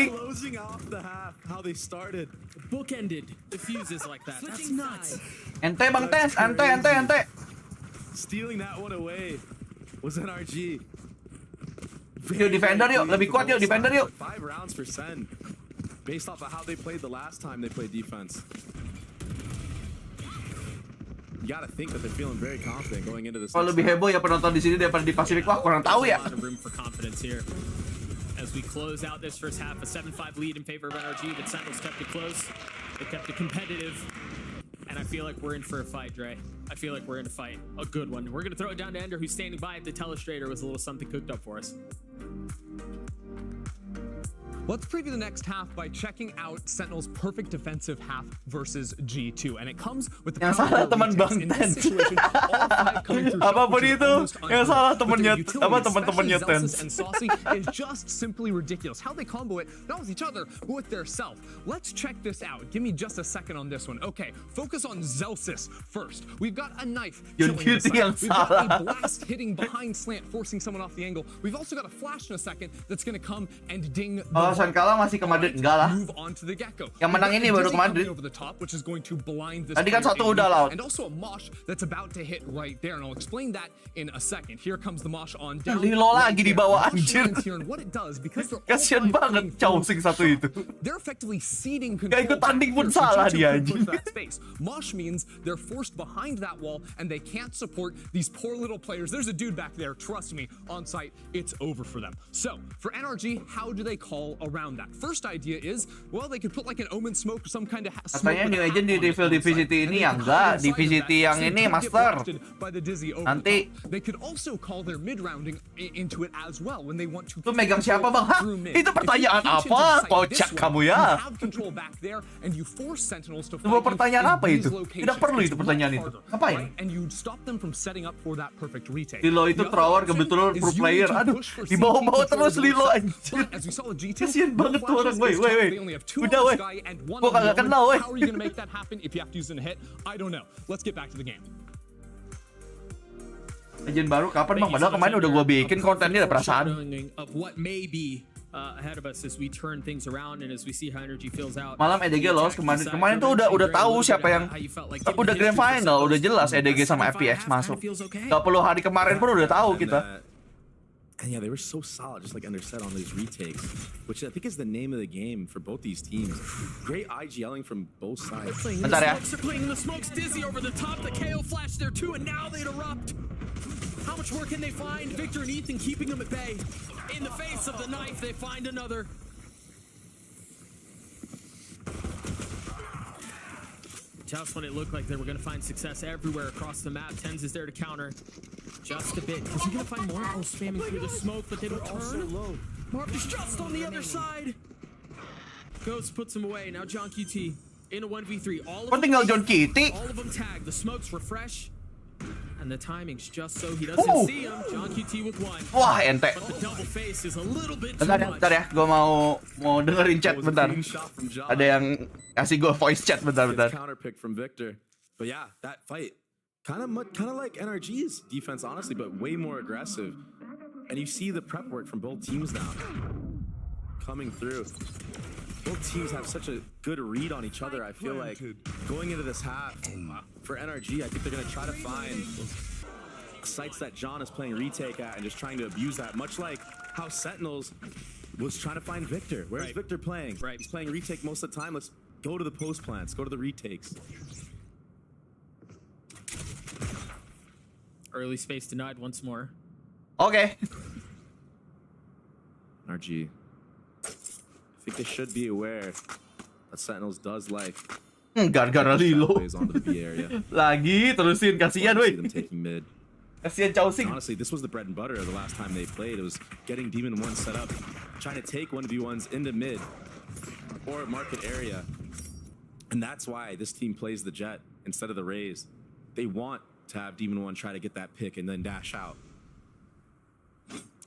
Closing off the half, how they started. Bookended the fuses like that. That's nuts. Ente Bang Tens, ente. Stealing that one away was NRG. Yuk defender yuk, lebih kuat yuk defender yuk. 5 rounds for Sen, based off of how they played the last time they played defense. You gotta think that they're feeling very confident going into this. Kalau lebih heboh ya penonton di sini daripada di Pasifik, wah kurang tahu ya. A lot of room for confidence here. As we close out this first half, a 7-5 lead in favor of NRG, but Sentinels kept it close. They kept it competitive. And I feel like we're in for a fight, Dre. I feel like we're in a fight. A good one. We're going to throw it down to Ender, who's standing by at the telestrator with a little something cooked up for us. Let's preview the next half by checking out Sentinel's perfect defensive half versus G2, and it comes with the yang salah teman Bang Tens. Apapun itu, yang salah temannya Tens. And Saucy is just simply ridiculous. How they combo it, not with each other, but with their self. Let's check this out. Give me just a second on this one. Okay, focus on Zelsis first. We've got a knife killing the side. We've got a blast hitting behind slant, forcing someone off the angle. We've also got a flash in a second that's going to come and ding the Sankala masih ke Madrid, enggak lah. Yang menang ini baru ke Madrid. Tadi kan satu udah laut. And also a mosh that's about to hit right there, and I'll explain that in a second. Here comes the mosh on down. Lilo lagi di bawah anjir. Kasian banget Chowsing satu itu. They're effectively ceding control. Gak ikut tanding pun salah dia anjir. Mosh means they're forced behind that wall and they can't support these poor little players. There's a dude back there, trust me, on site, it's over for them. So, for NRG, how do they call around that? First idea is, well, they could put like an omen smoke or some kind of katanya new agent di reveal di VCT ini yang enggak, di VCT yang ini master. Nanti they could also call their mid rounding into it as well when they want to. Lu megang siapa bang? Hah? Itu pertanyaan apa? Kocak kamu ya. Sebuah pertanyaan apa itu? Tidak perlu itu pertanyaan itu. Ngapain? Lilo itu thrower kebetulan pro player. Aduh, dibawa-bawa terus Lilo anjir. Kasian banget tuh orang, woi. Udah, woi. Gua kagak kenal, woi. How are you gonna make that happen if you have to use a hit? I don't know. Let's get back to the game. Agent baru kapan bang? Padahal kemarin udah gua bikin kontennya, ada perasaan. Of what may be ahead of us as we turn things around and as we see how energy fills out. Malam EDG lolos kemarin tuh udah tahu siapa yang udah grand final, udah jelas EDG sama FPX masuk. 20 hari kemarin pun udah tahu kita. And yeah, they were so solid, just like Ender said, on these retakes, which I think is the name of the game for both these teams. Great IGLing from both sides. They're playing in the smokes, Dizzy over the top, the KO flash there too, and now they'd erupt. How much more can they find? Victor and Ethan keeping them at bay. In the face of the knife, they find another. Just when it looked like they were going to find success everywhere across the map, Tens is there to counter. Just a bit, because you're going to find Marvel spamming through the smoke, but they don't turn. Marvel's just on the other side. Ghost puts him away. Now John QT in a 1v3. All of them tagged. The smokes refresh. And the timing's just so he doesn't see him. John QT with one. Wah, ente. But the double face is a little bit too Bentar ya, gue mau dengerin chat bentar. Ada yang kasih gue voice chat bentar. Counter pick from Victor. But yeah, that fight kind of like NRG's defense, honestly, but way more aggressive. And you see the prep work from both teams now coming through. Both teams have such a good read on each other. I feel like going into this half for NRG, I think they're going to try to find sites that John is playing retake at and just trying to abuse that, much like how Sentinels was trying to find Victor. Where's Victor playing? He's playing retake most of the time. Let's go to the post plants, go to the retakes. Early space denied once more. Okay. NRG. I think they should be aware that Sentinels does like gara-gara Lilo. onto the B area. Lagi terusin, kasihan woi. Them taking mid. Kasian Chaosing. Honestly, this was the bread and butter of the last time they played. It was getting Demon 1 set up, trying to take 1v1s into mid or market area. And that's why this team plays the Jet instead of the Raze. They want to have Demon 1 try to get that pick and then dash out.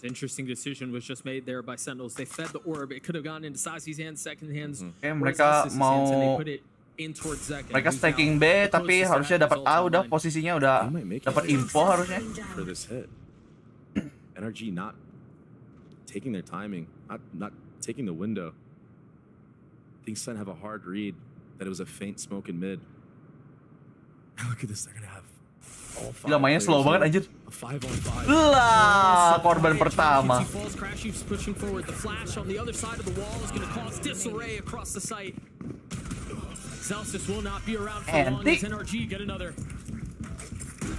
Interesting decision was just made there by Sentinels. They fed the orb. It could have gone into Sasi's hands, second hands. Mereka mau mereka stacking B, tapi harusnya dapat A udah posisinya udah dapat info harusnya. For this hit, NRG not taking their timing, not taking the window. I think Sen have a hard read that it was a faint smoke in mid. Look at this, they're gonna have all 5 Gila, mainnya slow banget anjir. 5-on-5. Lah, korban pertama. Pushing forward. The flash on the other side of the wall is going to cause disarray across the site. Celsius will not be around for long as NRG get another.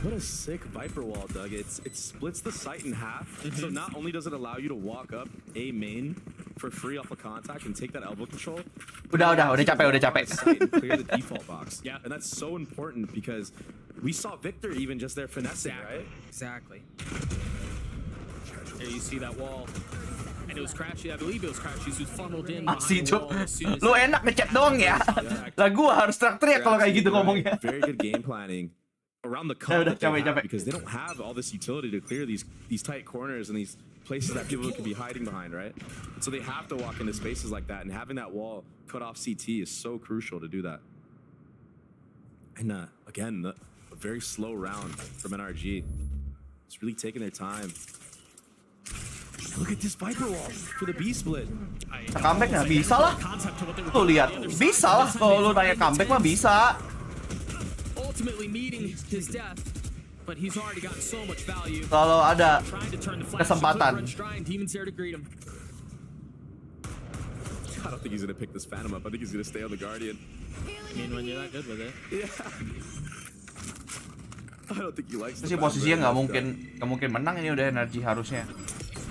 What a sick Viper wall, Doug. It splits the site in half. So not only does it allow you to walk up A main for free off of contact and take that elbow control. Udah capek. And clear the default box. Yeah. And that's so important because we saw Victor even just there finessing, right? Exactly. There you see that wall. And it was Crashy, I believe it was Crashy who funneled in behind the wall as soon as... Lu enak ngechat doang ya. Lah gua harus teriak-teriak kalau kayak gitu ngomongnya. Very good game planning around the cut because they don't have all this utility to clear these tight corners and these places that people could be hiding behind, right? And so they have to walk into spaces like that, and having that wall cut off CT is so crucial to do that. And again, a very slow round from NRG. It's really taking their time. Look at this Viper wall for the B split. Comeback nggak bisa lah. Tuh lihat, bisa lah kalau lu nanya comeback mah bisa. Ultimately meeting his death, but he's already gotten so much value. Kalau ada kesempatan. Demons there to greet him. I don't think he's gonna pick this Phantom up. I think he's gonna stay on the Guardian. I mean, when you're that good with it. Yeah. I don't think he likes. Terus posisinya nggak mungkin menang ini udah energi harusnya.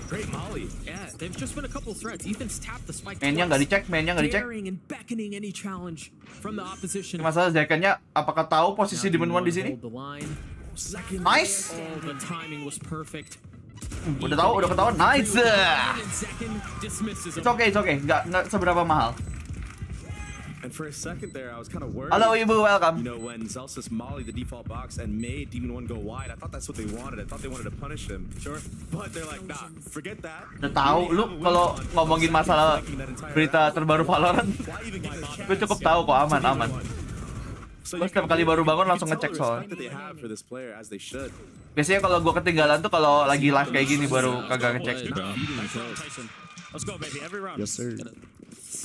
Great Molly. Yeah, they've just been a couple threats. Ethan's tapped the spike. Mainnya nggak dicek. Daring and beckoning any challenge from the opposition. Masalah Zekannya, apakah tahu posisi Demon 1 di sini? Nice. Oh, the timing was perfect. Udah ketahuan. Nice. It's okay. Nggak seberapa mahal. And for a second there, I was kind of worried. Hello, Ibu, welcome. You know, when Celsius mollied the default box and made Demon 1 go wide, I thought that's what they wanted. I thought they wanted to punish him. Sure. But they're like, nah, forget that. Udah tahu, lu kalau ngomongin masalah berita terbaru Valorant, gue cukup tahu kok aman. Gue setiap kali baru bangun langsung ngecek soalnya. Biasanya kalau gue ketinggalan tuh kalau lagi live kayak gini baru kagak ngecek. Let's go, baby. Every round. Yes, sir.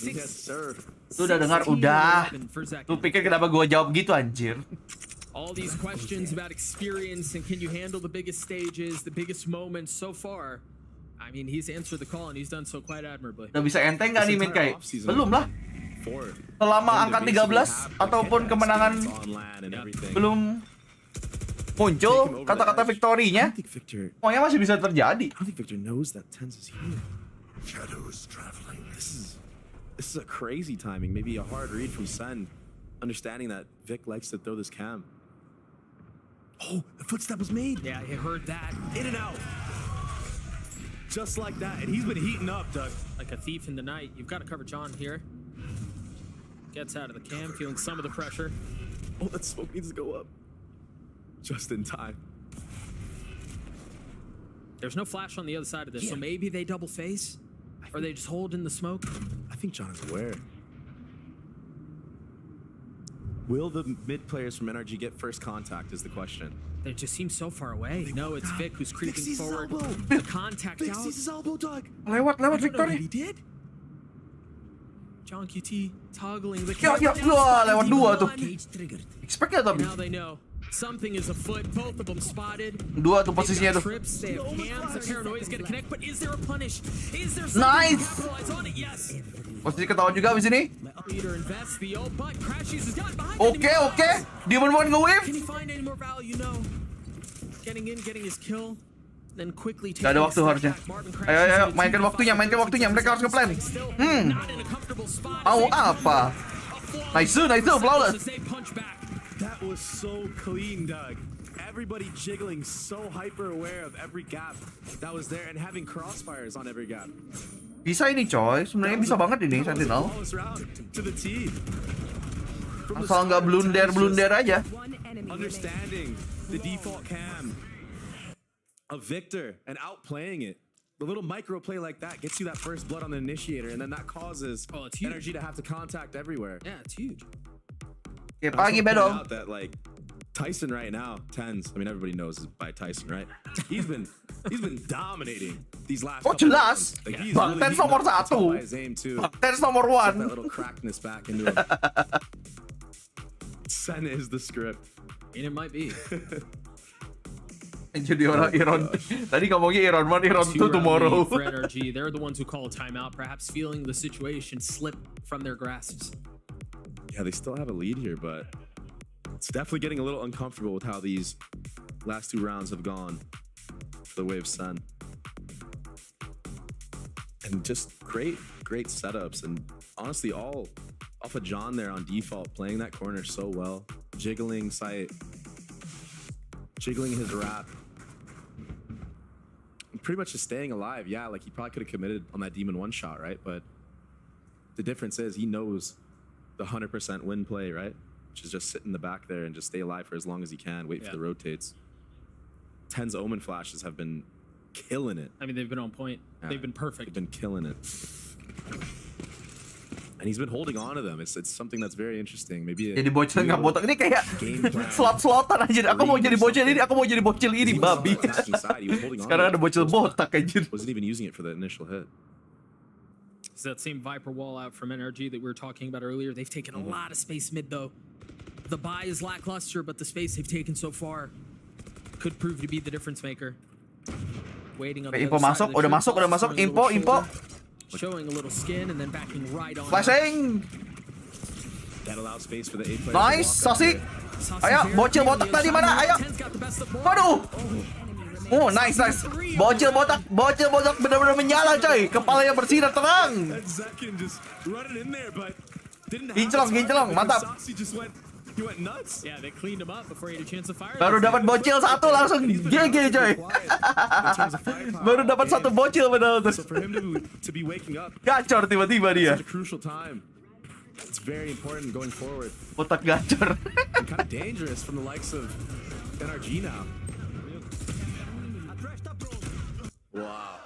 Yes, sir. Lu udah dengar, udah. Lu pikir kenapa gue jawab gitu anjir? All these questions about experience and can you handle the biggest stages, the biggest moments so far. I mean, he's answered the call and he's done so quite admirably. Udah bisa enteng nggak nih Min kayak? Belum lah. Selama angka 13 ataupun kemenangan belum muncul kata-kata victory-nya, semuanya masih bisa terjadi. I think Victor knows that Tens is here. Shadows traveling. This is a crazy timing. Maybe a hard read from Sen, understanding that Vic likes to throw this cam. Oh, the footstep was made. Yeah, he heard that. In and out. Just like that. And he's been heating up, Doug. Like a thief in the night. You've got to cover John here. Gets out of the cam, feeling some of the pressure. Oh, that smoke needs to go up. Just in time. There's no flash on the other side of this, so maybe they double face? Or they just hold in the smoke? I think John is aware. Will the mid players from NRG get first contact is the question. They just seem so far away. No, it's Vic who's creeping forward. The contact Vic out. sees his elbow, Doug. Lewat Victor. He did? John QT toggling the Wah, lewat dua tuh. Expect ya tapi. Now they know. Something is afoot. Both of them spotted. Dua tuh posisinya tuh. They have hands. The paranoia is gonna connect, but is there a punish? Is there nice. On it? Yes. Posisi ketahuan juga di sini. Leader invests the old butt. Crashes is done behind. Oke. Demon 1 nge-wave. Can he find any more value? No. Getting in, getting his kill. Then quickly gak ada waktu harusnya. Ayo, mainkan waktunya. Mereka harus nge-plan. Mau apa? Nice, flawless. That was so clean, Doug. everybody jiggling, so hyper aware of every gap that was there and having crossfires on every gap. Bisa ini coy, sebenarnya bisa banget ini Sentinel. Asal nggak blunder aja. Understanding the default cam of Victor and outplaying it. The little micro play like that gets you that first blood on the initiator, and then that causes NRG to have to contact everywhere. Yeah, it's huge. Oke, pagi Bedong. That like Tyson right now, tens. I mean, everybody knows is by Tyson, right? He's been dominating these last. Oh jelas, Bang Tens nomor 1. Bang Tens nomor 1. That little crackness back into him. Sen is the script. And it might be. Jadi orang Iron. Tadi ngomongnya Iron 1, Iron 2 tomorrow. For NRG, they're the ones who call a timeout, perhaps feeling the situation slip from their grasps. Yeah, they still have a lead here, but it's definitely getting a little uncomfortable with how these last 2 rounds have gone for the Wave Sen. And just great setups, and honestly, all off of John there on default, playing that corner so well, jiggling sight, jiggling his wrap. Pretty much just staying alive. Yeah, like he probably could have committed on that Demon 1 shot, right? But the difference is he knows the 100% win play, right? Which is just sit in the back there and just stay alive for as long as he can, wait for the rotates. Ten's Omen flashes have been killing it. I mean, they've been on point. Yeah, they've been perfect. They've been killing it. And he's been holding on to them. It's something that's very interesting. Maybe jadi bocil nggak botak ini kayak slot-slotan aja. Aku mau jadi bocil ini, aku mau jadi bocil ini, babi. Sekarang ada bocil botak aja. Wasn't even using it for the initial hit. It's that same Viper wall out from NRG that we were talking about earlier. They've taken a lot of space mid though. The buy is lackluster, but the space they've taken so far could prove to be the difference maker. Waiting on the info other side masuk, of the udah masuk, info. Showing a little skin and then backing right on. Flashing. That allows space for the 8 players. Nice, Sasi. Ayo, bocil botak tadi mana? Ayo. Waduh. Oh, nice. Bocil botak benar-benar menyala, coy. Kepalanya bersinar terang. Ginclong, mantap. Yeah, they cleaned him up before he had a chance to fire. Baru dapat bocil 1 langsung GG, coy. Baru dapat 1 bocil padahal tuh. Gacor tiba-tiba dia. It's very important going forward. Botak gacor. Kind of dangerous from the likes of NRG now. Wow.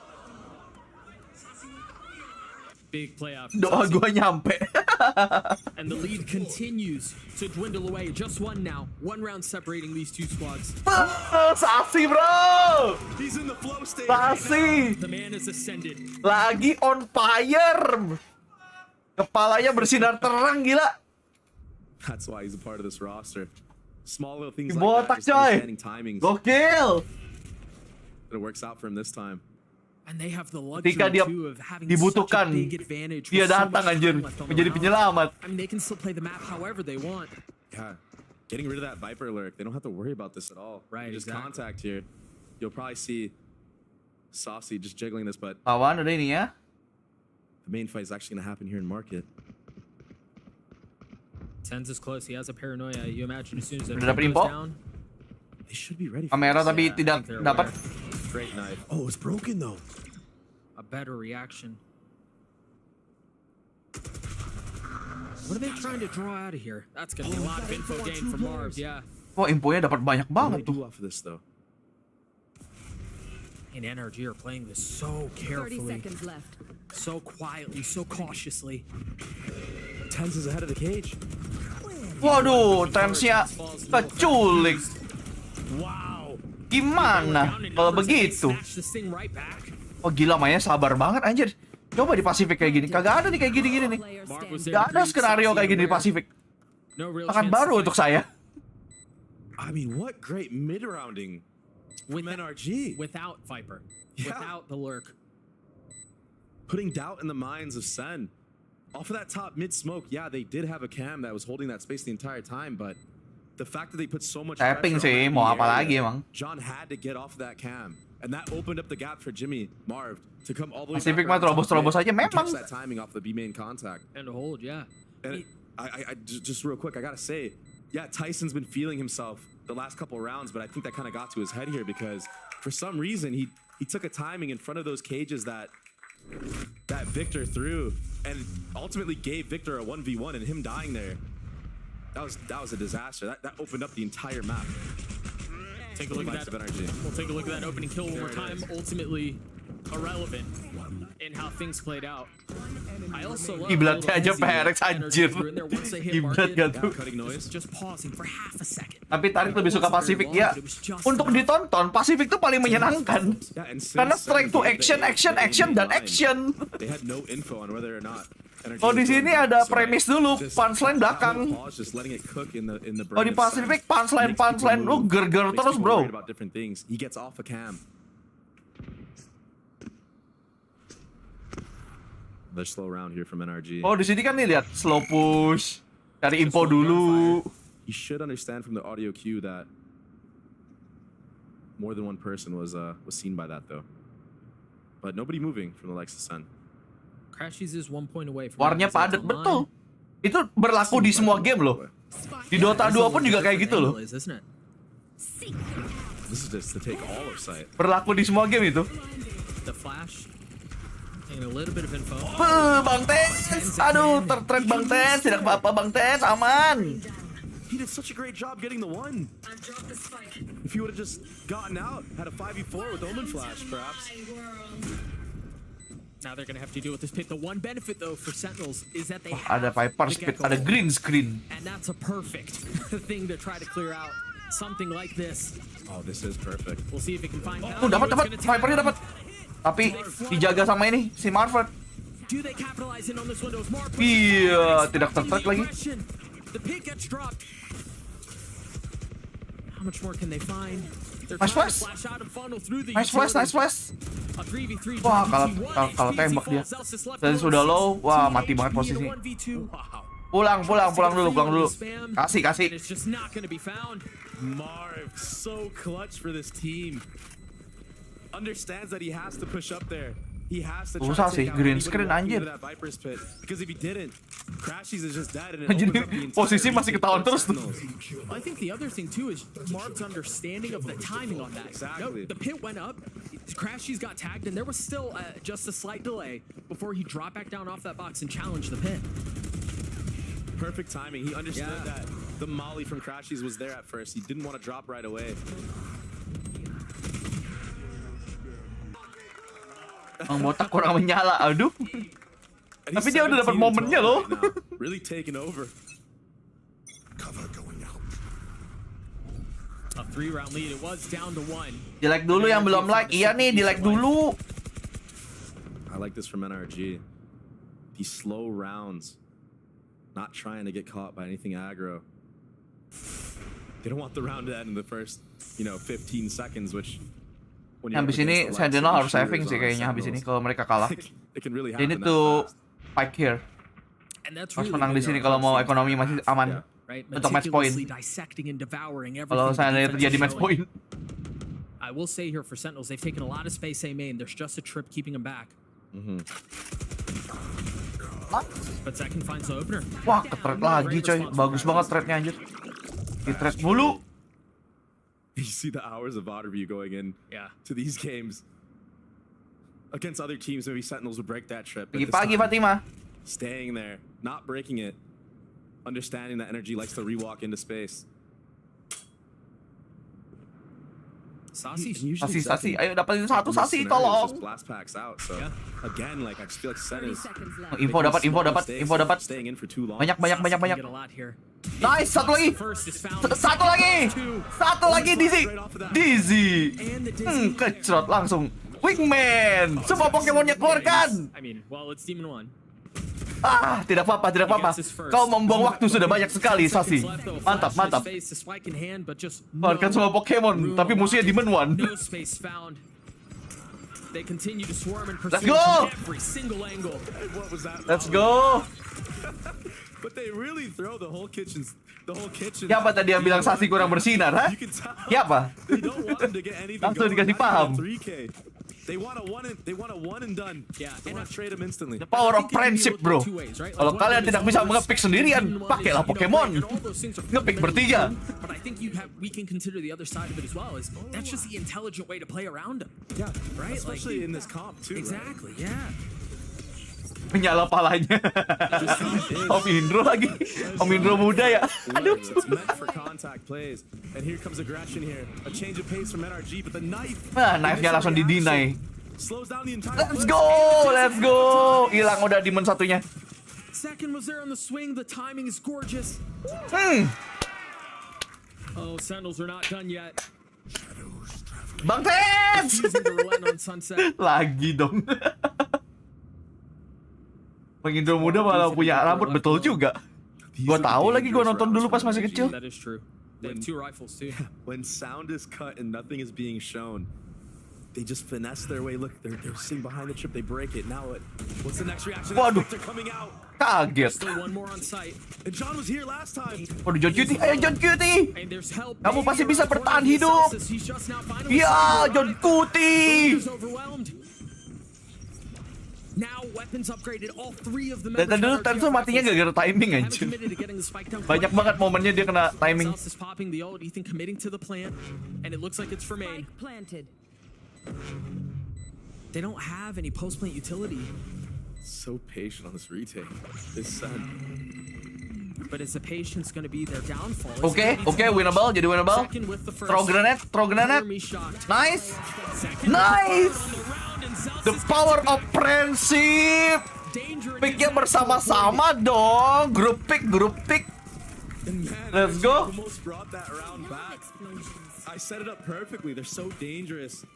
Big playoff. Doa gua nyampe. And the lead continues to dwindle away. Just 1 now. 1 round separating these 2 squads. Sasi, bro. He's in the flow state. Sasi. The man has ascended. Lagi on fire. Kepalanya bersinar terang, gila. That's why he's a part of this roster. Small little things botak, like that, just understanding timings. Gokil. It works out for him this time. And they have the luxury Ketika dia too of having dibutuhkan, such a big advantage. dia datang anjir menjadi penyelamat. I mean, they can still play the map however they want. Yeah, getting rid of that Viper lurk, they don't have to worry about this at all. Right, just contact here. You'll probably see Saucy just jiggling this, but lawan udah ini ya. The main fight is actually gonna happen here in Market. Sens is close. He has a paranoia. You imagine as soon as it Udah dapat goes info? down. They should be ready. Kamera tapi tidak dapat. Great knife. Oh, it's broken though. A better reaction. What are they trying to draw out of here? That's gonna be a lot of info gain from Marv. Yeah. Wah, infonya dapat banyak banget tuh. Off this though. And NRG are playing this so carefully, 30 seconds left. so quietly, so cautiously. Tens is ahead of the cage. Waduh, Tensnya keculik. Wow. Gimana kalau begitu? Oh gila, mainnya sabar banget anjir. Coba di Pasifik kayak gini. Kagak ada nih kayak gini-gini nih. Gak ada skenario kayak gini di Pasifik. Sangat baru untuk saya. I mean, what great mid-rounding from NRG. Without Viper. Without the lurk. Putting doubt in the minds of Sen. Off of that top mid smoke, yeah, they did have a cam that was holding that space the entire time, but the fact that they put so much tapping pressure sih, on mau the apa area, lagi emang. John had to get off of that cam, and that opened up the gap for Jimmy Marv to come all the way Pacific back mah terobos-terobos aja memang. catch that timing off the B main contact. And to hold, yeah. And I just real quick, I gotta say, yeah, Tyson's been feeling himself the last couple rounds, but I think that kind of got to his head here because for some reason he took a timing in front of those cages that Victor threw and ultimately gave Victor a 1v1, and him dying there, that was a disaster. That opened up the entire map. Take a look at that. We'll take a look at that opening kill one more time. Ultimately irrelevant in how things played out. I also love Kiblatnya aja perek anjir. Kiblat gak tuh. Just pausing for half a second. Tapi Tarik lebih suka Pacific ya. Untuk ditonton, Pacific tuh paling menyenangkan. Karena strike to action, dan action. Oh, di sini ada premis dulu, punchline belakang. Oh, di Pacific punchline lu ger-ger terus, bro. The slow round here from NRG. Oh, di sini kan nih lihat slow push. Cari info dulu. You should understand from the audio cue that more than one person was seen by that though. But nobody moving from the likes of Sen. Crashies is 1 point away from Warnya padat betul. Itu berlaku di semua game loh. Di Dota 2 pun juga kayak gitu loh. This is just to take all of sight. Berlaku di semua game itu. The flash. A little bit of info. Bang Tens, aduh, tertrap Bang Tens, tidak apa-apa Bang Tens, aman. He did such a great job getting the one. If he would have just gotten out, had a 5v4 with Omen Flash, perhaps. Now they're gonna have to deal with this pick. The one benefit though for Sentinels is that they ada Viper Speed, ada green screen. And that's a perfect thing to try to clear out something like this. Oh, this is perfect. We'll see if it can find out. Dapat, Vipernya dapat. Tapi dijaga sama ini si Marford. Iya, tidak tertrap lagi. Nice flash. Wah, kalau tembak dia. Dan sudah low, wah mati banget posisi. Pulang dulu. Kasih. Marv, so clutch for this team. Understands that he has to push up there. He has to try Susah to sih, take out green anybody screen walking anjir. into that Viper's pit. Because if he didn't, Crashies is just dead and it Jadi opens up the entire posisi masih ketahuan terus tuh. I think the other thing too is Marv's understanding of the timing on that. Exactly. No, the pit went up, Crashies got tagged, and there was still just a slight delay before he dropped back down off that box and challenged the pit. Perfect timing. He understood that the molly from Crashies was there at first. He didn't want to drop right away. Bang botak kurang menyala, aduh. Tapi dia udah dapat momennya loh. Really taking over. A 3-round lead. It was down to 1. Di like dulu yang belum like. Iya nih, di like dulu. I like this from NRG. These slow rounds. Not trying to get caught by anything aggro. They don't want the round to end in the first, 15 seconds, which Habis ini Sentinel harus saving sih kayaknya habis ini kalau mereka kalah. They need to fight here. Harus menang di sini kalau mau ekonomi masih aman untuk match point. Kalau seandainya terjadi match point. I will say here for Sentinels, they've taken a lot of space A main. There's just a trip keeping them back. But Second finds the opener. Wah, ke-trap lagi coy. Bagus banget trapnya anjir. Di-trap mulu. You see the hours of odd review going in to these games. Against other teams, maybe Sentinels would break that trip. Pagi Fatima. Staying there, not breaking it. Understanding that NRG likes to rewalk into space. Sasi, ayo dapatin satu Sasi, tolong. Blast packs out, so again, like I just feel like Sen is. Info dapat. Staying in for too long. Banyak. Nice, satu lagi, Dizzy. Kecrot langsung. Wingman, semua Pokemonnya keluarkan. I mean, well, it's Demon 1. Tidak apa-apa. Kau membuang waktu sudah banyak sekali, Sasi. Mantap. Keluarkan semua Pokemon, tapi musuhnya Demon 1. Let's go. Siapa tadi yang bilang Sasi kurang bersinar, ha? Siapa? Langsung dikasih paham. They want a one and done. Yeah, they want to trade him instantly. The power of friendship, bro. Kalau kalian tidak bisa nge-pick sendirian, pakailah Pokemon. Nge-pick bertiga. think we can consider the other side of it as well. Is that's just the intelligent way to play around him. Yeah, right. Especially in this comp too. Exactly. Right? Yeah. Menyala palanya. Om Indro lagi. Om Indro muda ya. Aduh. It's meant for contact plays. And here comes aggression here. A change of pace from NRG, but the knife. Nah, knife-nya langsung di-deny. Slows down the entire Let's go. Let's go. Hilang udah demon satunya. Second was there on the swing. The timing is gorgeous. Oh, Sentinels are not done yet. Bang Tens! Lagi dong. Bang Indro muda malah punya rambut, betul juga. Gua tahu lagi, gua nonton dulu pas masih kecil. That is true. They have 2 rifles too. When sound is cut and nothing is being shown, they just finesse their way. Look, they're sitting behind the trip. They break it. Now what? What's the next reaction? Waduh. They're coming out. Kaget. Still one more on site. And John was here last time. Waduh, John Cutie. Ayo John Cutie. And there's help. Kamu pasti bisa bertahan hidup. Ya, John Cutie. Now weapons upgraded. All 3 of the Dan dulu Tensu matinya gara-gara timing anjir. Banyak banget momennya dia kena timing. Is popping the ult. Ethan committing to the plant, and it looks like it's for main. Planted. They don't have any post plant utility. So patient on this retake. This Sen. But is the patience going to be their downfall? Oke, winnable, jadi winnable. Throw grenade. Nice. The power of friendship. Picknya bersama-sama dong. Group pick. Let's go. Almost brought that round back. I set it up perfectly. They're so dangerous.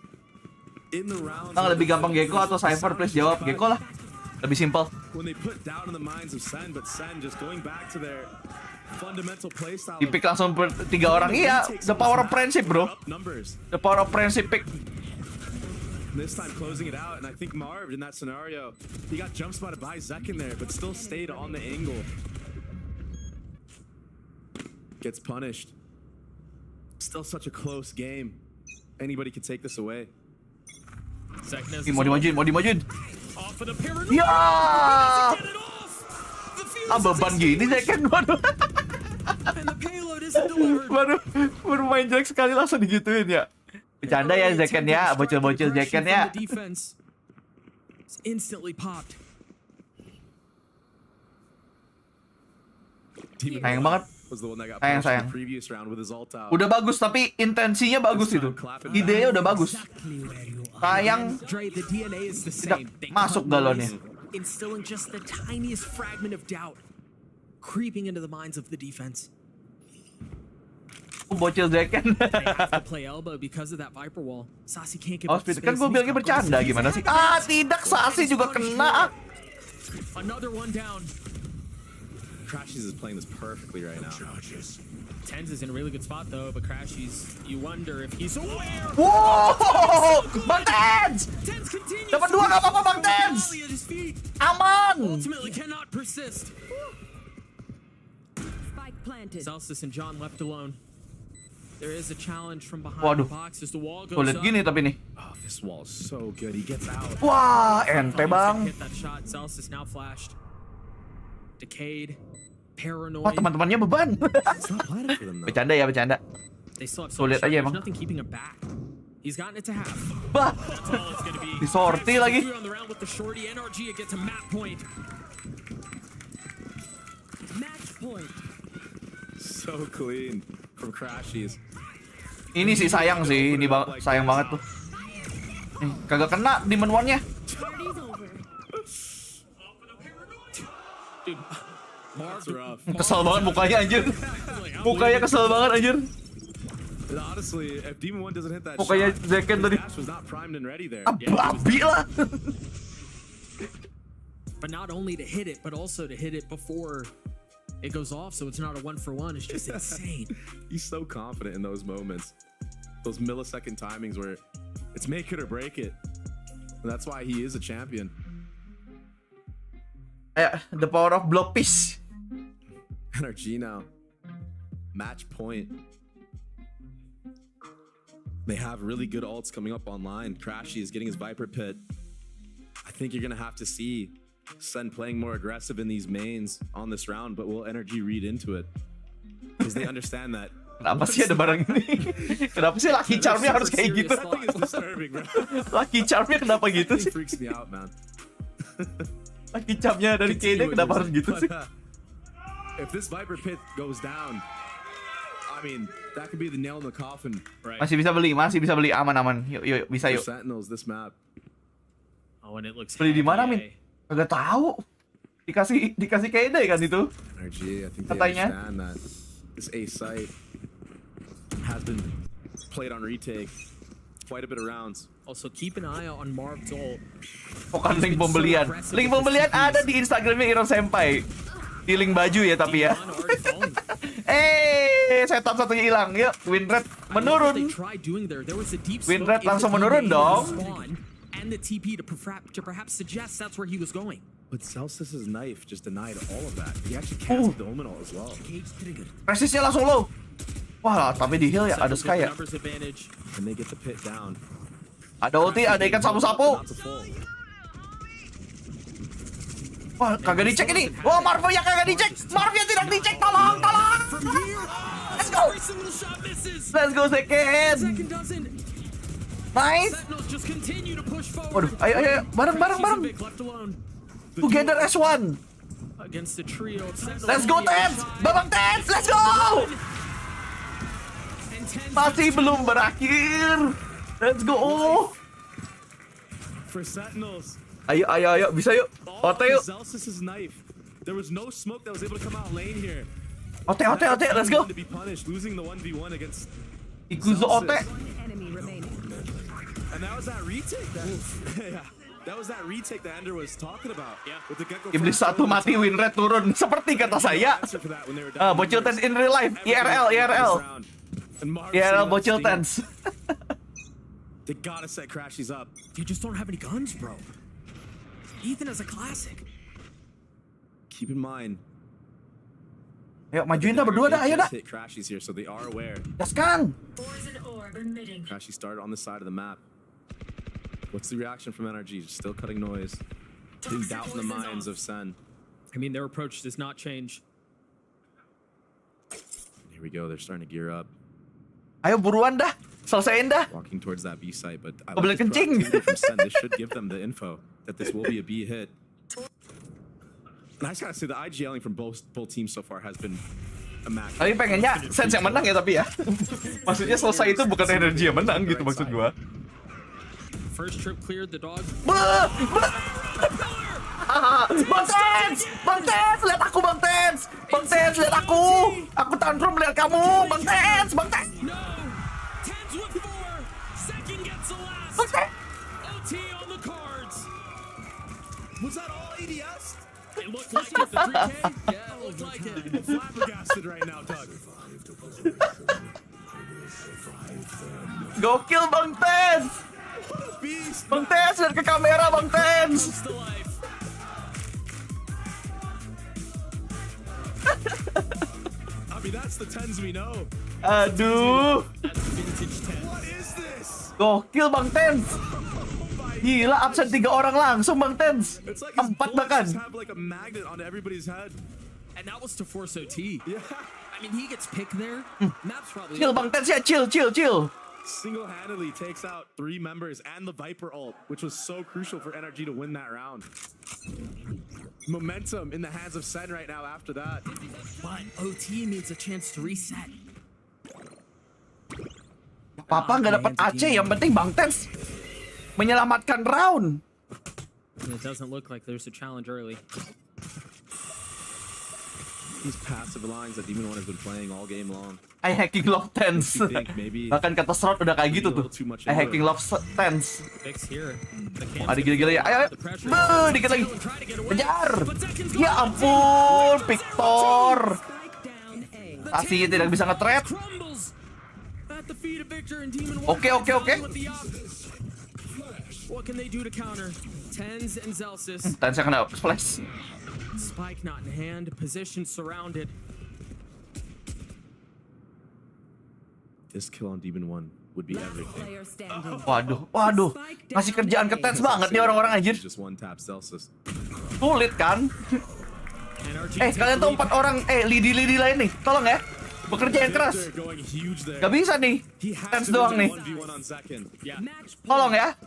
In the round. Lebih gampang Gecko atau Cypher? Please jawab. Gecko lah. Lebih simpel. When they put down in the minds of Sen, but Sen just going back to their fundamental playstyle. Di pick langsung 3 orang. Iya, the power of friendship, bro. The power of friendship pick. This time closing it out, and I think Marv in that scenario, he got jump spotted by Zek in there, but still stayed on the angle. Gets punished. Still such a close game. Anybody could take this away. Mau dimajuin. Ya! Beban gini Zeken, waduh. Baru main jelek sekali langsung digituin ya. Bercanda ya Zeken ya, bocil-bocil Zeken ya. Instantly popped. Sayang banget. Sayang. Udah bagus tapi intensinya bagus itu. Idenya udah bagus. Sayang tidak masuk galonnya. Instilling just the tiniest fragment of doubt, creeping into the minds of the defense. Bocil Zeken. They have to play elbow because of that Viper wall. Sasi can't give up space. Kan gue bilangnya bercanda gimana sih? Tidak, Sasi juga kena. Another one down. Crashies is playing this perfectly right now. Tens is in a really good spot though, but Crashies, you wonder if he's aware. Wow, Bang Tens! Dapat 2 gak apa-apa Bang Tens. Aman. Ultimately cannot persist. Spike planted. Celsius and John left alone. There is a challenge from behind the box as the wall goes Sulit up. gini tapi nih. Oh, this wall is so good. He gets out. Wah, ente bang. Hit that shot. Celsius now flashed. Decayed. Paranoid. Wah, teman-temannya beban. Bercanda ya, bercanda. Sulit aja emang. Nothing keeping him back. He's gotten it to half. Bah. Disorti lagi. On the round with the shorty. NRG gets a map point. Match point. So clean from Crashies. Ini sih sayang sih, ini sayang banget tuh. Kagak kena Demon One-nya. Kesel banget mukanya anjir. Mukanya kesel banget anjir. Honestly, if Demon One doesn't hit that mukanya Zeken tadi. was not primed and ready there. Babi lah. But not only to hit it, but also to hit it before it goes off, so it's not a 1-for-1. It's just insane. He's so confident in those moments. Those millisecond timings where it's make it or break it. And that's why he is a champion. The power of block piece. NRG now. Match point. They have really good ults coming up online. Crashy is getting his Viper Pit. I think you're going to have to see Sen playing more aggressive in these mains on this round, but will NRG read into it? Because they understand that Kenapa sih ada barang ini? Kenapa sih Lucky Charm-nya harus kayak gitu? Lucky Charm-nya kenapa gitu sih? Lucky Charm-nya dari Kayden kenapa harus gitu sih? If this Viper Pit goes down, I mean, that could be the nail in the coffin. Right. Masih bisa beli, aman. Yuk, bisa yuk. Sentinels, this map. Oh, and it looks Beli di mana, Min? Kagak tahu. Dikasih Kayden kan itu? NRG, I think they Katanya. understand that this A site has been played on retake quite a bit of rounds. Also, keep an eye on Marv's ult. Bukan link pembelian. Link pembelian ada di Instagramnya Senpai. Di link baju ya tapi ya. Setup satunya hilang. Yuk, win rate menurun. Win rate langsung menurun dong. And the TP to perhaps suggest that's where he was going. But Celsius's knife just denied all of that. He actually cast the Dominal as well. Resistnya langsung low. Wah, tapi di heal ya ada Sky ya. And they get the pit down. Ada ulti, ada ikan sapu-sapu. Wah, kagak dicek ini. Wah, Marvel-nya kagak dicek. Marvel tidak dicek. Tolong. Let's go. Let's go second. Nice. Waduh, ayo. Bareng. Together as one. Let's go, Tens. Babang Tens, let's go. Masih belum berakhir. Let's go. For Sentinels. Ayo, bisa yuk. Ote yuk. Celsius's knife. There was no smoke that was able to come out lane here. Ote, let's go. To be punished, losing the 1v1 against Ikuzo Ote. And that was that retake that was that retake that Ender was talking about. Yeah. With the Gecko. Iblis satu mati, win rate turun. Seperti kata saya. Bocil Tens in real life. IRL. Bocil Tens. They gotta set Crashies up. You just don't have any guns, bro. Ethan is a classic. Keep in mind. Ayo, majuin dah berdua dah, ayo dah. Hit Crashies here, so they are aware. Gaskan. Crashy started on the side of the map. What's the reaction from NRG? Still cutting noise. Putting doubt in the minds of Sen. I mean, their approach does not change. Here we go. They're starting to gear up. Ayo buruan dah. Selesaiin dah. Walking towards that B site, but I Boleh like the kencing. proactivity from Sen. This should give them the info that this will be a B hit. And I just gotta say, the IGLing from both teams so far has been immaculate. Tapi pengennya Sens yang menang ya tapi ya. Maksudnya selesai itu bukan energi yang menang gitu maksud gua. First trip cleared the dog. Bang Tens, lihat aku Bang Tens. Bang Tens, lihat aku. Aku tantrum lihat kamu, Bang Tens. No, Tens with 4. Second gets the last. OT on the cards. Was that all ADS? It looked like it. The 3K. Yeah, it looked like it. I'm flabbergasted right now, Doug. Gokil Bang Tens. Bang Tens, lihat ke kamera Bang Tens. I mean, that's the Tens we know. Aduh. What is this? Gokil Bang Tens. Gila, absen 3 orang langsung Bang Tens. It's like 4 bahkan. just have like a magnet on everybody's head. And that was to force OT. Yeah. I mean, he gets picked there. Map's probably Chill Bang Tens ya, chill. Single-handedly takes out 3 members and the Viper ult, which was so crucial for NRG to win that round. Momentum in the hands of Sen right now after that. But OT needs a chance to reset. Papa nggak dapat AC, yang penting Bang Tens menyelamatkan round. And it doesn't look like there's a challenge early. These passive lines that Demon One has been playing all game long. I hacking love Tens. Bahkan kata Stroud udah kayak gitu tuh. I hacking love Tens. Ada gila-gila ya. Ayo. Dikit lagi. Kejar. Ya ampun, Victor. Aslinya tidak bisa nge-trap. Oke. What can they do to counter? Tens and Zelsis. Tens yang kena splash. Spike not in hand, position surrounded. This kill on Demon One would be everything. Waduh. Ngasih kerjaan ke Tens banget nih orang-orang anjir. Just one tap Celsius. Sulit kan? Kalian tuh 4 orang, lidi lain nih. Tolong ya. Bekerja yang keras. Gak bisa nih. Sens doang nih. Tolong ya.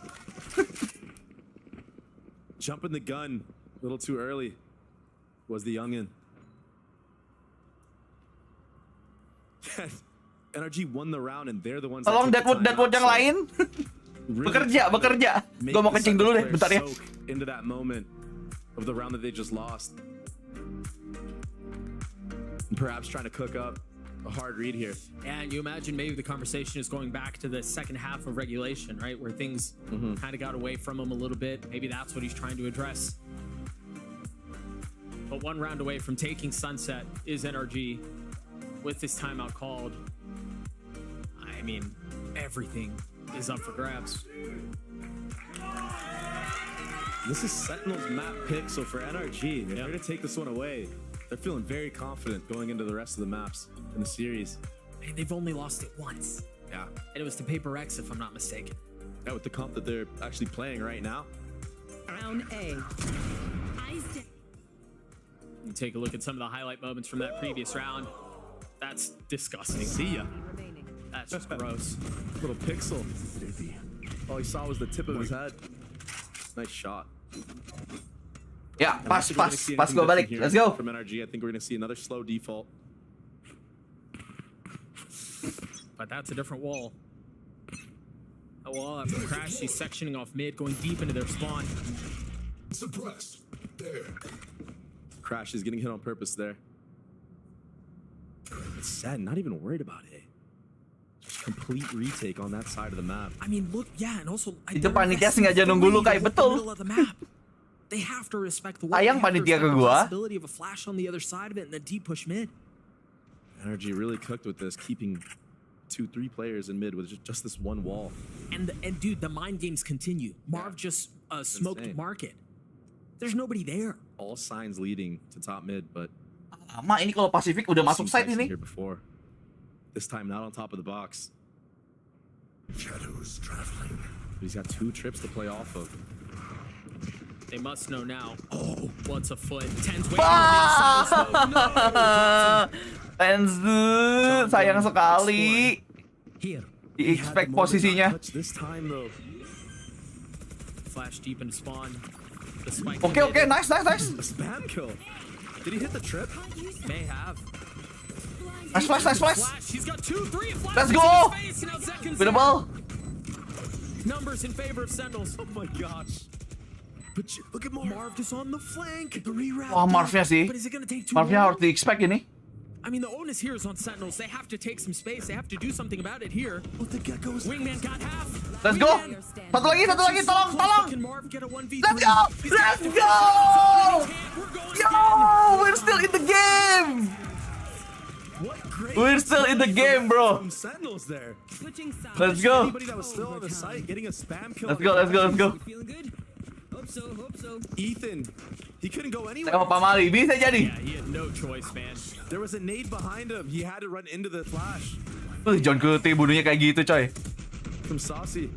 Jumping the gun a little too early was the youngin. NRG won the round and they're the ones. Tolong Deadwood yang lain. Bekerja. Gue mau kencing dulu deh, bentar ya. Into that moment of the round that they just lost. And perhaps trying to cook up a hard read here. And you imagine maybe the conversation is going back to the second half of regulation, right? Where things kind of got away from him a little bit. Maybe that's what he's trying to address. But one round away from taking Sunset is NRG with this timeout called. I mean, everything is up for grabs. This is Sentinels map pick, so for NRG, if they're going to take this one away, they're feeling very confident going into the rest of the maps in the series. And they've only lost it once. Yeah. And it was to Paper X, if I'm not mistaken. Yeah, with the comp that they're actually playing right now. Round A. You take a look at some of the highlight moments from that previous round. That's disgusting. See ya. That's just gross. Little pixel. All he saw was the tip of his head. Nice shot. Ya, pas gue balik. Let's go. From NRG, I think we're going to see another slow default. But that's a different wall. A wall after Crash, he's sectioning off mid, going deep into their spawn. Suppressed. There. Crash is getting hit on purpose there. It's sad, not even worried about it. Just complete retake on that side of the map. I mean, look, yeah, and also Itu panitia sengaja nunggu lu kayak betul. They have to respect the Ayang panitia ke gua. possibility of a flash on the other side of it and the deep push mid. NRG really cooked with this, keeping 2-3 players in mid with just this one wall. And dude, the mind games continue. Marv just smoked market. There's nobody there. All signs leading to top mid, but lama ini kalau Pacific udah masuk side ini. Here before. This time not on top of the box. Shadows traveling. He's got 2 trips to play off of. They must know now. Oh, what's afoot? Ten's waiting on the inside. No. Tens sayang sekali. Di-expect posisinya. Flash deep into spawn. Oke, nice. A spam kill. Did he hit the trip? May have. Nice flash. He's got 2-3 flash. Let's go. With the ball. Numbers in favor of Sentinels. Oh my gosh. But look at Marv just on the flank. The reroute. Wah, Marvnya sih. But is it gonna take too Marvnya long? harus di-expect ini. I mean, the onus here is on Sentinels. They have to take some space. They have to do something about it here. What the geckos? Wingman got half. Let's go. Satu lagi, tolong. Can Marv get a 1v3? Let's go. Yo, we're still in the game. We're still in the game, bro. Sentinels there. Let's go. Anybody that was still on the site getting a spam kill. Let's go. Feeling good? Hope so. Ethan, he couldn't go anywhere. Tengok Pamali, bisa jadi. Yeah, he had no choice, man. There was a nade behind him. He had to run into the flash. John Cutie bunuhnya kayak gitu, coy. From Saucy.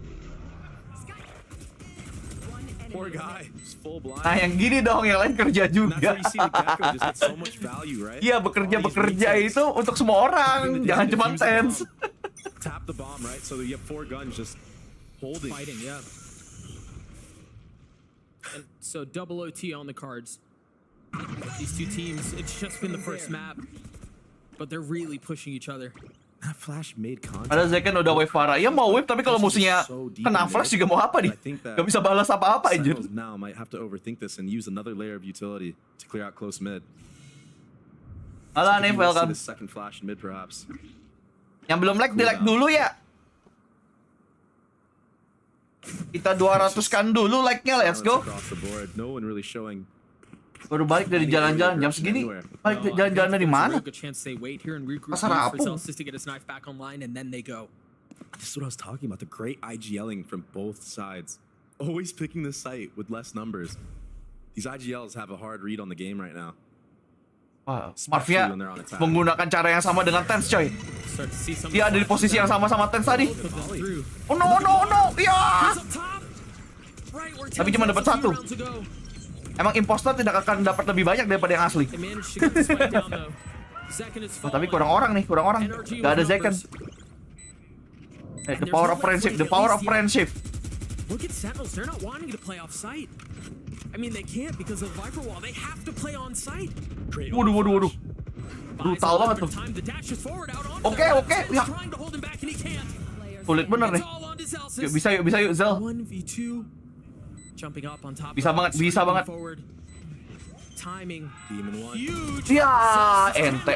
Poor guy, just full blind. Nah, yang gini dong, yang lain kerja juga. Iya, bekerja itu untuk semua orang, jangan cuma Tens. Tap the bomb, right? So you have 4 guns just holding. Fighting, yeah. And so double OT on the cards. These two teams, it's just been the first map, but they're really pushing each other. That flash made contact. Ada Zekan udah wave Farah. Ya mau wave, tapi kalau musuhnya kena flash juga mau apa nih? Gak bisa balas apa-apa aja. Now might have to overthink this and use another layer of utility to clear out close mid. Halo Hanif, welcome. Second flash in mid perhaps. Yang belum like, di-like dulu ya. Kita 200-kan dulu like-nya, let's go. No one really showing. Baru balik dari jalan-jalan jam segini. Balik jalan-jalan dari mana? Pasar Apung. This is what I was talking about. The great IGLing from both sides. Always picking the site with less numbers. These IGLs have a hard read on the game right now. Wah, Marvia menggunakan cara yang sama dengan Tens, coy. Dia ada di posisi yang sama Tens tadi. Oh no, ya. Tapi cuma dapat 1. Emang imposter tidak akan dapat lebih banyak daripada yang asli. Oh, tapi kurang orang nih, kurang orang. Gak ada Zekken. The power of friendship, the power of friendship. Look at Sentinels, they're not wanting to play off site. I mean, they can't because of Viper Wall. They have to play on site. Waduh. Brutal banget tuh. Oke. Ya. Sulit bener nih. Yuk, bisa yuk, Zel. Bisa banget. Ya, ente.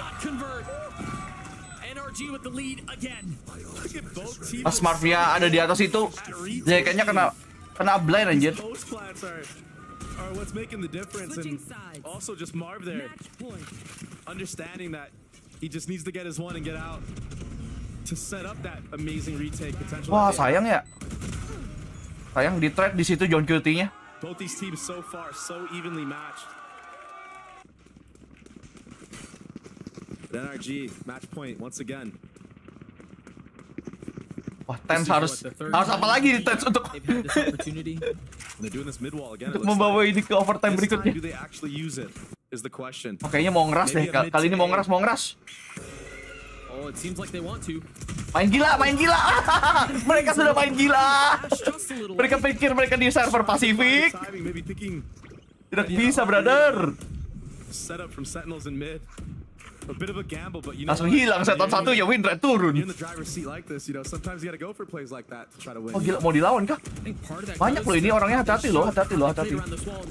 Pas Marvia ada di atas itu, kayaknya kena blind anjir. What's making the difference, and also just Marv there, understanding that he just needs to get his one and get out to set up that amazing retake potential. Wah, sayang ya. Sayang di trade di situ John QT-nya. Both these teams so far so evenly matched. NRG match point once again. Wah, Tens harus apa lagi di Tens untuk membawa ini ke overtime berikutnya. Oh, kayaknya mau ngeras deh. Kali ini mau ngeras. Main gila. Mereka sudah main gila. Mereka pikir mereka di server Pasifik. Tidak bisa, brother. Langsung hilang setan satu ya, win rate turun. Oh gila, mau dilawan kah? Banyak loh ini orangnya, hati-hati loh.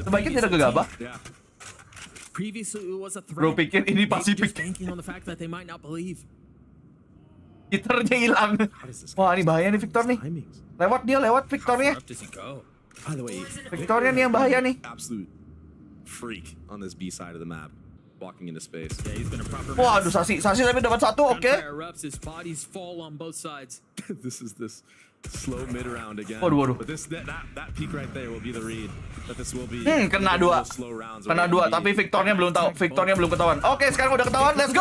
Sebaiknya tidak gegabah. Bro pikir ini Pasifik. Hiternya hilang. Wah, ini bahaya nih Victor nih. Lewat Victornya. Victornya nih yang bahaya nih. Freak on this B side of the map. Walking into space. Waduh, Sasi tapi dapat satu, oke. This is this slow mid round again. Waduh. But that peak right there will be the read that this will be. Kena dua, tapi Victornya belum tahu. Victornya belum ketahuan. Oke, sekarang udah ketahuan. Let's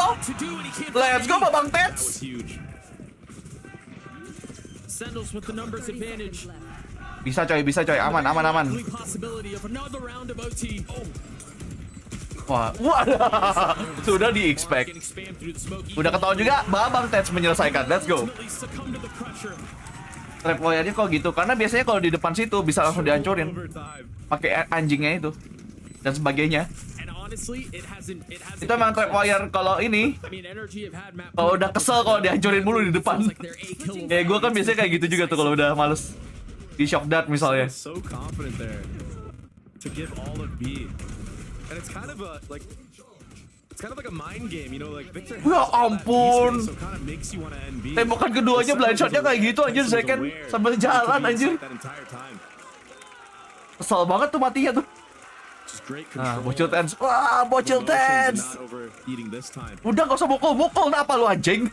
go, Babang Tets. Bisa coy, aman. Wah, sudah di-expect. Udah ketahuan juga, Babang Tets menyelesaikan. Let's go. Trap wire-nya kok gitu, karena biasanya kalau di depan situ bisa langsung dihancurin pakai anjingnya itu dan sebagainya. Itu emang trap wire kalau ini. Kalau udah kesel kalau dihancurin mulu di depan. Kayak gue kan biasanya kayak gitu juga tuh kalau udah males di shock dart misalnya. And it's kind of like a mind game, you know, like Victor. Ya ampun. So kind of makes you want to NB. Tembakan keduanya blind shotnya kayak gitu anjir, Zekken sambil jalan anjir. Kesel banget tuh matinya tuh. Bocil Tens. Wah, bocil Tens. Udah gak usah mukul-mukul, apa lu anjing?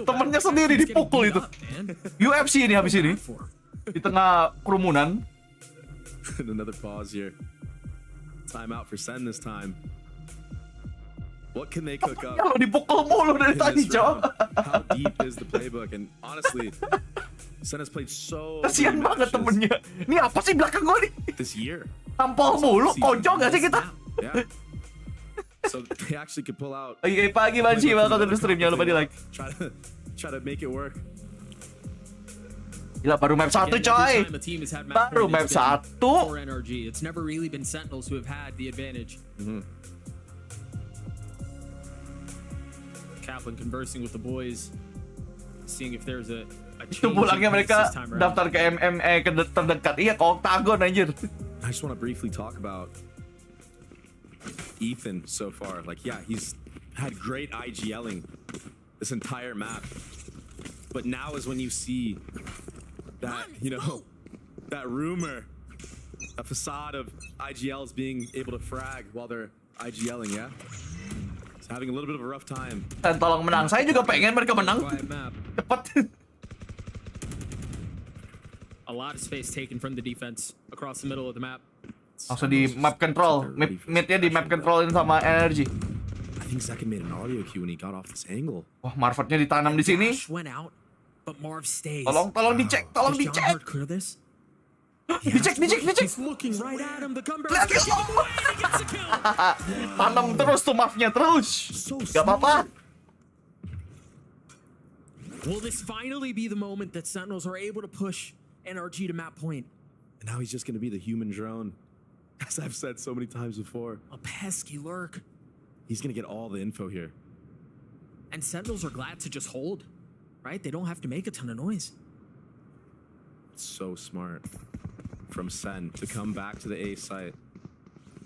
Temennya sendiri dipukul itu. UFC ini habis ini. Di tengah kerumunan. Another pause here. Time out for Sen this time. What can they cook up? Kalau dipukul mulu dari tadi, Cok. How deep is the playbook? And honestly, Sen has played so. Kasian banget temennya. Ini apa sih belakang gue nih? This year. Tampol mulu, kocok gak sih kita? Yeah. So they actually could pull out. Oke, pagi Banci, welcome to the stream. Jangan lupa di like. Try to make it work. Gila, baru map 1 coy. Baru map 1. It's never really been Sentinels who have had the advantage. Kaplan conversing with the boys, seeing if there's a Itu pulangnya mereka daftar ke MMA terdekat. Iya, ke Octagon anjir. I just want to briefly talk about Ethan so far. Like, yeah, he's had great IGLing this entire map. But now is when you see that, you know, that rumor, a facade of IGLs being able to frag while they're IGLing, yeah? It's having a little bit of a rough time. Dan tolong menang, saya juga pengen mereka menang. Cepat. A lot of space taken from the defense across the middle of the map. Langsung di map control, mid-nya di map controlin sama NRG. I think Zekken made an audio cue when he got off this angle. Wah, Marvotnya ditanam di sini. Went out. But Marv stays. Tolong dicek. Dicek. He's looking right at him. The gunbearer's gonna give him away, and he gets a kill. Tanam terus tuh mapnya terus. Gak apa-apa. Will this finally be the moment that Sentinels are able to push NRG to map point? And now he's just going to be the human drone. As I've said so many times before. A pesky lurk. He's going to get all the info here. And Sentinels are glad to just hold, right? They don't have to make a ton of noise. It's so smart from Sen to come back to the A site.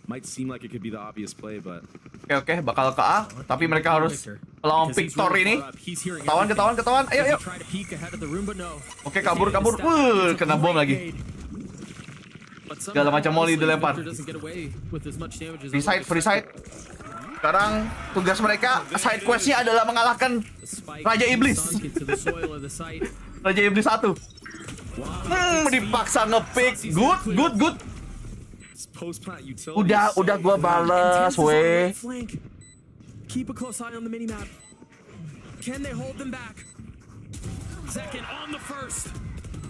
Might seem like it could be the obvious play, but... Oke, bakal ke A, tapi mereka harus melawan Victor ini. Ketahuan. Ayo. Oke, kabur. Kena bom lagi. Segala macam molly dilempar. Free side. Sekarang tugas mereka, side quest-nya adalah mengalahkan Raja Iblis. Raja Iblis 1. Dipaksa nge-pick. Good. Udah gua balas, weh. Keep a close eye on the minimap. Can they hold them back? Second on the first.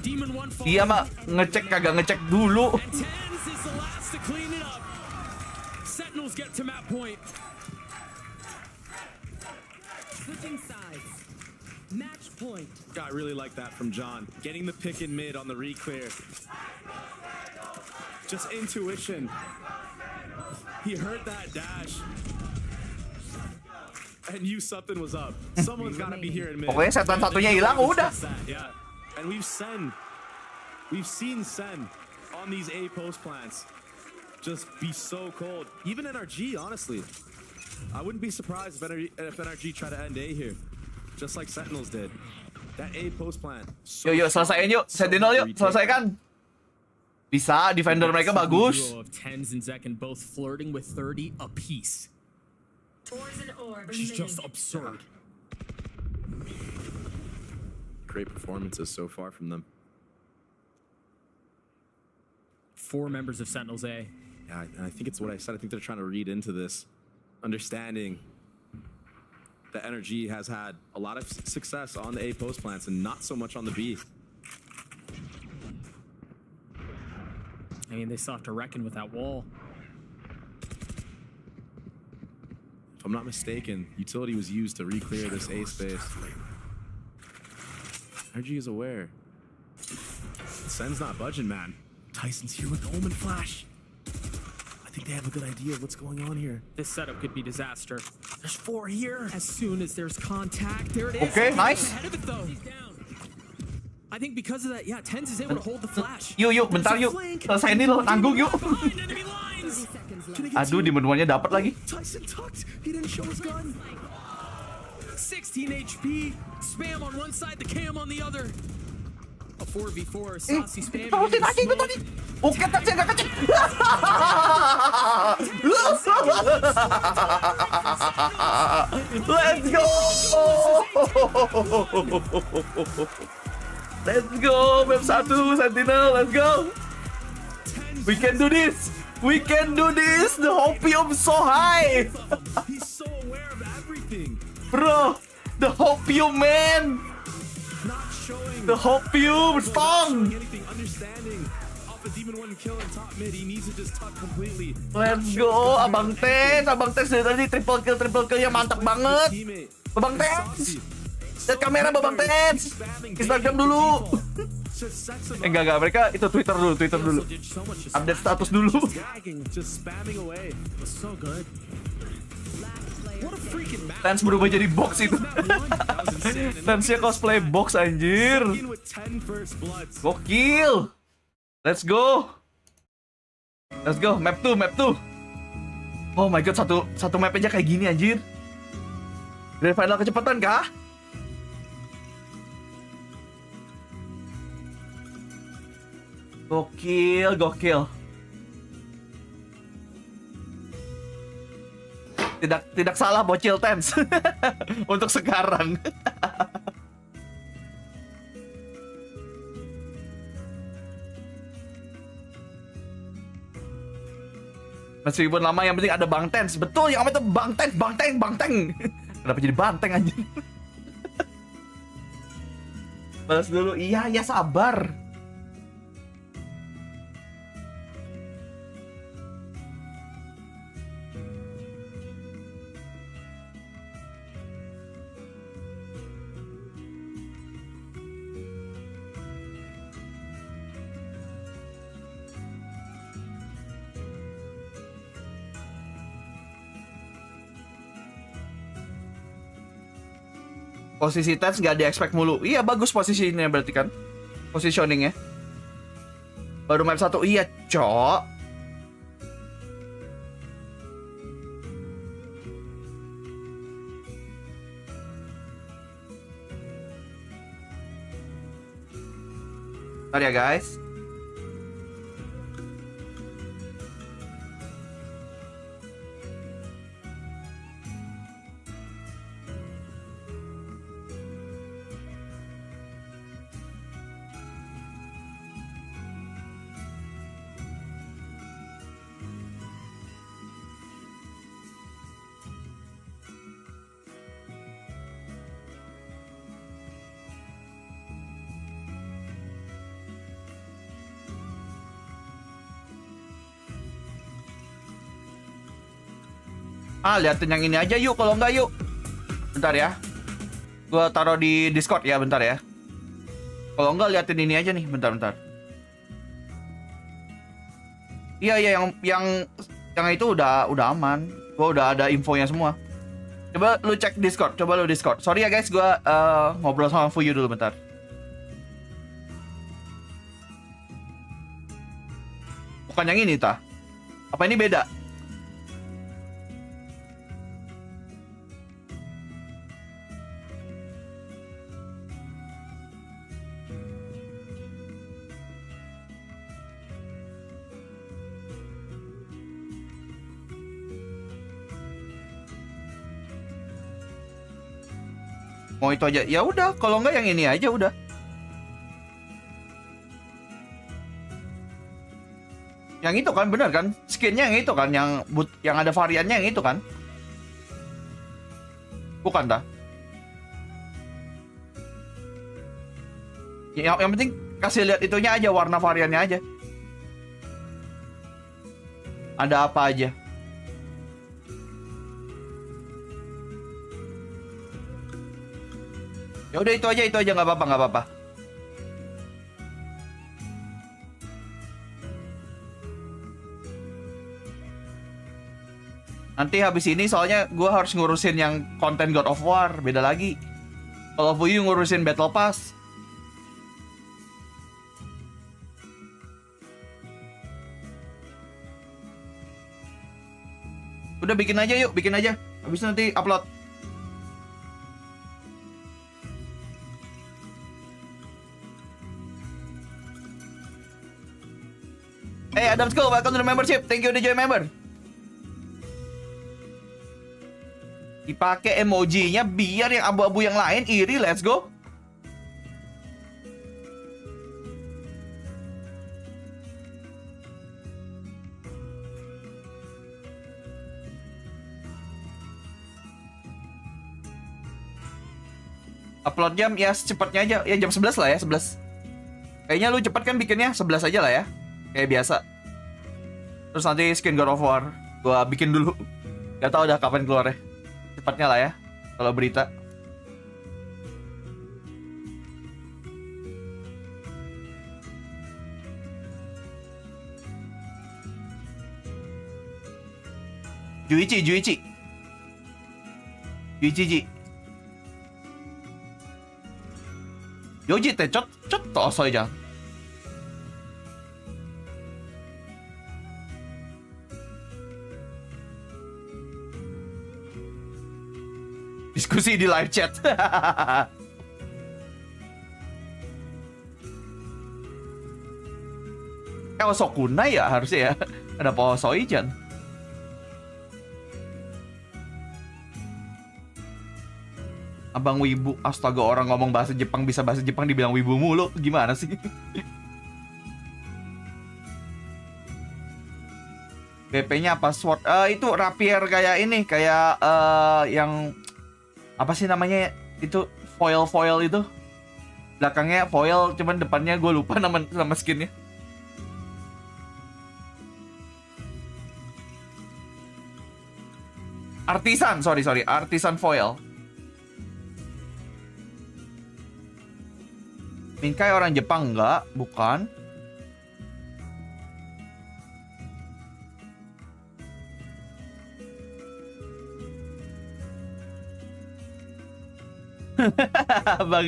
Demon 1 fall. Dia mah kagak ngecek dulu. And Tens is the last to clean it up. Sentinels get to map point. Switching sides. Match point. I really like that from John. Getting the pick in mid on the re-clear. Just intuition. He heard that dash. And knew something was up. Someone's got to be here in mid. Pokoknya setan satunya hilang, udah. Yeah. And we've seen Sen on these A post plants just be so cold. Even NRG, honestly. I wouldn't be surprised if NRG tried to end A here. Just like Sentinels did. That A post plant. So yuk, selesaiin yuk. Sentinel yuk, selesaikan. Bisa, defender mereka bagus. Of Tens and Zekken both flirting with 30 apiece. Which is just absurd. Great performances so far from them. 4 members of Sentinels A. Yeah, and I think it's what I said. I think they're trying to read into this, understanding that NRG has had a lot of success on the A post plants and not so much on the B. I mean, they still have to reckon with that wall. If I'm not mistaken, utility was used to re-clear this A space. NRG is aware. Sen's not budging, man. Tyson's here with the Omen Flash. I think they have a good idea of what's going on here. This setup could be disaster. There's 4 here. As soon as there's contact, there it is. Okay, nice. Ahead of it, though. I think think because of that, yeah, Tens is able to hold the flash. Yuk, bentar yuk. Selesai ini loh, tanggung yuk. Aduh, di menuannya dapat lagi. Tyson tucked. He didn't show his gun. 16 HP. Spam on one side, the cam on the other. A 4v4, Saucy spamming. Oke, kecil, gak kecil. Let's go. Let's go, map 1 Sentinel, let's go. We can do this. We can do this. The hopium so high. He's so aware of everything. Bro, the hopium, man. Not showing. The hopium strong. Anything, understanding off a Demon 1 kill in top mid. He needs to just tuck completely. Let's go, Abang Tens dari tadi triple kill nya mantap banget. Abang Tens. Lihat kamera Babang Tens. Instagram dulu. Enggak, mereka itu Twitter dulu. Update status dulu. Tens berubah jadi box itu. Tensnya cosplay box anjir. Gokil. Let's go. Map 2. Oh my god, satu map aja kayak gini anjir. Grand final kecepatan kah? Gokil. Tidak salah bocil Tens. Untuk sekarang. Meskipun lama, yang penting ada Bang Tens. Betul, yang itu Bang Teng. Kenapa jadi banteng anjir? Balas dulu. Iya, sabar. Posisi Tens gak di-expect mulu. Iya, bagus posisinya berarti kan. Positioningnya. Baru map 1. Iya, cok. Bentar ya guys. Liatin yang ini aja yuk, kalau enggak yuk. Bentar ya. Gua taruh di Discord ya, bentar ya. Kalau enggak liatin ini aja nih, bentar. Iya, yang itu udah aman. Gua udah ada infonya semua. Coba lu cek Discord, Sorry ya guys, gua ngobrol sama Fuyu dulu bentar. Bukan yang ini, tah. Apa ini beda? Mau itu aja. Ya udah, kalau enggak yang ini aja udah. Yang itu kan bener kan? Skinnya yang itu kan, yang ada variannya yang itu kan? Bukan dah. Yang penting kasih lihat itunya aja, warna variannya aja. Ada apa aja? Ya udah itu aja nggak apa-apa. Nanti habis ini soalnya gue harus ngurusin yang konten God of War, beda lagi. Kalau Fuyu ngurusin Battle Pass. Udah bikin aja yuk, Habis nanti upload. Hey Adam School, welcome to the membership. Thank you udah join member. Dipakai emojinya biar yang abu-abu yang lain iri, let's go. Upload jam ya secepatnya aja. Ya jam 11 lah ya, 11. Kayaknya lu cepet kan bikinnya, 11 aja lah ya. Kayak biasa. Terus nanti skin God of War gua bikin dulu. Gak tau udah kapan keluarnya. Cepatnya lah ya, kalau berita. Juichi. Yoji ってちょっと遅いじゃん。Diskusi di live chat. Osokunai ya harusnya ya. Kenapa Osoijan? Abang wibu, astaga, orang ngomong bahasa Jepang bisa bahasa Jepang dibilang wibu mulu. Gimana sih? BP-nya apa? Sword? Itu rapier kayak ini, kayak yang apa sih namanya? Itu foil itu. Belakangnya foil, cuman depannya gue lupa nama skinnya. Artisan, sorry, Artisan foil. Minkai orang Jepang enggak? Bukan. Bang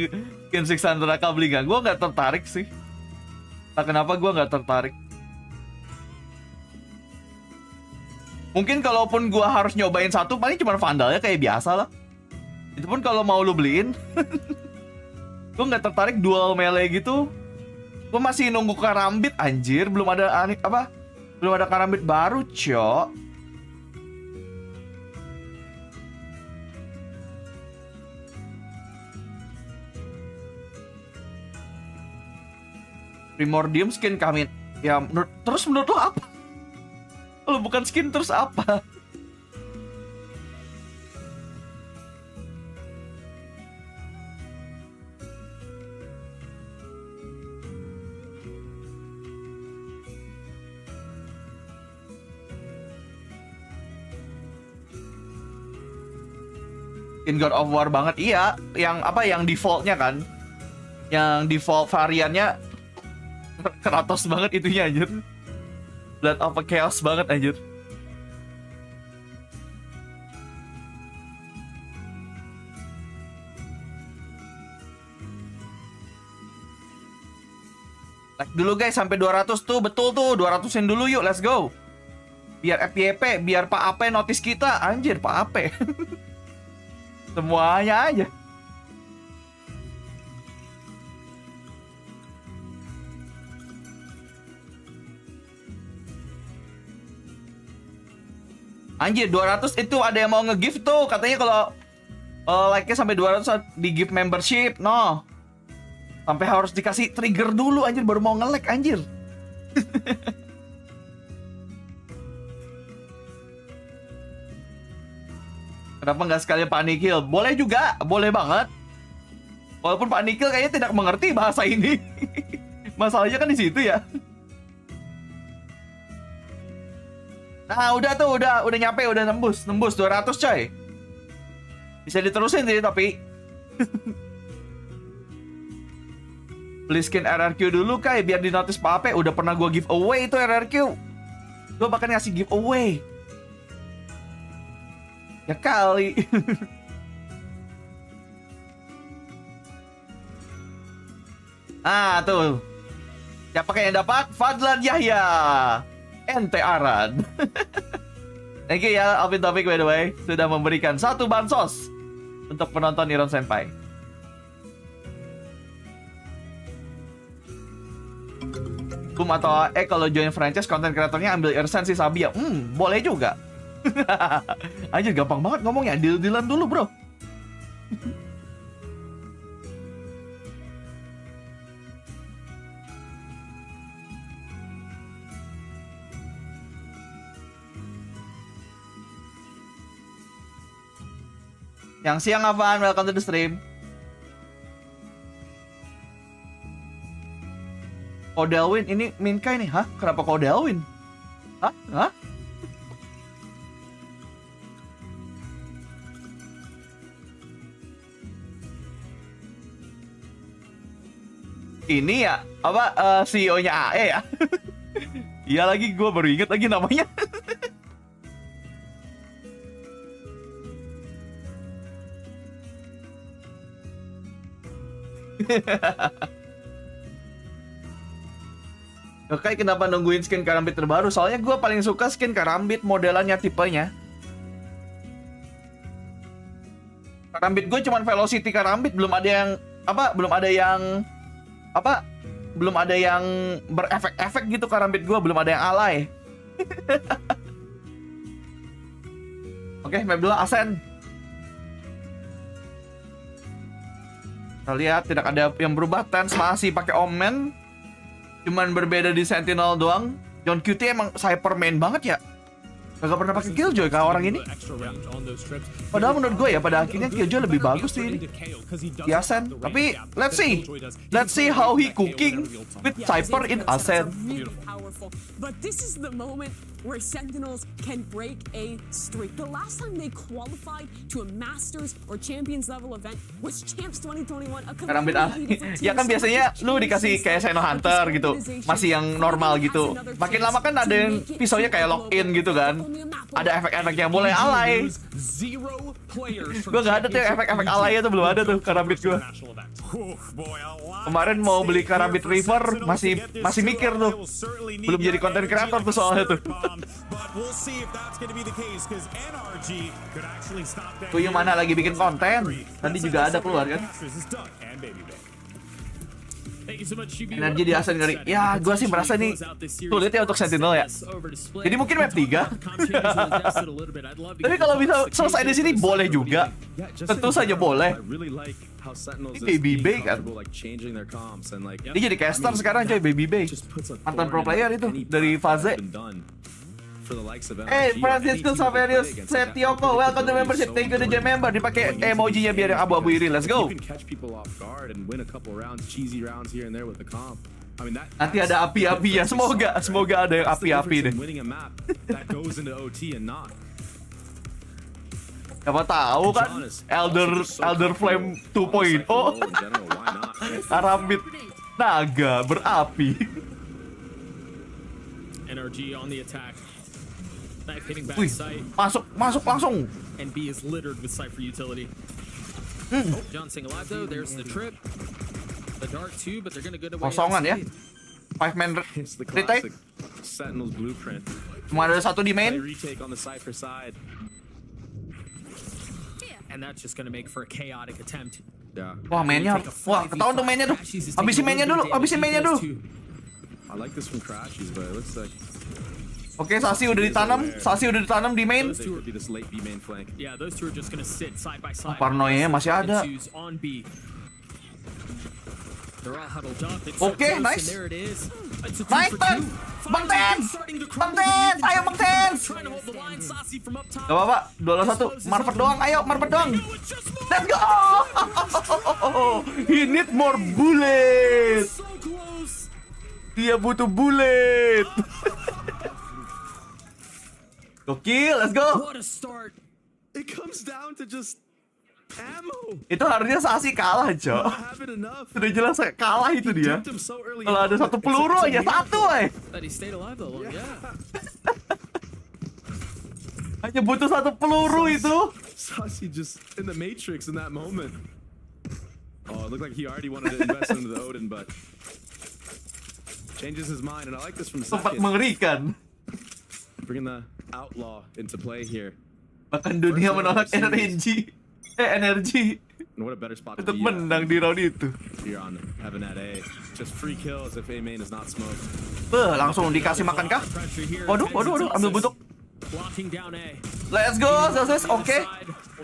skin 600 beli nggak? Gue nggak tertarik sih. Nah, kenapa gue nggak tertarik? Mungkin kalaupun gue harus nyobain satu, paling cuma Vandalnya kayak biasa lah. Itu pun kalau mau lu beliin. Gue nggak tertarik dual melee gitu. Gue masih nunggu karambit anjir, belum ada belum ada karambit baru, cok. Primordium skin kami. Ya, terus menurut lo apa? Kalau bukan skin terus apa? Skin God of War banget. Iya, yang defaultnya kan. Yang default variannya Kratos banget itunya anjir. Blood of a Chaos banget anjir. Like dulu guys sampai 200 tuh, betul tuh, 200-in dulu yuk, let's go. Biar FYP, biar Pak Ape notice kita, anjir Pak Ape. Semuanya aja. Anjir 200 itu ada yang mau nge-gift tuh. Katanya kalau like-nya sampai 200 di-gift membership. No. Sampai harus dikasih trigger dulu anjir baru mau nge-like anjir. Kenapa nggak sekalian Pak Nikhil? Boleh juga, boleh banget. Walaupun Pak Nikhil kayaknya tidak mengerti bahasa ini. Masalahnya kan di situ ya. Nah, udah tuh, udah nyampe, udah nembus 200 coy. Bisa diterusin sih tapi. Beli skin RRQ dulu kai biar di notice Pak Ape. Udah pernah gua giveaway itu RRQ. Gua bahkan ngasih giveaway. Ya kali. Ah, tuh. Siapa yang dapat? Fadlan Yahya. Ente Aran. Thank you ya Alvin Taufik by the way sudah memberikan 1 bansos untuk penonton Ironsenpai. Atau kalau join franchise konten kreatornya ambil Irsen sih Sabi ya. Boleh juga. Anjir gampang banget ngomongnya, deal-dealan dulu bro. Yang siang apaan? Welcome to the stream. Kodelwin, ini Minkai nih, hah? Kenapa Kodelwin? Hah? Hah? Ini ya, CEO-nya AE ya? Iya lagi, gue baru inget lagi namanya. Yokai kenapa nungguin skin karambit terbaru? Soalnya gue paling suka skin karambit modelannya tipenya. Karambit gue cuman velocity karambit, belum ada yang belum ada yang berefek-efek gitu karambit gue, belum ada yang alay. Oke, map dulu Asen. Kita lihat tidak ada yang berubah, Tens masih pakai Omen. Cuman berbeda di Sentinel doang. John QT emang Cyberman banget ya. Gak pernah pakai Killjoy kah orang ini? Padahal menurut gue ya pada akhirnya Killjoy lebih bagus sih di Ascent. Tapi let's see how he cooking with Cyber in Ascent. But this is the moment where Sentinels can break a streak. The last time they qualified to a Masters or Champions level event was Champs 2021. Karambit ya kan biasanya lu dikasih kayak Seno Hunter gitu, masih yang normal gitu. Makin lama kan ada yang pisaunya kayak lock in gitu kan. ada efek-efek yang boleh alay. Gue nggak ada tuh efek-efek alay itu, belum ada tuh karambit gue. Kemarin mau beli karambit river masih mikir tuh, belum jadi konten kreator tuh soalnya tuh. Fuyu mana lagi bikin konten, nanti juga ada keluar kan. Energi di Irsen ngeri. Ya, gue sih merasa nih sulit ya untuk Sentinel ya. Jadi mungkin map 3. Tapi kalau bisa selesai di sini boleh juga. Tentu saja boleh. Ini Baby Bay kan. Dia jadi caster sekarang coy, Baby Bay. Mantan pro player itu dari Fase. Hey, Francisco Saverius Setioko, welcome to membership. Thank you to the member. Dipakai emojinya biar yang abu-abu iri. Let's go. Nanti ada api-api ya. Semoga ada yang api-api deh. Siapa tahu kan Elder Flame 2.0. Karambit naga berapi. NRG on the attack. Wih, masuk langsung. And B is littered with Cypher utility. John staying alive though. There's the trip. The dark too, but they're gonna go away. Kosongan ya. 5 man retake. Sentinels blueprint. Cuma ada satu di main. Retake on the Cypher side. And that's just gonna make for a chaotic attempt. Yeah. Wah, mainnya. Wah, ketahuan tuh mainnya tuh. Habisin mainnya dulu. I like this from Crashies, but it looks like Oke, Sasi udah ditanam di main. Yeah, those two are just gonna sit side by side. Parnoia masih ada. Oke, nice. Nice, Bang Tens. Ayo Bang Tens. Gak apa-apa, 2-1. Marvet doang, ayo Marvet doang. Let's go. He need more bullet. Dia butuh bullet. Gokil, let's go. What a start. It comes down to just ammo. Itu harusnya Sasi kalah, Cok. Sudah jelas kalah itu dia. Kalau ada satu peluru aja satu, Hanya butuh satu peluru itu. Sasi just in the Matrix in that moment. Oh, it looked like he already wanted to invest into the Odin, but changes his mind, and I like this from Sempat second. mengerikan. Bringing the outlaw into play here. Bahkan dunia menolak energi. What a better spot untuk menang di round itu. Here on Heaven at A. Just free kills if A main is not smoked. Langsung dikasih makan kah? Waduh, ambil butuh. Let's go, Sales. Oke.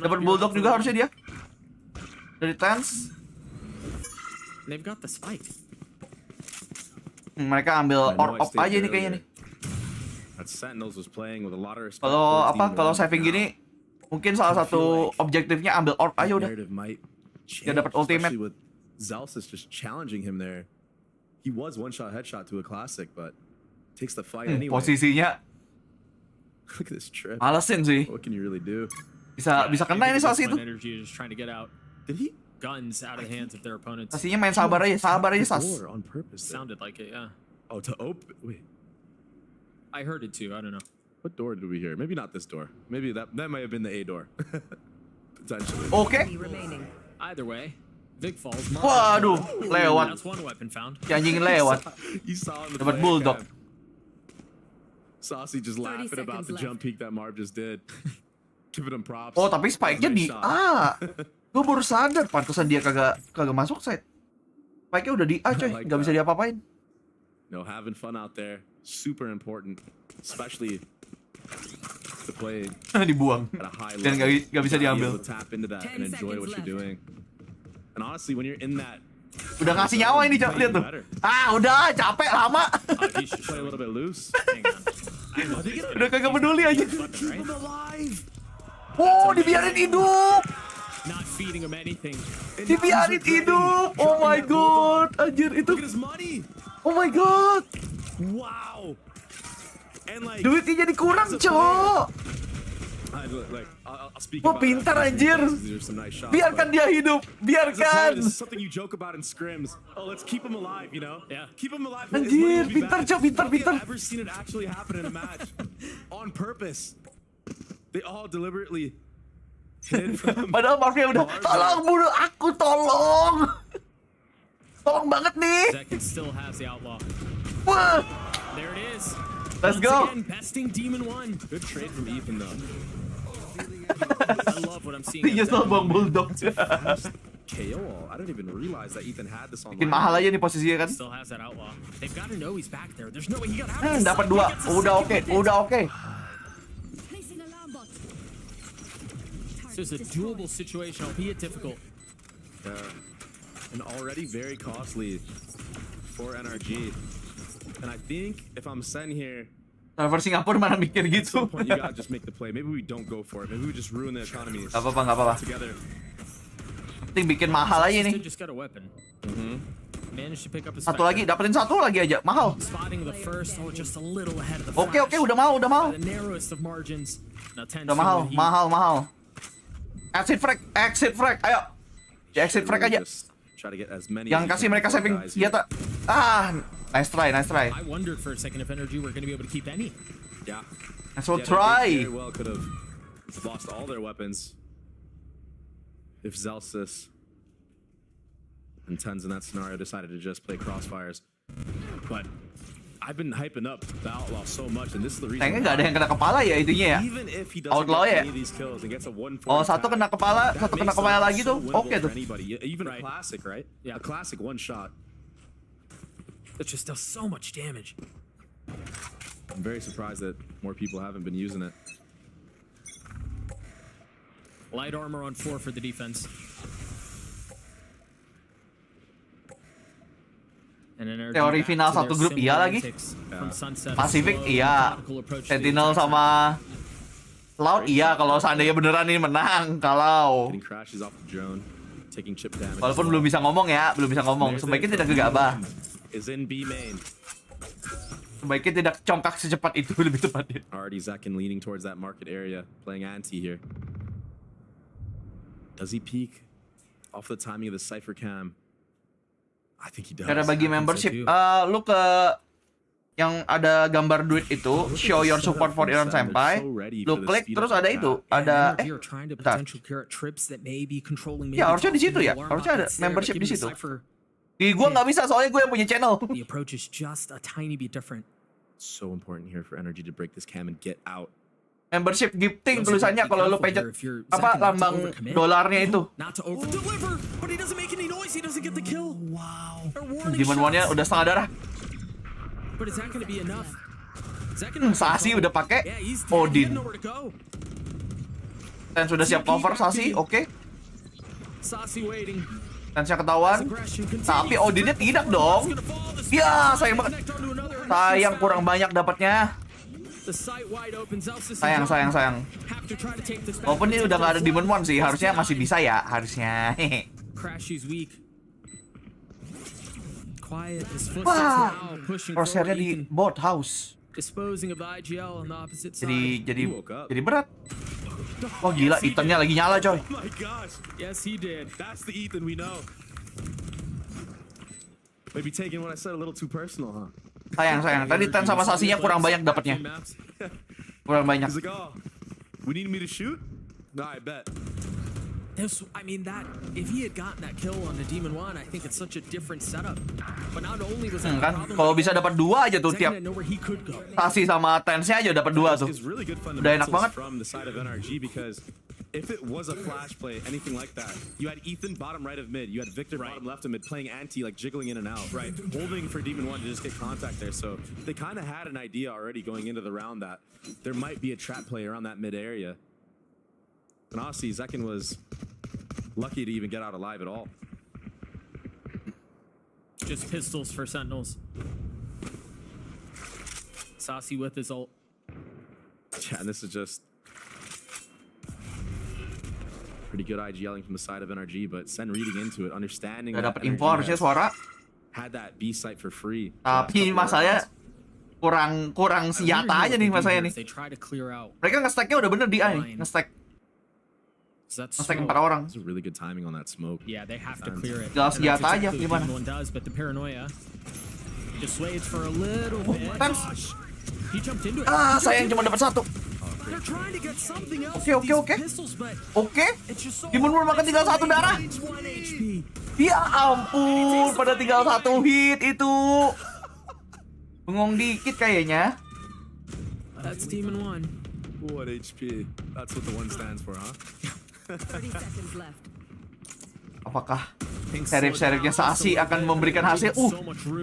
Dapat bulldog juga harusnya dia. Dari Tens. They've got the spike. Mereka ambil orb off aja nih kayaknya nih. Kalau saving gini mungkin salah satu objektifnya ambil orb aja udah. Dia dapat ultimate. Zelsis just challenging him there. He was one shot headshot to a classic, but takes the fight anyway. Posisinya. Look at this trip. Malesin sih. What can you really do? Bisa kena ini Sasi itu. Did he? Guns out of the hands of their opponents. Sasinya main sabar aja Sas. On purpose. Sounded like it, yeah. Oh, to open. Wait. I heard it too. I don't know. What door did we hear? Maybe not this door. Maybe that might have been the A door. Potentially. Okay. Either way, Vic falls. Waduh, lewat. That's one weapon found. Anjing lewat. Dapat bulldog. Saucy just laughing about the jump peek that Marv just did. Giving him props. Oh, tapi spike-nya di A. Gue baru sadar, pantesan dia kagak masuk side. Spike-nya udah di A, coy. Gak bisa diapa-apain. No, having fun out there, super important, especially to play dibuang at a high dan level. gak bisa diambil. To tap into that and enjoy what you're doing. And honestly, when you're in that, udah ngasih nyawa ini, lihat tuh. Udah capek lama. Play a little bit loose. Udah kagak peduli aja. Oh, dibiarin hidup. Not feeding him anything. Dibiarin hidup. Oh my god, anjir itu. Oh my god. Wow. And like duitnya jadi kurang, Cok. I'll speak Wah, about pintar that. anjir. These are some nice shots, Biarkan but dia hidup, as a player, biarkan. this is something you joke about in scrims. Oh, let's keep him alive, you know? Yeah. Keep him alive. Anjir, pintar cok, pintar, pintar. I've never seen it actually happen in a match on purpose. They all deliberately hid from. Padahal Marvia udah, tolong bunuh aku, tolong. Tolong banget nih. Zekin still has the outlaw. Wah. There it is. Let's Once go. Again, besting Demon 1. Good trade from Ethan though. I love what I'm seeing. Nyesel bang bulldog. KO all. I didn't even realize that Ethan had this on. Bikin mahal aja nih posisinya kan. Still has that outlaw. They've got to know he's back there. There's no way he got out. Dapat 2. Udah oke, udah oke. So it's a doable situation, albeit difficult. And already very costly for NRG. And I think if I'm Sen here, Server Singapura mana mikir at gitu. some point you gotta just make the play. Maybe we don't go for it. Maybe we just ruin the economy. Gak apa-apa. Together. Penting bikin mahal aja nih. Just got a weapon. Managed to pick up his Satu lagi, dapetin satu lagi aja, mahal. Spotting the first, or just a little ahead of the Oke, udah mau. The narrowest of margins. Now 10 Udah mahal. Exit frag, ayo. Exit frag aja. Try to get as many. Yang kasih mereka saving senjata. Nice try. I wondered for a second if NRG were going to be able to keep any. Yeah. Nice one, They try. very well could have lost all their weapons if Zelsis and Tens in that scenario decided to just play crossfires. But I've been hyping up the Outlaw so much, and this is the reason. Kayaknya nggak ada yang kena kepala ya itunya ya. Even if he doesn't Outlaw get ya. any of these kills and gets a 1-4 Oh, satu kena kepala, that satu kena makes kepala it lagi so tuh. winnable Oke for tuh. anybody. Even a classic, right? Yeah. A classic one shot. It just does so much damage. I'm very surprised that more people haven't been using it. Light armor on 4 for the defense. Teori final satu grup iya lagi. Pacific iya. Sentinel sama Cloud iya kalau seandainya beneran ini menang. Kalau walaupun belum bisa ngomong ya, sebaiknya tidak gegabah. Sebaiknya tidak congkak secepat itu lebih tepatnya. Already Zekin leaning towards that market area, playing anti here. Does he peek off the timing of the Cypher cam? I think he does. Karena bagi membership, lu ke yang ada gambar duit itu, show your support for Irsen Senpai, lu klik terus ada itu, ada bentar. Ya harusnya di situ ya, harusnya ada membership di situ. Di gua nggak bisa soalnya gue yang punya channel. The approach is just a tiny bit different. So important here for NRG to break this cam and get out. Membership gifting tulisannya kalau lu pencet apa lambang dolarnya itu. Not to over deliver, but he doesn't make any noise. He doesn't get the kill. Wow. Demon One-nya udah setengah darah. But is that going to be enough? Sasi udah pakai Odin. Dan sudah siap cover Sasi, oke. Sasi waiting. Tensnya ketahuan, tapi Odinnya tidak dong. Ya, sayang banget. Sayang kurang banyak dapatnya. Sayang. Walaupun ini udah nggak ada Demon One sih, harusnya masih bisa ya, harusnya. Wah, crosshairnya di bot house. Jadi berat. Oh gila, itemnya lagi nyala coy. Oh my gosh. Yes, he did. That's the Ethan we know. Maybe taking what I said a little too personal, huh? Sayang. Tadi Ten sama Sasinya kurang banyak dapatnya. Kurang banyak. He's like, oh, we need me to shoot? No, I bet. I mean, that if he had gotten that kill on the Demon One, I think it's such a different setup. But not only was that kan, kalau bisa dapat 2 aja tuh tiap Sasi sama Tensnya aja dapat 2 tuh. Udah enak banget. From the side of NRG because if it was a flash play, anything like that, you had Ethan bottom right of mid, you had Victor bottom left of mid playing anti, like jiggling in and out, right? Holding for Demon One to just get contact there. So they kind of had an idea already going into the round that there might be a trap play around that mid area. And honestly, Zekin was lucky to even get out alive at all. Just pistols for Sentinels. Sasi with his ult. Yeah, and this is just pretty good IGLing from the side of NRG, but Sen reading into it, understanding Gak that dapet info harusnya suara. had that B site for free. Tapi masalahnya kurang senjata aja nih masanya nih. They try to clear out. Mereka nge-stack-nya udah bener di A nih, nge-stack 4 orang. It's a really good timing on that smoke. Yeah, they have to clear it. Tinggal senjata aja Exactly gimana? what Demon One does, but the paranoia dissuades for a little bit. He jumped into it. Sayang cuma dapat 1. They're trying to get something else Oke. with these pistols, but Oke. it's just so Demon One makan tinggal 1 darah. 1 HP. Ya ampun, pada tinggal 1 hit itu. Bengong dikit kayaknya. That's Demon One. 1 HP. That's what the one stands for, huh? 30 seconds left. Apakah serif-serifnya Sasi akan memberikan hasil?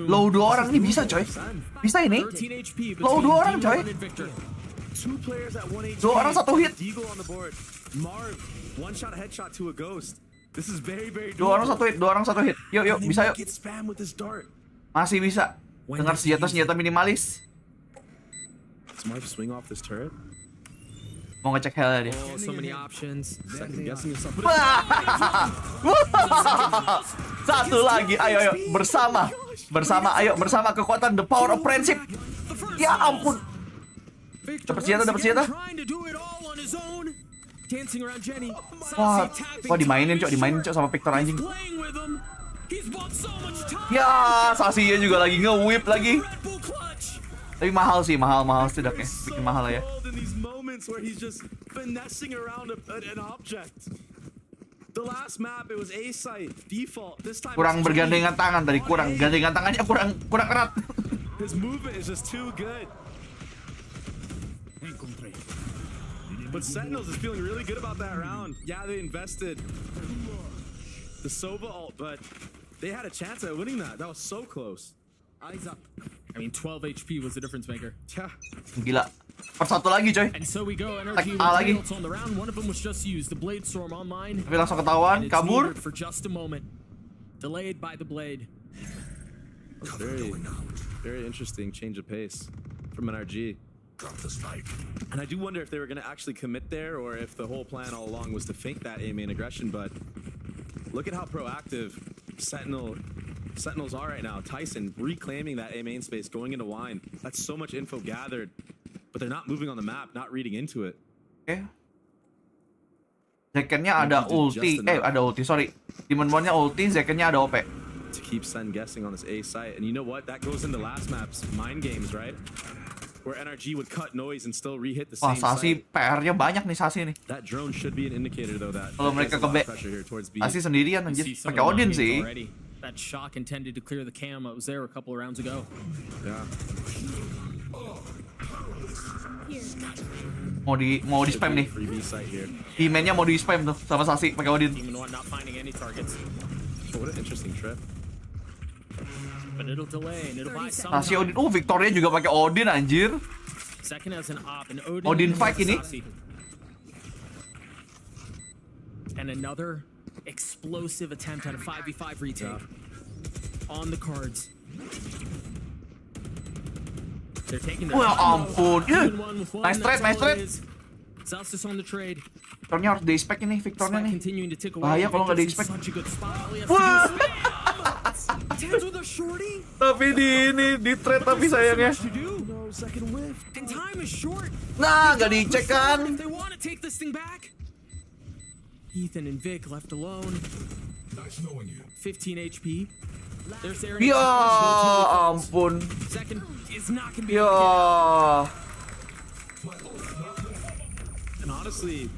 Low 2 orang nih bisa coy. Bisa ini. Low 2 orang coy. 2 players at 1 HP. 2 orang 1 hit. Deagle on the board. Marv, 1 shot headshot to a ghost. This is very 2 orang 1 hit, 2 orang 1 hit. Yuk, bisa yuk. Get spam with this dart. Masih bisa. Dengar senjata minimalis. Does Marv swing off this turret? Mau ngecek hell dia. Oh, so many options. Second guessing yourself. Satu lagi, ayo bersama kekuatan the power of friendship. Ya ampun. Dapat senjata. Wah, dimainin cok sama Victor anjing. Ya, Sasinya juga lagi nge-whip lagi. Tapi mahal sih, mahal setidaknya. Bikin mahal ya. Where he's just finessing around an object. The last map it was A site default. This time kurang bergandengan tangan tadi, gandengan tangannya kurang erat. His movement is just too good. But Sentinels is feeling really good about that round. Yeah, they invested the Sova ult, but they had a chance at winning that. That was so close. Eyes up. I mean, 12 HP was the difference maker. Yeah. Gila. Per 1 lagi coy. And so we go. NRG lagi. on the round. One of them was just used. The Blade Storm online. Tapi langsung ketahuan, kabur. For just a moment. Delayed by the blade. Very interesting change of pace from NRG. Drop the spike. And I do wonder if they were going to actually commit there or if the whole plan all along was to fake that A main aggression, but look at how proactive Sentinels are right now. Tyson reclaiming that A main space, going into wine. That's so much info gathered, but they're not moving on the map, not reading into it. Oke. Zekennya ada ulti, sorry. Demon One-nya ulti, Zekennya ada OP. To keep Sen guessing on this A site, and you know what? That goes into last map's mind games, right? Where NRG would cut noise and still re-hit the same Sasi site. PR-nya banyak nih Sasi nih. That drone should be an indicator though that kalau mereka ke B, Sasi sendirian anjir. Pakai Odin sih. That shock intended to clear the cam. It was there a couple of rounds ago. Yeah. Mau di spam nih. Emailnya mau di spam tuh sama Sasi pakai Odin. Not finding any targets. What an interesting trip. But it'll delay and it'll buy some Sasi time. Odin. Victoria juga pakai Odin anjir. Second as an op and Odin fight ini. And another explosive attempt at a 5v5 retake on the cards. They're taking their ampun. Nice trade. Celsius on the trade. Victornya harus di-expect ini, Victornya nih. Bahaya kalau nggak di-expect. Tapi di trade tapi sayangnya. Nah, nggak dicek kan. Ethan and Vic left alone. 15 HP. Ya ampun. Ya. And honestly,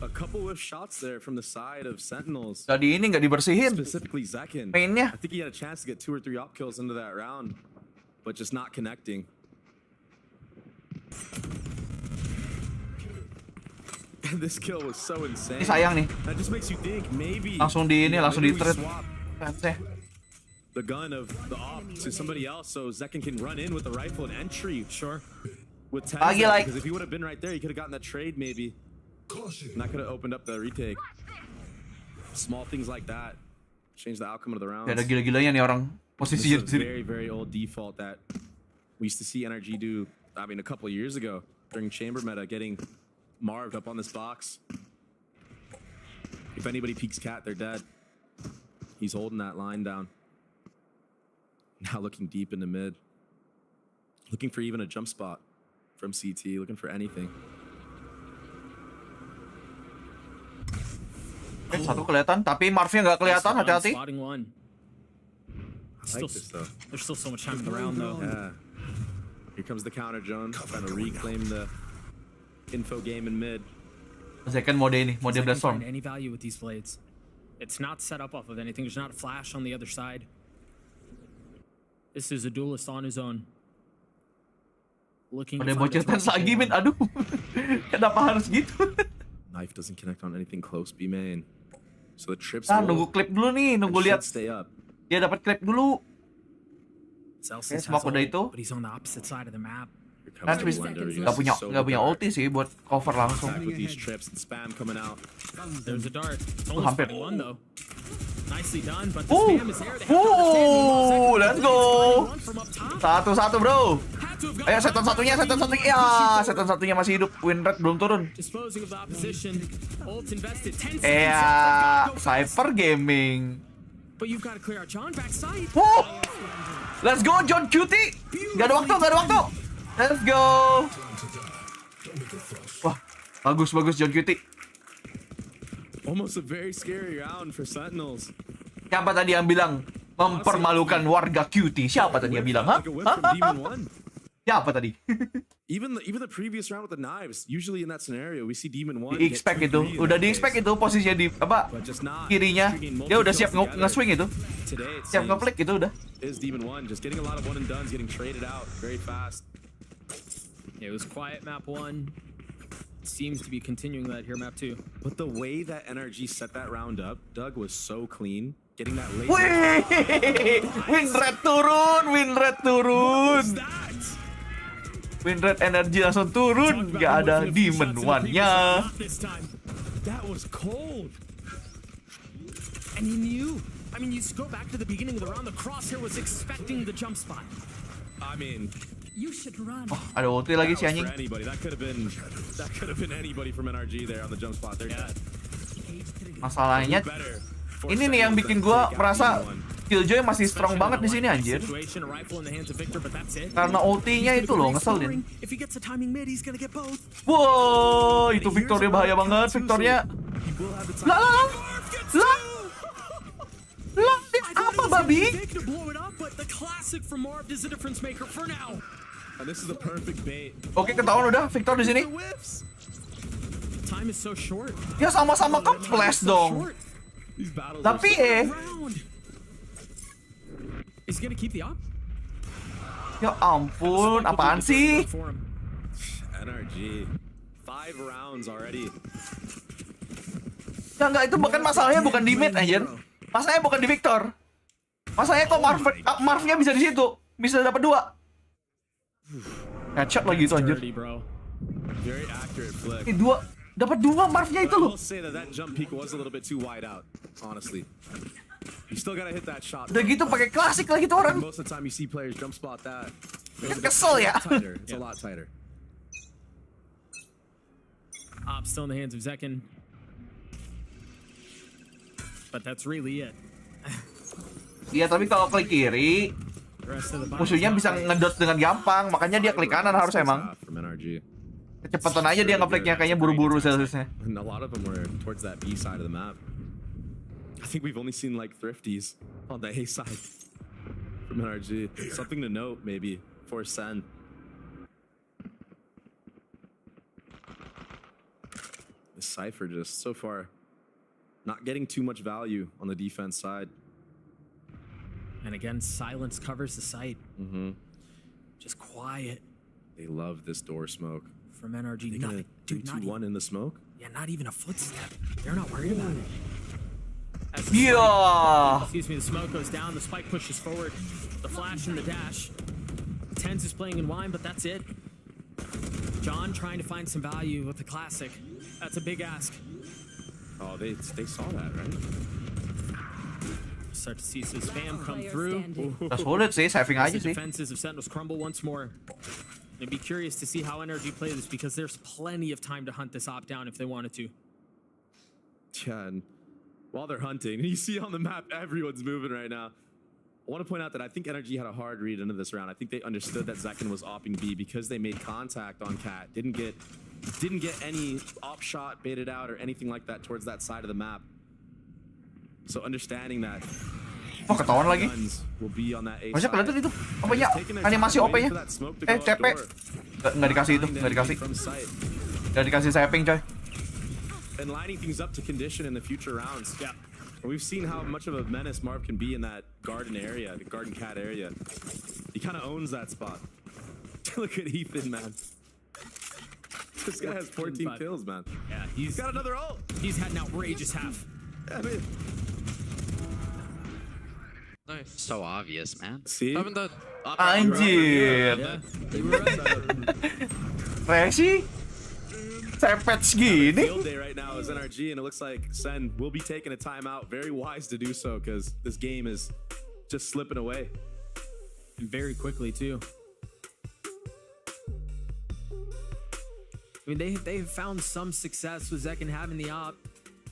a couple of shots there from the side of Sentinels. Nggak dibersihin. Specifically Zekin. Mainnya. I think he had a chance to get 2 or 3 op kills into that round, but just not connecting. And this kill was so insane. Ini sayang nih. That just makes you think maybe langsung di trade. The gun of the op to somebody else, so Zekin can run in with the rifle and entry. Sure. With 10, because if he would have been right there, he could have gotten that trade maybe. And that could have opened up the retake. Small things like that change the outcome of the round. Ada gila-gilanya nih orang. Posisi This is a very, very old default that we used to see NRG do. I mean, a couple of years ago during chamber meta, getting Marved up on this box. If anybody peeks cat, they're dead. He's holding that line down. Now looking deep into mid. Looking for even a jump spot from CT, looking for anything. Satu kelihatan, tapi Marvnya nggak kelihatan. Hati-hati. Spotting one. I like this though. There's still so much time in the round though. Yeah. Here comes the counter, Jones. Trying to reclaim the info game in mid. Second mode ini, mode Second Bloodstorm. find any value with these blades. It's not set up off of anything. There's not a flash on the other side. This is a duelist on his own. Looking. Ada bocoran lagi, men. Aduh. Kenapa harus gitu? Knife doesn't connect on anything close, B main. So the trips. Nah, nunggu klip dulu nih, nunggu lihat. Stay up. Dia dapat klip dulu. Celsius Smoke udah itu. but he's on the opposite side of the map. Kan nggak punya ulti sih buat cover langsung. With these trips and spam coming out. There's a dart. It's only Hampir. one though. Nicely done, but the spam is there. They have to understand Let's go. Satu-satu, bro. Ayo setan satunya. Ya, setan satunya masih hidup. Win rate belum turun. Disposing of the opposition. Ult invested 10 seconds. Cypher Gaming. But you've got to clear out John backside. Let's go, John Cutie. Gak ada waktu. Let's go. Wah, bagus John Cutie. Almost a very scary round for Sentinels. Siapa tadi yang bilang mempermalukan warga Cutie? Siapa tadi yang bilang? Hah? Siapa tadi? Even the previous round with the knives, usually in that scenario, we see Demon 1. Di-expect itu, udah di-expect itu posisinya di apa? Kirinya. Dia udah siap nge-swing itu. Siap nge-flick itu udah. Is Demon 1 just getting a lot of one and dones, getting traded out very fast. Yeah, it was quiet map 1. Seems to be continuing that here map 2. But the way that NRG set that round up, Doug, was so clean. Getting that late. Win rate turun. Win rate energi langsung turun. Gak ada Demon 1-nya. That was cold. And he knew. I mean, you go back to the beginning of the round, the crosshair was expecting the jump spot. I mean, you should run. Ada ulti lagi si anjing. That could have been anybody from NRG there on the jump spot. They're dead. Masalahnya ini nih yang bikin gua merasa Killjoy masih strong banget di sini anjir. Karena ultinya itu loh ngeselin. Wow, itu Victornya bahaya banget. Victornya. Lah. Apa babi? Oke, ketahuan udah Victor di sini. Ya sama-sama kemples dong. Tapi ya ampun, apaan sih? NRG 5 rounds already. Ya enggak, itu bukan masalahnya, bukan di mid anjir. Masalahnya bukan di Victor. Masalahnya kok Marv-nya bisa di situ. Bisa dapat 2. Headshot lagi itu anjir. Ini 2 dapat 2 Marv-nya itu loh. Udah gitu pakai klasik lagi tuh orang. Kesel ya. Still in the hands of Zekin. But that's really it. Iya, tapi kalau klik kiri, musuhnya bisa ngedot dengan gampang. Makanya dia klik kanan harus emang. Kecepatan aja dia ngeflicknya, kayaknya buru-buru seharusnya. And a lot of them were towards that B side of the map. I think we've only seen like thrifties on the A side from NRG. Something to note maybe for Sen. The Cypher just so far not getting too much value on the defense side. And again, silence covers the site. Just quiet. They love this door smoke. From NRG, nothing. 3-2-1 in the smoke? Yeah, not even a footstep. They're not worried about it. Excuse me, the smoke goes down, the spike pushes forward. The flash and the dash. Tens is playing in wine, but that's it. John trying to find some value with the classic. That's a big ask. Oh, they saw that, right? Start to see some spam come through. That's what it says, having aja sih. Defenses of Sentinels crumble once more. I'd be curious to see how NRG play this because there's plenty of time to hunt this op down if they wanted to. Yeah, and while they're hunting, you see on the map everyone's moving right now. want to point out that I think NRG had a hard read into this round. I think they understood that Zekken was opping B because they made contact on Cat. Didn't get any op shot baited out or anything like that towards that side of the map. So understanding that ketahuan lagi. will be on that A Masih side. kelihatan itu apanya? Animasi OP-nya. CP. Nggak dikasih itu, nggak dikasih. Nggak dikasih saping, coy. And lining things up to condition in the future rounds. Yeah. We've seen how much of a menace Marv can be in that garden area, the garden cat area. He kind of owns that spot. Look at Ethan, man. This guy has 14 kills, man. Yeah, he's got another ult. He's had an outrageous half. Yeah, man. Nice. So obvious, man. See? Haven't the Anjir. Resi? Sepet segini. Field day right now is NRG, and it looks like Sen will be taking a timeout. Very wise to do so because this game is just slipping away. And very quickly, too. I mean, they found some success with Zekken having the op.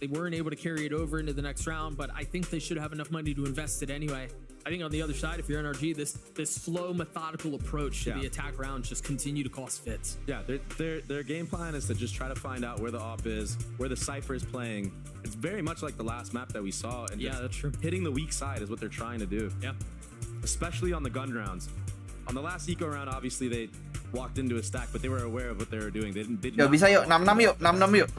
They weren't able to carry it over into the next round, but I think they should have enough money to invest it anyway. I think on the other side, if you're NRG, this slow, methodical approach to the attack rounds just continue to cost fits. Yeah, their game plan is to just try to find out where the op is, where the Cypher is playing. It's very much like the last map that we saw, and yeah, that's true. Hitting the weak side is what they're trying to do. Yeah, especially on the gun rounds. On the last eco round, obviously they walked into a stack, but they were aware of what they were doing. They did Yo, bisa yuk, 6-6 yuk, 6-6 yuk.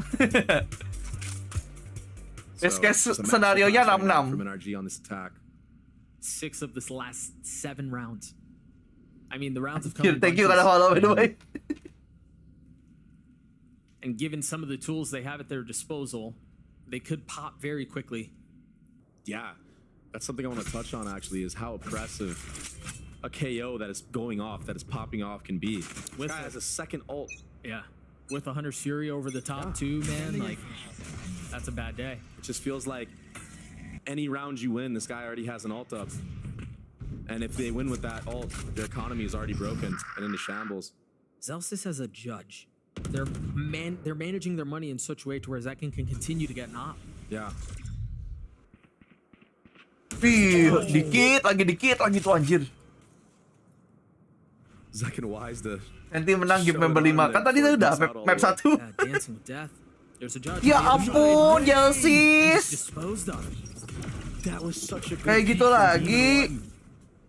Best case scenario-nya 6-6. From NRG on this attack. 6 of this last 7 rounds. I mean, the rounds have come. Thank you, follow, by the way. And given some of the tools they have at their disposal, they could pop very quickly. Yeah, that's something I want to touch on actually, is how oppressive a KO that is going off, that is popping off can be. With guy has a second ult. Yeah, with a Hunter's Fury over the top too, man. Like, that's a bad day. It just feels like any round you win, this guy already has an ult up. And if they win with that ult, their economy is already broken and into shambles. Zelsis as a judge, they're managing their money in such a way to where Zekken can continue to get an op. Yeah. Dikit lagi tuh anjir. Zekken wise to nanti menang game member 5. Kan tadi udah map 1. Dancing with death. There's a judge. Ya ampun, Jelsis. That was such a good kayak gitu lagi.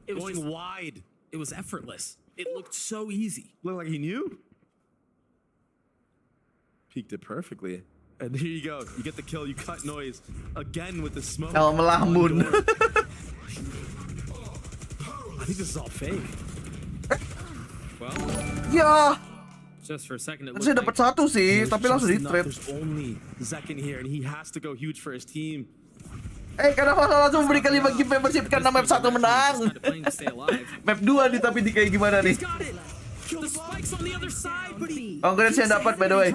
It was going wide. It was effortless. It looked so easy. Looked like he knew. Peeked it perfectly. And there you go. You get the kill. You cut noise again with the smoke. El melamun. I think this is all fake. Well, ya. Just for a second, it looked Saya dapat satu sih, tapi langsung di trade. There's only Zekken here, and he has to go huge for his team. Kenapa langsung memberikan 5 gift membership karena map 1 menang? Map 2 nih, tapi di kayak gimana nih? Congrats yang dapat, by the way.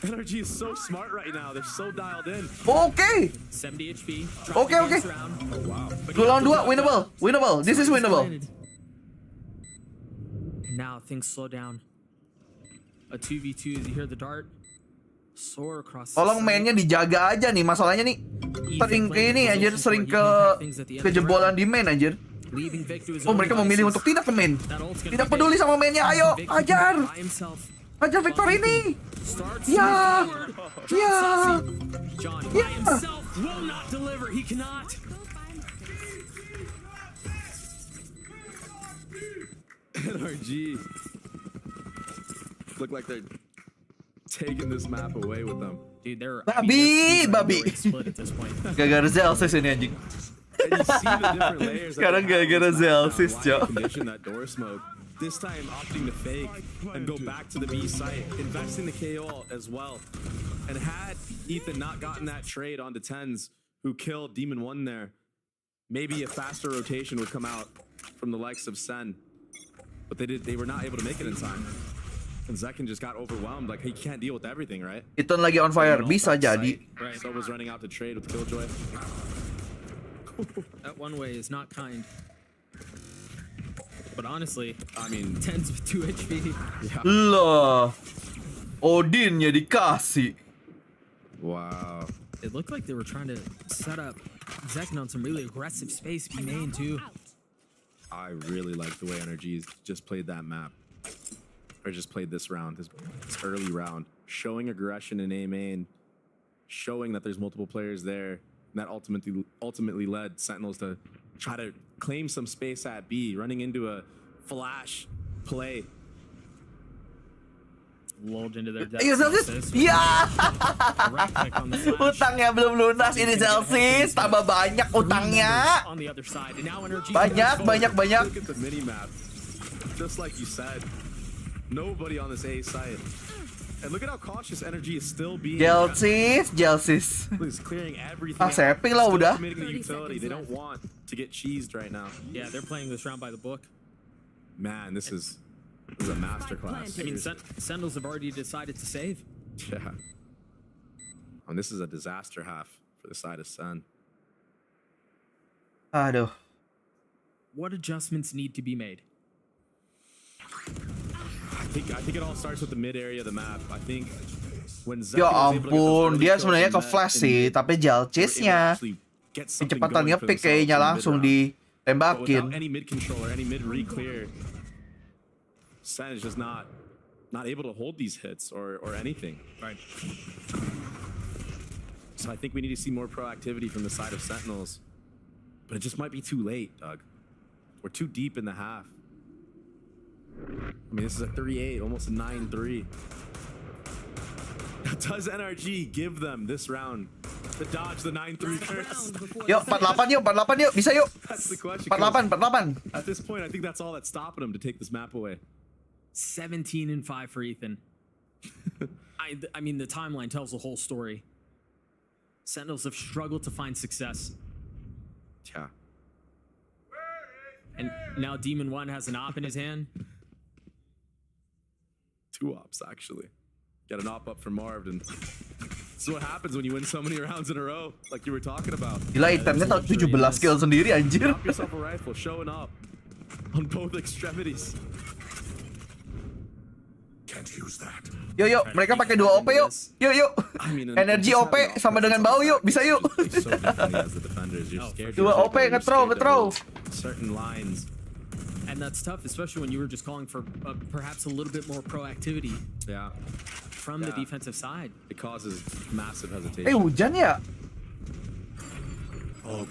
NRG is so smart right now. They're so dialed in. Okay. 70 HP. Okay. Oh, wow. 2 lawan 2, winnable. This is winnable. And now things slow down. A 2v2 as you hear the dart soar across. Tolong mainnya dijaga aja nih, masalahnya nih sering ke ini anjir, sering kejebolan di main anjir. Oh, mereka memilih untuk tidak ke main. Tidak peduli sama mainnya, ayo, ajar. Ajar Victor ini. Ya. NRG look like they're taking this map away with them. Dude, they're babi. split at this point. Gara-gara Zelsis ini anjing. And you see the different layers. Sekarang gara-gara Zelsis, Cok. Condition that door smoke. This time opting to fake and go back to the B site, investing the KO as well. And had Ethan not gotten that trade onto Tens, who killed Demon 1 there, maybe a faster rotation would come out from the likes of Sen. But they were not able to make it in time. And Zekken just got overwhelmed. Like, he can't deal with everything, right? Itu lagi on fire, bisa jadi. Right. So was running out to trade with Killjoy. That one way is not kind. But honestly, I mean, Tens with 2 HP. Yeah. Loh, Odinnya dikasih. Wow. It looked like they were trying to set up Zekin on some really aggressive space. B main too. I really like the way NRG just played that map. Or just played this round, this early round. Showing aggression in A main. Showing that there's multiple players there. And that ultimately led Sentinels to try to claim some space at B. Running into a flash play. Lulled into their Ayo Celsius, ya. Utangnya belum lunas ini Celsius, tambah banyak utangnya. Banyak. Look at the mini map. Just like you said, nobody on this A site. And look at how cautious NRG is still being. Celsius. He's clearing everything. Seping lah udah. Committing the utility. They don't want to get cheesed right now. Yeah, they're playing this round by the book. Man, this is a masterclass. I mean, Sentinels have already decided to save. Yeah. And this is a disaster half for the side of Sen. Aduh. What adjustments need to be made? I think it all starts with the mid area of the map. I think when Zek Ya ampun, dia sebenarnya ke flash sih, tapi Jalcisnya kecepatan ngepick kayaknya langsung ditembakin. Any mid controller, any mid re-clear, Sen is just not able to hold these hits or anything. Right. So I think we need to see more proactivity from the side of Sentinels. But it just might be too late, Doug. We're too deep in the half. I mean, this is a 3-8, almost a 9-3. Does NRG give them this round to dodge the 9-3 curse? Yuk, 48 yuk, bisa yuk. That's the question. 48. At this point, I think that's all that's stopping them to take this map away. 17-5 for Ethan. I mean, the timeline tells the whole story. Sentinels have struggled to find success. Yeah. And now Demon 1 has an op in his hand. 2 ops, actually. Got an op up for Marv, and this is what happens when you win so many rounds in a row, like you were talking about. Gila, itemnya 17 skill sendiri, anjir. Drop yourself a rifle, showing up on both extremities. Can't use that. Yuk, mereka pakai 2 OP yuk. Yuk. Energi OP sama dengan bau yuk, bisa yuk. 2 OP nge-throw. Certain lines. And that's tough, especially when you were just calling for perhaps a little bit more proactivity. Yeah. From the defensive side. It causes massive hesitation. Hujan ya?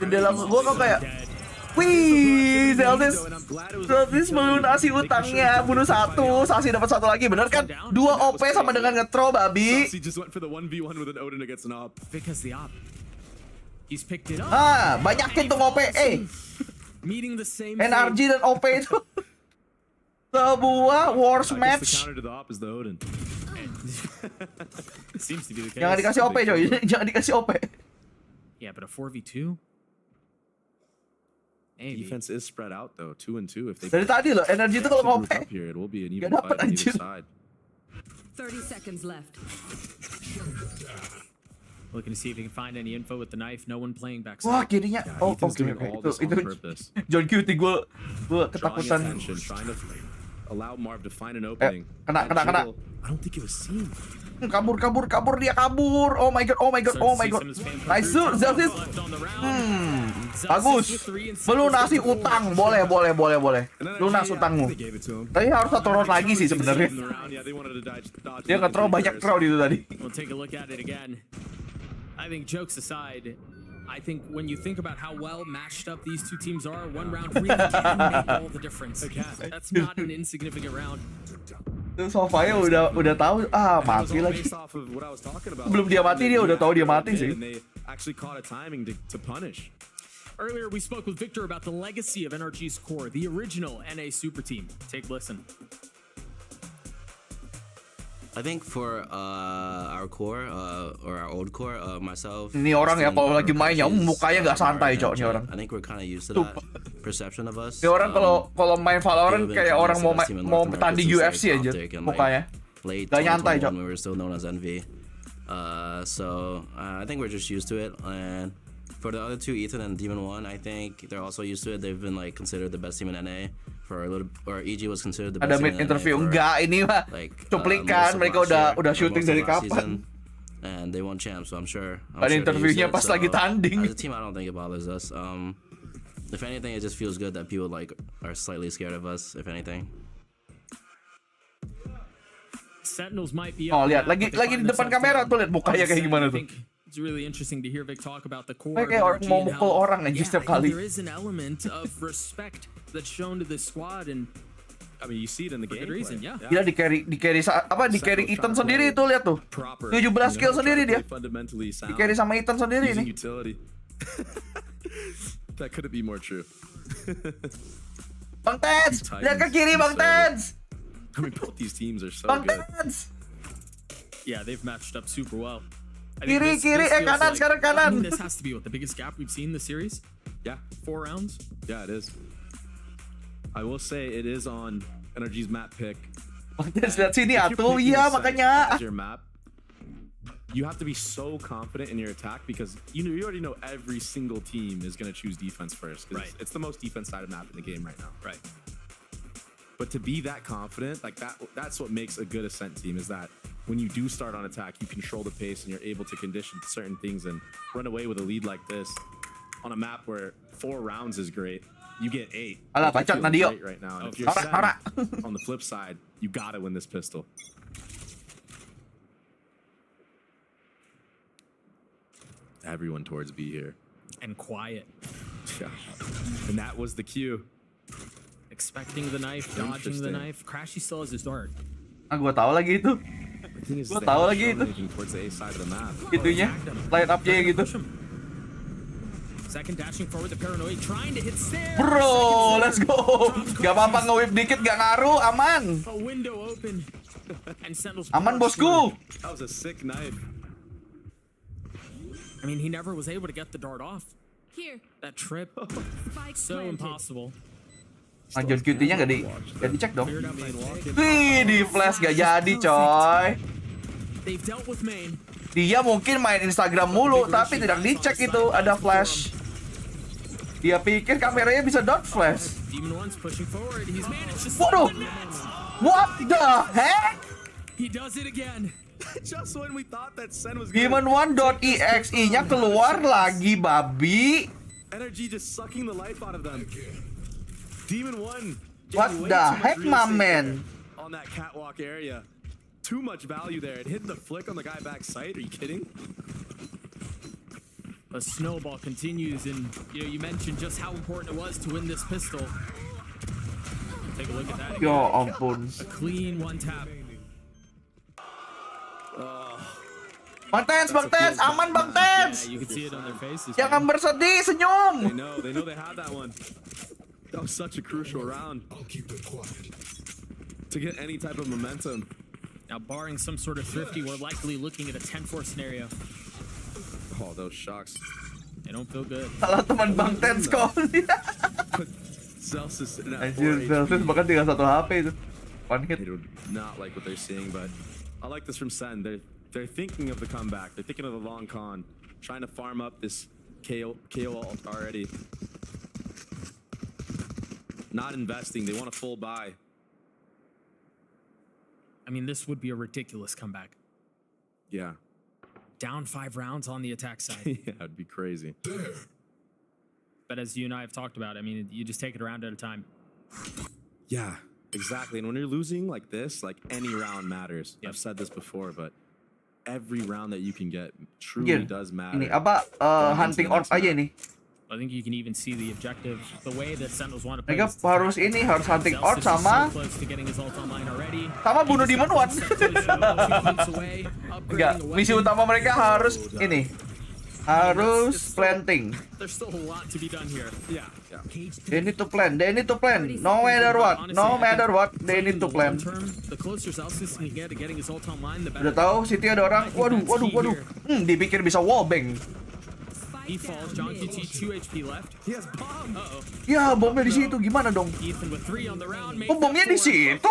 Jendela gua kok kayak wih, Celsius melunasi utangnya, bunuh 1, Sasi dapat 1 lagi, bener kan? 2 OP sama dengan nge-throw, babi. Sasi just went for the 1v1 with an Odin against an op. Because the op, he's picked it up. Banyakin tuh OP, Meeting the same NRG dan OP itu sebuah wars match. The counter to the op is the Odin. Seems to be the case. Jangan dikasih OP, coy. Jangan dikasih OP. Yeah, but a 4v2? Maybe. Defense is spread out though, 2 and 2. If they dari tadi loh, energi itu kalau OP here, it will be an even fight on either side. 30 seconds left. Looking to see if he can find any info with the knife. No one playing back. Wah, kirinya. Oh, oke. Itu John Cutie, gue ketakutan. Trying to allow Marv to find an opening. Kena. I don't think it was seen. Kabur dia kabur. Oh my god. Nice, Celsius. Bagus. Melunasi utang. Boleh. Lunas utangmu. Tapi harus 1 round lagi sih sebenarnya. Dia nge-throw banyak throw itu tadi. We'll take a look at it again. I think jokes aside, I think when you think about how well matched up these two teams are, 1 round really can make all the difference. That's not an insignificant round. Sofaya udah tahu mati lagi. Belum dia mati dia udah tahu dia mati sih. Earlier we spoke with Victor about the legacy of NRG's core, the original NA super team. Take a listen. I think for our core or our old core, myself. Ini orang ya kalau lagi main ya mukanya nggak santai cok, ini orang. I think we're kind of used to that perception of us. Ini orang kalau main Valorant kayak orang mau bertanding UFC aja mukanya. Gak nyantai cok. We were still known as NV. So I think we're just used to it. And for the other 2, Ethan and Demon 1, I think they're also used to it. They've been like considered the best team in NA. For a little, or EG was considered the best. Ada mid interview enggak ini mah cuplikan mereka udah shooting dari kapan. and they won champs, so I'm sure. Ada interviewnya pas lagi tanding. As a team, I don't think it bothers us. If anything, it just feels good that people like are slightly scared of us. If anything. Sentinels might be. Oh lihat, lagi di depan kamera tuh lihat mukanya kayak gimana tuh. It's really interesting to hear Vic talk about the core. Kayak orang mau mukul orang aja setiap kali. There is an element of respect that's shown to this squad, and I mean, you see it in the game. Reason, yeah. Gila di carry Ethan sendiri tuh lihat tuh. 17 kill sendiri dia. Di carry sama Ethan sendiri nih. That couldn't be more true. Bang Tens, lihat ke kiri Bang Tens. I mean, both these teams are so Bang good. Tens. Yeah, they've matched up super well. Kiri, kanan, sekarang kanan. I mean, this has to be the biggest gap we've seen in the series. Yeah. 4 rounds. Yeah, it is. I will say it is on NRG's map pick. Bang Tens lihat sini atuh, iya makanya. Your map. You have to be so confident in your attack because you already know every single team is going to choose defense first. Right. It's the most defense-sided map in the game right now. Right. But to be that confident, like that's what makes a good Ascent team, is that when you do start on attack, you control the pace and you're able to condition certain things and run away with a lead like this on a map where 4 rounds is great. You get 8. Alah, bacot na dia. Right now. And if you're Sen, on the flip side, you gotta win this pistol. Everyone towards B here. And quiet. Yeah. And that was the cue. Expecting the knife, dodging the knife. Crashy still has his dart. Gua tahu lagi itu. Gua tahu lagi itu. Towards the A side of the map. Itunya, line up-nya gitu. Second dashing forward, the paranoid trying to hit stairs. Bro, let's go. Gak apa-apa nge-whip dikit, gak ngaruh, aman. A window open. And Sentinels. Aman bosku. That was a sick knife. I mean, he never was able to get the dart off. Here. That trip, so impossible. Lanjut QT-nya gak dicek dong. Wih, di flash gak jadi coy. They've dealt with main. Dia mungkin main Instagram mulu, tapi tidak dicek itu ada flash. Dia pikir kameranya bisa dot flash. Waduh, what the heck? He does it again. Just when we thought that Sen was Demon1.exe-nya keluar lagi, babi. NRG just sucking the life out of them. Demon1. What the heck, my man? On that catwalk area. Too much value there. It hit the flick on the guy back sight. Are you kidding? A snowball continues, and you mentioned just how important it was to win this pistol. Take a look at that. Ya ampun. A clean one tap. Bang Tens, aman Bang Tens. Yeah, you can see it on their faces. Jangan bersedih, senyum. They know they had that one. That was such a crucial round. I'll keep it quiet. To get any type of momentum. Now, barring some sort of thrifty, we're likely looking at a 10-4 scenario. Oh, those shocks. They don't feel good. Salah teman Bang Tens kok. Celsius bahkan tinggal 1 HP itu. One hit. They do not like what they're seeing, but I like this from Sen. They're thinking of the comeback. They're thinking of the long con, trying to farm up this KO already. Not investing. They want a full buy. I mean, this would be a ridiculous comeback. Yeah. Down 5 rounds on the attack side. Yeah, it'd be crazy. But as you and I have talked about, I mean, you just take it a round at a time. Yeah, exactly. And when you're losing like this, like any round matters. Yep. I've said this before, but every round that you can get truly does matter. Ini apa hunting orb aja nih. I think you can even see the objective, the way the Sentinels want to play. Mereka harus hunting orb sama bunuh Demon1. Enggak, misi utama mereka harus ini. Harus planting. There's still a lot to be done here. Yeah. They need to plan. No matter what, they need to plan. The closer Celsius can get to getting his ult online, the better. Udah tahu City ada orang. Waduh. Dipikir bisa wallbang. He falls. John QT 2 HP left. He has bomb. Ya, bomnya di situ. Gimana dong? Ethan with 3 on the round. Oh, bomnya di situ.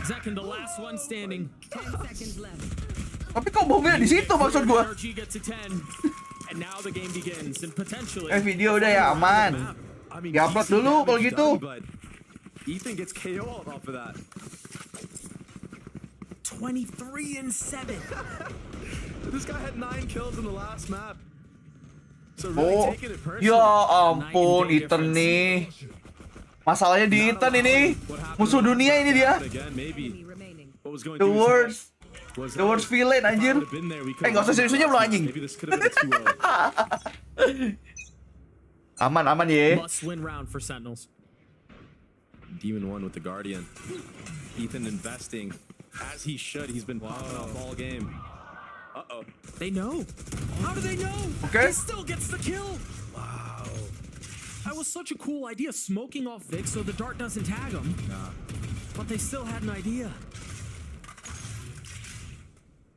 Second to last one standing. 10 seconds left. Tapi kok bomnya di situ maksud gua? NRG gets a 10. And now the game begins and potentially. Video udah ya aman. Di-upload dulu kalau gitu. Ethan gets KO off of that. 23-7. This guy had 9 kills in the last map. So really Oh, taking it personally. ya ampun, Ethan nih. Masalahnya di Ethan ini. Musuh dunia ini dia. Again, maybe what was going The through his worst. The worst villain anjir. Gak usah serius-seriusnya belum anjing. Maybe this could have been 2-0. Aman ya. Must win round for Sentinels. Demon 1 with the Guardian. Ethan investing as he should. He's been popping off all game. Uh-oh. They know. How do they know? Okay. He still gets the kill. Wow. That was such a cool idea, smoking off Vic so the dart doesn't tag him. But they still had an idea.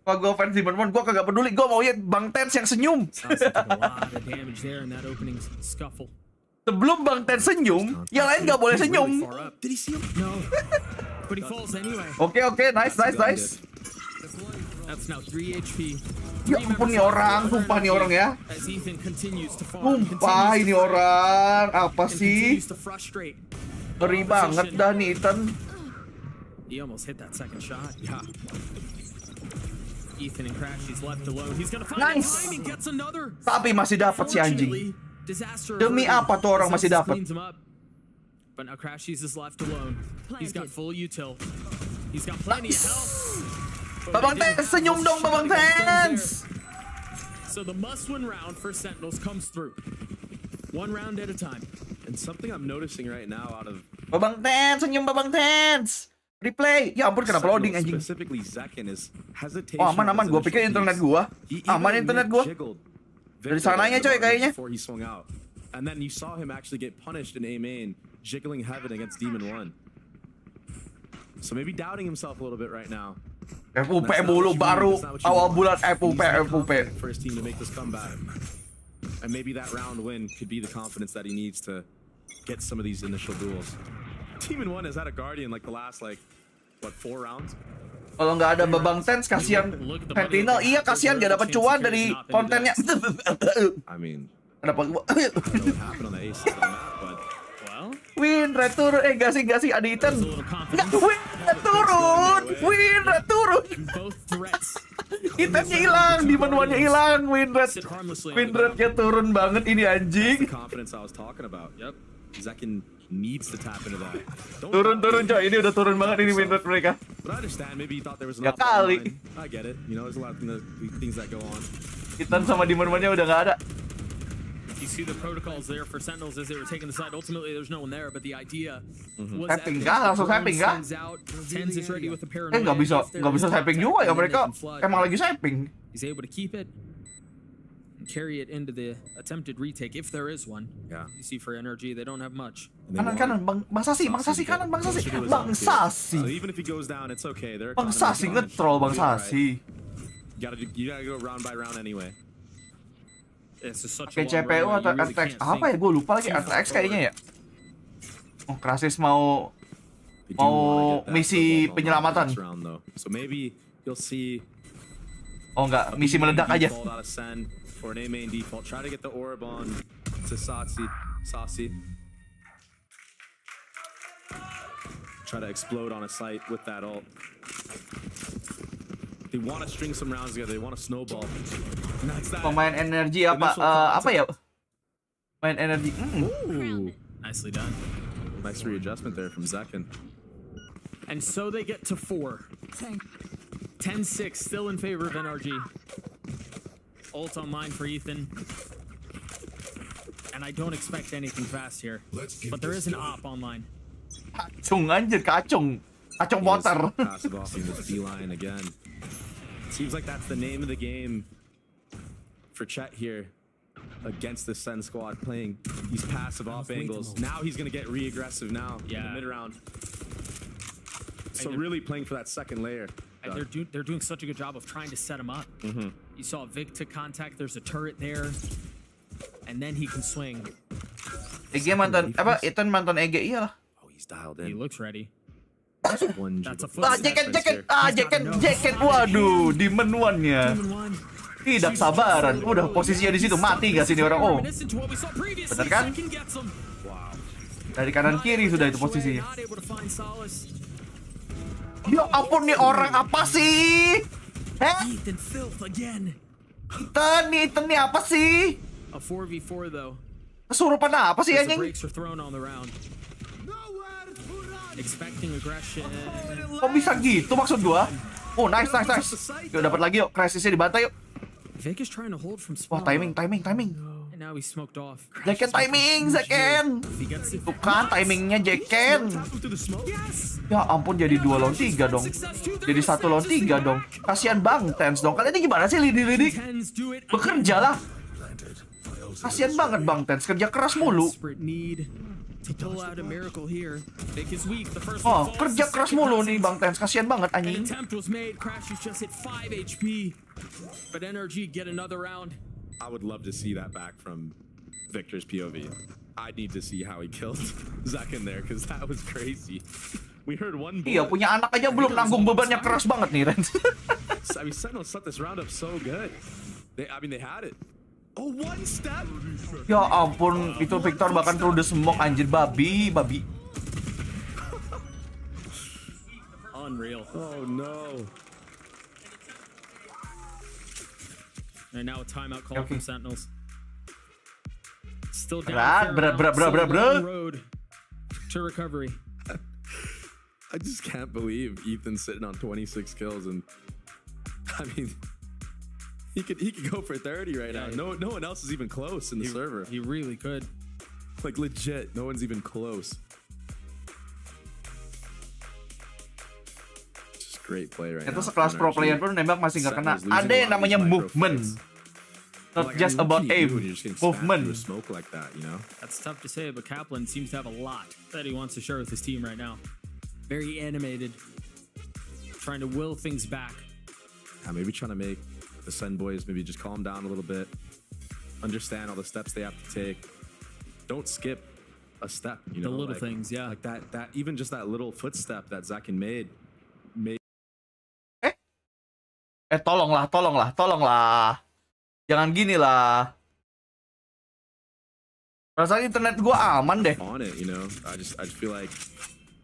Kalau gue fans Demon 1, gue kagak peduli. Gue mau lihat Bang Tens yang senyum. Took a lot of damage there in that opening scuffle. Sebelum Bang Tens senyum, yang lain gak boleh senyum. Did he see him? No. But he falls anyway. Oke, nice. That's now 3 HP. Ya ampun nih orang, sumpah nih orang ya. As Ethan continues to farm, Sumpah ini orang, apa sih? continues to frustrate. Ngeri banget dah nih Ethan. He almost hit that second shot. Yeah. Ethan and Crash, he's left alone. He's gonna find Nice. the timing, gets another. Tapi masih dapat si anjing. Fortunately, disaster Demi averted. apa tuh orang masih Senses dapat? cleans him up. But now Crash is left alone. He's got full util. He's got plenty of health. Babang Tens, senyum dong Babang Tens. So the must-win round for Sentinels comes through. One round at a time. And something I'm noticing right now out of Babang Tens, senyum Babang Tens. Replay. Ya ampun kenapa loading anjing. specifically Zekin is hesitation. Oh aman. Gue pikir internet gua. Aman internet gua. Dari sananya coy kayaknya. Before he swung out. And then you saw him actually get punished in A main, jiggling heaven against Demon 1. So maybe doubting himself a little bit right now. FUP mulu baru awal bulan FUP. First team to make this comeback. And maybe that round win could be the confidence that he needs to get some of these initial duels. Demon 1 has had a Guardian like the last 4 rounds? Kalau nggak ada Babang Tens, kasihan Sentinel. Iya kasihan gak dapat cuan dari kontennya. I mean, Kenapa gua? I don't know what happened on the ace on that, but Win retur, gak sih ada Ethan. Nggak, win returun. Both threats. Ethannya hilang, Demon 1-nya hilang, win rate-nya turun banget ini anjing. the confidence I was talking about. Yep. Zekin needs to tap into that. Turun coy, ini udah turun banget ini win rate mereka. But I understand, maybe he thought there was Ya an kali. line. I get it. You know, there's a lot of things that go on. Ethan sama Demon 1-nya udah gak ada. You see the protocols there for Sentinels as they were taking the side. Ultimately, there's no one there, but the idea was Tapping kah? Langsung tapping kah? Tens is ready with the paranoia. Nggak bisa tapping juga ya mereka. Emang lagi tapping. He's able to keep it and carry it into the attempted retake if there is one. Yeah. You see for NRG, they don't have much. Kanan, Bang Sasi kanan, Bang Sasi. Even if he goes down, it's okay. Their Bang economy is Sasi fine. nge-troll Bang Sasi. You gotta go round by round anyway. It's just such Pakai CPU atau RTX apa ya? Gue lupa lagi RTX kayaknya ya. Oh, Krasis mau misi penyelamatan. So maybe you'll see. Oh enggak, misi meledak aja. For an A main default, try to get the orb on to Sasi. Try to explode on a site with that ult. They want to string some rounds together. They want to snowball. And that's that. Pemain energi apa ya? Main energi. Ooh. Nicely done. Nice readjustment there from Zekin. And so they get to 4. 10-6, still in favor of NRG. Ult online for Ethan. And I don't expect anything fast here. But there is an op online. Kacung anjir, kacung motor. Passive off in this D-line again. Seems like that's the name of the game for Chet here against the Sen squad, playing these passive off angles. Now he's gonna get re-aggressive now in the mid-round. So really playing for that second layer. And they're doing such a good job of trying to set him up. You saw Vic to contact, there's a turret there. And then he can swing. EG mantan, Ethan mantan EG, iya. Oh, he's dialed in. He looks ready. That's a jacket. Waduh, Demon 1-nya. Tidak sabaran. Udah posisinya di situ, mati gak sih ini orang? Oh. Bener kan? Dari kanan kiri sudah itu posisinya. Ya ampun nih orang apa sih? Ethan filth again. Ethan nih apa sih? A 4v4 though. Kesurupan apa sih As the anjing? brakes are thrown on the round. Expecting aggression. Kok bisa gitu maksud gua? Oh, nice. Yuk dapat lagi yuk. Crisisnya dibantai yuk. Vic is trying to hold from Wah, spawn. timing. And now he's smoked off. Jeken timing, Jeken. Tuh kan timingnya Jeken. Ya ampun, jadi 2 lawan 3 dong. Jadi 1 lawan 3 dong. Kasihan Bang Tens dong. Kalian ini gimana sih Lidi? Bekerja lah. Kasihan banget Bang Tens, kerja keras mulu. Oh, kerja keras mulu nih Bang Tens, kasihan banget anjing. But NRG get another round. I would love to see that back from Victor's POV. I need to see how he killed Zach in there because that was crazy. We heard one. Iya, punya anak aja belum nanggung bebannya keras banget nih, Ren. I mean, Sentinels set this round up so good. They had it. Oh, one step. Ya ampun, itu Victor bahkan through the smoke anjir, babi. Unreal. Oh no. And now a timeout call from Sentinels. Still down. Berat. Road to recovery. I just can't believe Ethan's sitting on 26 kills, and I mean, he could go for 30 right now. No one else is even close in the server. He really could. Like legit, no one's even close. Great play right Itu now. sekelas pro player pun nembak masih nggak kena. Ada yang namanya movement. Not just about aim. Movement. Like that, you know? That's tough to say, but Kaplan seems to have a lot that he wants to share with his team right now. Very animated. Trying to will things back. Yeah, maybe trying to make the Sen boys maybe just calm down a little bit. Understand all the steps they have to take. Don't skip a step, you know? The little things, yeah. Like that even just that little footstep that Zakin made. Tolonglah. Jangan gini lah. Rasanya internet gua aman deh. On it, you know. I just feel like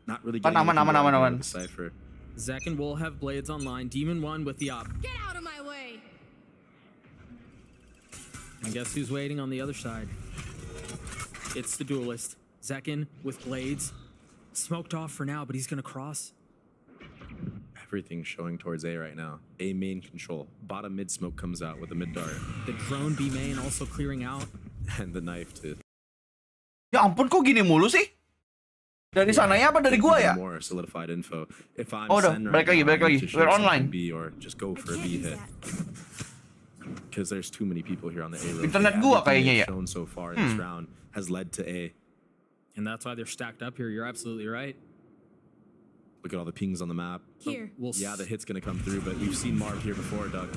not really Aman. Cypher. Zack and Wool have blades online. Demon 1 with the op. Get out of my way. And guess who's waiting on the other side? It's the duelist. Zekin with blades. Smoked off for now, but he's gonna cross. Everything's showing towards A right now. A main control. Bottom mid smoke comes out with a mid dart. The drone B main also clearing out. And the knife too. Ya ampun, kok gini mulu sih? Dari sananya apa dari gua ya? More solidified info. If I'm udah, balik lagi. We're online. B or just go for a B hit. Because there's too many people here on the A road. Internet gua kayaknya ya. Shown so far in this round has led to A. And that's why they're stacked up here. You're absolutely right. Look at all the pings on the map. Here. Yeah, the hit's gonna come through, but we've seen Marv here before, Doug.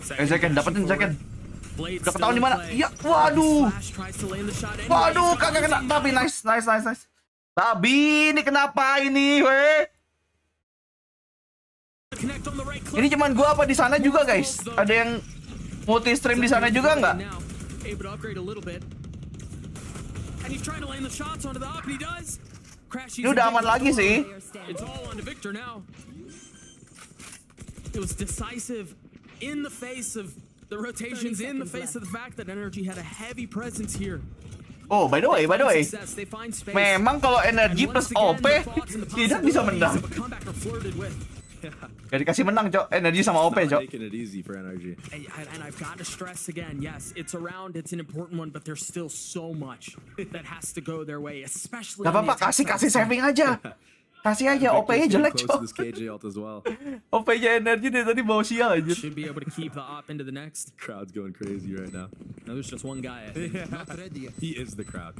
Zakin, dapetin Zakin. Udah ketahuan di mana? Iya, waduh, kagak kena. Tapi nice. Babi, ini kenapa ini, weh? Ini cuman gua apa di sana juga, guys? Ada yang multi stream di sana juga nggak? Ini udah aman lagi sih. It's all on to Victor now. It was decisive in the face of the rotations, in the face of the fact that NRG had a heavy presence here. Oh, by the way, memang kalau NRG plus OP tidak bisa menang. Gak dikasih menang, Cok. NRG sama OP, Cok. Making it easy for NRG. And I've got to stress again, yes, it's a round, it's an important one, but there's still so much that has to go their way, especially. Gak apa-apa, kasih saving aja. Kasih aja, OP-nya jelek, Cok. OP-nya NRG dari tadi bawa sial aja. Should be able to keep the op into the next. Crowd's going crazy right now. No, there's just one guy, I think. He is the crowd.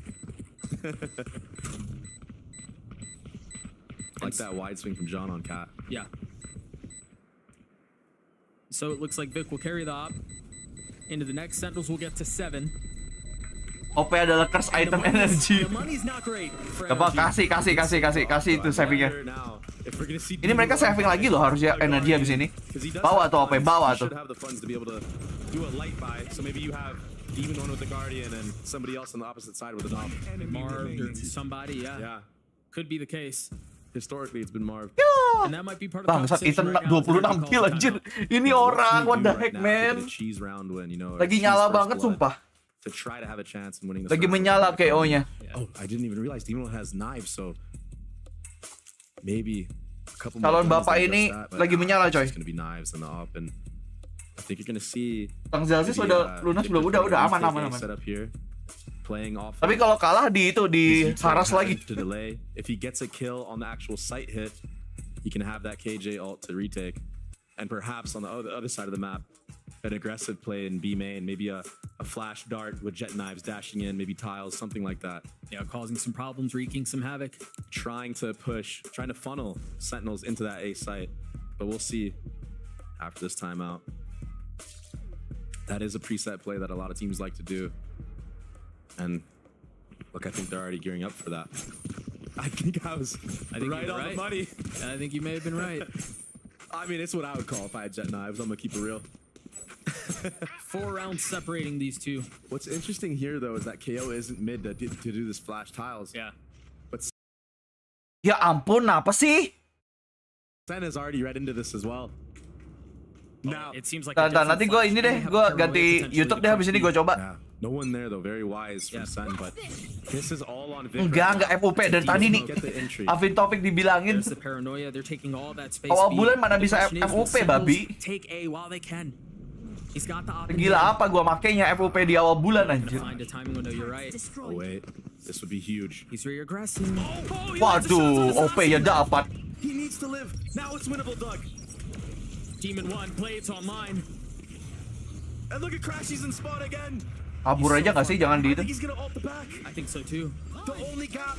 Like that wide swing from John on Cat. Yeah. So it looks like Vic will carry the op into the next. Sentinels will get to 7. OP adalah curse item energy. Apa kasih itu savingnya. Ini mereka saving lagi loh harusnya energi habis ini. Bawa tuh OP, bawa tuh. Even one with the Guardian and somebody else on the opposite side with an op. Marv or somebody, yeah. Could be the case. Historically, it's been Marv. And that might be part of the Bangsat, conversation Ethan right now. 26 kill anjir. Ini orang, what the heck, man? Cheese round win, you know. Lagi nyala banget sumpah. To try to have a chance in winning this. Lagi round. menyala KO-nya. Oh, I didn't even realize Demon has knives, so maybe a couple Calon more bapak guns than ini just that, but lagi menyala, coy. It's gonna be knives in the op, and I think you're gonna see. Tang Zelsis maybe, udah lunas belum? Udah aman. Set up here, playing off. Tapi kalau kalah di itu di haras lagi. To delay. If he gets a kill on the actual sight hit, he can have that KJ ult to retake, and perhaps on the other side of the map, an aggressive play in B main, maybe a flash dart with jet knives dashing in, maybe tiles, something like that. Yeah, causing some problems, wreaking some havoc. Trying to funnel Sentinels into that A site, but we'll see after this timeout. That is a preset play that a lot of teams like to do, and look, I think they're already gearing up for that. I think right on the money. I think you may have been right. I mean, it's what I would call if I had jet knives. I'm gonna keep it real. 4 rounds separating these two. What's interesting here, though, is that KO isn't mid to do this flash tiles. Yeah. But Ya ampun, apa sih? Sen is already read into this as well. Now, it seems like Nanti gue ini deh, gue ganti YouTube deh habis ini gue coba. Yeah. No one there though, very wise from Sen, but this is all on Vic. Enggak FOP dari tadi nih. Avin Topik dibilangin. There's the paranoia. They're taking all that space. Awal bulan mana bisa FOP babi? Take A while they can. He's got the option. Gila apa gua makainya FOP di awal bulan anjir. Find a timing window, you're right. Oh wait, this would be huge. He's very aggressive. Waduh, OP ya dapat. He needs to live. Now it's winnable, Doug. Demon 1, blades online. And look at Crash, he's in spawn again. Kabur aja gak sih, jangan di itu. I think so too.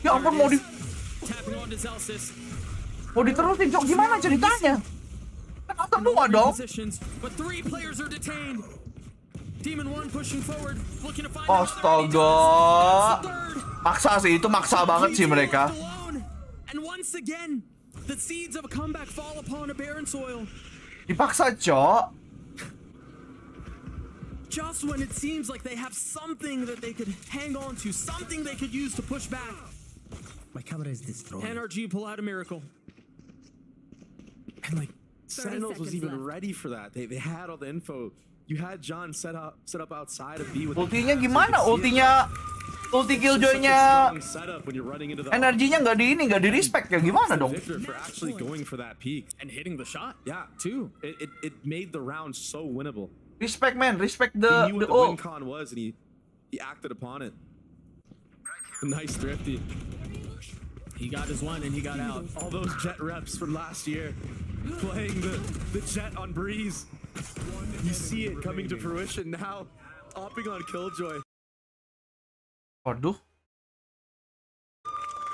Ya ampun mau di Tapping on to Zelsis. mau diterusin, Cok, gimana ceritanya? Kan semua dong. But 3 players are detained. Demon 1 pushing forward, looking to find Astaga. Maksa sih, itu maksa banget sih mereka. And once again, the seeds of a comeback fall upon a barren soil. Dipaksa, Cok. Just when it seems like they have something that they could hang on to, something they could use to push back. My camera is destroyed. NRG pull out a miracle. And like, Sentinels was even ready for that. They had all the info. You had John set up outside of B with ultinya gimana? Ulti killjoy-nya energinya nggak di respect ya gimana dong? For actually going for that peak and hitting the shot. Yeah, too. It made the round so winnable. Respect, man. Respect the he knew what the win con was, and he acted upon it. Nice thrifty. He got his one and he got out. All those jet reps from last year, playing the jet on Breeze. You see it coming to fruition now, opping on Killjoy. Waduh.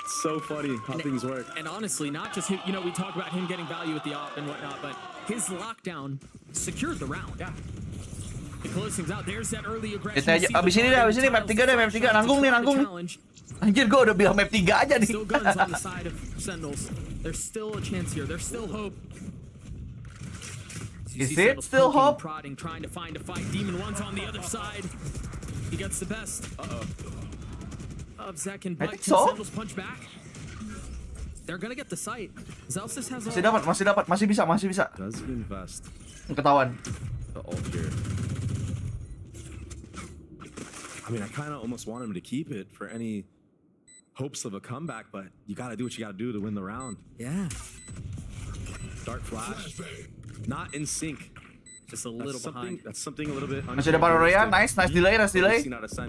It's so funny how things work. And honestly, not just him, you know, we talk about him getting value with the op and whatnot, but his lockdown secured the round. Yeah. It closes things out. There's that early aggression. Abis ini map 3 deh, map 3. Nanggung nih. Anjir, gue udah bilang map 3 aja nih. Still guns on the side of Sentinels. There's still a chance here. There's still hope. Is it still hope? Prodding, trying to find a fight. Demon 1's on the other side. He gets the best. Of Zek and Bite. Sentinels punch back. They're gonna get the sight. Zelsis has Masih bisa. Does he invest? Ketahuan. The ult here. I mean, I kind of almost want him to keep it for any hopes of a comeback, but you got to do what you got to do to win the round. Yeah. Dart flash. Not in sync. Just a little behind. That's something a little bit. Masih ada paranoia, nice delay.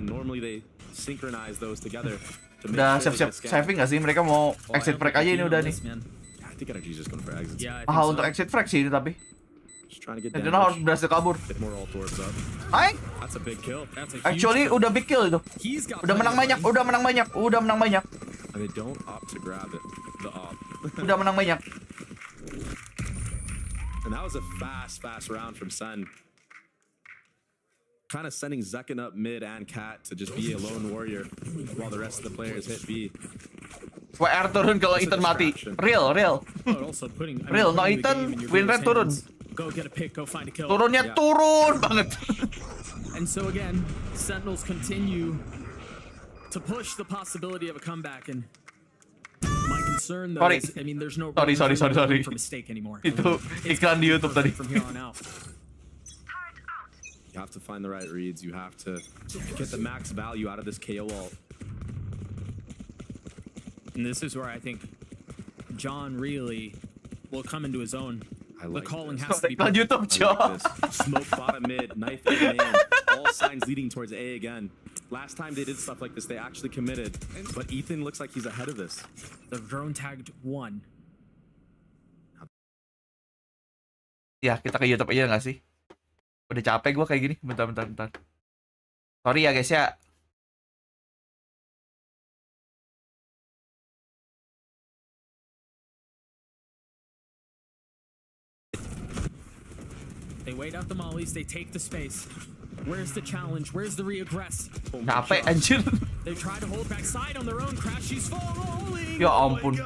Normally they synchronize those together. Udah siap-siap saving nggak sih? Mereka mau exit frag aja ini udah nih. I think NRG's just going for exits. Yeah, mahal untuk exit frag sih ini tapi. Just trying to get damage. Harus berhasil kabur. Get more ult orbs up. Hai? That's a big kill. Actually udah big kill itu. Udah menang banyak. And they don't opt to grab it. The op. Udah menang banyak. And that was a fast round from Sen. Kind of sending Zekken up mid and Cat to just be a lone warrior while the rest of the players hit B. WR turun kalau Ethan mati. Real. Real, no Ethan, win rate turun. Go get a pick, go find a kill. Turunnya turun banget. And so again, Sentinels continue to push the possibility of a comeback and might concern though Sorry. is, I mean, there's no Sorry. for mistake anymore. Itu iklan di YouTube tadi. From here on out. You have to find the right reads. You have to get the max value out of this KO ult. And this is where I think John really will come into his own. The calling has to be Iklan YouTube, John. Smoke bottom mid, knife in man. All signs leading towards A again. Last time they did stuff like this, they actually committed. But Ethan looks like he's ahead of this. The drone tagged one. Ya, kita ke YouTube aja nggak sih? Udah capek gue kayak gini. Bentar. Sorry ya guys ya. They wait out the mollies, they take the space. Where's the challenge? Where's the reaggress? Capek anjir. They try to hold back side on their own. Crash, she's falling. Ya ampun.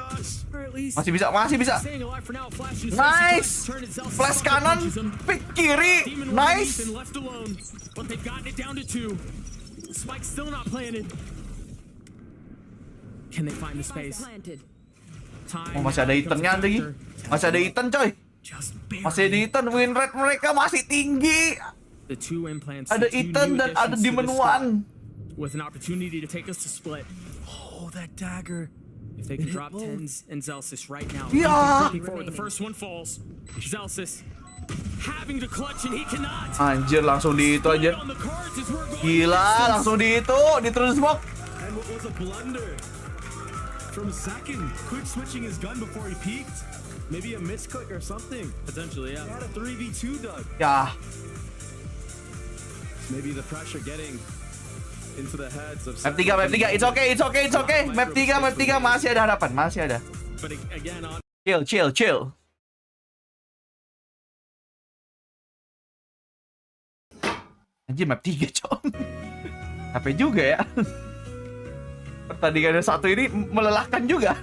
Masih bisa. Nice. Flash kanan, pick kiri. Nice. But they've gotten it down to 2. Spike's still not planted. Can they find the space? Oh, masih ada Ethan-nya lagi. Masih ada Ethan coy. Masih ada Ethan, win rate mereka masih tinggi. The 2 implants. Ada Ethan dan ada Demon One. With an opportunity to take us to split. Oh, that dagger. If they can drop Tens and Zelsis right now. Yeah. Forward. The first one falls. Zelsis having to clutch and he cannot. Anjir, langsung di itu aja. Gila, langsung di itu, diterus smoke. And what was a blunder from second, quick switching his gun before he peeked. Maybe a misclick or something. Potentially, yeah. He had a 3v2 dug. Ya. Maybe the pressure getting into the heads of Map 3, it's okay. Map 3 masih ada harapan, masih ada. But again, on Chill. Anjir, map 3 cok. Capek juga ya. Pertandingan satu ini melelahkan juga.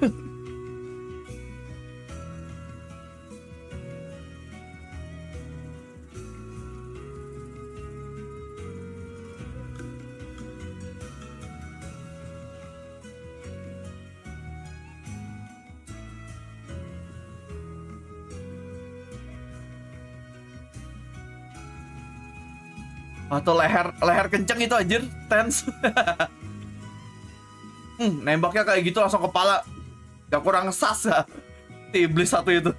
Atau leher kenceng itu anjir, tense. Nembaknya kayak gitu langsung kepala. Gak kurang sas ya. Si iblis satu itu.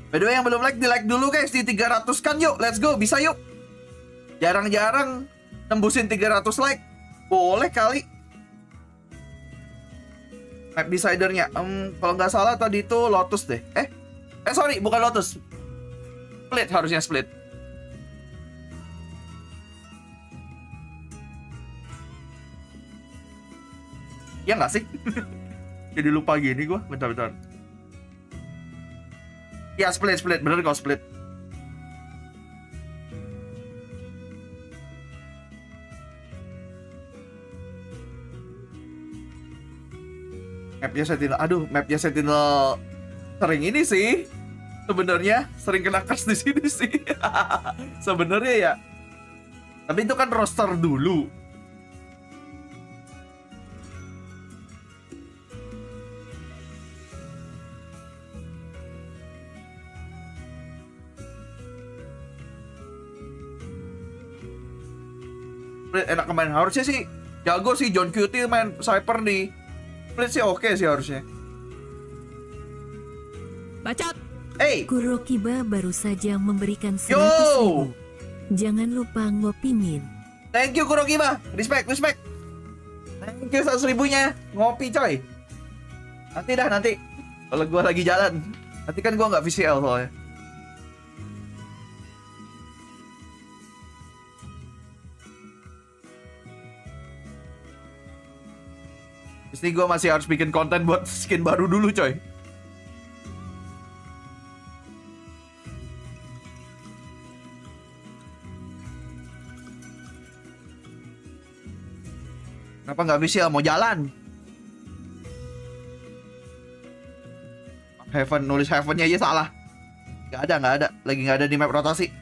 By the way, yang belum like, di like dulu guys. Di 300 kan yuk, let's go, bisa yuk. Jarang-jarang tembusin 300 like. Boleh kali. Map decidernya kalau nggak salah tadi itu Lotus deh. Sorry, bukan Lotus. Split, harusnya split. Ya nggak sih? Jadi lupa gini gua. Bentar. Ya split. Bener kok split. Mapnya Sentinel sering ini sih. Sebenarnya sering kena curse di sini sih. Sebenarnya ya. Tapi itu kan roster dulu. Enak main, harusnya sih jago sih John Cutie main Cyper nih. Split sih oke sih harusnya. Bacot. Kurokiba baru saja memberikan 100.000. Jangan lupa ngopi min. Thank you Kurokiba. Respect. Thank you 100.000-nya. Ngopi coy. Nanti. Kalau gua lagi jalan. Nanti kan gua nggak VCL soalnya. Pasti gue masih harus bikin konten buat skin baru dulu coy. Kenapa nggak bisa? Mau jalan. Heaven, nulis Heavennya aja salah. Nggak ada. Lagi nggak ada di map rotasi.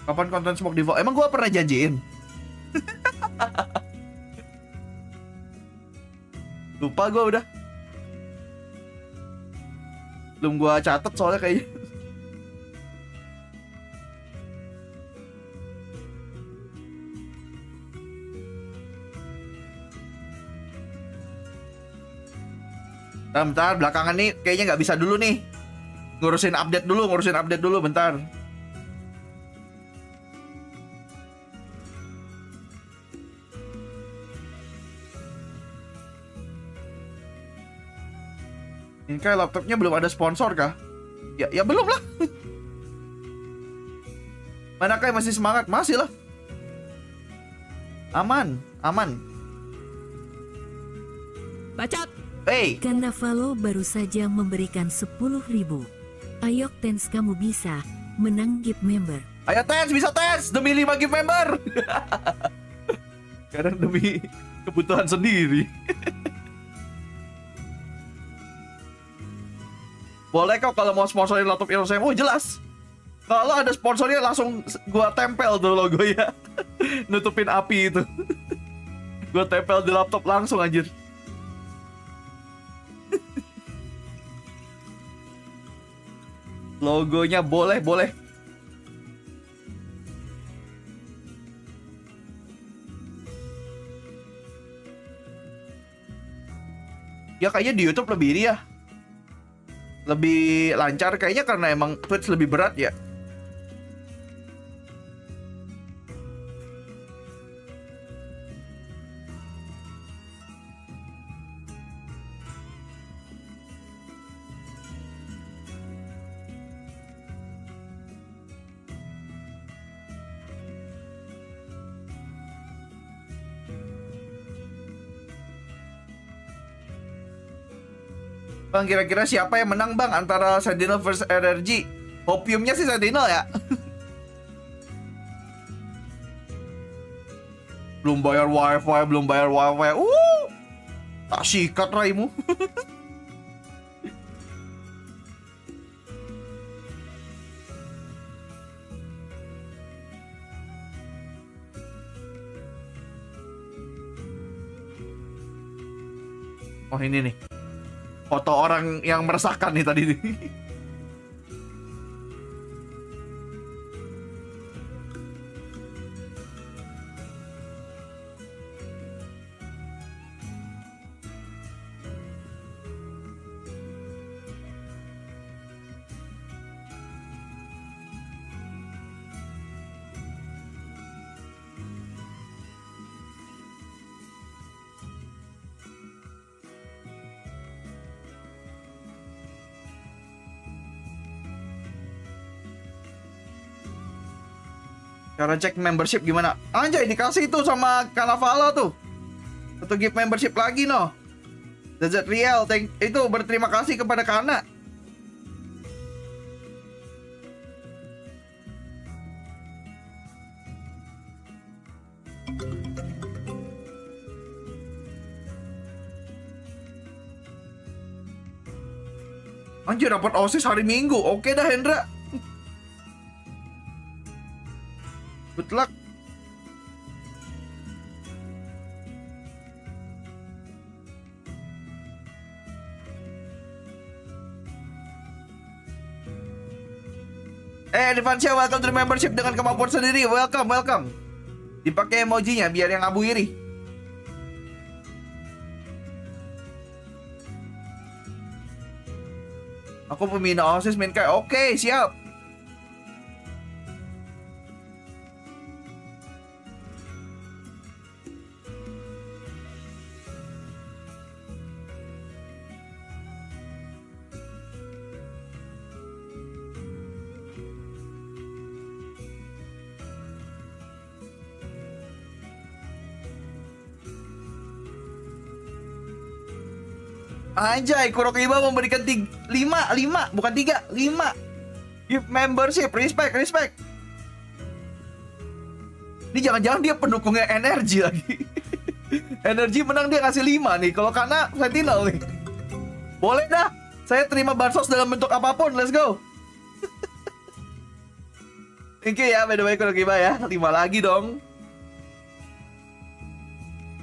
Kapan konten smoke di Emang gua pernah janjiin? Lupa gua udah. Belum gua catet soalnya kayaknya. Bentar, belakangan nih kayaknya nggak bisa dulu nih. Ngurusin update dulu bentar. Ini kayak laptopnya belum ada sponsor kah? Ya belum lah. Mana kayak masih semangat? Masih lah. Aman. Bacot. Hey. Cannavalo baru saja memberikan 10.000. Ayo Tens, kamu bisa menang gift member. Ayo Tens, bisa Tens demi 5 gift member. Kadang demi kebutuhan sendiri. Boleh kok kalau mau sponsorin laptop Irsen. Oh jelas. Kalau ada sponsornya langsung gua tempel tuh logonya. Nutupin api itu. Gua tempel di laptop langsung anjir. Logonya boleh. Ya kayaknya di YouTube lebih ini ya. Lebih lancar kayaknya karena emang Twitch lebih berat ya. Bang, kira-kira siapa yang menang bang antara Sentinel versus NRG? Opiumnya sih Sentinel ya. Belum bayar wifi. Tak sikat raimu. Oh ini nih. Foto orang yang meresahkan nih tadi nih. Cara cek membership gimana? Anjay, dikasih tuh sama Cannavalo tuh. Satu gift membership lagi no. Desert Real, itu berterima kasih kepada Kana. Anjir, dapat OSIS hari Minggu. Oke dah Hendra. Good luck. Advancia, welcome to the membership dengan kemampuan sendiri. Welcome. Dipakai emojinya biar yang abu iri. Aku pembina OSIS main kayak oke, siap. Anjay, Kurokiba memberikan 5, bukan 3, 5. Give membership, respect. Ini jangan-jangan dia pendukungnya NRG lagi. NRG menang dia ngasih 5 nih. Kalau karena Sentinel nih. Boleh dah. Saya terima bansos dalam bentuk apapun. Let's go. Thank you ya, by the way Kurokiba ya. 5 lagi dong.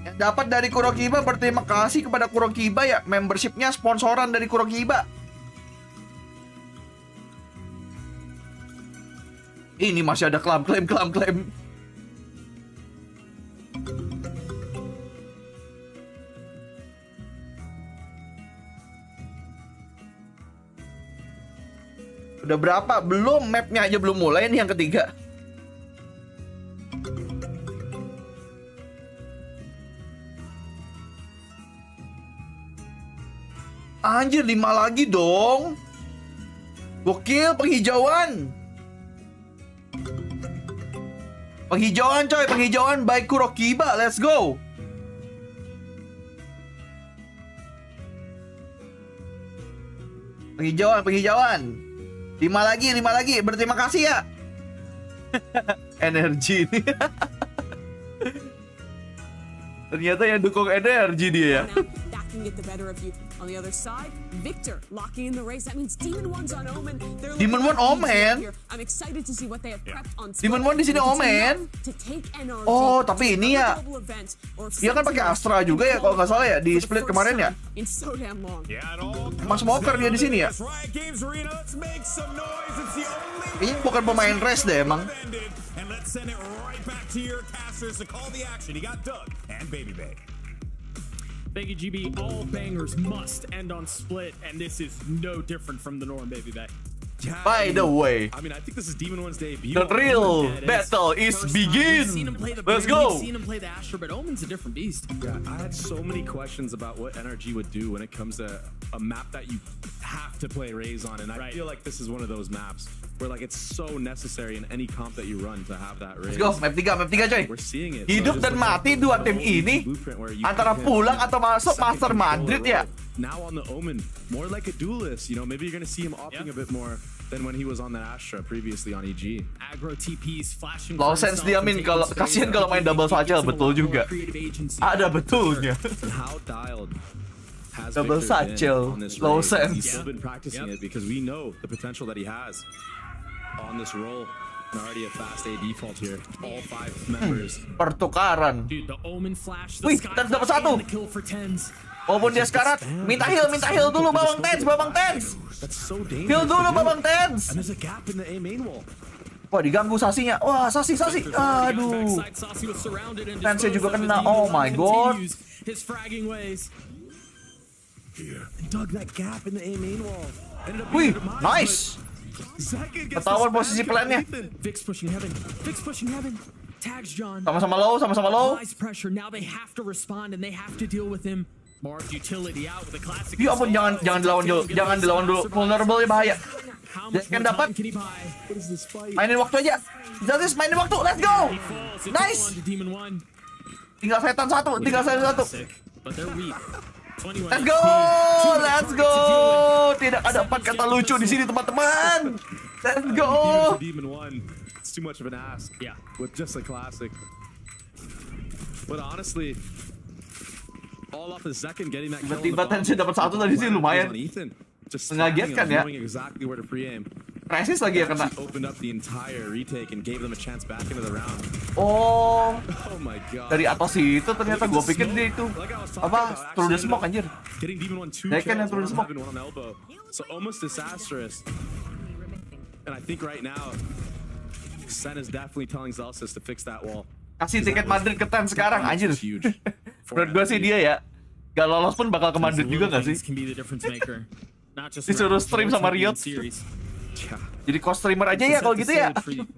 Yang dapat dari Kurokiba, berterima kasih kepada Kurokiba ya. Membershipnya sponsoran dari Kurokiba. Ini masih ada klaim. Udah berapa? Belum, mapnya aja belum mulai nih yang ketiga. Anjir, 5 lagi dong. Gokil, penghijauan. Penghijauan coy, penghijauan by Kurokiba. Let's go. Penghijauan. 5 lagi. Berterima kasih ya. NRG ini. Ternyata yang dukung NRG dia ya. That can get the better of you. On the other side, Victor locking in the race. That means Demon One's on Omen. Demon One Omen. I'm excited to see what they have prepped on. Demon One di sini Omen. Oh, tapi ini ya. Dia kan pakai Astra juga ya kalau nggak salah ya di split kemarin ya. Mas Smoker dia di sini ya. Ini bukan pemain race deh emang. Thank you, GB. All bangers must end on split, and this is no different from the norm, baby back. By the way, I mean, I think this is Demon One's debut. The real battle is begin. Let's go. We've seen him play the Astra, but Omen's a different beast. Yeah, I had so many questions about what NRG would do when it comes to a map that you have to play Raze on, and I feel like this is one of those maps where like it's so necessary in any comp that you run to have that Raze. Let's go, map 3 coy. We're seeing it. Hidup dan mati dua tim ini antara pulang atau masuk Master Madrid ya. Now on the Omen, more like a duelist. You know, maybe you're gonna see him opting a bit more than when he was on the Astra previously on EG. Aggro TPs flashing. Low sense diamin kalau kasihan kalau main double satchel, betul juga. Ada betulnya. How dialed has Double satchel, low sense. He's still been practicing it because we know the potential that he has on this role. And already a fast A default here. All 5 members. Pertukaran. Dude, the Omen flash. Wih, Tens dapat 1. Walaupun dia sekarat, minta heal dulu Babang Tens. Heal dulu Babang Tens. And there's a gap in the A main wall. Wah, diganggu Sasinya. Wah, Sasi. Aduh. Tensnya juga kena. Oh my god. His fragging ways. Dug that gap in the A main wall. Wih, nice. Ketahuan posisi plan-nya. Vix pushing heaven. Tags John. Sama-sama low. Applies pressure. Now they have to respond and they have to deal with him. More utility out with a classic. Ya ampun, jangan dilawan dulu. Vulnerable ya bahaya. Jangan dapat. Mainin waktu aja. Zatis mainin waktu. Let's go. Nice. Tinggal setan satu. Let's go. Tidak ada 4 kata lucu di sini teman-teman. Let's go. It's too much of an ask. Yeah, with just a classic. But honestly, all off the second getting that kill. Tiba-tiba Tensnya dapat 1 tadi sih lumayan. Mengagetkan ya. Exactly where to pre-aim. Resist lagi ya kena. Opened up the entire retake and gave them a chance back into the round. Oh my god. Dari atas itu ternyata gue pikir dia itu apa through the smoke anjir. Getting Demon 1 2 kills, kan yang through the smoke. one on elbow. So almost disastrous. And I think right now Sen is definitely telling Zelsis to fix that wall. Kasih tiket Madrid ke Tens sekarang anjir. Menurut gue sih dia ya gak lolos pun bakal ke Madrid juga gak sih? Disuruh stream sama Riot. Jadi cost streamer aja ya kalau gitu ya.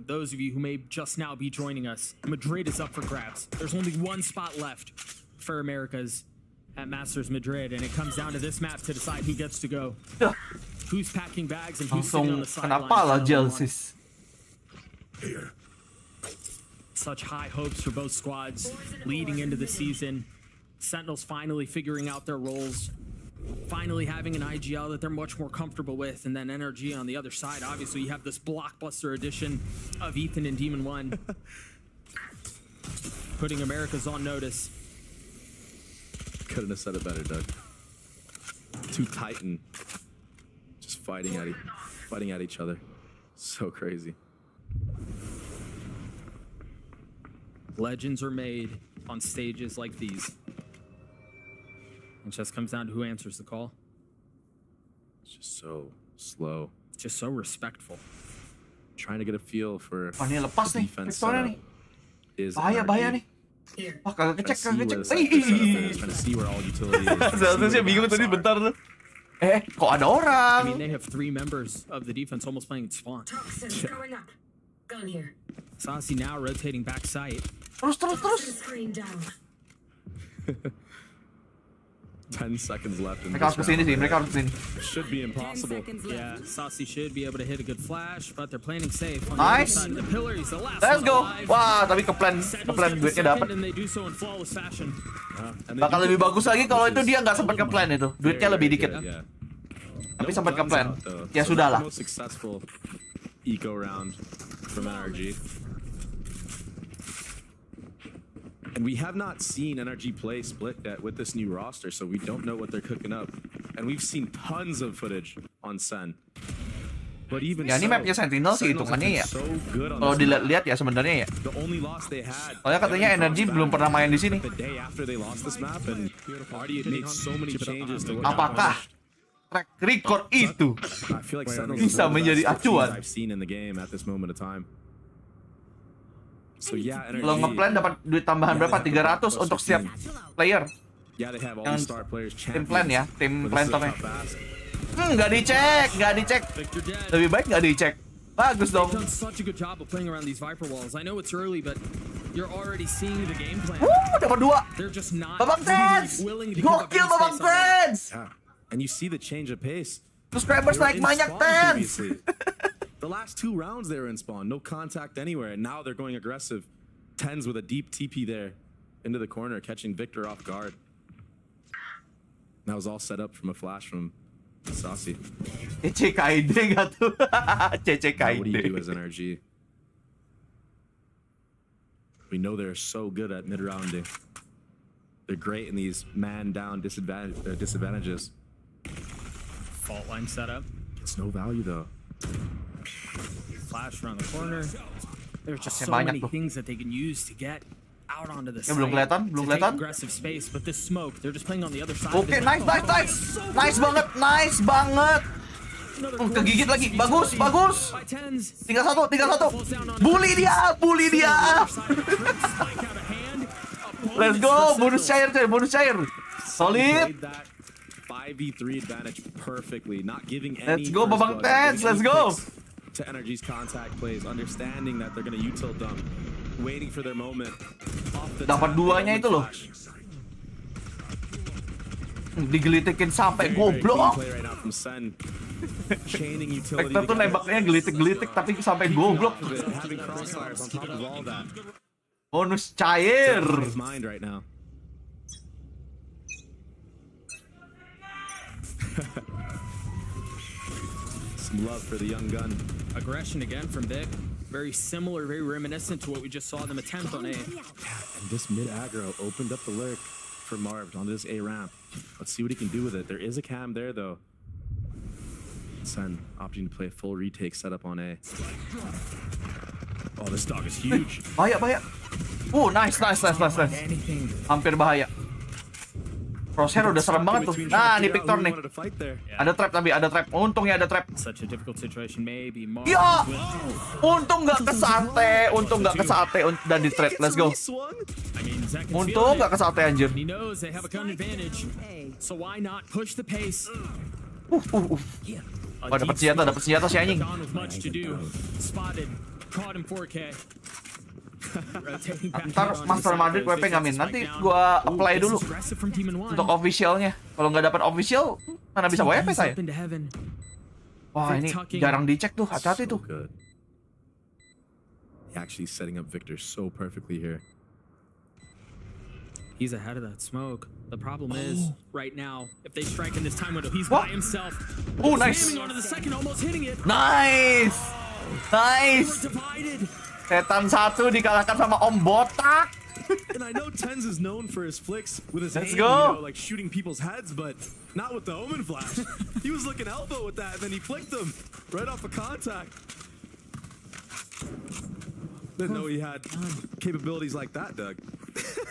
Those of you who may just now be joining us, Madrid is up for grabs. There's only 1 spot left for Americas at Masters Madrid, and it comes down to this map to decide who gets to go. Who's packing bags and who's sitting on the sidelines. Kenapa lah Jelsis? Such high hopes for both squads leading into the season. Sentinels finally figuring out their roles. finally having an IGL that they're much more comfortable with, and then NRG on the other side. Obviously, you have this blockbuster edition of Ethan and Demon One, putting Americas on notice. Couldn't have said it better, Doug. Two Titan, just fighting at each other. So crazy. Legends are made on stages like these. It just comes down to who answers the call. It's just so slow. Just so respectful. Trying to get a feel for Ini lepas nih, defense Victoria nih. is Bahaya nih. Wah, kagak ngecek. Trying to see where all utility is. Seharusnya bingung tadi bentar tuh. Kok ada I orang? mean, they have 3 members of the defense almost playing at spawn. Going up. Gun here. Saucy now rotating back sight. Terus. Screen down. 10 seconds left in Mereka harus kesini sih, mereka harus kesini. Should be impossible. Yeah, Saucy should be able to hit a good flash, but they're planning safe. On Nice. the other side of the pillar, he's the last Let's one go. alive. Wah, tapi keplan duitnya dapat. And they do so in flawless fashion. Bakal lebih bagus lagi kalau itu dia nggak sempat keplan itu. Duitnya lebih dikit. Tapi sempat keplan. Ya sudahlah. Most successful eco round from NRG. And we have not seen NRG play split yet with this new roster, so we don't know what they're cooking up. And we've seen tons of footage on Sen. But even Ya ini mapnya Sentinels sih hitungannya ya. Kalau dilihat ya sebenarnya ya. The only loss they had. Soalnya katanya NRG belum pernah main di sini. The day after they lost this map, and already made so many changes to Apakah track record itu I feel like Sentinels bisa menjadi acuan? I've seen in the game at this moment of time. So yeah, Kalau ngeplan dapat duit tambahan berapa? 300 untuk setiap player. Yeah, they have all Yang these star players. tim plan ya, tim planternya. Nggak dicek. Lebih baik nggak dicek. Bagus dong. They've done such a good job of playing around these Viper walls. I know it's early, but you're already seeing the game plan. Dapat 2. They're just not Babang Tens. willing to give up Gokil any Babang space on it. Tens. Yeah, and you see the change of pace. Subscribers They were naik in banyak spawn Tens. previously. The last 2 rounds they were in spawn, no contact anywhere, and now they're going aggressive. Tens with a deep TP there into the corner, catching Victor off guard. That was all set up from a flash from Saucy. CCKD nggak tuh? Now, what do you CCKD. do as NRG? We know they're so good at mid-rounding. They're great in these man-down disadvantages. Fault line setup. It's no value though. Flash around the corner. There's just so Banyak many tuh. things that they can use to get out onto the Ya, belum site kelihatan, to belum take kelihatan. aggressive space, but this smoke, they're just playing on the other side. Oke, of it. nice banget. Kegigit lagi, bagus. Tinggal satu. Bully dia. Let's go, bonus cair. Solid. Played that 5v3 advantage perfectly, not giving any. Let's go, first Babang blood, Tens, giving let's any go. picks to NRG's contact plays, understanding that they're gonna util dump, waiting for their moment. Off the Dapat tap, duanya with itu loh. flash. Digelitikin sampai Very clean goblok. play right now from Sen. Chaining utility Vector tuh together. nembaknya gelitik tapi sampai goblok. Having crossfires on top of all that. Bonus cair. On his mind right now. Some love for the young gun. Aggression again from Vic. Very similar, very reminiscent to what we just saw them attempt on A. And this mid aggro opened up the lurk for Marv on this A ramp. Let's see what he can do with it. There is a cam there though. Sen opting to play a full retake setup on A. Oh, this dog is huge. Bahaya. Nice. Hampir bahaya. Crosshair udah serem banget tuh. Nah, nih Victor nih. Ada trap. Untungnya ada trap. Such a difficult situation, maybe. Ya! Untung nggak kesate dan di trap. Let's go. Untung nggak kesate anjir. He knows they have a gun advantage, so why not push the pace? Oh, dapat senjata si anjing. Gone with much to do. Spotted, caught him 4K. Ntar Master Madrid WP ngamin. Nanti gua apply dulu untuk officialnya. Kalau nggak dapat official, mana bisa WP saya? Wah, ini jarang dicek tuh. Hati-hati tuh. Actually setting up Victor so perfectly here. He's ahead of that smoke. The problem is, right now, if they strike in this time window, he's by himself. Oh, nice. Slamming onto the second, almost hitting it. Nice. Nice. Setan satu dikalahkan sama Om Botak. And I know Tens is known for his flicks with his Let's aim, go. you know, like shooting people's heads, but not with the Omen Flash. He was looking elbow with that, and then he flicked them right off of contact. Didn't know he had capabilities like that, Doug.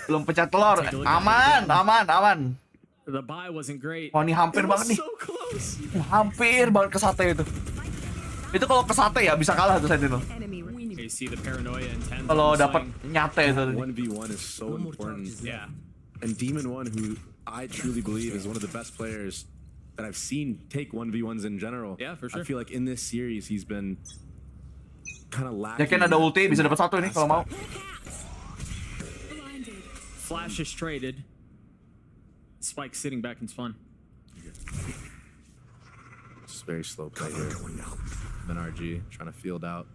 Belum pecah telur. Aman. The buy wasn't great. Oh, ini hampir banget nih. So close. Hampir banget ke sate itu. Itu kalau ke sate ya bisa kalah tuh Sentinel. You see the paranoia and Tens. Kalau dapat nyate itu. 1v1 is so important. Yeah. And Demon One, who I truly believe is one of the best players that I've seen take 1v1s in general. Yeah, for sure. I feel like in this series he's been kind of lacking. Yakin ada ulti bisa dapat satu nih kalau mau. Flash is traded. Spike sitting back in spawn. It's very slow play here. NRG trying to field out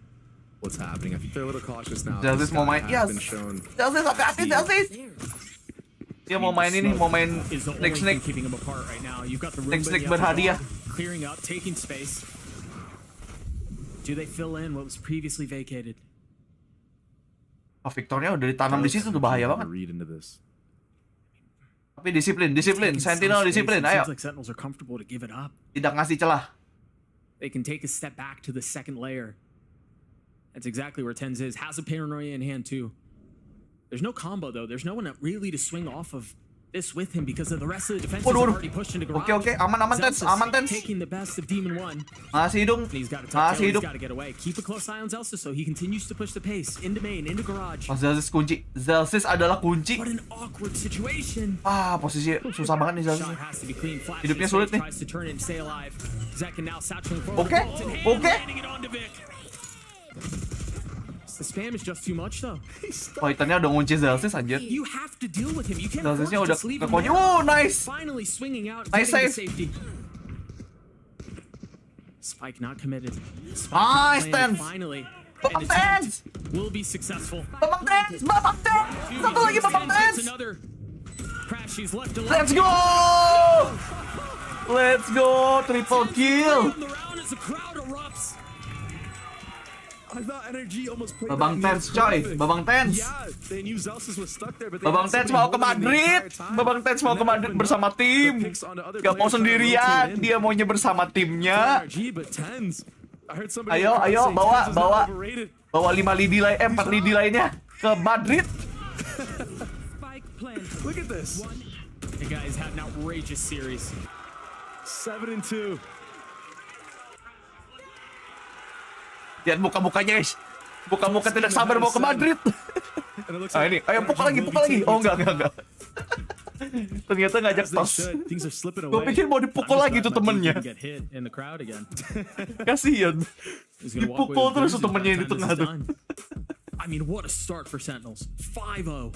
what's happening. I think they're a little cautious now. Zelsis mau main, yes. Zelsis hati-hati Zelsis. Dia mau main ini, mau main Snake berhadiah. Clearing up, taking space. Do they fill in what was previously vacated? Oh, Victornya udah ditanam di situ tuh, bahaya banget. Tapi disiplin, Sentinel disiplin, ayo. Tidak ngasih celah. They can take a step back to the second layer. That's exactly where Tens is. Has a paranoia in hand too. There's no combo though. There's no one really to swing off of this with him because of the rest of the defense is already pushed into garage. Oke, aman Tens. Taking the best of Demon One. Masih hidup. He's got to get away. Keep a close eye on Zelsis so he continues to push the pace into main, into garage. Oh, Zelsis kunci. Zelsis adalah kunci. What an awkward situation. Posisi susah banget nih Zelsis. Hidupnya sulit nih. Oke. The spam is just too much though. Fighternya udah ngunci Zelsis anjir. You have to deal with him. You can't Zelsisnya udah afford to just leave him kekonyo. there. Oh, nice. Finally swinging out, Nice getting to save. safety. Spike not committed. Nice, Tens. Finally. Babang Tens. Will be successful. Babang Tens. Satu lagi Babang Tens. Crash, he's left alone. Let's go. Let's go. Triple kill. Babang Tens coy, Babang Tens. Babang Tens mau ke Madrid. Babang Tens mau ke Madrid bersama tim. Gak mau sendirian, dia maunya bersama timnya. Ayo, bawa 4 lidi lainnya ke Madrid. Look at this. The guys had an outrageous series. 7-2. Lihat muka-mukanya guys. Muka-muka tidak sabar mau ke Madrid. Ini, ayo pukul lagi. Oh enggak. Ternyata ngajak tos. Gue pikir mau dipukul lagi tuh temennya. Kasian. Dipukul terus tuh temennya yang di tengah tuh. I mean, what a start for Sentinels. 5-0.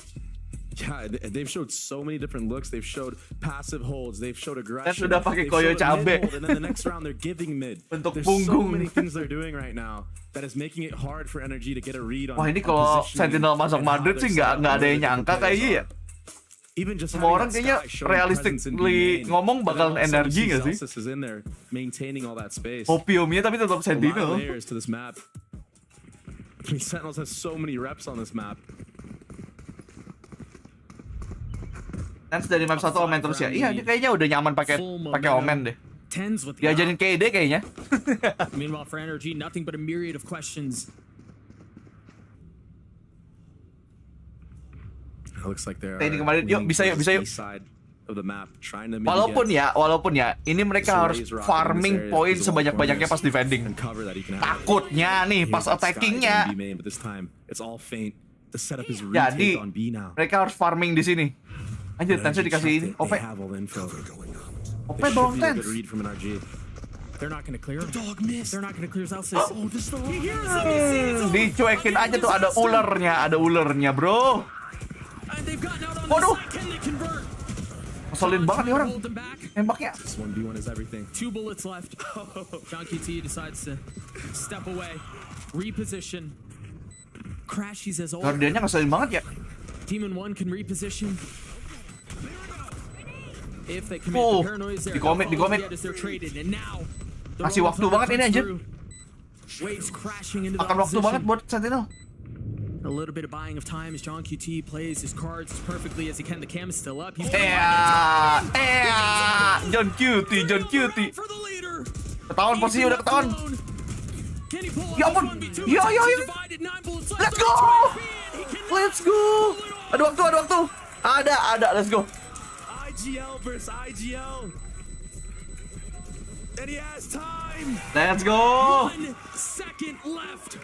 Yeah, they've showed so many different looks. They've showed passive holds. They've showed aggression. Sudah pakai koyo cabe. And then the next round they're giving mid. Bentuk There's punggung. so many things they're doing right now that is making it hard for NRG to get a read on. Wah ini kalau Sentinel masuk Madrid sih nggak ada yang nyangka kayaknya ya. Semua orang kayaknya realistically ngomong bakal NRG nggak sih? Opiumnya tapi tetap Sentinel. Sentinels has so many reps on this map. Tens dari map 1 Omen terus ya. Iya, dia kayaknya udah nyaman pakai Omen deh. Diajarin KD kayaknya. Meanwhile for NRG, nothing but a myriad of questions. It looks like they're Ini kemarin, yuk bisa yuk. Walaupun ya, ini mereka harus farming poin sebanyak-banyaknya pas defending. Takutnya nih pas attackingnya. Jadi mereka harus farming di sini. Anjir, Tensnya dikasih ini, OP Bawang Tens. They're not gonna clear him. Dog miss. They're not gonna clear Zelsis. Oh, this is the Dicuekin aja tuh, ada ulernya bro. Waduh, ngeselin banget nih orang nembaknya. 2 bullets left. John KT decides to step away, reposition. Crash, he says, Guardiannya ngeselin banget ya. Demon One can reposition. If they commit, the paranoia is there. Di komit. Masih waktu banget ini anjir. Akan waktu banget buat Sentinel. A little bit of buying of time as John QT plays his cards as perfectly as he can. The cam is still up. He's John QT. Ketahuan posisinya udah ketahuan. Ya ampun. Ya. Let's go. Ada waktu. Ada. Let's go. IGL versus IGL. And he has time. Let's go. 1 second left.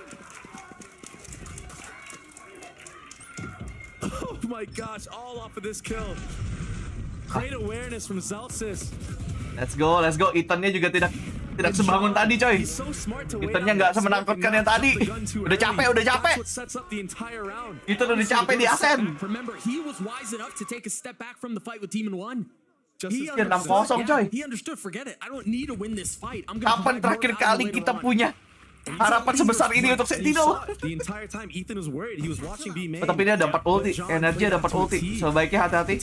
Oh my gosh, all off of this kill. Great awareness from Zelsis. Let's go. Ethannya juga tidak sebangun tadi, coy. Ethannya nggak semenakutkan yang tadi. Udah capek. Ethan udah capek di Asen. Remember, he was wise enough to take a step back from the fight with Demon 1. He 6-0, coy. He understood, forget it. I don't need to win this fight. Kapan terakhir kali kita punya harapan sebesar ini untuk Sentinel? Tapi dia ada 4 ulti, NRG ada 4 ulti. Sebaiknya hati-hati.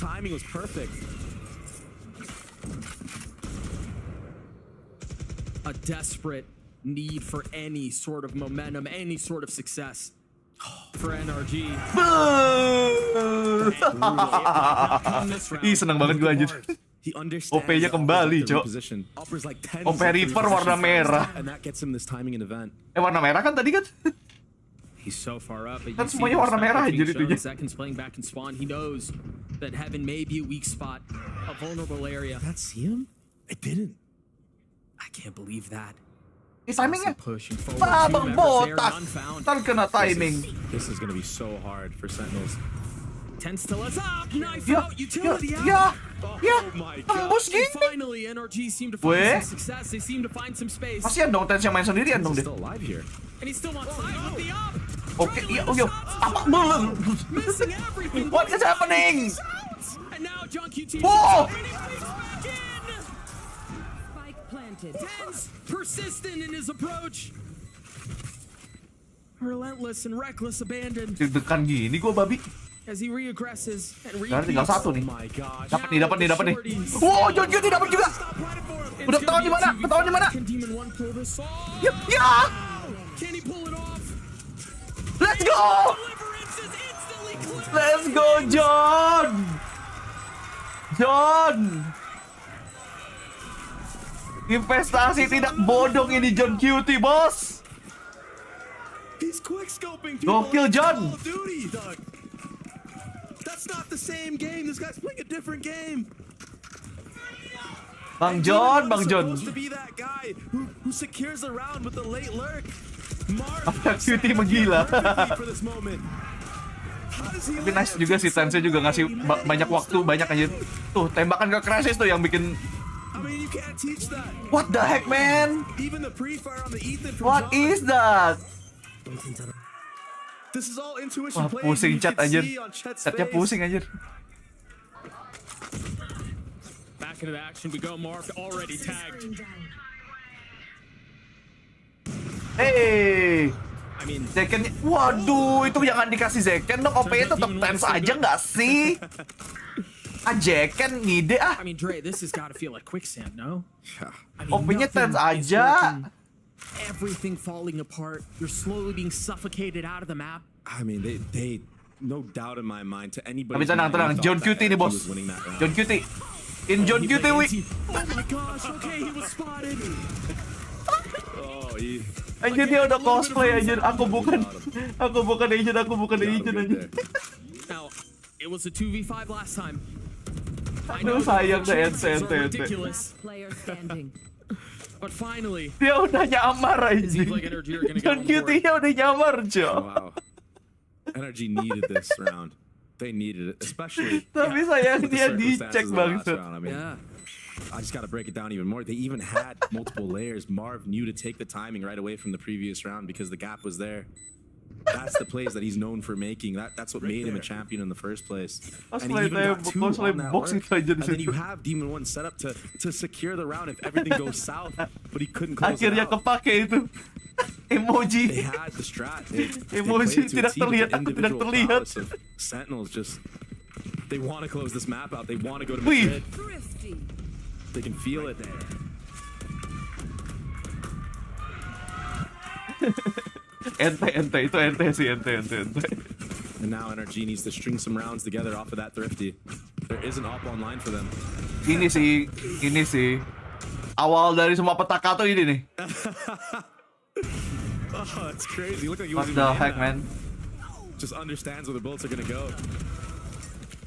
A desperate need for any sort of momentum, any sort of success for NRG. Ih, seneng banget gue anjir. OP-nya kembali, Cok. OP Reaper warna merah. Warna merah kan tadi kan? He's so far up, but kan semuanya warna merah aja itunya. Seconds playing back in spawn. He knows that heaven may be a weak spot, a vulnerable area. That's him? I didn't. I can't believe that. Timingnya. Bang botak. Ntar kena timing. This is gonna be so hard for Sentinels. 10 still is up. Knife out. Utility out. Ya. Tembus gini. Finally, NRG seem to find some success. They seem to find some space. Kasian dong, Tens yang main sendirian dong deh. And he still wants side with the up. Oke, iya, apa belum? What is happening? And now John QT. Whoa! Tense, persistent in his approach. Relentless and reckless abandon. Deg-degan gini gua babi. As he reaggresses and repeats. Tinggal satu nih. Dapat nih. Wow, John QT dapat juga. Udah ketahuan di mana? Ya. Let's go, John. Investasi tidak bodong ini John QT, bos. Gokil, John. That's not the same game. This guy's playing a different game. Bang John. Supposed to be that guy who secures the round with the late lurk. QT menggila. Tapi nice juga sih, Tensei juga ngasih banyak waktu, banyak aja. Tuh, tembakan ke Crisis tuh yang bikin. What the heck, man? What is that? Wah, pusing chat anjir. Chatnya pusing anjir. Back into the action we go. Marv already tagged. Hey, Zeken, waduh, itu jangan dikasih Zeken dong. OP-nya tetap Tense aja nggak sih? Zeken ngide ah. I mean, Dre, this has got to feel like quicksand, no? OP-nya Tense aja. Everything falling apart. You're slowly being suffocated out of the map. I mean, they no doubt in my mind to anybody. Tapi tenang. John QT nih, bos. John QT. In John QT, wi. Oh my gosh, okay, he was spotted. Anjir, dia udah cosplay anjir. Aku bukan agent anjir. Now, it was a 2v5 last time. Aduh, sayang deh NCT. But finally, dia udah nyamar anjir. John QT-nya udah nyamar, Jo. Wow. NRG needed this round. They needed it, especially. Tapi sayang dia dicek banget. I mean, I just got to break it down even more. They even had multiple layers. Marv knew to take the timing right away from the previous round because the gap was there. That's the plays that he's known for making. That's what made him a champion in the first place. And he even got 2 on that work. And then you have Demon 1 set up to secure the round if everything goes south, but he couldn't close it Akhirnya out. kepake itu. Emoji. They had the strat. Emoji tidak terlihat. Sentinels just They want to close this map out. They want to go to Wih. Madrid. They can feel it. Ente itu ente sih ente. And now NRG needs to string some rounds together off of that thrifty. There is an op online for them. Ini sih. Awal dari semua petaka tuh ini nih. Oh, it's crazy. Look like he What wasn't the even in heck, that. man? Just understands where the bullets are gonna go.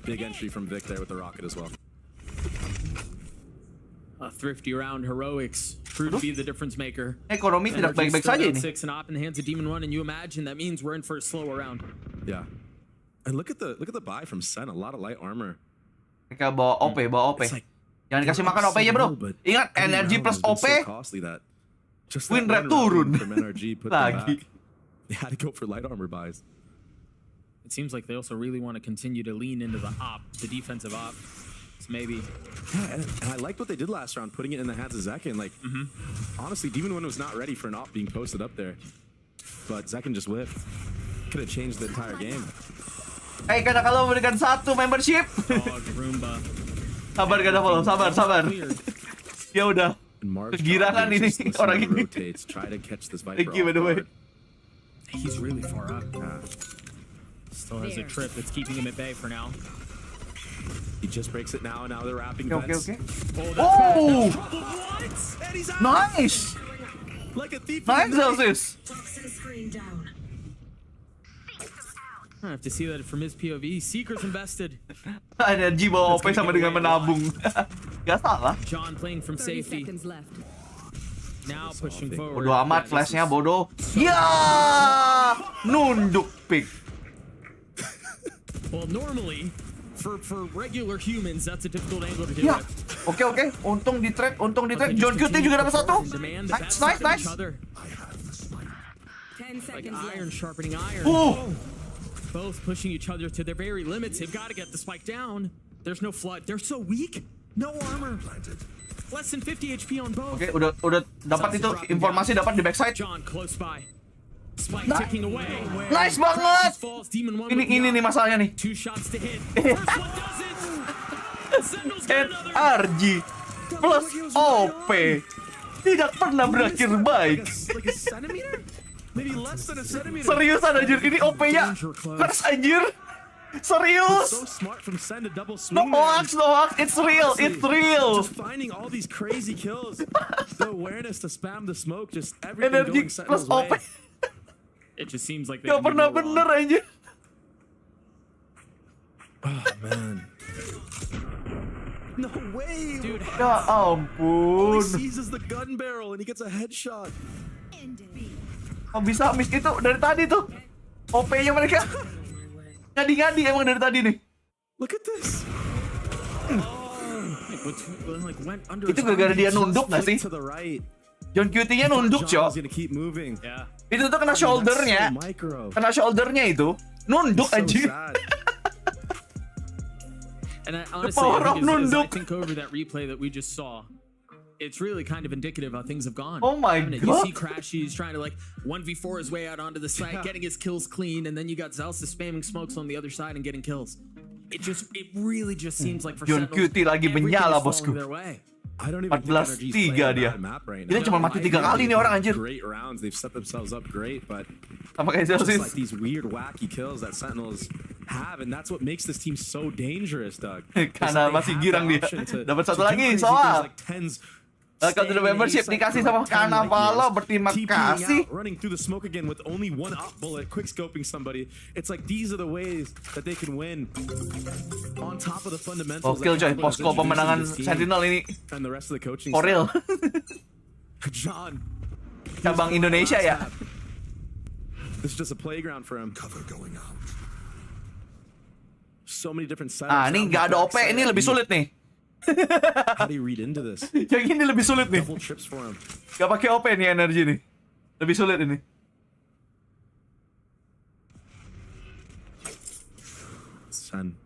Big entry from Vic there with the rocket as well. A thrifty round heroics proved to be the difference maker. Ekonomi tidak baik-baik saja ini. 6 and op in the hands of Demon 1, and you imagine that means we're in for a slower round. Yeah. And look at the buy from Sen. A lot of light armor. Mereka bawa OP. Jangan dikasih makan OP-nya, bro. Ingat, NRG plus OP, win rate turun. Lagi. They had to go for light armor buys. It seems like they also really want to continue to lean into the defensive op. So maybe. Yeah, and I liked what they did last round, putting it in the hands of Zekin. Like, honestly, Demon 1 was not ready for an op being posted up there. But Zekin just whiffed. Could have changed the entire game. Hey, karena kalau memberikan 1 membership. Sabar, gak ada follow. Sabar. Ya udah. Kegirangan ini orang ini. Thank you, by the way. He's really far up. Still has a trip that's keeping him at bay for now. He just breaks it now. Now they're wrapping vents. Okay. Oh! And he's out. Nice! Like a thief. Nice, Celsius. I have to see that from his POV. Seekers invested. NRG bawa OP sama dengan menabung. Gak salah. John playing from safety. Now pushing forward. Bodoh amat, flashnya bodoh. Ya, nunduk pick. Well, normally for regular humans, that's a difficult angle to do Ya, it. oke. Untung di track. John QT juga dapat 1. Nice. 10 like iron sharpening iron. Both pushing each other to their very limits. They've got to get the spike down. There's no flood. They're so weak. No armor. Less than 50 HP on both. Oke, udah dapat itu informasi dapat di backside. John close by. Spike ticking away. Nice banget. Ini nih masalahnya nih. 2 shots to hit. First one does it. NRG plus OP tidak pernah berakhir baik. Like a centimeter? Maybe less than a centimeter. Seriusan anjir, ini OP-nya keras anjir. Serius. So smart from Sen to double swing. No hoax. It's real. Just finding all these crazy kills. The awareness to spam the smoke, just everything NRG going plus Sentinel's OP. way. It just seems like they Gak pernah bener anjir. Oh man. No way. Dude, ya ampun. All he sees is the gun barrel and he gets a headshot. Oh, bisa miss itu dari tadi tuh. OP-nya mereka. Ngadi-ngadi emang dari tadi nih. Look at this. Itu gara-gara dia nunduk gak sih? John QT-nya nunduk, Cok. Itu tuh kena shoulder-nya. Kena shoulder-nya itu. Nunduk anjir. And honestly, I think over that replay that we just saw, it's really kind of indicative how things have gone. Oh my god. You see Crashy's trying to like 1v4 his way out onto the site, getting his kills clean, and then you got Zelsa spamming smokes on the other side and getting kills. It really just seems like for John QT lagi menyala, bosku. 14-3 dia. Dia cuma mati 3 kali nih orang anjir. Great rounds. They've set themselves up great, but sama kayak just Celsius. like these weird wacky kills that Sentinels have, and that's what makes this team so dangerous, Doug. Karena masih girang dia. Dapat satu lagi, soal. Welcome to the membership, dikasih sama Kanavalo, berterima kasih. Running through the smoke again with only one up bullet, quick scoping somebody. It's like these are the ways that they can win. On top of the fundamentals. Gokil coy, posko pemenangan Sentinel ini. And the rest of the coaching. For real. John. Cabang Indonesia ya. This is just a playground for him. Cover going out. So many different setups. Ah, ini nggak ada OP, ini lebih sulit nih. How do you read into this? Yang ini lebih sulit nih. Double trips for him. Gak pakai OP nih energi nih. Lebih sulit ini. Sen.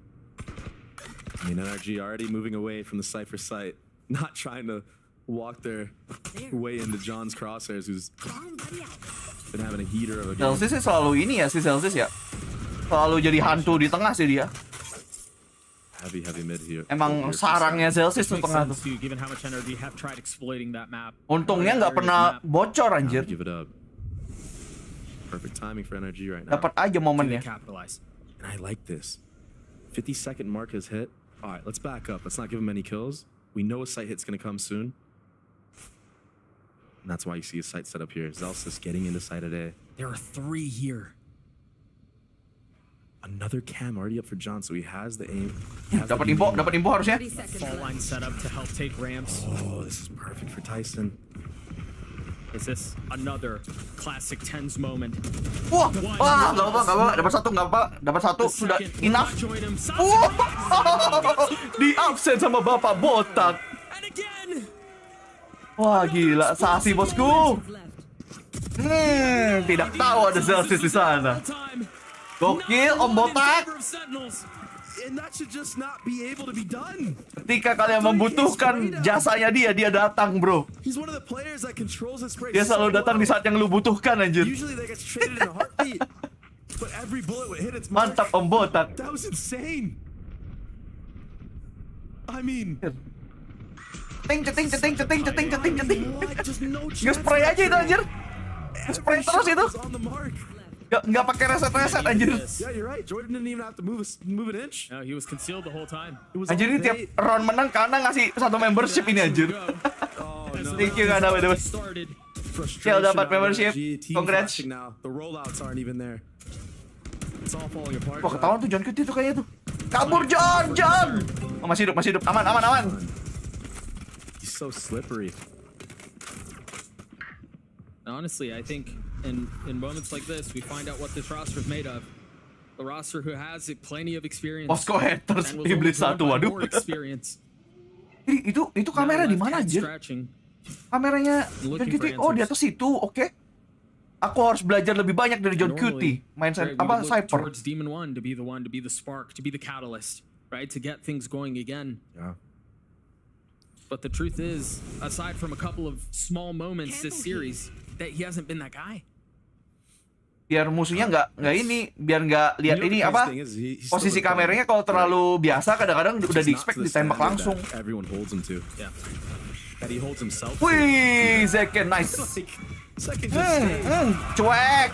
I mean, NRG already moving away from the Cypher site, not trying to walk their way into John's crosshairs, who's been having a heater of a game. Celsius sih selalu ini ya, si Celsius ya. Selalu jadi hantu di tengah sih dia. Heavy mid here. Emang sarangnya Steelseries tuh tengah tuh. Given how much NRG have tried exploiting that map. Untungnya nggak pernah bocor anjir. Give it up. Perfect timing for NRG right now. Dapat aja momennya. And I like this. 50-second mark has hit. All right, let's back up. Let's not give him any kills. We know a sight hit's gonna come soon. And that's why you see a sight set up here. Zelsis getting into sight today. There are 3 here. Another cam already up for John, so he has the aim. Dapat info harusnya. Fall line setup to help take ramps. Oh, this is perfect for Tyson. Is this another classic tens moment? Wah, nggak apa, dapat satu sudah enough. Di absen sama bapak botak. Wah gila, sasi bosku. Tidak tahu ada Steelseries di sana. Gokil, Om Botak. Ketika kalian membutuhkan jasanya dia datang, bro. Dia selalu datang di saat yang lu butuhkan, anjir. Mantap, Om Botak. Ceting. Nge-spray aja itu, anjir. Nge-spray terus itu. Nggak pakai reset anjir. Yeah, you're right. Jordan didn't even have to move an inch. No, he was concealed the whole time. Anjir ini tiap round menang karena ngasih satu membership ini anjir. Thank you Kana by the way. Shell dapat membership. Congrats. The rollouts aren't even there. It's all falling apart. Wah, ketahuan tuh John Cutie tuh kayaknya tuh. Kabur John. Oh, masih hidup. Aman. He's so slippery. Honestly, I think in moments like this, we find out what this roster is made of. The roster who has plenty of experience. Posko haters iblis satu, waduh. Itu kamera di mana anjir? Kameranya John Cutie. Oh, di atas situ. Oke. Aku harus belajar lebih banyak dari John Cutie. Main Cypher. Towards Demon 1 to be the spark, to be the catalyst, right? To get things going again. Yeah. But the truth is, aside from a couple of small moments this series, that he hasn't been that guy. Biar musuhnya biar nggak lihat ini apa posisi kameranya kalau terlalu biasa kadang-kadang udah di-expect ditembak langsung. Wih, Zeken nice. Cuek.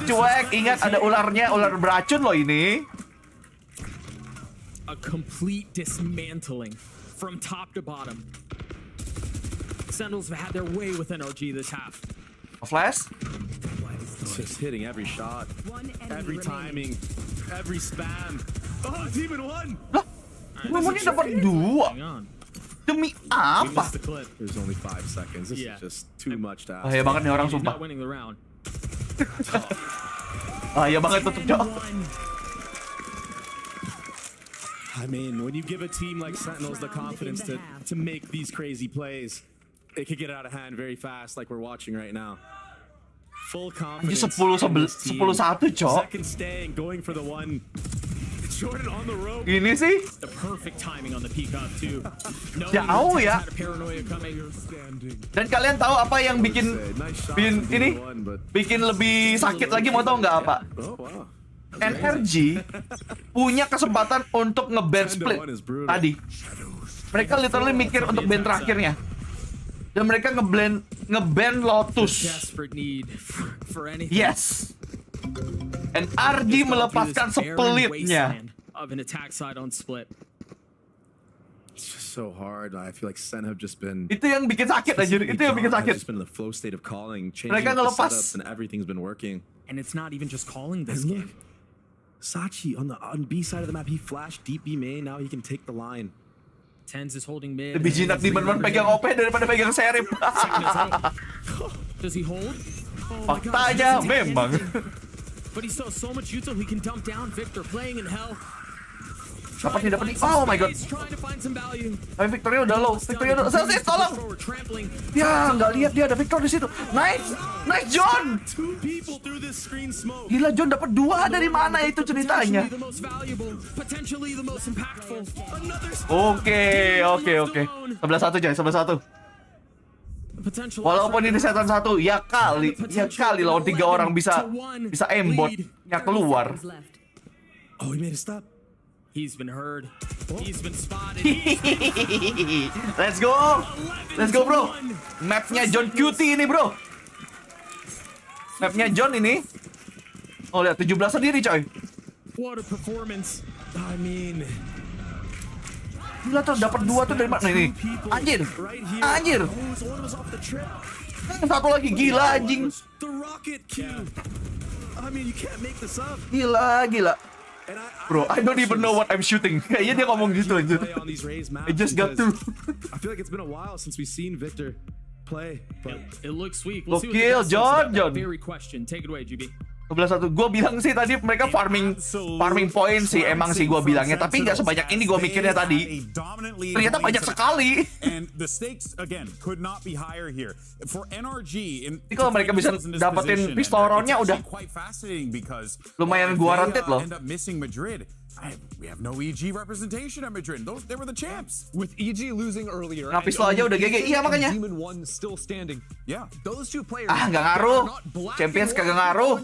Ingat ada ular beracun loh ini. A complete dismantling from top to bottom. Sentinels have had their way with NRG this half. Flash. It's just hitting every shot, every timing, every spam. Oh, Demon 1! Lah, Demonnya dapat 2. Demi apa? There's only 5 seconds. This is just too much to ask. Bahaya banget nih orang sumpah. Bahaya banget tutup Cok. I mean, when you give a team like Sentinels the confidence to make these crazy plays, it could get out of hand very fast, like we're watching right now. Full confidence. 10-1, Cok. Second staying, going for the one. Jordan on the rope. Ini sih. The perfect timing on the peek up too. Jauh ya. Dan kalian tahu apa yang bikin lebih sakit lagi, mau tahu nggak apa? NRG punya kesempatan untuk nge-ban split tadi. Mereka literally mikir untuk ban terakhirnya. Dan mereka nge-ban Lotus. Yes. NRG melepaskan splitnya. It's just so hard. I feel like Sen have just been. Itu yang bikin sakit aja. Itu yang bikin sakit. Just been in the flow state of calling, changing the setups, and everything's been working. And it's not even just calling this game. Sachi on B side of the map, he flashed deep B main. Now he can take the line. Tens is holding mid. Lebih jinak Demon pegang OP daripada pegang Seiren. Does he hold? Faktanya memang. But he still has so much util he can dump down Victor playing in hell. Dapat nih. Oh my god. Tapi Victornya udah low. Sens, tolong. Ya, nggak lihat dia ada Victor di situ. Nice John. Gila John dapat 2 dari mana itu ceritanya? Oke. 11-1 coy, 11-1. Walaupun ini setan 1, ya kali lawan 3 orang bisa aimbotnya keluar. Oh, he made a stop. He's been heard. He's been spotted. Let's go. Let's go, bro. Mapnya John Cutie ini, bro. Mapnya John ini. Oh, lihat 17 sendiri, coy. What a performance. I mean, gila tuh, dapat 2 tuh dari mana ini? Anjir. Anjir. Satu lagi, gila anjing. The rocket cube. I mean, you can't make this up. Gila. Bro, I don't even know what I'm shooting. Kayaknya dia ngomong gitu anjir. I just got through. I feel like it's been a while since we've seen Victor play, but it looks weak. We'll see what Gokil, the best John. Very question. Take it away, GB. 11-1. Gue bilang sih tadi mereka farming poin sih, emang sih gue bilangnya, tapi nggak sebanyak ini gue mikirnya tadi. Ternyata banyak sekali. And the stakes again could not be higher here for NRG. Jadi kalau mereka bisa dapetin pistol roundnya udah lumayan guaranteed loh. We have no EG representation at Madrid. They were the champs. With EG losing earlier. Nah, pistol aja udah GG. Iya makanya. Demon 1 still standing. Yeah. Those two players. Nggak ngaruh. Champions kagak ngaruh.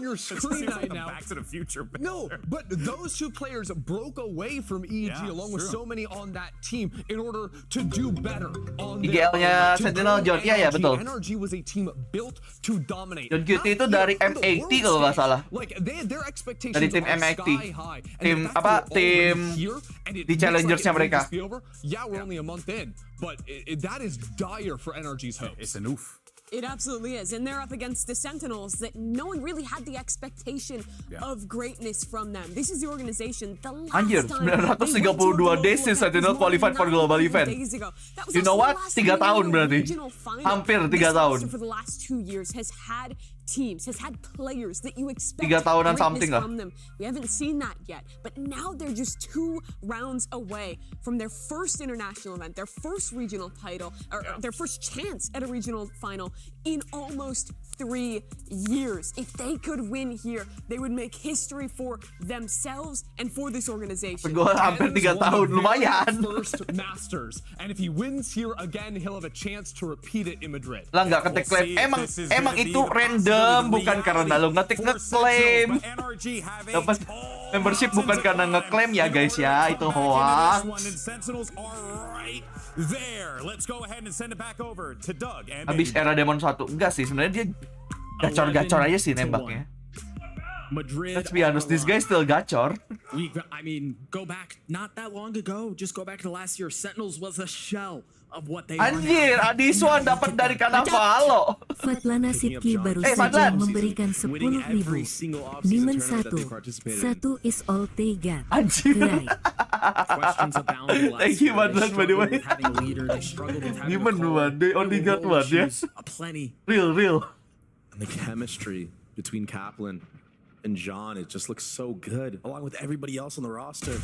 Back to the future. No, but those two players broke away from EG along with so many on that team in order to do better on IGL-nya Sentinel John. Iya betul. NRG was a team built to dominate. John Cutie itu dari M80 kalau nggak salah. Like their expectations dari tim M80. Tim apa? Tim di Challengers-nya mereka. Yeah, we're only a month in, but that is dire for NRG's hopes. It's an oof. It absolutely is. And they're up against the Sentinels that no one really had the expectation of greatness from them. This is the organization. The last Anjir, time 932 days since Sentinel qualified for global event. You know what? 3 tahun berarti. Hampir 3 tahun. For the last 2 years has had teams, has had players that you expect 3 tahunan something lah. from them. We haven't seen that yet. But now they're just 2 rounds away from their first international event, their first regional title, or their first chance at a regional final in almost 3 years. If they could win here, they would make history for themselves and for this organization. Gue hampir 3 tahun, lumayan. First Masters, and if he wins here again, he'll have a chance to repeat it in Madrid. Lah nggak ketik claim, emang itu random, bukan karena lo ngeklaim. Dapat membership bukan karena ngeklaim ya guys ya, itu hoax. Habis era Demon 1, enggak sih sebenarnya dia gacor-gacor aja sih nembaknya. Madrid. Let's be honest, this guy still gacor. I mean, go back not that long ago. Just go back to last year. Sentinels was a shell of what they Anjir, Adiswan dapat dari Kanavalo. Fatlana Sipki baru saja memberikan 10.000. Demon 1 is all they got. Anjir. Thank you, Madlan, by the way. Demon 1, they only got 1, ya. Real. And the chemistry between Kaplan and John, it just looks so good, along with everybody else on the roster.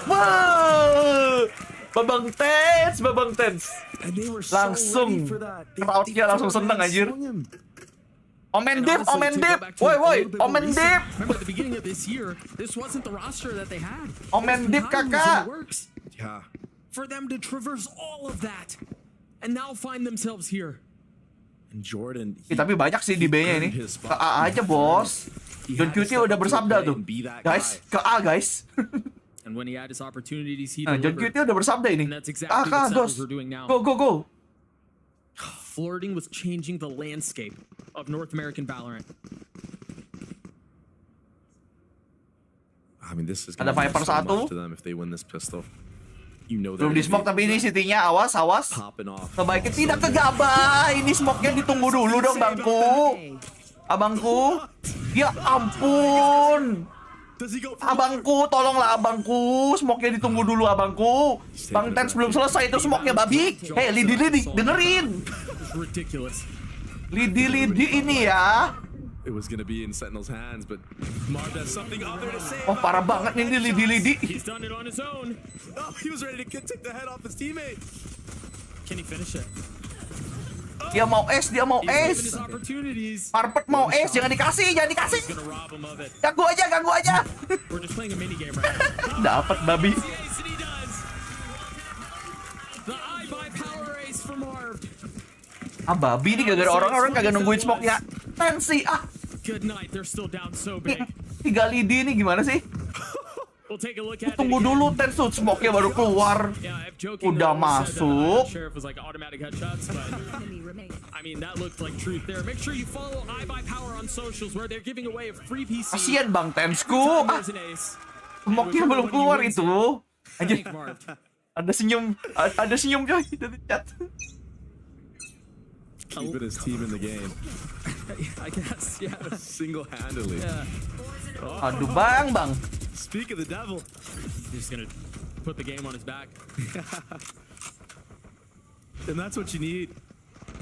Wow! Babang Tens. Langsung crowdnya langsung seneng anjir. Omen Dip. Woi, Omen Dip. Remember at the beginning of this year, this wasn't the roster that they had. Omen Dip kakak. Yeah. For them to traverse all of that and now find themselves here. And Jordan. Tapi banyak sih di B-nya ini. Ke A aja, bos. John Cutie udah bersabda tuh. Guys, ke A, guys. And when he had his opportunities, he John Cutie udah bersabda ini. And that's exactly what Sentinels are doing now. Go. Flirting with changing the landscape of North American Valorant. I mean, this is ada Viper so 1 much to them if they win this pistol. You know belum di smoke tapi ini City-nya awas. Sebaiknya tidak kegabah. Ini smoke-nya ditunggu dulu dong abangku. Ya ampun. Abangku, tolonglah abangku. Smoke-nya ditunggu dulu abangku. Bang Tens belum selesai itu smoke-nya babi. Hei, lidi dengerin. Lidi ini ya. It was gonna be in Sentinel's hands, but Marv has something other to say. Oh, parah banget nih lidi. He's done it on his own. Oh, he was ready to take the head off his teammate. Can he finish it? Dia mau es. Parpet mau es, jangan dikasih. Ganggu aja. We're just playing a mini game right now. Dapat babi. The eye by power race for Marv. Babi nih gara-gara orang kagak nungguin smoke-nya. Tensi Good night, they're still down so big. 3 lidi nih gimana sih? We'll take a look at it Tunggu again. dulu, Tensu, smoke-nya baru keluar. Yeah, if joking, Udah though, said that, masuk. Sheriff was like automatic headshots, but I mean that looked like truth there. Make sure you follow iBuyPower on socials where they're giving away a free PC. Kasian Bang Tensku. There's an ace. Smoke-nya belum keluar itu. Anjir. Thank Marv. Ada senyum coy dari chat. Keeping his team in the game. I guess, yeah. Single-handedly. Yeah. Aduh bang. Speak of the devil. He's just gonna put the game on his back. And that's what you need.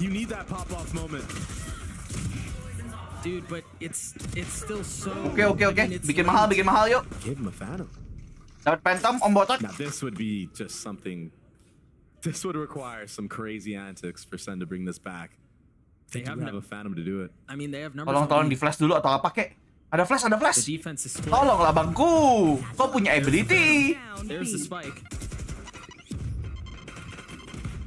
You need that pop-off moment. Dude, but it's still so... Oke. Bikin mahal yuk. Give him a Phantom. Dapat Phantom, Om Botot. Now this would be just something. This would require some crazy antics for Sen to bring this back. They have a Phantom to do it. I mean, they have numbers. Tolong di flash dulu atau apa kek? Ada flash. The defense is split. Tolonglah bangku. Kau punya ability. There's the spike.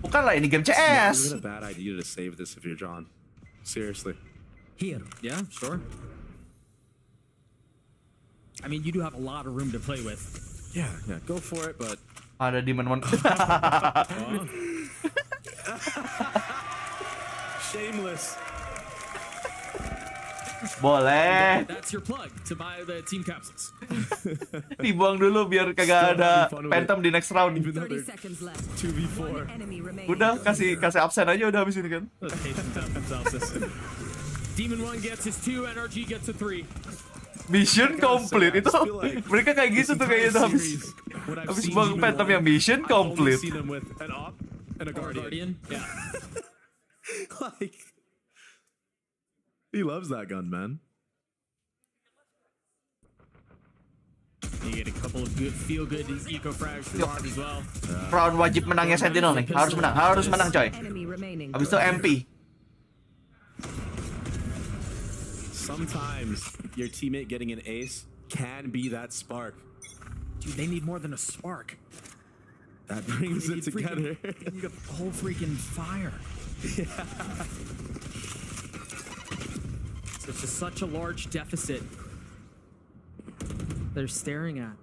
Bukanlah ini game It's CS. not a bad idea to save this if you're John. Seriously. Here. Yeah, sure. I mean, you do have a lot of room to play with. Yeah, go for it, but... Ada Demon 1. Shameless. Boleh. That's your plug to buy the team capsules. Dibuang dulu biar kagak ada Phantom di next round. 30 seconds left. 2v4. Enemy remaining. Udah kasih absen aja udah habis ini kan. Demon 1 gets his 2, NRG gets a 3. Mission complete itu mereka kayak gitu tuh kayaknya habis buang Phantom yang mission complete. And a Guardian. Yeah. Like, he loves that gun, man. You get a couple of good, feel-good eco frags for Marv as well. Round wajib menangnya Sentinel nih, harus menang coy. Enemy remaining. Habis itu MP. Sometimes your teammate getting an ace can be that spark. Dude, they need more than a spark. That brings it together. You got the whole freaking fire. Yeah. So it's just such a large deficit they're staring at.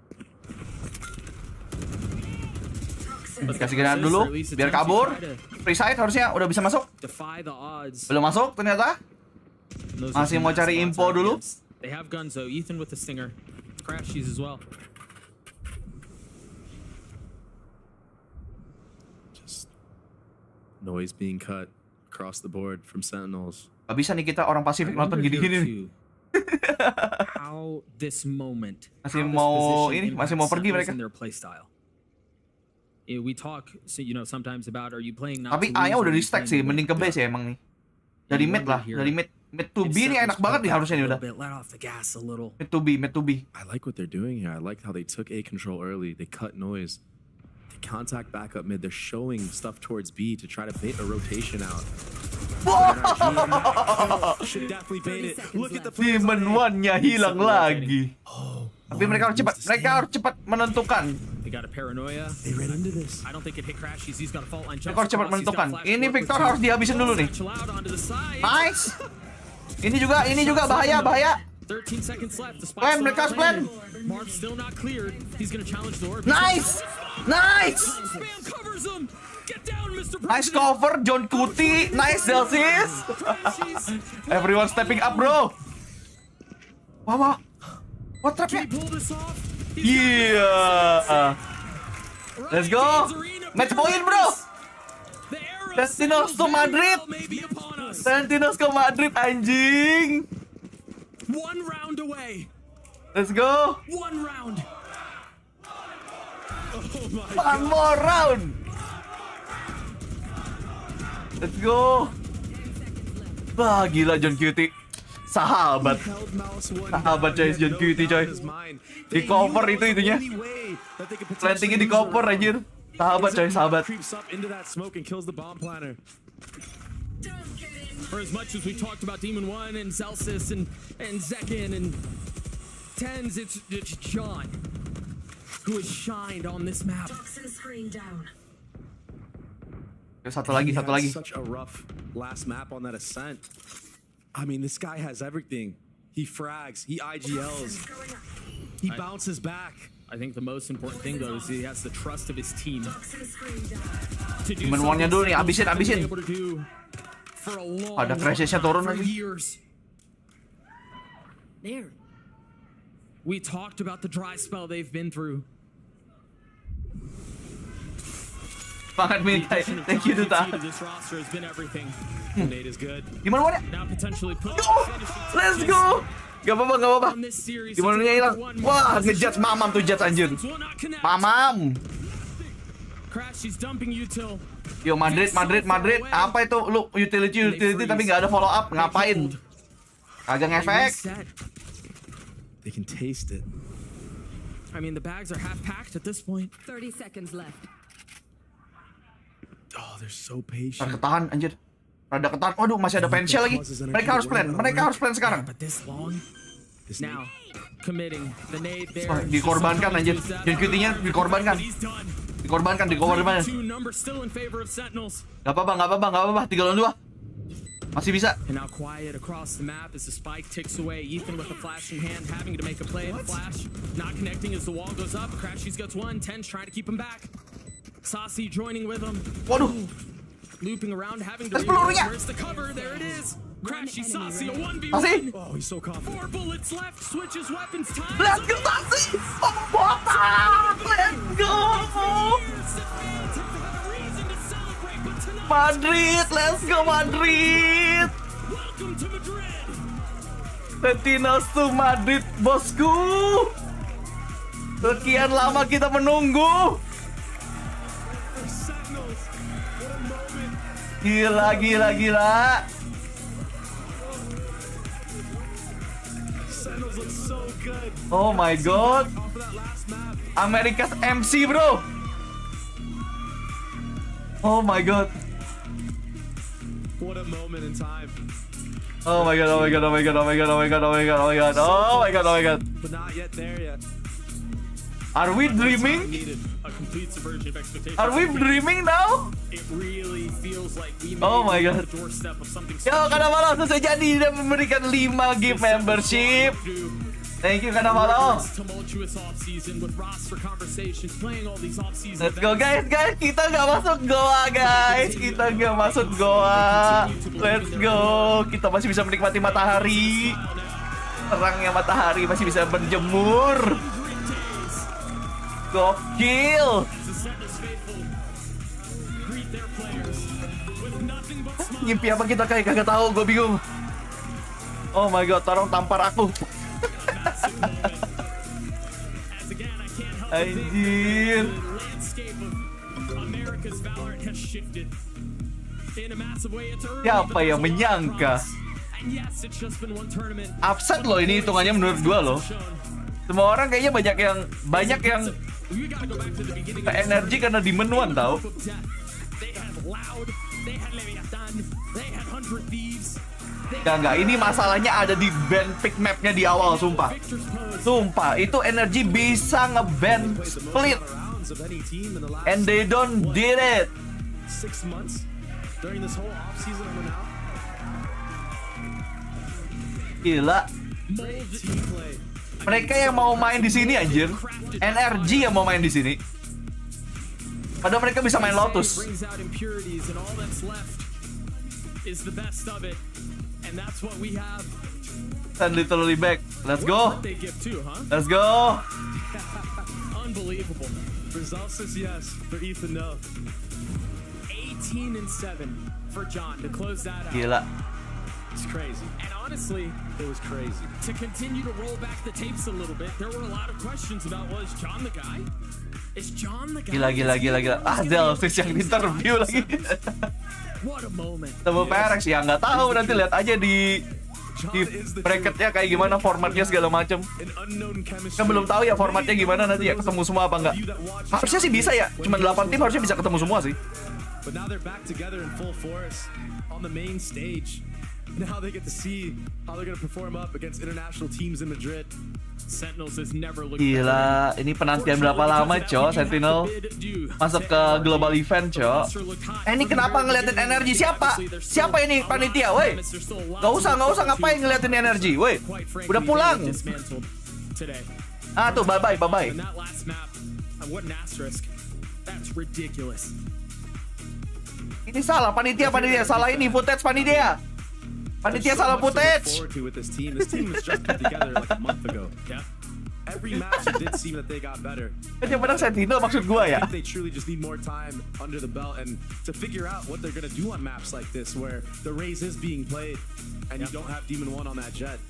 Kasih granat dulu biar kabur. Free side harusnya udah bisa masuk. Defy the odds. Belum masuk ternyata. Masih mau cari info dulu. They have guns though. Ethan with the stinger. Crashies as well. Just noise being cut across the board from Sentinels. Gak bisa nih kita orang Pasifik nonton gini-gini. How this moment. Masih mau pergi mereka. We talk, so, you know, sometimes about are you playing not. Tapi A-nya udah di stack sih, mending ke base ya emang nih. Dari mid lah, dari mid to B ini enak banget nih harusnya nih udah. Mid to B. I like what they're doing here. I like how they took A control early. They cut noise. They contact back up mid. They're showing stuff towards B to try to bait a rotation out. Should definitely bait it. Look at the Demon 1-nya hilang lagi. Tapi mereka harus cepat menentukan. They got a paranoia. They ran into this. I don't think it hit Crashies. He's got a fault line. Mereka harus cepat menentukan. Ini Victor harus dihabisin dulu nih. Nice. Ini juga bahaya. 13 seconds left. The Plan, mereka harus plan. Marv's still not cleared. He's gonna challenge the orb. Nice. Spam covers him. Get down, Mr. Nice cover, John Kuti. Nice, Delsis. Everyone stepping up, bro. Wah. What trapnya? Yeah. Let's go. Match point, bro. Sentinels ke Madrid, anjing. One round away. Let's go. One round. One more round. Let's go. Wah, gila John Cutie. Sahabat coy, John Cutie coy. Di cover itunya. Plantingnya di cover anjir. Sahabat. For as much as we talked about Demon 1 and Celsius and Zekin and Tens, it's John who has shined on this map. Satu lagi. Such a rough last map on that ascent. I mean, this guy has everything. He frags, he IGLs, he bounces back. I think the most important thing though is he has the trust of his team. Demon One-nya dulu nih, abisin. Ada crashes-nya turun lagi. There. We talked about the dry spell they've been through. Banget minta, thank you Duta. This roster has been everything. Nate is good. Demon One-nya. Now potentially put Let's go. Gak apa-apa. Demon One-nya hilang. Wah, ngejudge mamam tuh judge anjir. Mamam. Crash, he's dumping util. Yo Madrid. Apa itu lu utility tapi nggak ada follow up, ngapain? Kagak ngefek. They can taste it. I mean, the bags are half packed at this point. 30 seconds left. Oh, they're so patient. Ketahan anjir. Rada ketahan. Waduh, masih ada pensil lagi. Mereka harus plan sekarang. But this long. Now, committing the nade there. Dikorbankan anjir. Dan QT-nya dikorbankan. Dikorbankan. Two numbers still in favor of Sentinels. Gak apa-apa. 3 lawan 2. Masih bisa. And now quiet across the map as the spike ticks away. Ethan with a flash in hand, having to make a play in the flash. Not connecting as the wall goes up. Crashies gets one. Ten's trying to keep him back. Saucy joining with him. Waduh. Looping around, having to where's the cover? There it is. Crashy Saucy, a 1v1. Oh, he's so confident. 4 bullets left. Switches weapons time. Let's go Saucy. Let's go. Madrid, let's go Madrid. Welcome to Madrid. Sentinels to Madrid, bosku. Sekian lama kita menunggu. Gila. Oh my god. America's MC, bro. Oh my god. What a moment in time. Oh my god. But not yet there yet. Are we dreaming? A complete subversion of expectations. Are we dreaming now? It really feels like we Oh my god. the doorstep of something Yo, Kanamalo selesai jadi dan memberikan 5 gift membership. Thank you Kanamalo. Tumultuous off-season with roster conversations, playing all these off-season. Let's go guys. Kita nggak masuk goa guys. Let's go. Kita masih bisa menikmati matahari. Terangnya matahari masih bisa berjemur. Gokil. Ngimpi apa kita kayak kagak tahu, gue bingung. Oh my god, tolong tampar aku. Anjir. Siapa yang menyangka? Upset loh ini hitungannya menurut gue loh. Semua orang kayaknya banyak yang ke NRG karena di menuan tau. Enggak, ini masalahnya ada di ban pick mapnya di awal, sumpah. Itu NRG bisa nge-ban split. And they don't did it. 6 months during this whole off-season up now. Gila. Mereka yang mau main di sini anjir. NRG yang mau main di sini. Padahal mereka bisa main Lotus. Send literally back. Let's go. Let's go. Unbelievable. Results is yes, for Ethan no. 18-7 for John to close that out. Gila. It's crazy. And honestly, it was crazy. To continue to roll back the tapes a little bit, there were a lot of questions about, was John the guy? Is John the guy? Gila. Ah, Delphis yang interview lagi. What a moment. Temu Perex ya nggak tahu, nanti lihat aja di bracketnya kayak gimana, formatnya segala macem. Kan belum tahu ya formatnya gimana nanti ya, ketemu semua apa enggak. Harusnya sih bisa ya, cuma 8 tim harusnya bisa ketemu semua sih. But now they're back together in full force on the main stage. Now they get to see how they're going to perform up against international teams in Madrid. Sentinels has never looked Gila, ini penantian berapa lama, Cok? Sentinel masuk ke global event, Cok. Ini kenapa ngeliatin energi? Siapa ini panitia, woi? Gak usah ngapain ngeliatin energi, woi. Udah pulang. Ah, tuh, bye-bye. And that last map, what an asterisk. That's ridiculous. Ini salah, panitia. Salah ini, footage panitia. Panitia salah footage. With this team was just put together like a month ago. Yeah. Every match it did seem that they got better. Yang menang Sentinel maksud gua ya. I think they truly just need more time under the belt and to figure out what they're gonna do on maps like this where the race is being played and you don't have Demon 1 on that jet.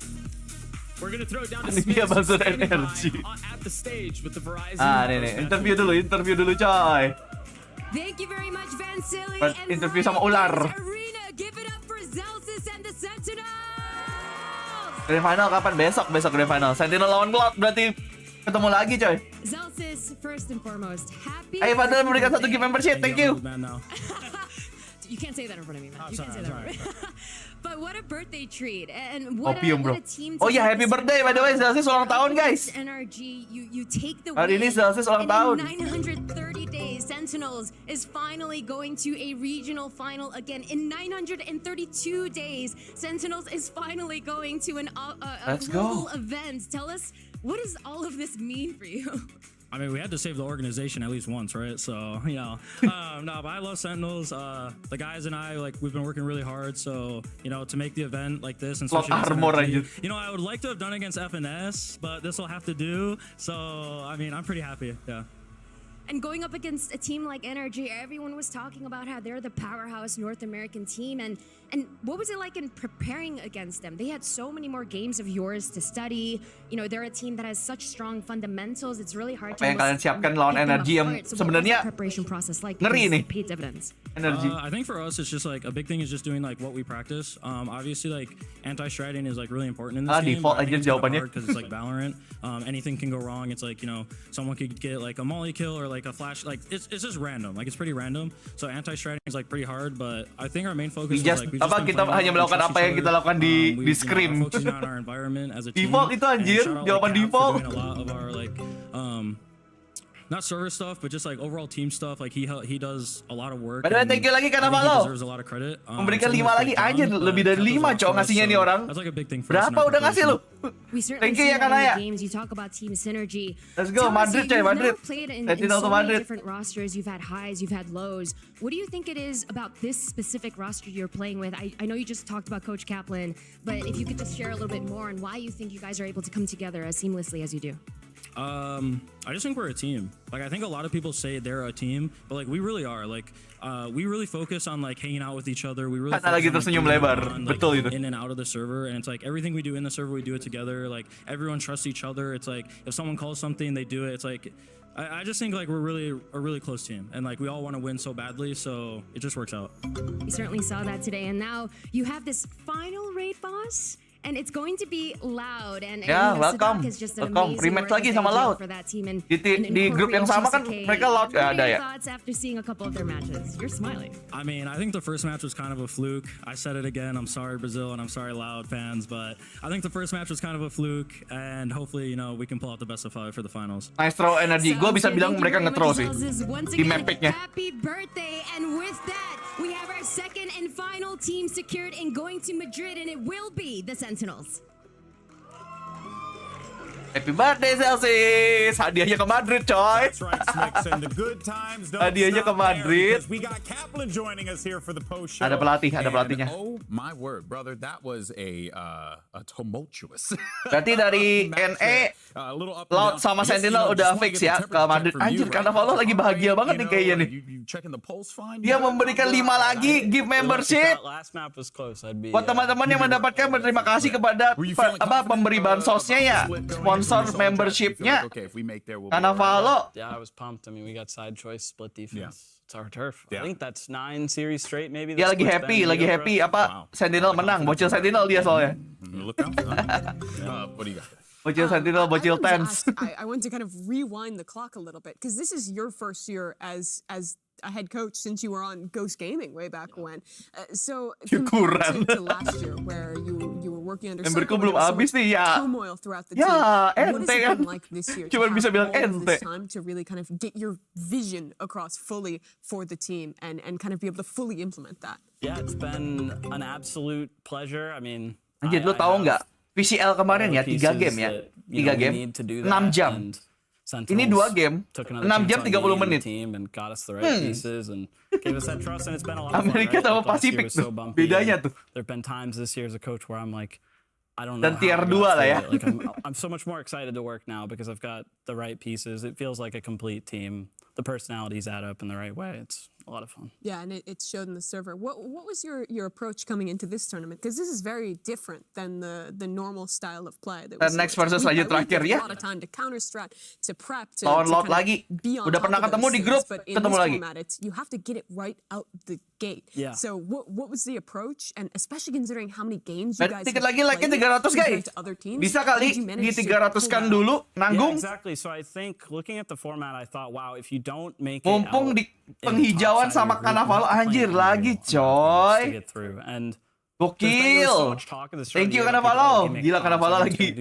We're gonna throw down to Dia masuk NRG. at the stage with the Verizon. Nih. Interview dulu coy. Thank you very much, Van Silly. Interview sama ular. Arena, give it up for Zelsis and the Sentinels. Grand final kapan? Besok grand final. Sentinel lawan Cloud berarti ketemu lagi coy. Zelsis, first and foremost, happy. Ayo Fadel memberikan 1 gift membership. Thank you. You can't say that in front of me, man. You can't say that in front of me. But what a birthday treat, and what Opium, a bro. team. Oh yeah, happy birthday by the way, Zelsis ulang tahun guys. NRG, you take the Hari ini win. Zelsis ulang tahun. In 930 days, Sentinels is finally going to a regional final again. In 932 days, Sentinels is finally going to a global event. Tell us, what does all of this mean for you? I mean, we had to save the organization at least once, right? So, no, but I love Sentinels. The guys and I, like, we've been working really hard. So, to make the event like this, and especially NRG, I would like to have done it against FNS, but this will have to do. So, I mean, I'm pretty happy. Yeah. And going up against a team like NRG, everyone was talking about how they're the powerhouse North American team. And what was it like in preparing against them? They had so many more games of yours to study. They're a team that has such strong fundamentals. It's really hard to Apa yang kalian siapkan lawan NRG yang sebenarnya preparation process like ngeri nih. Paid dividends. NRG. I think for us, it's just like a big thing is just doing like what we practice. Obviously, like anti-striding is like really important in this game. Default aja jawabannya. Because it's like Valorant. Anything can go wrong. It's like someone could get like a molly kill or like a flash. Like it's just random. Like it's pretty random. So anti-striding is like pretty hard. But I think our main focus is like kita hanya melakukan apa yang kita lakukan di scrim. Default itu anjir, jawaban default. A lot of our like not server stuff, but just like overall team stuff. Like he does a lot of work. Padahal thank you lagi karena lo deserves a lot of credit. Memberikan 5 lagi aja, lebih dari 5 cowok ngasihnya nih orang. Berapa udah ngasih lu? Thank you ya Kanaya. You talk about team synergy. Let's go Madrid coy, Madrid. Sentinel to Madrid. Different rosters, you've had highs, you've had lows. What do you think it is about this specific roster you're playing with? I know you just talked about Coach Kaplan, but if you could just share a little bit more on why you think you guys are able to come together as seamlessly as you do. I just think we're a team. Like I think a lot of people say they're a team, but like we really are. Like we really focus on like hanging out with each other. We really lagi tersenyum lebar. Betul itu. In and out of the server, and it's like everything we do in the server, we do it together. Like everyone trusts each other. It's like if someone calls something, they do it. It's like I just think like we're really a really close team, and like we all want to win so badly, so it just works out. We certainly saw that today, and now you have this final raid boss. And it's going to be Loud, and welcome. Is just an amazing Rematch lagi sama Loud. For that team and di grup yang sama kan mereka Loud ada ya. Thoughts after seeing a couple of their matches? You're smiling. I mean, I think the first match was kind of a fluke. I said it again. I'm sorry Brazil, and I'm sorry Loud fans, but I think the first match was kind of a fluke, and hopefully we can pull out the best of 5 for the finals. Nice throw energy. Gue bisa bilang mereka nge-throw sih. Di map picknya. Happy birthday, and with that we have our second and final team secured and going to Madrid, and it will be the Sentinels. Happy birthday Celsius. Hadiahnya ke Madrid coy. Hadiahnya ke Madrid. Ada pelatihnya. Oh my word, brother, that was a tumultuous. Berarti dari NE Loud sama Sentinel udah fix ya ke Madrid. Anjir, karena Valo lagi bahagia banget nih kayaknya nih. Dia memberikan 5 lagi gift membership. Buat teman-teman yang mendapatkan, berterima kasih kepada pemberi bansosnya ya. Sponsor membershipnya karena Valo. Yeah, I was pumped. I mean, we got side choice, split defense. It's our turf. I think that's 9 series straight maybe. Dia lagi happy. Apa Sentinel menang, bocil Sentinel dia soalnya. What do you got? Bocil Sentinel, bocil Tens. I want to kind of rewind the clock a little bit because this is your first year as a head coach since you were on Ghost Gaming way back when. So compared to last year where you were working under belum habis nih ya. Turmoil throughout the team. What has it been like this year? Cuma bisa bilang ente. Time to really kind of get your vision across fully for the team and kind of be able to fully implement that. Yeah, it's been an absolute pleasure. I mean, anjir, lu tahu nggak? VCL kemarin ya 3 game ya. 3 game, need to do 6 that. jam. And Ini 2 game, 6 jam 30 menit. Team and got us the right pieces and gave us that trust, and it's been a lot of fun. Amerika sama Pasifik tuh, bedanya tuh. There've been times this year as a coach where I'm like, I don't know. Dan tier 2 lah ya. Like I'm so much more excited to work now because I've got the right pieces. It feels like a complete team. The personalities add up in the right way. It's a lot of fun. Yeah, and it showed in the server. What was your approach coming into this tournament? Because this is very different than the normal style of play. Dan next versus lanjut terakhir ya. A lot of time to counter strat, to prep, to lawan Lot lagi. Be on Udah top pernah of ketemu those di grup, things. But in ketemu this lagi. format, you have to get it right out the gate. Yeah. So what was the approach? And especially considering how many games you guys Dikit have lagi like-nya 300 guys. Bisa kali di 300-kan dulu, nanggung. Yeah, exactly. So I think looking at the format, I thought, wow, if you don't make it Mumpung di penghijauan sama Carnaval, anjir lagi coy. Gokil. Thank you Carnaval. Gila Carnaval lagi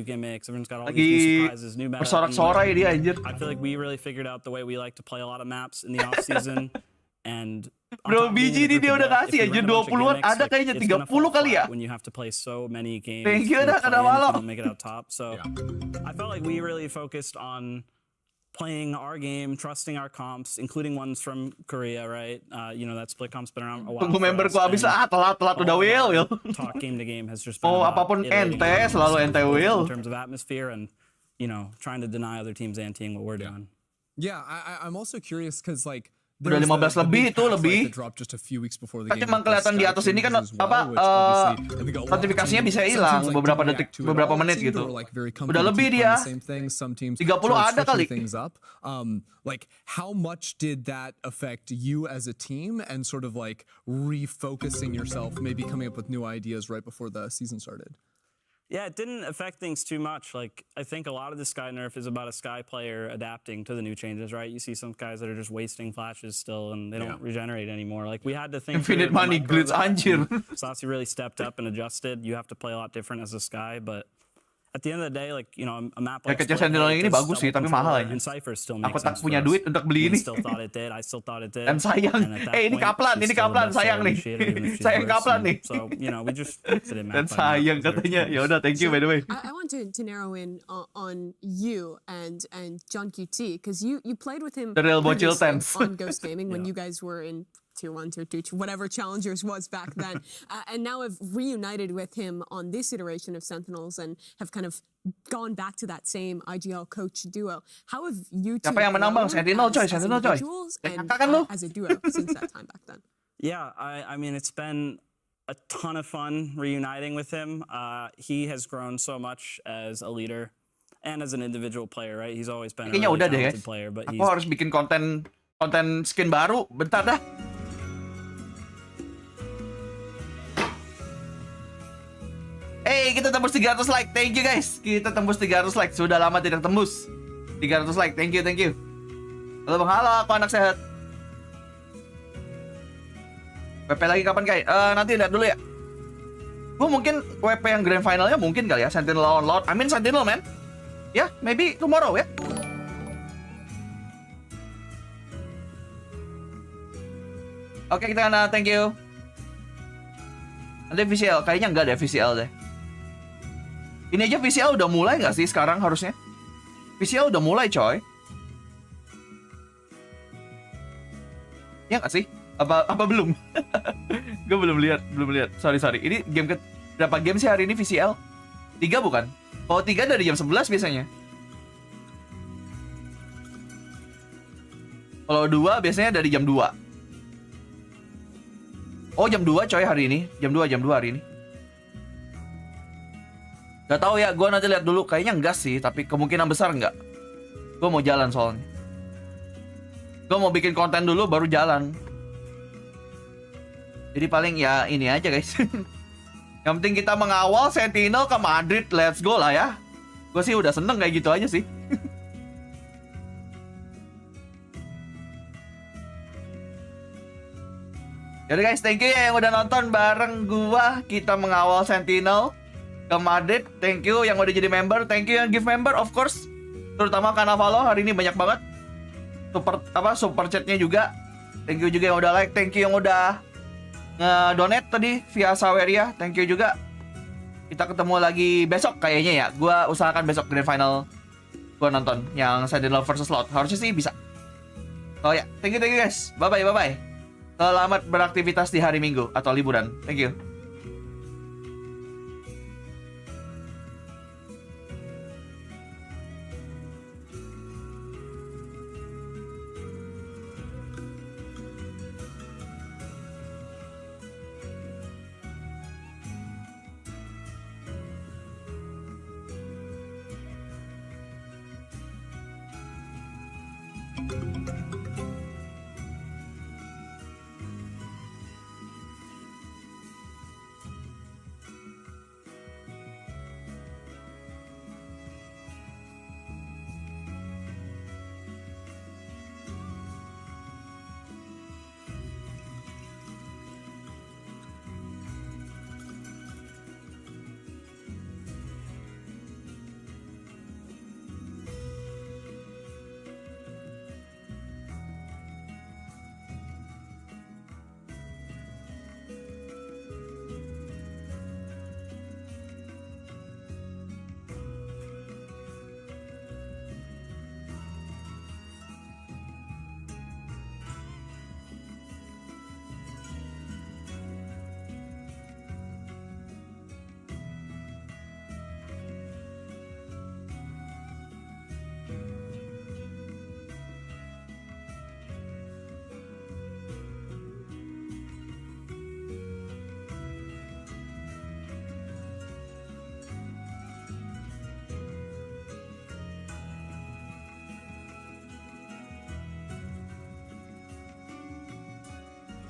bersorak-sorai dia anjir. I feel like we really figured out the way we like to play a lot of maps in the off season and Bro, biji ini dia udah kasih aja 20-an, ada kayaknya 30 kali ya. When you have to play so many games. Thank you dah Carnaval. Make it out top. So I felt like we really focused on playing our game, trusting our comps, including ones from Korea, right? You know, that split comp's been around a while. Tunggu memberku habis telat udah Will. Talk game to game has just been apapun ente, selalu ente Will. In terms of atmosphere and, you know, trying to deny other teams anteing what we're doing. Yeah, I'm also curious because like udah 15 lebih itu lebih. Kan emang kelihatan di atas ini kan apa notifikasinya bisa hilang beberapa detik, beberapa menit gitu. Udah lebih dia. 30 ada kali. Like how much did that affect you as a team and sort of like refocusing yourself, maybe coming up with new ideas right before the season started? Yeah, it didn't affect things too much. Like, I think a lot of the Sky nerf is about a Sky player adapting to the new changes, right? You see some guys that are just wasting flashes still, and they don't regenerate anymore. Like, we had to think... Infinite money glitch, anjir. Saucy really stepped up and adjusted. You have to play a lot different as a Sky, but... At the end of the day, like, you know, a map like Sentinel ini bagus sih, tapi mahal aja. Aku tak punya duit untuk beli ini. Dan sayang, ini kaplan sayang nih. Sayang kaplan nih. Dan sayang katanya. Ya udah, thank you by the way. I want to narrow in on you and John QT because you played with him The real bocil tense on Ghost Gaming when you guys were in Tier 1, Tier 2, whatever Challengers was back then, and now have reunited with him on this iteration of Sentinels and have kind of gone back to that same IGL coach duo. How have you two Siapa yang menang bang? Sentinel coy. And as a duo since that time back then? Yeah, I mean, it's been a ton of fun reuniting with him. He has grown so much as a leader and as an individual player, right? He's always been a really talented player, but aku harus bikin konten skin baru. Bentar dah. Hey, kita tembus 300 like. Thank you guys. Kita tembus 300 like. Sudah lama tidak tembus 300 like. Thank you. Halo bang, halo. Aku anak sehat. WP lagi kapan Kai? Nanti lihat dulu ya. Gue mungkin WP yang grand finalnya mungkin kali ya. Sentinel lawan Lord. I mean Sentinel man. Ya, maybe tomorrow ya. Oke, kita kena thank you. Nanti VCL, kayaknya enggak deh VCL deh. Ini aja VCL udah mulai nggak sih sekarang harusnya? VCL udah mulai coy. Ya nggak sih? Apa belum? Gue belum lihat. Sorry. Ini game berapa game sih hari ini VCL? 3 bukan? Oh 3 dari jam 11 biasanya. Kalau 2 biasanya dari jam 2. Oh jam 2 coy hari ini. Jam 2 hari ini. Gak tahu ya, gue nanti lihat dulu. Kayaknya enggak sih, tapi kemungkinan besar enggak. Gue mau jalan soalnya. Gue mau bikin konten dulu baru jalan. Jadi paling ya ini aja guys. Yang penting kita mengawal Sentinel ke Madrid. Let's go lah ya. Gue sih udah seneng kayak gitu aja sih. Jadi guys, thank you ya yang udah nonton bareng gua. Kita mengawal Sentinel ke Madrid. Thank you yang udah jadi member. Thank you yang give member of course. Terutama Carnaval hari ini banyak banget. Super chatnya juga. Thank you juga yang udah like. Thank you yang udah nge-donate tadi via Saweria. Thank you juga. Kita ketemu lagi besok kayaknya ya. Gua usahakan besok grand final gua nonton yang Sentinel versus Loud. Harusnya sih bisa. Oh ya, thank you guys. Bye bye. Selamat beraktivitas di hari Minggu atau liburan. Thank you.